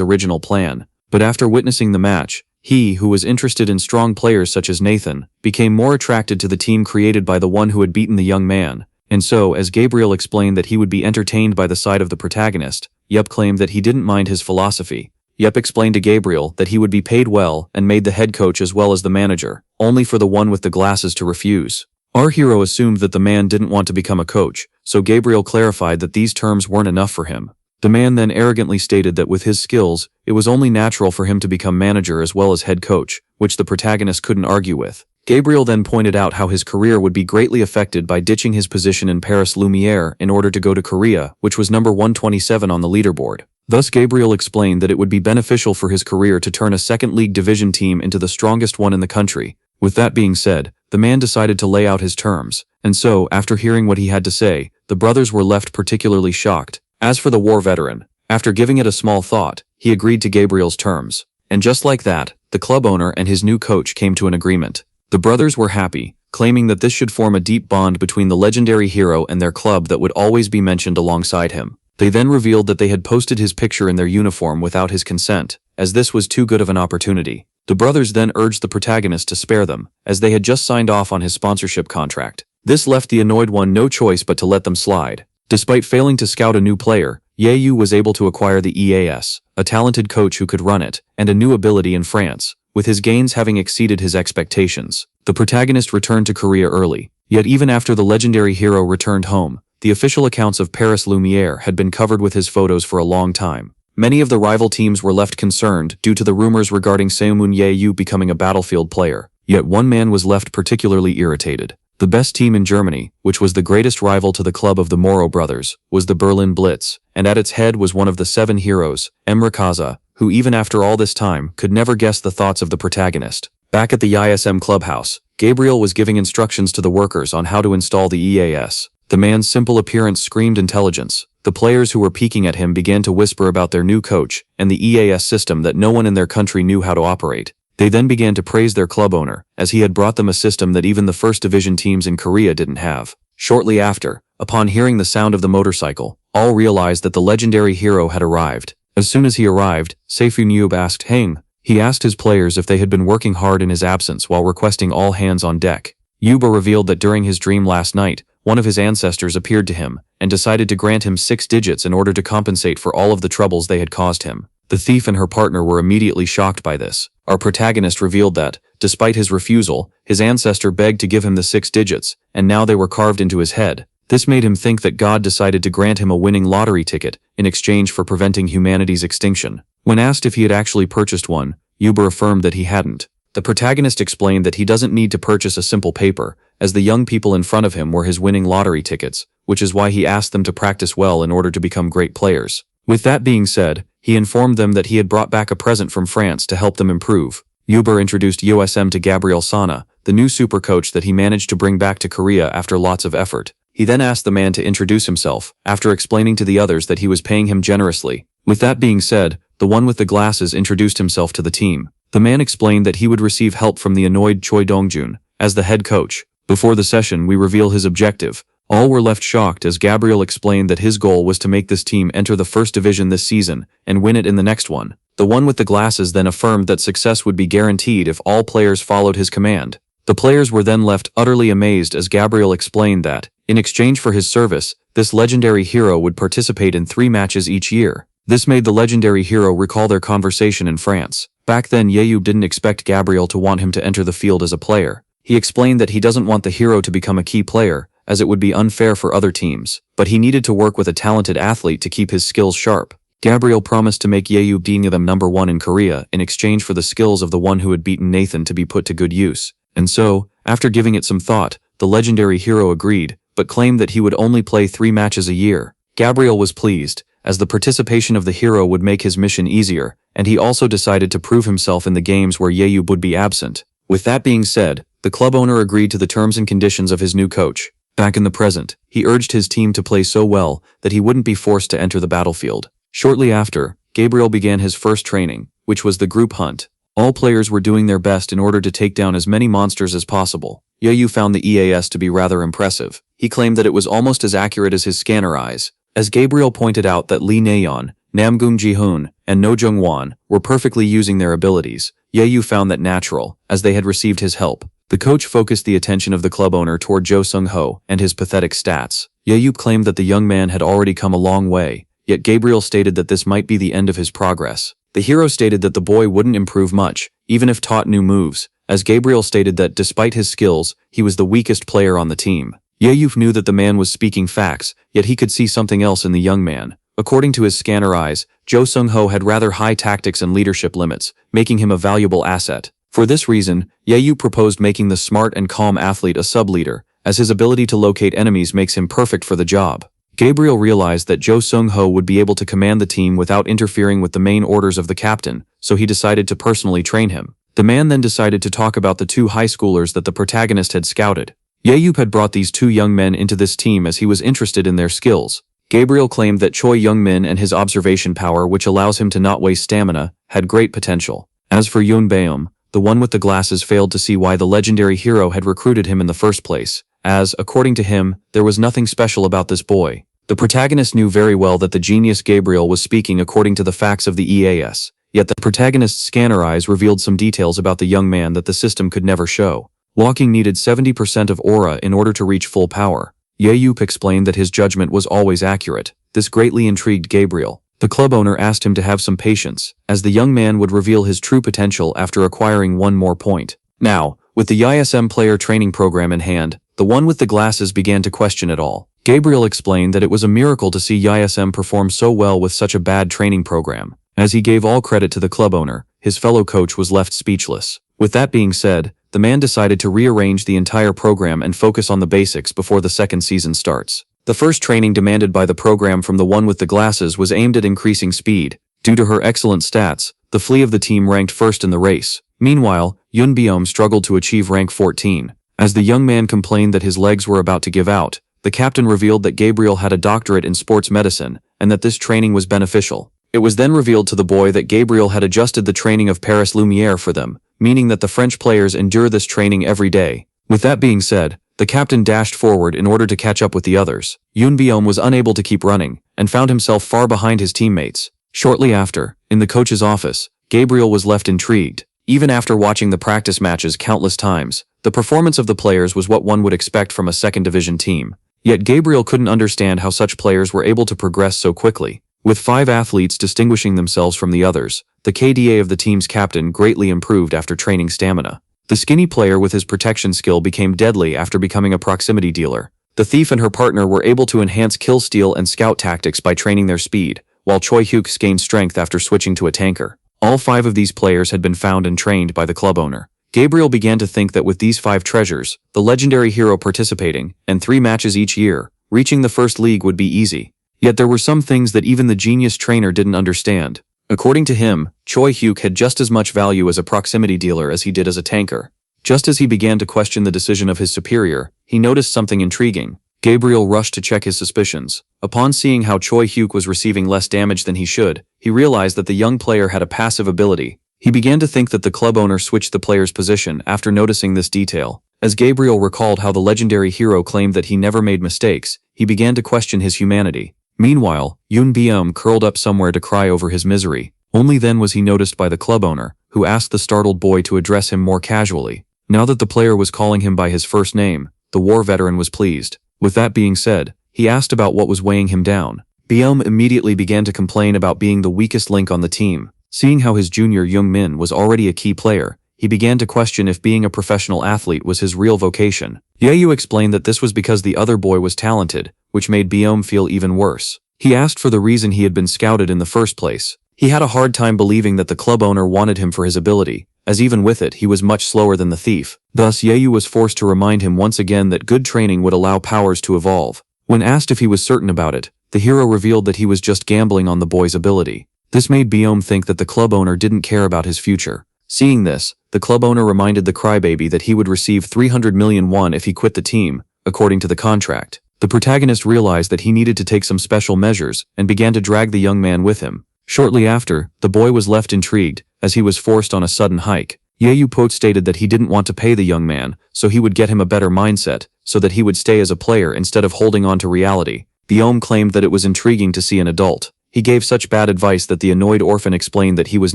original plan. But after witnessing the match, he, who was interested in strong players such as Nathan, became more attracted to the team created by the one who had beaten the young man. And so, as Gabriel explained that he would be entertained by the side of the protagonist, Yup claimed that he didn't mind his philosophy. Yup explained to Gabriel that he would be paid well and made the head coach as well as the manager, only for the one with the glasses to refuse. Our hero assumed that the man didn't want to become a coach, so Gabriel clarified that these terms weren't enough for him. The man then arrogantly stated that with his skills, it was only natural for him to become manager as well as head coach, which the protagonist couldn't argue with. Gabriel then pointed out how his career would be greatly affected by ditching his position in Paris Lumiere in order to go to Korea, which was number 127 on the leaderboard. Thus Gabriel explained that it would be beneficial for his career to turn a second league division team into the strongest one in the country. With that being said, the man decided to lay out his terms, and so, after hearing what he had to say, the brothers were left particularly shocked. As for the war veteran, after giving it a small thought, he agreed to Gabriel's terms. And just like that, the club owner and his new coach came to an agreement. The brothers were happy, claiming that this should form a deep bond between the legendary hero and their club that would always be mentioned alongside him. They then revealed that they had posted his picture in their uniform without his consent, as this was too good of an opportunity. The brothers then urged the protagonist to spare them, as they had just signed off on his sponsorship contract. This left the annoyed one no choice but to let them slide. Despite failing to scout a new player, Yahello was able to acquire the EAS, a talented coach who could run it, and a new ability in France, with his gains having exceeded his expectations. The protagonist returned to Korea early, yet even after the legendary hero returned home, the official accounts of Paris Lumiere had been covered with his photos for a long time. Many of the rival teams were left concerned due to the rumors regarding Seomun Yahello becoming a battlefield player, yet one man was left particularly irritated. The best team in Germany, which was the greatest rival to the club of the Moro brothers, was the Berlin Blitz, and at its head was one of the 7 heroes, Emre, who even after all this time could never guess the thoughts of the protagonist. Back at the ISM clubhouse, Gabriel was giving instructions to the workers on how to install the EAS. The man's simple appearance screamed intelligence. The players who were peeking at him began to whisper about their new coach and the EAS system that no one in their country knew how to operate. They then began to praise their club owner, as he had brought them a system that even the first division teams in Korea didn't have. Shortly after, upon hearing the sound of the motorcycle, all realized that the legendary hero had arrived. As soon as he arrived, Seyfun asked Hayan. He asked his players if they had been working hard in his absence while requesting all hands on deck. Yuba revealed that during his dream last night, one of his ancestors appeared to him and decided to grant him 6 digits in order to compensate for all of the troubles they had caused him. The thief and her partner were immediately shocked by this. Our protagonist revealed that, despite his refusal, his ancestor begged to give him the 6 digits, and now they were carved into his head. This made him think that God decided to grant him a winning lottery ticket in exchange for preventing humanity's extinction. When asked if he had actually purchased one, Yuba affirmed that he hadn't. The protagonist explained that he doesn't need to purchase a simple paper, as the young people in front of him were his winning lottery tickets, which is why he asked them to practice well in order to become great players. With that being said, he informed them that he had brought back a present from France to help them improve. Yuba introduced USM to Gabriel Sana, the new super coach that he managed to bring back to Korea after lots of effort. He then asked the man to introduce himself, after explaining to the others that he was paying him generously. With that being said, the one with the glasses introduced himself to the team. The man explained that he would receive help from the annoyed Choi Dongjun as the head coach. Before the session, we reveal his objective. All were left shocked as Gabriel explained that his goal was to make this team enter the first division this season and win it in the next one. The one with the glasses then affirmed that success would be guaranteed if all players followed his command. The players were then left utterly amazed as Gabriel explained that, in exchange for his service, this legendary hero would participate in 3 matches each year. This made the legendary hero recall their conversation in France. Back then Yahello didn't expect Gabriel to want him to enter the field as a player. He explained that he doesn't want the hero to become a key player, as it would be unfair for other teams, but he needed to work with a talented athlete to keep his skills sharp. Gabriel promised to make Yahello being them number 1 in Korea in exchange for the skills of the one who had beaten Nathan to be put to good use. And so, after giving it some thought, the legendary hero agreed, but claimed that he would only play 3 matches a year. Gabriel was pleased, as the participation of the hero would make his mission easier, and he also decided to prove himself in the games where Yahello would be absent. With that being said, the club owner agreed to the terms and conditions of his new coach. Back in the present, he urged his team to play so well that he wouldn't be forced to enter the battlefield. Shortly after, Gabriel began his first training, which was the group hunt. All players were doing their best in order to take down as many monsters as possible. Yahello found the EAS to be rather impressive. He claimed that it was almost as accurate as his scanner eyes. As Gabriel pointed out that Lee Nayeon, Namgung Ji-hoon, and No Jung-won were perfectly using their abilities, Yahello found that natural, as they had received his help. The coach focused the attention of the club owner toward Joe Sunga and his pathetic stats. Yahello claimed that the young man had already come a long way, yet Gabriel stated that this might be the end of his progress. The hero stated that the boy wouldn't improve much, even if taught new moves, as Gabriel stated that despite his skills, he was the weakest player on the team. Yahello knew that the man was speaking facts, yet he could see something else in the young man. According to his scanner eyes, Joe Sunga had rather high tactics and leadership limits, making him a valuable asset. For this reason, Yahello proposed making the smart and calm athlete a sub-leader, as his ability to locate enemies makes him perfect for the job. Gabriel realized that Joe Sunga would be able to command the team without interfering with the main orders of the captain, so he decided to personally train him. The man then decided to talk about the two high schoolers that the protagonist had scouted. Yahello had brought these two young men into this team as he was interested in their skills. Gabriel claimed that Choi Young-min and his observation power, which allows him to not waste stamina, had great potential. As for Youn Boom, the one with the glasses failed to see why the legendary hero had recruited him in the first place, as, according to him, there was nothing special about this boy. The protagonist knew very well that the genius Gabriel was speaking according to the facts of the EAS, yet the protagonist's scanner eyes revealed some details about the young man that the system could never show. Walking needed 70% of aura in order to reach full power. Yahello explained that his judgment was always accurate. This greatly intrigued Gabriel. The club owner asked him to have some patience, as the young man would reveal his true potential after acquiring one more point. Now, with the ISM player training program in hand, the one with the glasses began to question it all. Gabriel explained that it was a miracle to see ISM perform so well with such a bad training program. As he gave all credit to the club owner, his fellow coach was left speechless. With that being said, the man decided to rearrange the entire program and focus on the basics before the second season starts. The first training demanded by the program from the one with the glasses was aimed at increasing speed. Due to her excellent stats, the flea of the team ranked first in the race. Meanwhile, Youn Boom struggled to achieve rank 14. As the young man complained that his legs were about to give out, the captain revealed that Gabriel had a doctorate in sports medicine and that this training was beneficial. It was then revealed to the boy that Gabriel had adjusted the training of Paris Lumiere for them, meaning that the French players endure this training every day. With that being said, the captain dashed forward in order to catch up with the others. Youn Boom was unable to keep running, and found himself far behind his teammates. Shortly after, in the coach's office, Gabriel was left intrigued. Even after watching the practice matches countless times, the performance of the players was what one would expect from a second division team. Yet Gabriel couldn't understand how such players were able to progress so quickly. With 5 athletes distinguishing themselves from the others, the KDA of the team's captain greatly improved after training stamina. The skinny player with his protection skill became deadly after becoming a proximity dealer. The thief and her partner were able to enhance kill steal and scout tactics by training their speed, while Choi Hyuk gained strength after switching to a tanker. All 5 of these players had been found and trained by the club owner. Gabriel began to think that with these 5 treasures, the legendary hero participating, and 3 matches each year, reaching the first league would be easy. Yet there were some things that even the genius trainer didn't understand. According to him, Choi Hyuk had just as much value as a proximity dealer as he did as a tanker. Just as he began to question the decision of his superior, he noticed something intriguing. Gabriel rushed to check his suspicions. Upon seeing how Choi Hyuk was receiving less damage than he should, he realized that the young player had a passive ability. He began to think that the club owner switched the player's position after noticing this detail. As Gabriel recalled how the legendary hero claimed that he never made mistakes, he began to question his humanity. Meanwhile, Youn Boom curled up somewhere to cry over his misery. Only then was he noticed by the club owner, who asked the startled boy to address him more casually. Now that the player was calling him by his first name, the war veteran was pleased. With that being said, he asked about what was weighing him down. Boom immediately began to complain about being the weakest link on the team. Seeing how his junior Young-min was already a key player, he began to question if being a professional athlete was his real vocation. Yahello explained that this was because the other boy was talented, which made Boom feel even worse. He asked for the reason he had been scouted in the first place. He had a hard time believing that the club owner wanted him for his ability, as even with it he was much slower than the thief. Thus Yahello was forced to remind him once again that good training would allow powers to evolve. When asked if he was certain about it, the hero revealed that he was just gambling on the boy's ability. This made Boom think that the club owner didn't care about his future. Seeing this, the club owner reminded the crybaby that he would receive 300 million won if he quit the team, according to the contract. The protagonist realized that he needed to take some special measures and began to drag the young man with him. Shortly after, the boy was left intrigued, as he was forced on a sudden hike. Yahello stated that he didn't want to pay the young man, so he would get him a better mindset, so that he would stay as a player instead of holding on to reality. Boom claimed that it was intriguing to see an adult. He gave such bad advice that the annoyed orphan explained that he was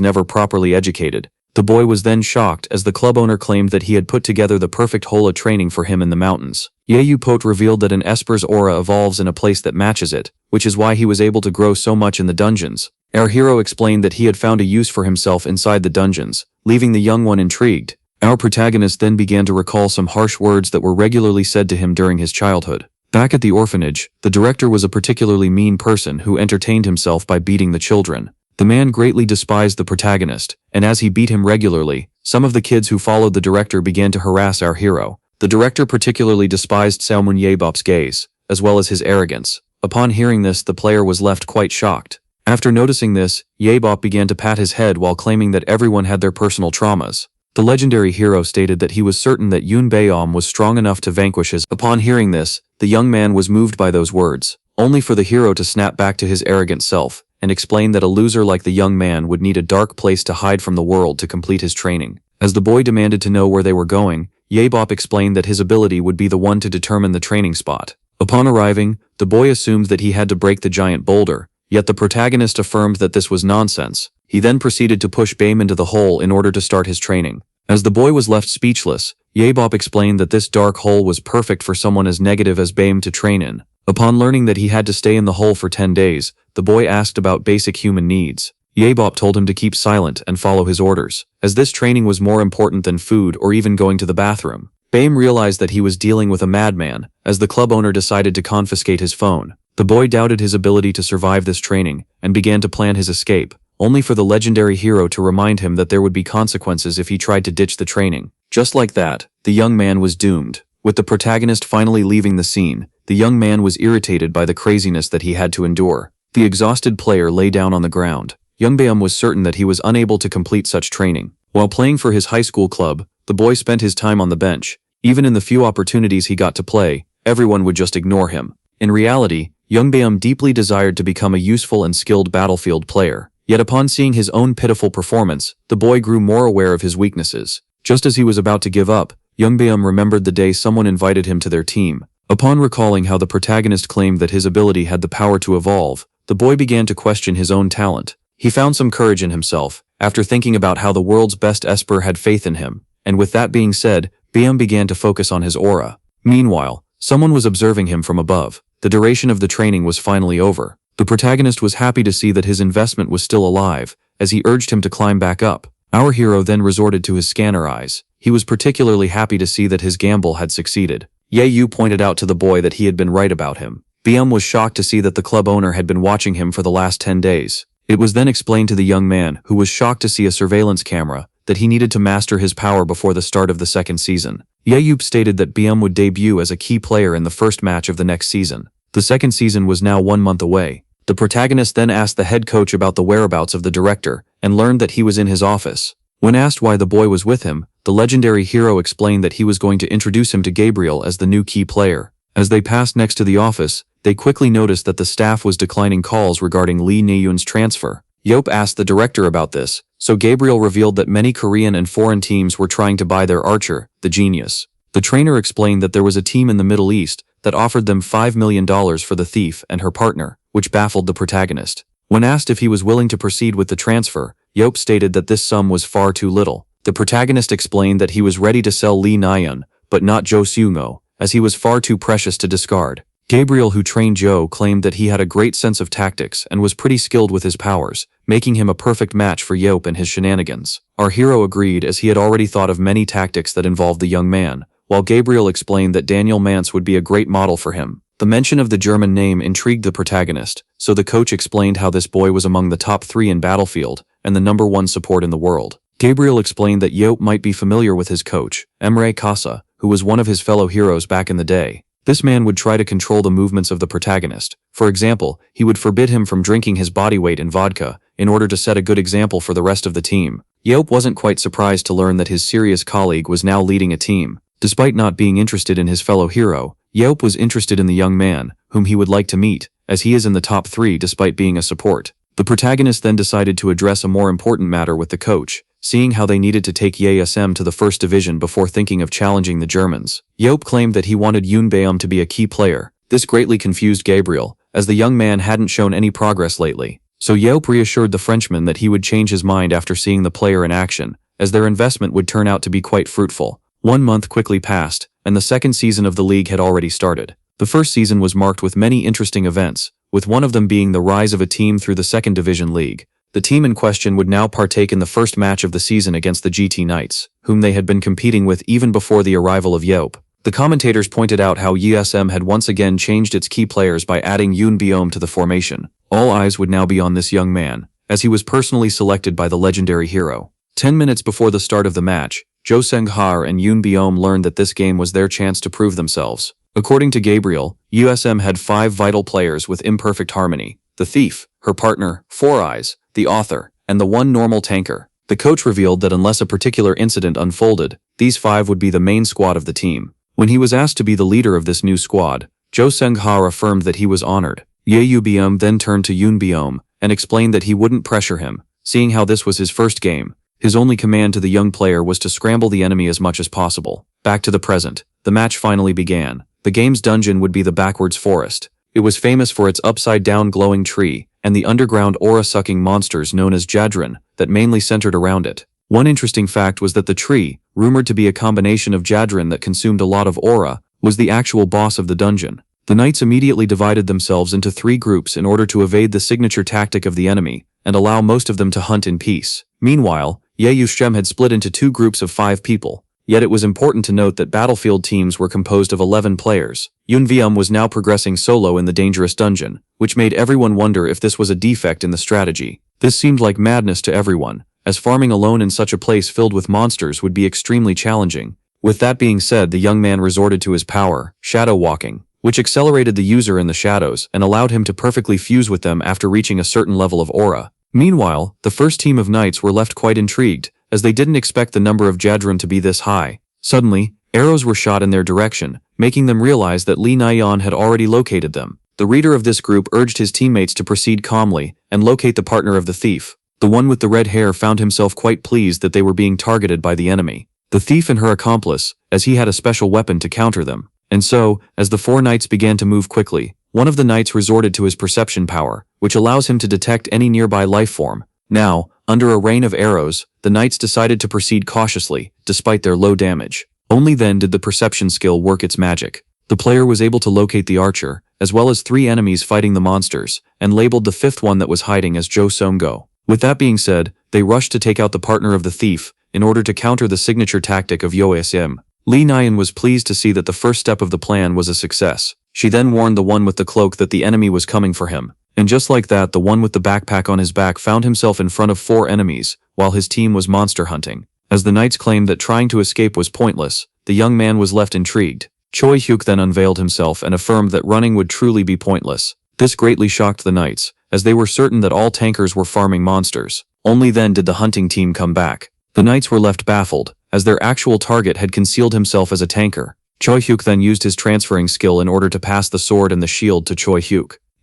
never properly educated. The boy was then shocked as the club owner claimed that he had put together the perfect Hola training for him in the mountains. Yahello revealed that an Esper's aura evolves in a place that matches it, which is why he was able to grow so much in the dungeons. Our hero explained that he had found a use for himself inside the dungeons, leaving the young one intrigued. Our protagonist then began to recall some harsh words that were regularly said to him during his childhood. Back at the orphanage, the director was a particularly mean person who entertained himself by beating the children. The man greatly despised the protagonist, and as he beat him regularly, some of the kids who followed the director began to harass our hero. The director particularly despised Salmon Yebop's gaze, as well as his arrogance. Upon hearing this, the player was left quite shocked. After noticing this, Yebop began to pat his head while claiming that everyone had their personal traumas. The legendary hero stated that he was certain that Youn Boom was strong enough to vanquish his. Upon hearing this, the young man was moved by those words, only for the hero to snap back to his arrogant self, and explain that a loser like the young man would need a dark place to hide from the world to complete his training. As the boy demanded to know where they were going, Yebop explained that his ability would be the one to determine the training spot. Upon arriving, the boy assumed that he had to break the giant boulder, yet the protagonist affirmed that this was nonsense. He then proceeded to push Boom into the hole in order to start his training. As the boy was left speechless, Yebop explained that this dark hole was perfect for someone as negative as Boom to train in. Upon learning that he had to stay in the hole for 10 days, the boy asked about basic human needs. Yebop told him to keep silent and follow his orders, as this training was more important than food or even going to the bathroom. Boom realized that he was dealing with a madman, as the club owner decided to confiscate his phone. The boy doubted his ability to survive this training, and began to plan his escape, only for the legendary hero to remind him that there would be consequences if he tried to ditch the training. Just like that, the young man was doomed. With the protagonist finally leaving the scene, the young man was irritated by the craziness that he had to endure. The exhausted player lay down on the ground. Young Boom was certain that he was unable to complete such training. While playing for his high school club, the boy spent his time on the bench. Even in the few opportunities he got to play, everyone would just ignore him. In reality, Youn Boom deeply desired to become a useful and skilled battlefield player. Yet upon seeing his own pitiful performance, the boy grew more aware of his weaknesses. Just as he was about to give up, Youn Boom remembered the day someone invited him to their team. Upon recalling how the protagonist claimed that his ability had the power to evolve, the boy began to question his own talent. He found some courage in himself, after thinking about how the world's best Esper had faith in him, and with that being said, Boom began to focus on his aura. Meanwhile, someone was observing him from above. The duration of the training was finally over. The protagonist was happy to see that his investment was still alive, as he urged him to climb back up. Our hero then resorted to his scanner eyes. He was particularly happy to see that his gamble had succeeded. Yahello pointed out to the boy that he had been right about him. Boom was shocked to see that the club owner had been watching him for the last 10 days. It was then explained to the young man, who was shocked to see a surveillance camera, that he needed to master his power before the start of the second season. Yahello stated that Boom would debut as a key player in the first match of the next season. The second season was now 1 month away. The protagonist then asked the head coach about the whereabouts of the director, and learned that he was in his office. When asked why the boy was with him, the legendary hero explained that he was going to introduce him to Gabriel as the new key player. As they passed next to the office, they quickly noticed that the staff was declining calls regarding Lee Naeun's transfer. Yope asked the director about this, so Gabriel revealed that many Korean and foreign teams were trying to buy their archer, the genius. The trainer explained that there was a team in the Middle East that offered them $5 million for the thief and her partner, which baffled the protagonist. When asked if he was willing to proceed with the transfer, Yope stated that this sum was far too little. The protagonist explained that he was ready to sell Lee Naeun, but not Joe Sunga, as he was far too precious to discard. Gabriel, who trained Joe, claimed that he had a great sense of tactics and was pretty skilled with his powers, making him a perfect match for Yope and his shenanigans. Our hero agreed, as he had already thought of many tactics that involved the young man, while Gabriel explained that Daniel Mance would be a great model for him. The mention of the German name intrigued the protagonist, so the coach explained how this boy was among the top 3 in Battlefield and the #1 support in the world. Gabriel explained that Yope might be familiar with his coach, Enro, who was one of his fellow heroes back in the day. This man would try to control the movements of the protagonist. For example, he would forbid him from drinking his body weight in vodka in order to set a good example for the rest of the team. Yope wasn't quite surprised to learn that his serious colleague was now leading a team. Despite not being interested in his fellow hero, Yope was interested in the young man, whom he would like to meet, as he is in the top 3 despite being a support. The protagonist then decided to address a more important matter with the coach, seeing how they needed to take YSM to the first division before thinking of challenging the Germans. Yope claimed that he wanted Youn Boom to be a key player. This greatly confused Gabriel, as the young man hadn't shown any progress lately. So Yope reassured the Frenchman that he would change his mind after seeing the player in action, as their investment would turn out to be quite fruitful. 1 month quickly passed, and the second season of the league had already started. The first season was marked with many interesting events, with one of them being the rise of a team through the second division league. The team in question would now partake in the first match of the season against the GT Knights, whom they had been competing with even before the arrival of Yope. The commentators pointed out how ESM had once again changed its key players by adding Youn Boom to the formation. All eyes would now be on this young man, as he was personally selected by the legendary hero. 10 minutes before the start of the match, Joe Sunga and Youn Boom learned that this game was their chance to prove themselves. According to Gabriel, USM had 5 vital players with imperfect harmony: the thief, her partner, Four Eyes, the author, and the one normal tanker. The coach revealed that unless a particular incident unfolded, these 5 would be the main squad of the team. When he was asked to be the leader of this new squad, Joe Sunga affirmed that he was honored. Youn Boom then turned to Youn Boom and explained that he wouldn't pressure him, seeing how this was his first game. His only command to the young player was to scramble the enemy as much as possible. Back to the present, the match finally began. The game's dungeon would be the backwards forest. It was famous for its upside-down glowing tree and the underground aura-sucking monsters known as Jadrin that mainly centered around it. One interesting fact was that the tree, rumored to be a combination of Jadrin that consumed a lot of aura, was the actual boss of the dungeon. The knights immediately divided themselves into 3 groups in order to evade the signature tactic of the enemy and allow most of them to hunt in peace. Meanwhile, Yahello had split into 2 groups of 5 people. Yet it was important to note that battlefield teams were composed of 11 players. Youn Boom was now progressing solo in the dangerous dungeon, which made everyone wonder if this was a defect in the strategy. This seemed like madness to everyone, as farming alone in such a place filled with monsters would be extremely challenging. With that being said, the young man resorted to his power, shadow walking, which accelerated the user in the shadows and allowed him to perfectly fuse with them after reaching a certain level of aura. Meanwhile, the first team of knights were left quite intrigued, as they didn't expect the number of Jadrin to be this high. Suddenly, arrows were shot in their direction, making them realize that Li Nayan had already located them. The leader of this group urged his teammates to proceed calmly and locate the partner of the thief. The one with the red hair found himself quite pleased that they were being targeted by the enemy. The thief and her accomplice, as he had a special weapon to counter them. And so, as the 4 knights began to move quickly, one of the knights resorted to his perception power, which allows him to detect any nearby life form. Now, under a rain of arrows, the knights decided to proceed cautiously, despite their low damage. Only then did the perception skill work its magic. The player was able to locate the archer, as well as 3 enemies fighting the monsters, and labeled the 5th one that was hiding as Joe Sunga. With that being said, they rushed to take out the partner of the thief, in order to counter the signature tactic of USM. Li Nayan was pleased to see that the first step of the plan was a success. She then warned the one with the cloak that the enemy was coming for him. And just like that, the one with the backpack on his back found himself in front of 4 enemies, while his team was monster hunting. As the knights claimed that trying to escape was pointless, the young man was left intrigued. Choi then unveiled himself and affirmed that running would truly be pointless. This greatly shocked the knights, as they were certain that all tankers were farming monsters. Only then did the hunting team come back. The knights were left baffled, as their actual target had concealed himself as a tanker. Choi then used his transferring skill in order to pass the sword and the shield to Choi.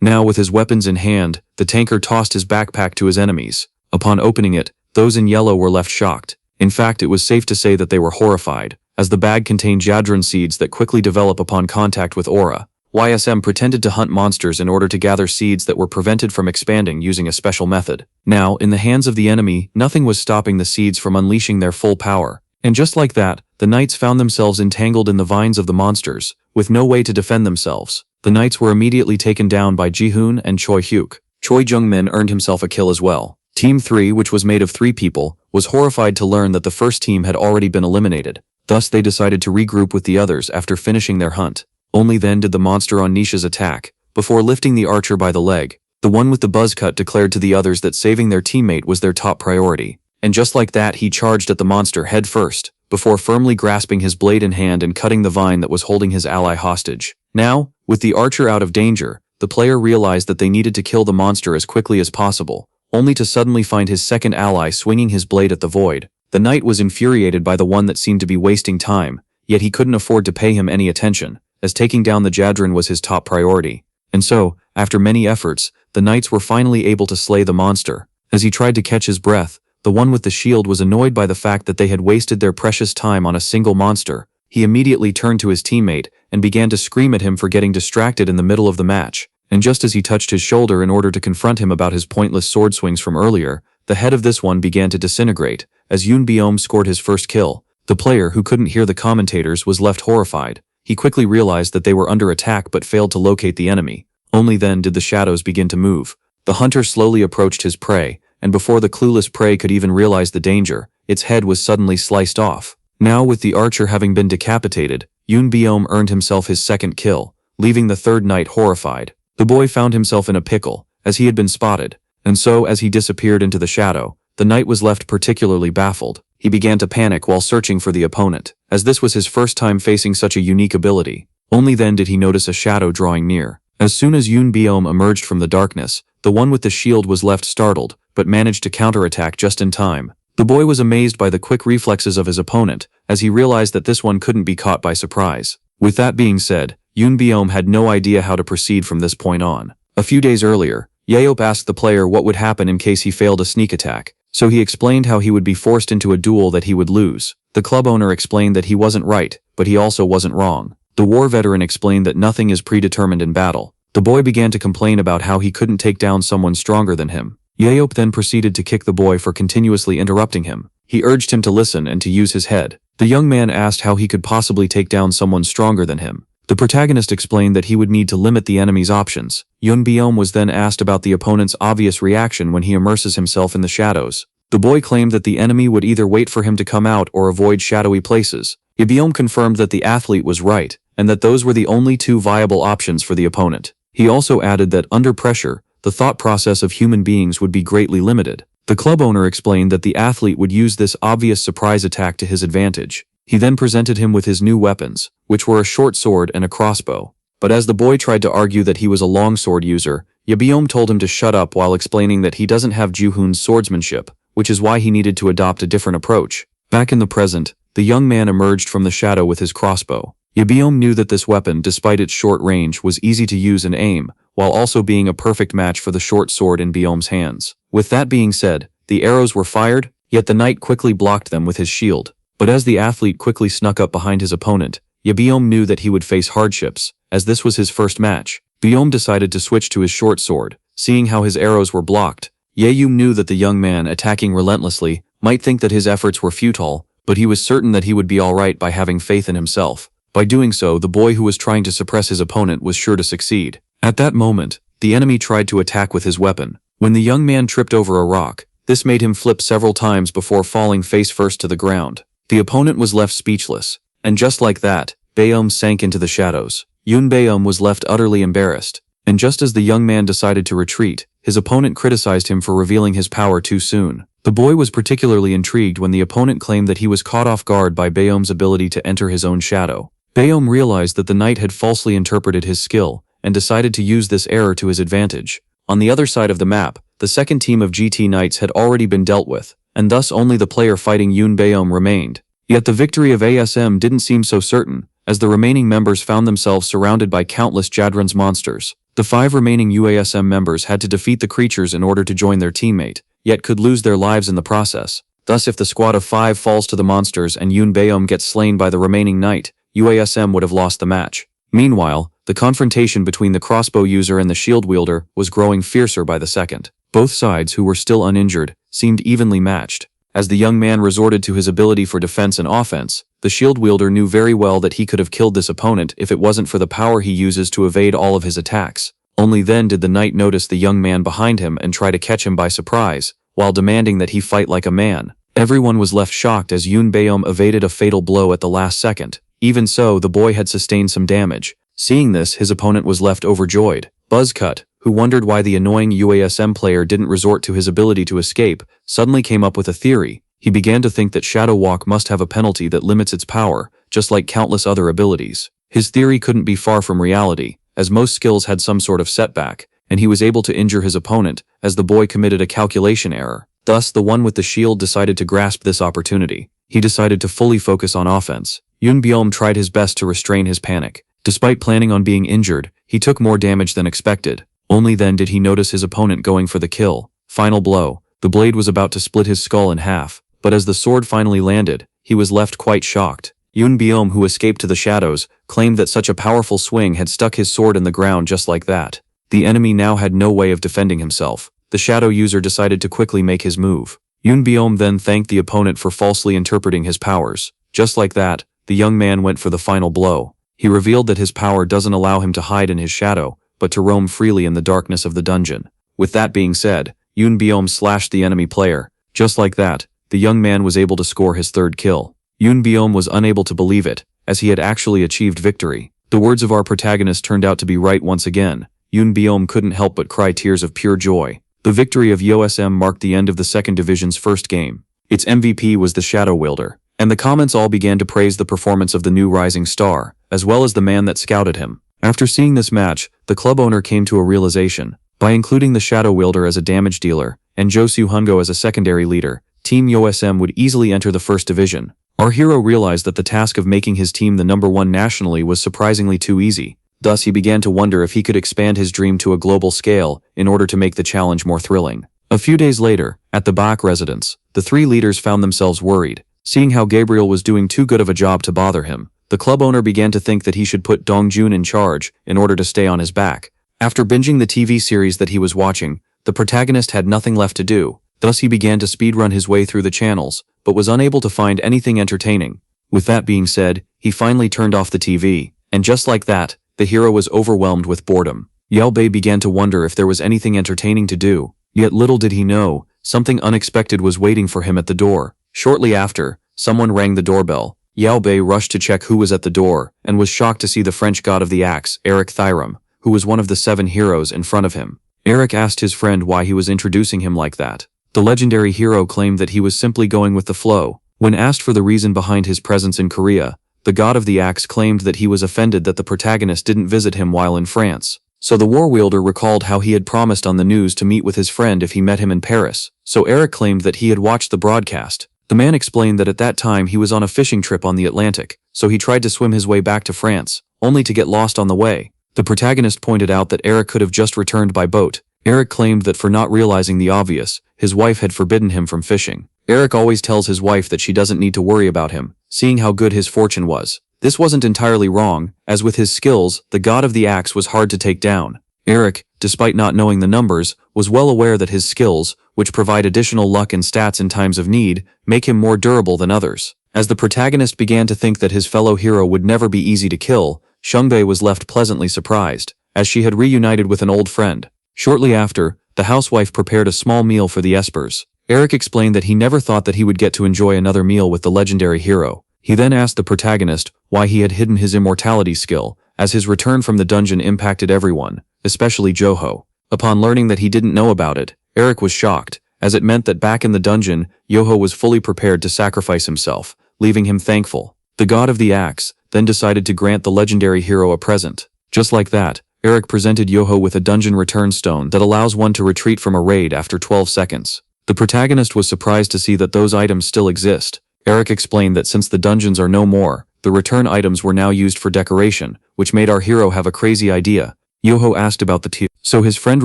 Now with his weapons in hand, the tanker tossed his backpack to his enemies. Upon opening it, those in yellow were left shocked. In fact, it was safe to say that they were horrified, as the bag contained Jadrin seeds that quickly develop upon contact with aura. YSM pretended to hunt monsters in order to gather seeds that were prevented from expanding using a special method. Now, in the hands of the enemy, nothing was stopping the seeds from unleashing their full power. And just like that, the knights found themselves entangled in the vines of the monsters, with no way to defend themselves. The knights were immediately taken down by Jihoon and Choi. Choi Jungman earned himself a kill as well. Team 3, which was made of 3 people, was horrified to learn that the first team had already been eliminated. Thus they decided to regroup with the others after finishing their hunt. Only then did the monster on Nisha's attack. Before lifting the archer by the leg, the one with the buzz cut declared to the others that saving their teammate was their top priority. And just like that, he charged at the monster head first, before firmly grasping his blade in hand and cutting the vine that was holding his ally hostage. Now, with the archer out of danger, the player realized that they needed to kill the monster as quickly as possible, only to suddenly find his second ally swinging his blade at the void. The knight was infuriated by the one that seemed to be wasting time, yet he couldn't afford to pay him any attention, as taking down the Jadrin was his top priority. And so, after many efforts, the knights were finally able to slay the monster. As he tried to catch his breath, the one with the shield was annoyed by the fact that they had wasted their precious time on a single monster. He immediately turned to his teammate and began to scream at him for getting distracted in the middle of the match. And just as he touched his shoulder in order to confront him about his pointless sword swings from earlier, the head of this one began to disintegrate, as Youn Boom scored his first kill. The player, who couldn't hear the commentators, was left horrified. He quickly realized that they were under attack but failed to locate the enemy. Only then did the shadows begin to move. The hunter slowly approached his prey, and before the clueless prey could even realize the danger, its head was suddenly sliced off. Now, with the archer having been decapitated, Youn Boom earned himself his second kill, leaving the third knight horrified. The boy found himself in a pickle, as he had been spotted, and so as he disappeared into the shadow, the knight was left particularly baffled. He began to panic while searching for the opponent, as this was his first time facing such a unique ability. Only then did he notice a shadow drawing near. As soon as Youn Boom emerged from the darkness, the one with the shield was left startled, but managed to counterattack just in time. The boy was amazed by the quick reflexes of his opponent, as he realized that this one couldn't be caught by surprise. With that being said, Youn Boom had no idea how to proceed from this point on. A few days earlier, Yahello asked the player what would happen in case he failed a sneak attack, so he explained how he would be forced into a duel that he would lose. The club owner explained that he wasn't right, but he also wasn't wrong. The war veteran explained that nothing is predetermined in battle. The boy began to complain about how he couldn't take down someone stronger than him. Yahello then proceeded to kick the boy for continuously interrupting him. He urged him to listen and to use his head. The young man asked how he could possibly take down someone stronger than him. The protagonist explained that he would need to limit the enemy's options. Youn Boom was then asked about the opponent's obvious reaction when he immerses himself in the shadows. The boy claimed that the enemy would either wait for him to come out or avoid shadowy places. Youn Boom confirmed that the athlete was right, and that those were the only two viable options for the opponent. He also added that under pressure, the thought process of human beings would be greatly limited. The club owner explained that the athlete would use this obvious surprise attack to his advantage. He then presented him with his new weapons, which were a short sword and a crossbow. But as the boy tried to argue that he was a longsword user, Youn Boom told him to shut up while explaining that he doesn't have Juhoon's swordsmanship, which is why he needed to adopt a different approach. Back in the present, the young man emerged from the shadow with his crossbow. Youn Boom knew that this weapon, despite its short range, was easy to use and aim, while also being a perfect match for the short sword in Boom's hands. With that being said, the arrows were fired, yet the knight quickly blocked them with his shield. But as the athlete quickly snuck up behind his opponent, Youn Boom knew that he would face hardships, as this was his first match. Boom decided to switch to his short sword. Seeing how his arrows were blocked, Youn knew that the young man, attacking relentlessly, might think that his efforts were futile, but he was certain that he would be alright by having faith in himself. By doing so, the boy who was trying to suppress his opponent was sure to succeed. At that moment, the enemy tried to attack with his weapon. When the young man tripped over a rock, this made him flip several times before falling face first to the ground. The opponent was left speechless, and just like that, Boom sank into the shadows. Youn Boom was left utterly embarrassed, and just as the young man decided to retreat, his opponent criticized him for revealing his power too soon. The boy was particularly intrigued when the opponent claimed that he was caught off guard by Boom's ability to enter his own shadow. Boom realized that the knight had falsely interpreted his skill, and decided to use this error to his advantage. On the other side of the map, the second team of GT Knights had already been dealt with, and thus only the player fighting Youn Boom remained. Yet the victory of ASM didn't seem so certain, as the remaining members found themselves surrounded by countless Jadran's monsters. The 5 remaining UASM members had to defeat the creatures in order to join their teammate, yet could lose their lives in the process. Thus if the squad of 5 falls to the monsters and Youn Boom gets slain by the remaining knight, UASM would have lost the match. Meanwhile, the confrontation between the crossbow user and the shield wielder was growing fiercer by the second. Both sides, who were still uninjured, seemed evenly matched. As the young man resorted to his ability for defense and offense, the shield wielder knew very well that he could have killed this opponent if it wasn't for the power he uses to evade all of his attacks. Only then did the knight notice the young man behind him and try to catch him by surprise, while demanding that he fight like a man. Everyone was left shocked as Youn Boom evaded a fatal blow at the last second. Even so, the boy had sustained some damage. Seeing this, his opponent was left overjoyed. Buzzcut, who wondered why the annoying UASM player didn't resort to his ability to escape, suddenly came up with a theory. He began to think that Shadow Walk must have a penalty that limits its power, just like countless other abilities. His theory couldn't be far from reality, as most skills had some sort of setback, and he was able to injure his opponent, as the boy committed a calculation error. Thus, the one with the shield decided to grasp this opportunity. He decided to fully focus on offense. Youn Boom tried his best to restrain his panic. Despite planning on being injured, he took more damage than expected. Only then did he notice his opponent going for the kill. Final blow. The blade was about to split his skull in half, but as the sword finally landed, he was left quite shocked. Youn Boom, who escaped to the shadows, claimed that such a powerful swing had stuck his sword in the ground just like that. The enemy now had no way of defending himself. The shadow user decided to quickly make his move. Youn Boom then thanked the opponent for falsely interpreting his powers. Just like that, the young man went for the final blow. He revealed that his power doesn't allow him to hide in his shadow, but to roam freely in the darkness of the dungeon. With that being said, Youn Boom slashed the enemy player. Just like that, the young man was able to score his third kill. Youn Boom was unable to believe it, as he had actually achieved victory. The words of our protagonist turned out to be right once again. Youn Boom couldn't help but cry tears of pure joy. The victory of USM marked the end of the second division's first game. Its MVP was the Shadow Wielder, and the comments all began to praise the performance of the new rising star, as well as the man that scouted him. After seeing this match, the club owner came to a realization. By including the Shadow Wielder as a damage dealer, and Joe Sunga as a secondary leader, Team USM would easily enter the first division. Our hero realized that the task of making his team the #1 nationally was surprisingly too easy. Thus he began to wonder if he could expand his dream to a global scale in order to make the challenge more thrilling. A few days later, at the Bach residence, the three leaders found themselves worried. Seeing how Gabriel was doing too good of a job to bother him, the club owner began to think that he should put Dongjun in charge in order to stay on his back. After binging the TV series that he was watching, the protagonist had nothing left to do. Thus he began to speedrun his way through the channels, but was unable to find anything entertaining. With that being said, he finally turned off the TV, and just like that, the hero was overwhelmed with boredom. Yahello began to wonder if there was anything entertaining to do, yet little did he know, something unexpected was waiting for him at the door. Shortly after, someone rang the doorbell. Yahello rushed to check who was at the door, and was shocked to see the French god of the axe, Eric Thyrum, who was one of the 7 heroes in front of him. Eric asked his friend why he was introducing him like that. The legendary hero claimed that he was simply going with the flow. When asked for the reason behind his presence in Korea, the god of the axe claimed that he was offended that the protagonist didn't visit him while in France. So the war wielder recalled how he had promised on the news to meet with his friend if he met him in Paris. So Eric claimed that he had watched the broadcast. The man explained that at that time he was on a fishing trip on the Atlantic, so he tried to swim his way back to France, only to get lost on the way. The protagonist pointed out that Eric could have just returned by boat. Eric claimed that for not realizing the obvious, his wife had forbidden him from fishing. Eric always tells his wife that she doesn't need to worry about him, seeing how good his fortune was. This wasn't entirely wrong, as with his skills, the god of the axe was hard to take down. Eric, despite not knowing the numbers, was well aware that his skills, which provide additional luck and stats in times of need, make him more durable than others. As the protagonist began to think that his fellow hero would never be easy to kill, Chungbae was left pleasantly surprised, as she had reunited with an old friend. Shortly after, the housewife prepared a small meal for the espers. Eric explained that he never thought that he would get to enjoy another meal with the legendary hero. He then asked the protagonist why he had hidden his immortality skill, as his return from the dungeon impacted everyone, especially Joho. Upon learning that he didn't know about it, Eric was shocked, as it meant that back in the dungeon, Joho was fully prepared to sacrifice himself, leaving him thankful. The god of the axe then decided to grant the legendary hero a present. Just like that, Eric presented Joho with a dungeon return stone that allows one to retreat from a raid after 12 seconds. The protagonist was surprised to see that those items still exist. Eric explained that since the dungeons are no more, the return items were now used for decoration, which made our hero have a crazy idea. Joho asked about the tier, so his friend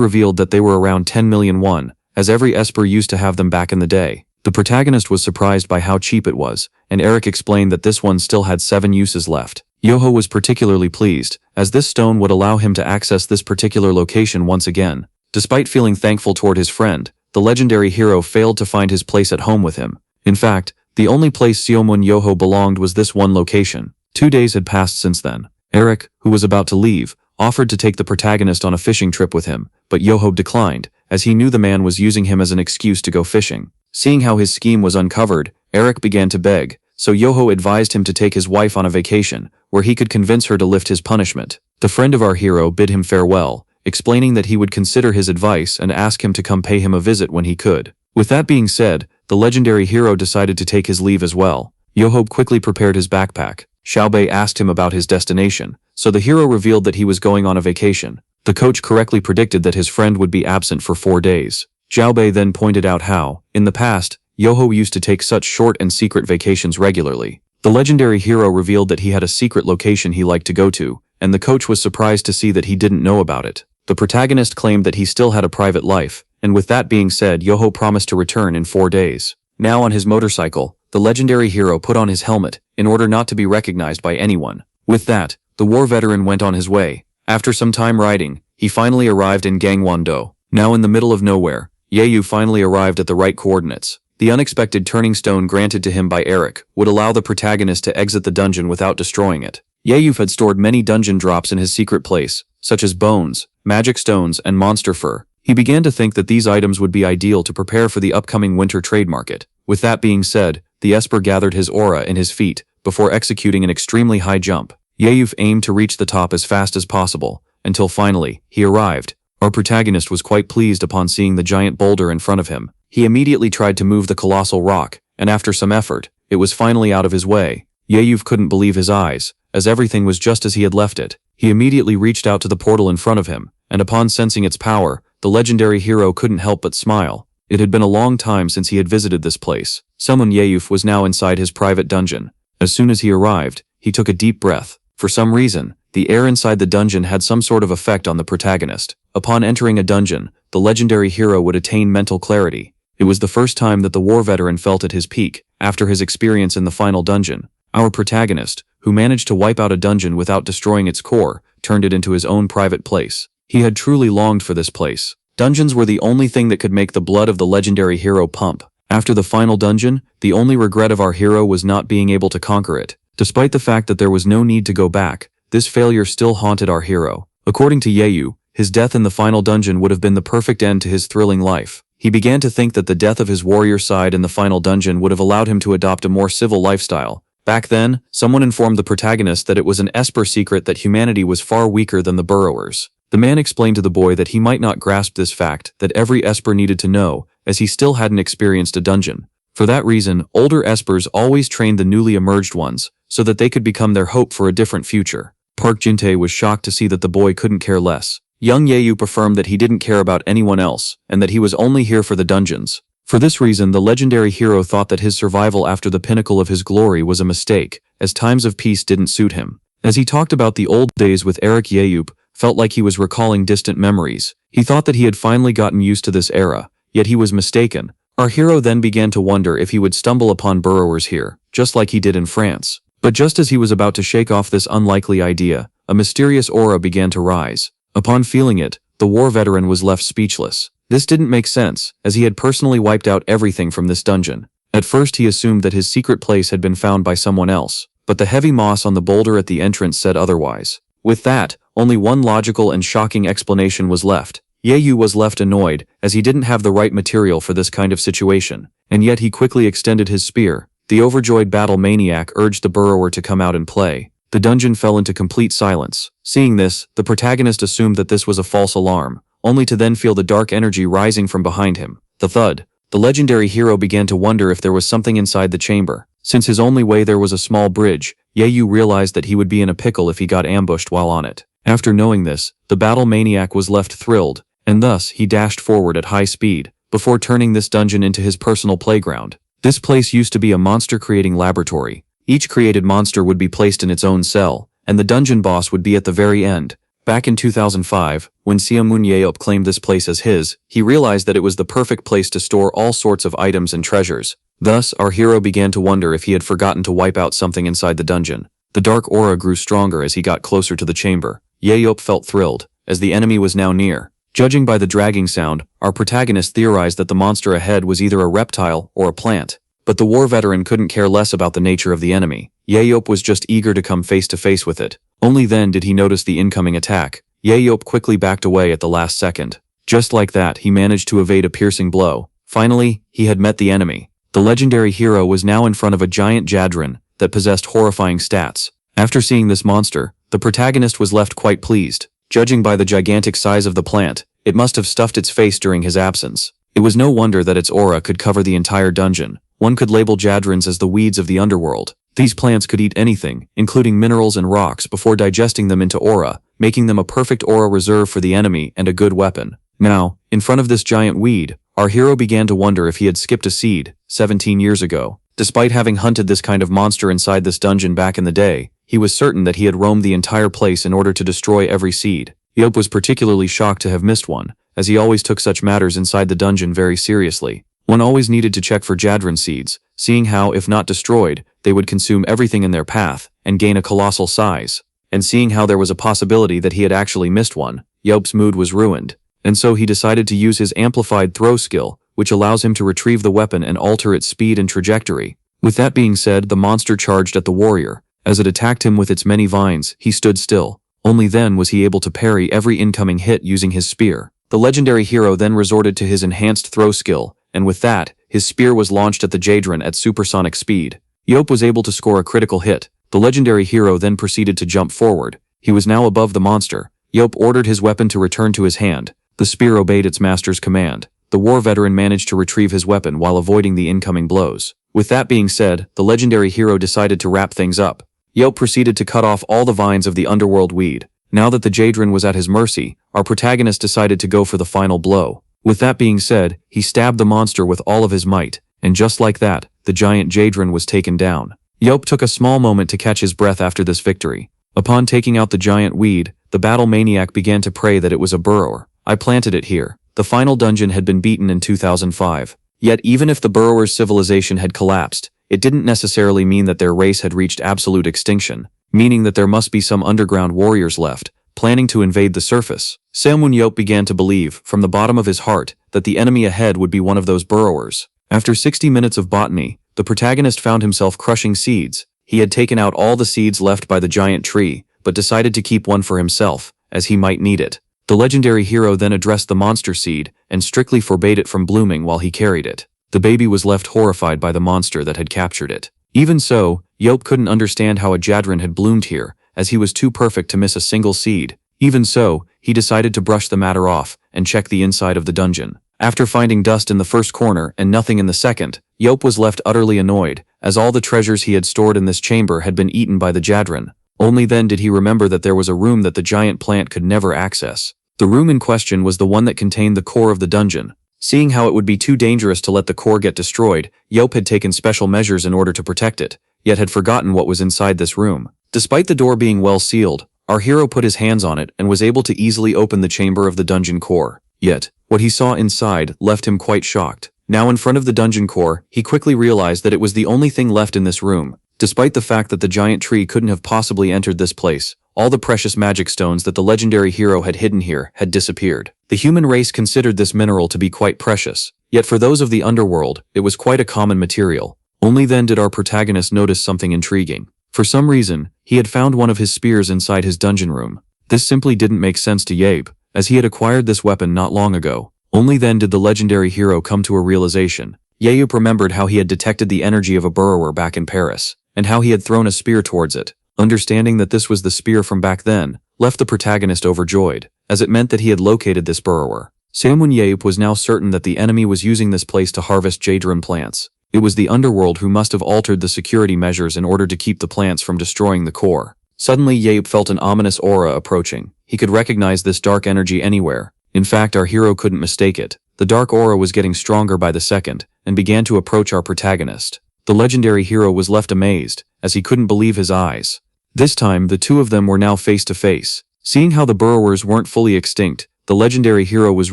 revealed that they were around 10 million won, as every esper used to have them back in the day. The protagonist was surprised by how cheap it was, and Eric explained that this one still had 7 uses left. Joho was particularly pleased, as this stone would allow him to access this particular location once again. Despite feeling thankful toward his friend, the legendary hero failed to find his place at home with him. In fact, the only place Seomun Joho belonged was this one location. 2 days had passed since then. Eric, who was about to leave, offered to take the protagonist on a fishing trip with him, but Joho declined, as he knew the man was using him as an excuse to go fishing. Seeing how his scheme was uncovered, Eric began to beg, so Joho advised him to take his wife on a vacation, where he could convince her to lift his punishment. The friend of our hero bid him farewell, explaining that he would consider his advice and ask him to come pay him a visit when he could. With that being said, the legendary hero decided to take his leave as well. Joho quickly prepared his backpack. Xiaobei asked him about his destination, so the hero revealed that he was going on a vacation. The coach correctly predicted that his friend would be absent for 4 days. Xiaobei then pointed out how, in the past, Joho used to take such short and secret vacations regularly. The legendary hero revealed that he had a secret location he liked to go to, and the coach was surprised to see that he didn't know about it. The protagonist claimed that he still had a private life, and with that being said, Joho promised to return in 4 days. Now on his motorcycle, the legendary hero put on his helmet, in order not to be recognized by anyone. With that, the war veteran went on his way. After some time riding, he finally arrived in Gangwon-do. Now in the middle of nowhere, Yahello finally arrived at the right coordinates. The unexpected turning stone granted to him by Eric would allow the protagonist to exit the dungeon without destroying it. Yahello had stored many dungeon drops in his secret place, such as bones, magic stones, and monster fur. He began to think that these items would be ideal to prepare for the upcoming winter trade market. With that being said, the esper gathered his aura in his feet, before executing an extremely high jump. Yayu aimed to reach the top as fast as possible, until finally, he arrived. Our protagonist was quite pleased upon seeing the giant boulder in front of him. He immediately tried to move the colossal rock, and after some effort, it was finally out of his way. Yayu couldn't believe his eyes, as everything was just as he had left it. He immediately reached out to the portal in front of him, and upon sensing its power, the legendary hero couldn't help but smile. It had been a long time since he had visited this place. Someone Yayu was now inside his private dungeon. As soon as he arrived, he took a deep breath. For some reason, the air inside the dungeon had some sort of effect on the protagonist. Upon entering a dungeon, the legendary hero would attain mental clarity. It was the first time that the war veteran felt at his peak, after his experience in the final dungeon. Our protagonist, who managed to wipe out a dungeon without destroying its core, turned it into his own private place. He had truly longed for this place. Dungeons were the only thing that could make the blood of the legendary hero pump. After the final dungeon, the only regret of our hero was not being able to conquer it. Despite the fact that there was no need to go back, this failure still haunted our hero. According to Yayu, his death in the final dungeon would have been the perfect end to his thrilling life. He began to think that the death of his warrior side in the final dungeon would have allowed him to adopt a more civil lifestyle. Back then, someone informed the protagonist that it was an Esper secret that humanity was far weaker than the burrowers. The man explained to the boy that he might not grasp this fact that every Esper needed to know, as he still hadn't experienced a dungeon. For that reason, older Espers always trained the newly emerged ones, so that they could become their hope for a different future. Park Jin-tae was shocked to see that the boy couldn't care less. Young Yayu affirmed that he didn't care about anyone else, and that he was only here for the dungeons. For this reason, the legendary hero thought that his survival after the pinnacle of his glory was a mistake, as times of peace didn't suit him. As he talked about the old days with Eric, Yayu felt like he was recalling distant memories. He thought that he had finally gotten used to this era, yet he was mistaken. Our hero then began to wonder if he would stumble upon burrowers here, just like he did in France. But just as he was about to shake off this unlikely idea, a mysterious aura began to rise. Upon feeling it, the war veteran was left speechless. This didn't make sense, as he had personally wiped out everything from this dungeon. At first he assumed that his secret place had been found by someone else, but the heavy moss on the boulder at the entrance said otherwise. With that, only one logical and shocking explanation was left. Yayu was left annoyed, as he didn't have the right material for this kind of situation, and yet he quickly extended his spear. The overjoyed battle maniac urged the burrower to come out and play. The dungeon fell into complete silence. Seeing this, the protagonist assumed that this was a false alarm, only to then feel the dark energy rising from behind him. The thud. The legendary hero began to wonder if there was something inside the chamber. Since his only way there was a small bridge, Yayu realized that he would be in a pickle if he got ambushed while on it. After knowing this, the battle maniac was left thrilled, and thus he dashed forward at high speed, before turning this dungeon into his personal playground. This place used to be a monster-creating laboratory. Each created monster would be placed in its own cell, and the dungeon boss would be at the very end. Back in 2005, when Seomun Yeop claimed this place as his, he realized that it was the perfect place to store all sorts of items and treasures. Thus, our hero began to wonder if he had forgotten to wipe out something inside the dungeon. The dark aura grew stronger as he got closer to the chamber. Yeop felt thrilled, as the enemy was now near. Judging by the dragging sound, our protagonist theorized that the monster ahead was either a reptile or a plant. But the war veteran couldn't care less about the nature of the enemy. Yeop was just eager to come face to face with it. Only then did he notice the incoming attack. Yeop quickly backed away at the last second. Just like that, he managed to evade a piercing blow. Finally, he had met the enemy. The legendary hero was now in front of a giant Jadran that possessed horrifying stats. After seeing this monster, the protagonist was left quite pleased. Judging by the gigantic size of the plant, it must have stuffed its face during his absence. It was no wonder that its aura could cover the entire dungeon. One could label Jadrans as the weeds of the underworld. These plants could eat anything, including minerals and rocks, before digesting them into aura, making them a perfect aura reserve for the enemy and a good weapon. Now, in front of this giant weed, our hero began to wonder if he had skipped a seed 17 years ago. Despite having hunted this kind of monster inside this dungeon back in the day, he was certain that he had roamed the entire place in order to destroy every seed. Yeop was particularly shocked to have missed one, as he always took such matters inside the dungeon very seriously. One always needed to check for Jadran seeds, seeing how, if not destroyed, they would consume everything in their path and gain a colossal size. And seeing how there was a possibility that he had actually missed one, Yeop's mood was ruined. And so he decided to use his amplified throw skill, which allows him to retrieve the weapon and alter its speed and trajectory. With that being said, the monster charged at the warrior. As it attacked him with its many vines, he stood still. Only then was he able to parry every incoming hit using his spear. The legendary hero then resorted to his enhanced throw skill, and with that, his spear was launched at the Jadran at supersonic speed. Yope was able to score a critical hit. The legendary hero then proceeded to jump forward. He was now above the monster. Yope ordered his weapon to return to his hand. The spear obeyed its master's command. The war veteran managed to retrieve his weapon while avoiding the incoming blows. With that being said, the legendary hero decided to wrap things up. Yope proceeded to cut off all the vines of the underworld weed. Now that the Jadran was at his mercy, our protagonist decided to go for the final blow. With that being said, he stabbed the monster with all of his might, and just like that, the giant Jadran was taken down. Yope took a small moment to catch his breath after this victory. Upon taking out the giant weed, the battle maniac began to pray that it was a burrower. I planted it here. The final dungeon had been beaten in 2005. Yet even if the burrower's civilization had collapsed, it didn't necessarily mean that their race had reached absolute extinction, meaning that there must be some underground warriors left, planning to invade the surface. Samwon Yope began to believe, from the bottom of his heart, that the enemy ahead would be one of those burrowers. After 60 minutes of botany, the protagonist found himself crushing seeds. He had taken out all the seeds left by the giant tree, but decided to keep one for himself, as he might need it. The legendary hero then addressed the monster seed and strictly forbade it from blooming while he carried it. The baby was left horrified by the monster that had captured it. Even so, Yope couldn't understand how a Jadran had bloomed here, as he was too perfect to miss a single seed. Even so, he decided to brush the matter off and check the inside of the dungeon. After finding dust in the first corner and nothing in the second, Yope was left utterly annoyed, as all the treasures he had stored in this chamber had been eaten by the Jadran. Only then did he remember that there was a room that the giant plant could never access. The room in question was the one that contained the core of the dungeon. Seeing how it would be too dangerous to let the core get destroyed, Yope had taken special measures in order to protect it, yet had forgotten what was inside this room. Despite the door being well sealed, our hero put his hands on it and was able to easily open the chamber of the dungeon core. Yet, what he saw inside left him quite shocked. Now in front of the dungeon core, he quickly realized that it was the only thing left in this room. Despite the fact that the giant tree couldn't have possibly entered this place, all the precious magic stones that the legendary hero had hidden here had disappeared. The human race considered this mineral to be quite precious, yet for those of the underworld, it was quite a common material. Only then did our protagonist notice something intriguing. For some reason, he had found one of his spears inside his dungeon room. This simply didn't make sense to Yope, as he had acquired this weapon not long ago. Only then did the legendary hero come to a realization. Yope remembered how he had detected the energy of a burrower back in Paris, and how he had thrown a spear towards it. Understanding that this was the spear from back then, left the protagonist overjoyed, as it meant that he had located this burrower. Samwon Yope was now certain that the enemy was using this place to harvest Jadran plants. It was the underworld who must have altered the security measures in order to keep the plants from destroying the core. Suddenly Yope felt an ominous aura approaching. He could recognize this dark energy anywhere. In fact, our hero couldn't mistake it. The dark aura was getting stronger by the second, and began to approach our protagonist. The legendary hero was left amazed, as he couldn't believe his eyes. This time, the two of them were now face to face. Seeing how the burrowers weren't fully extinct, the legendary hero was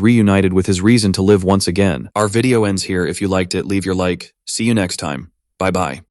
reunited with his reason to live once again. Our video ends here. If you liked it, leave your like. See you next time. Bye bye.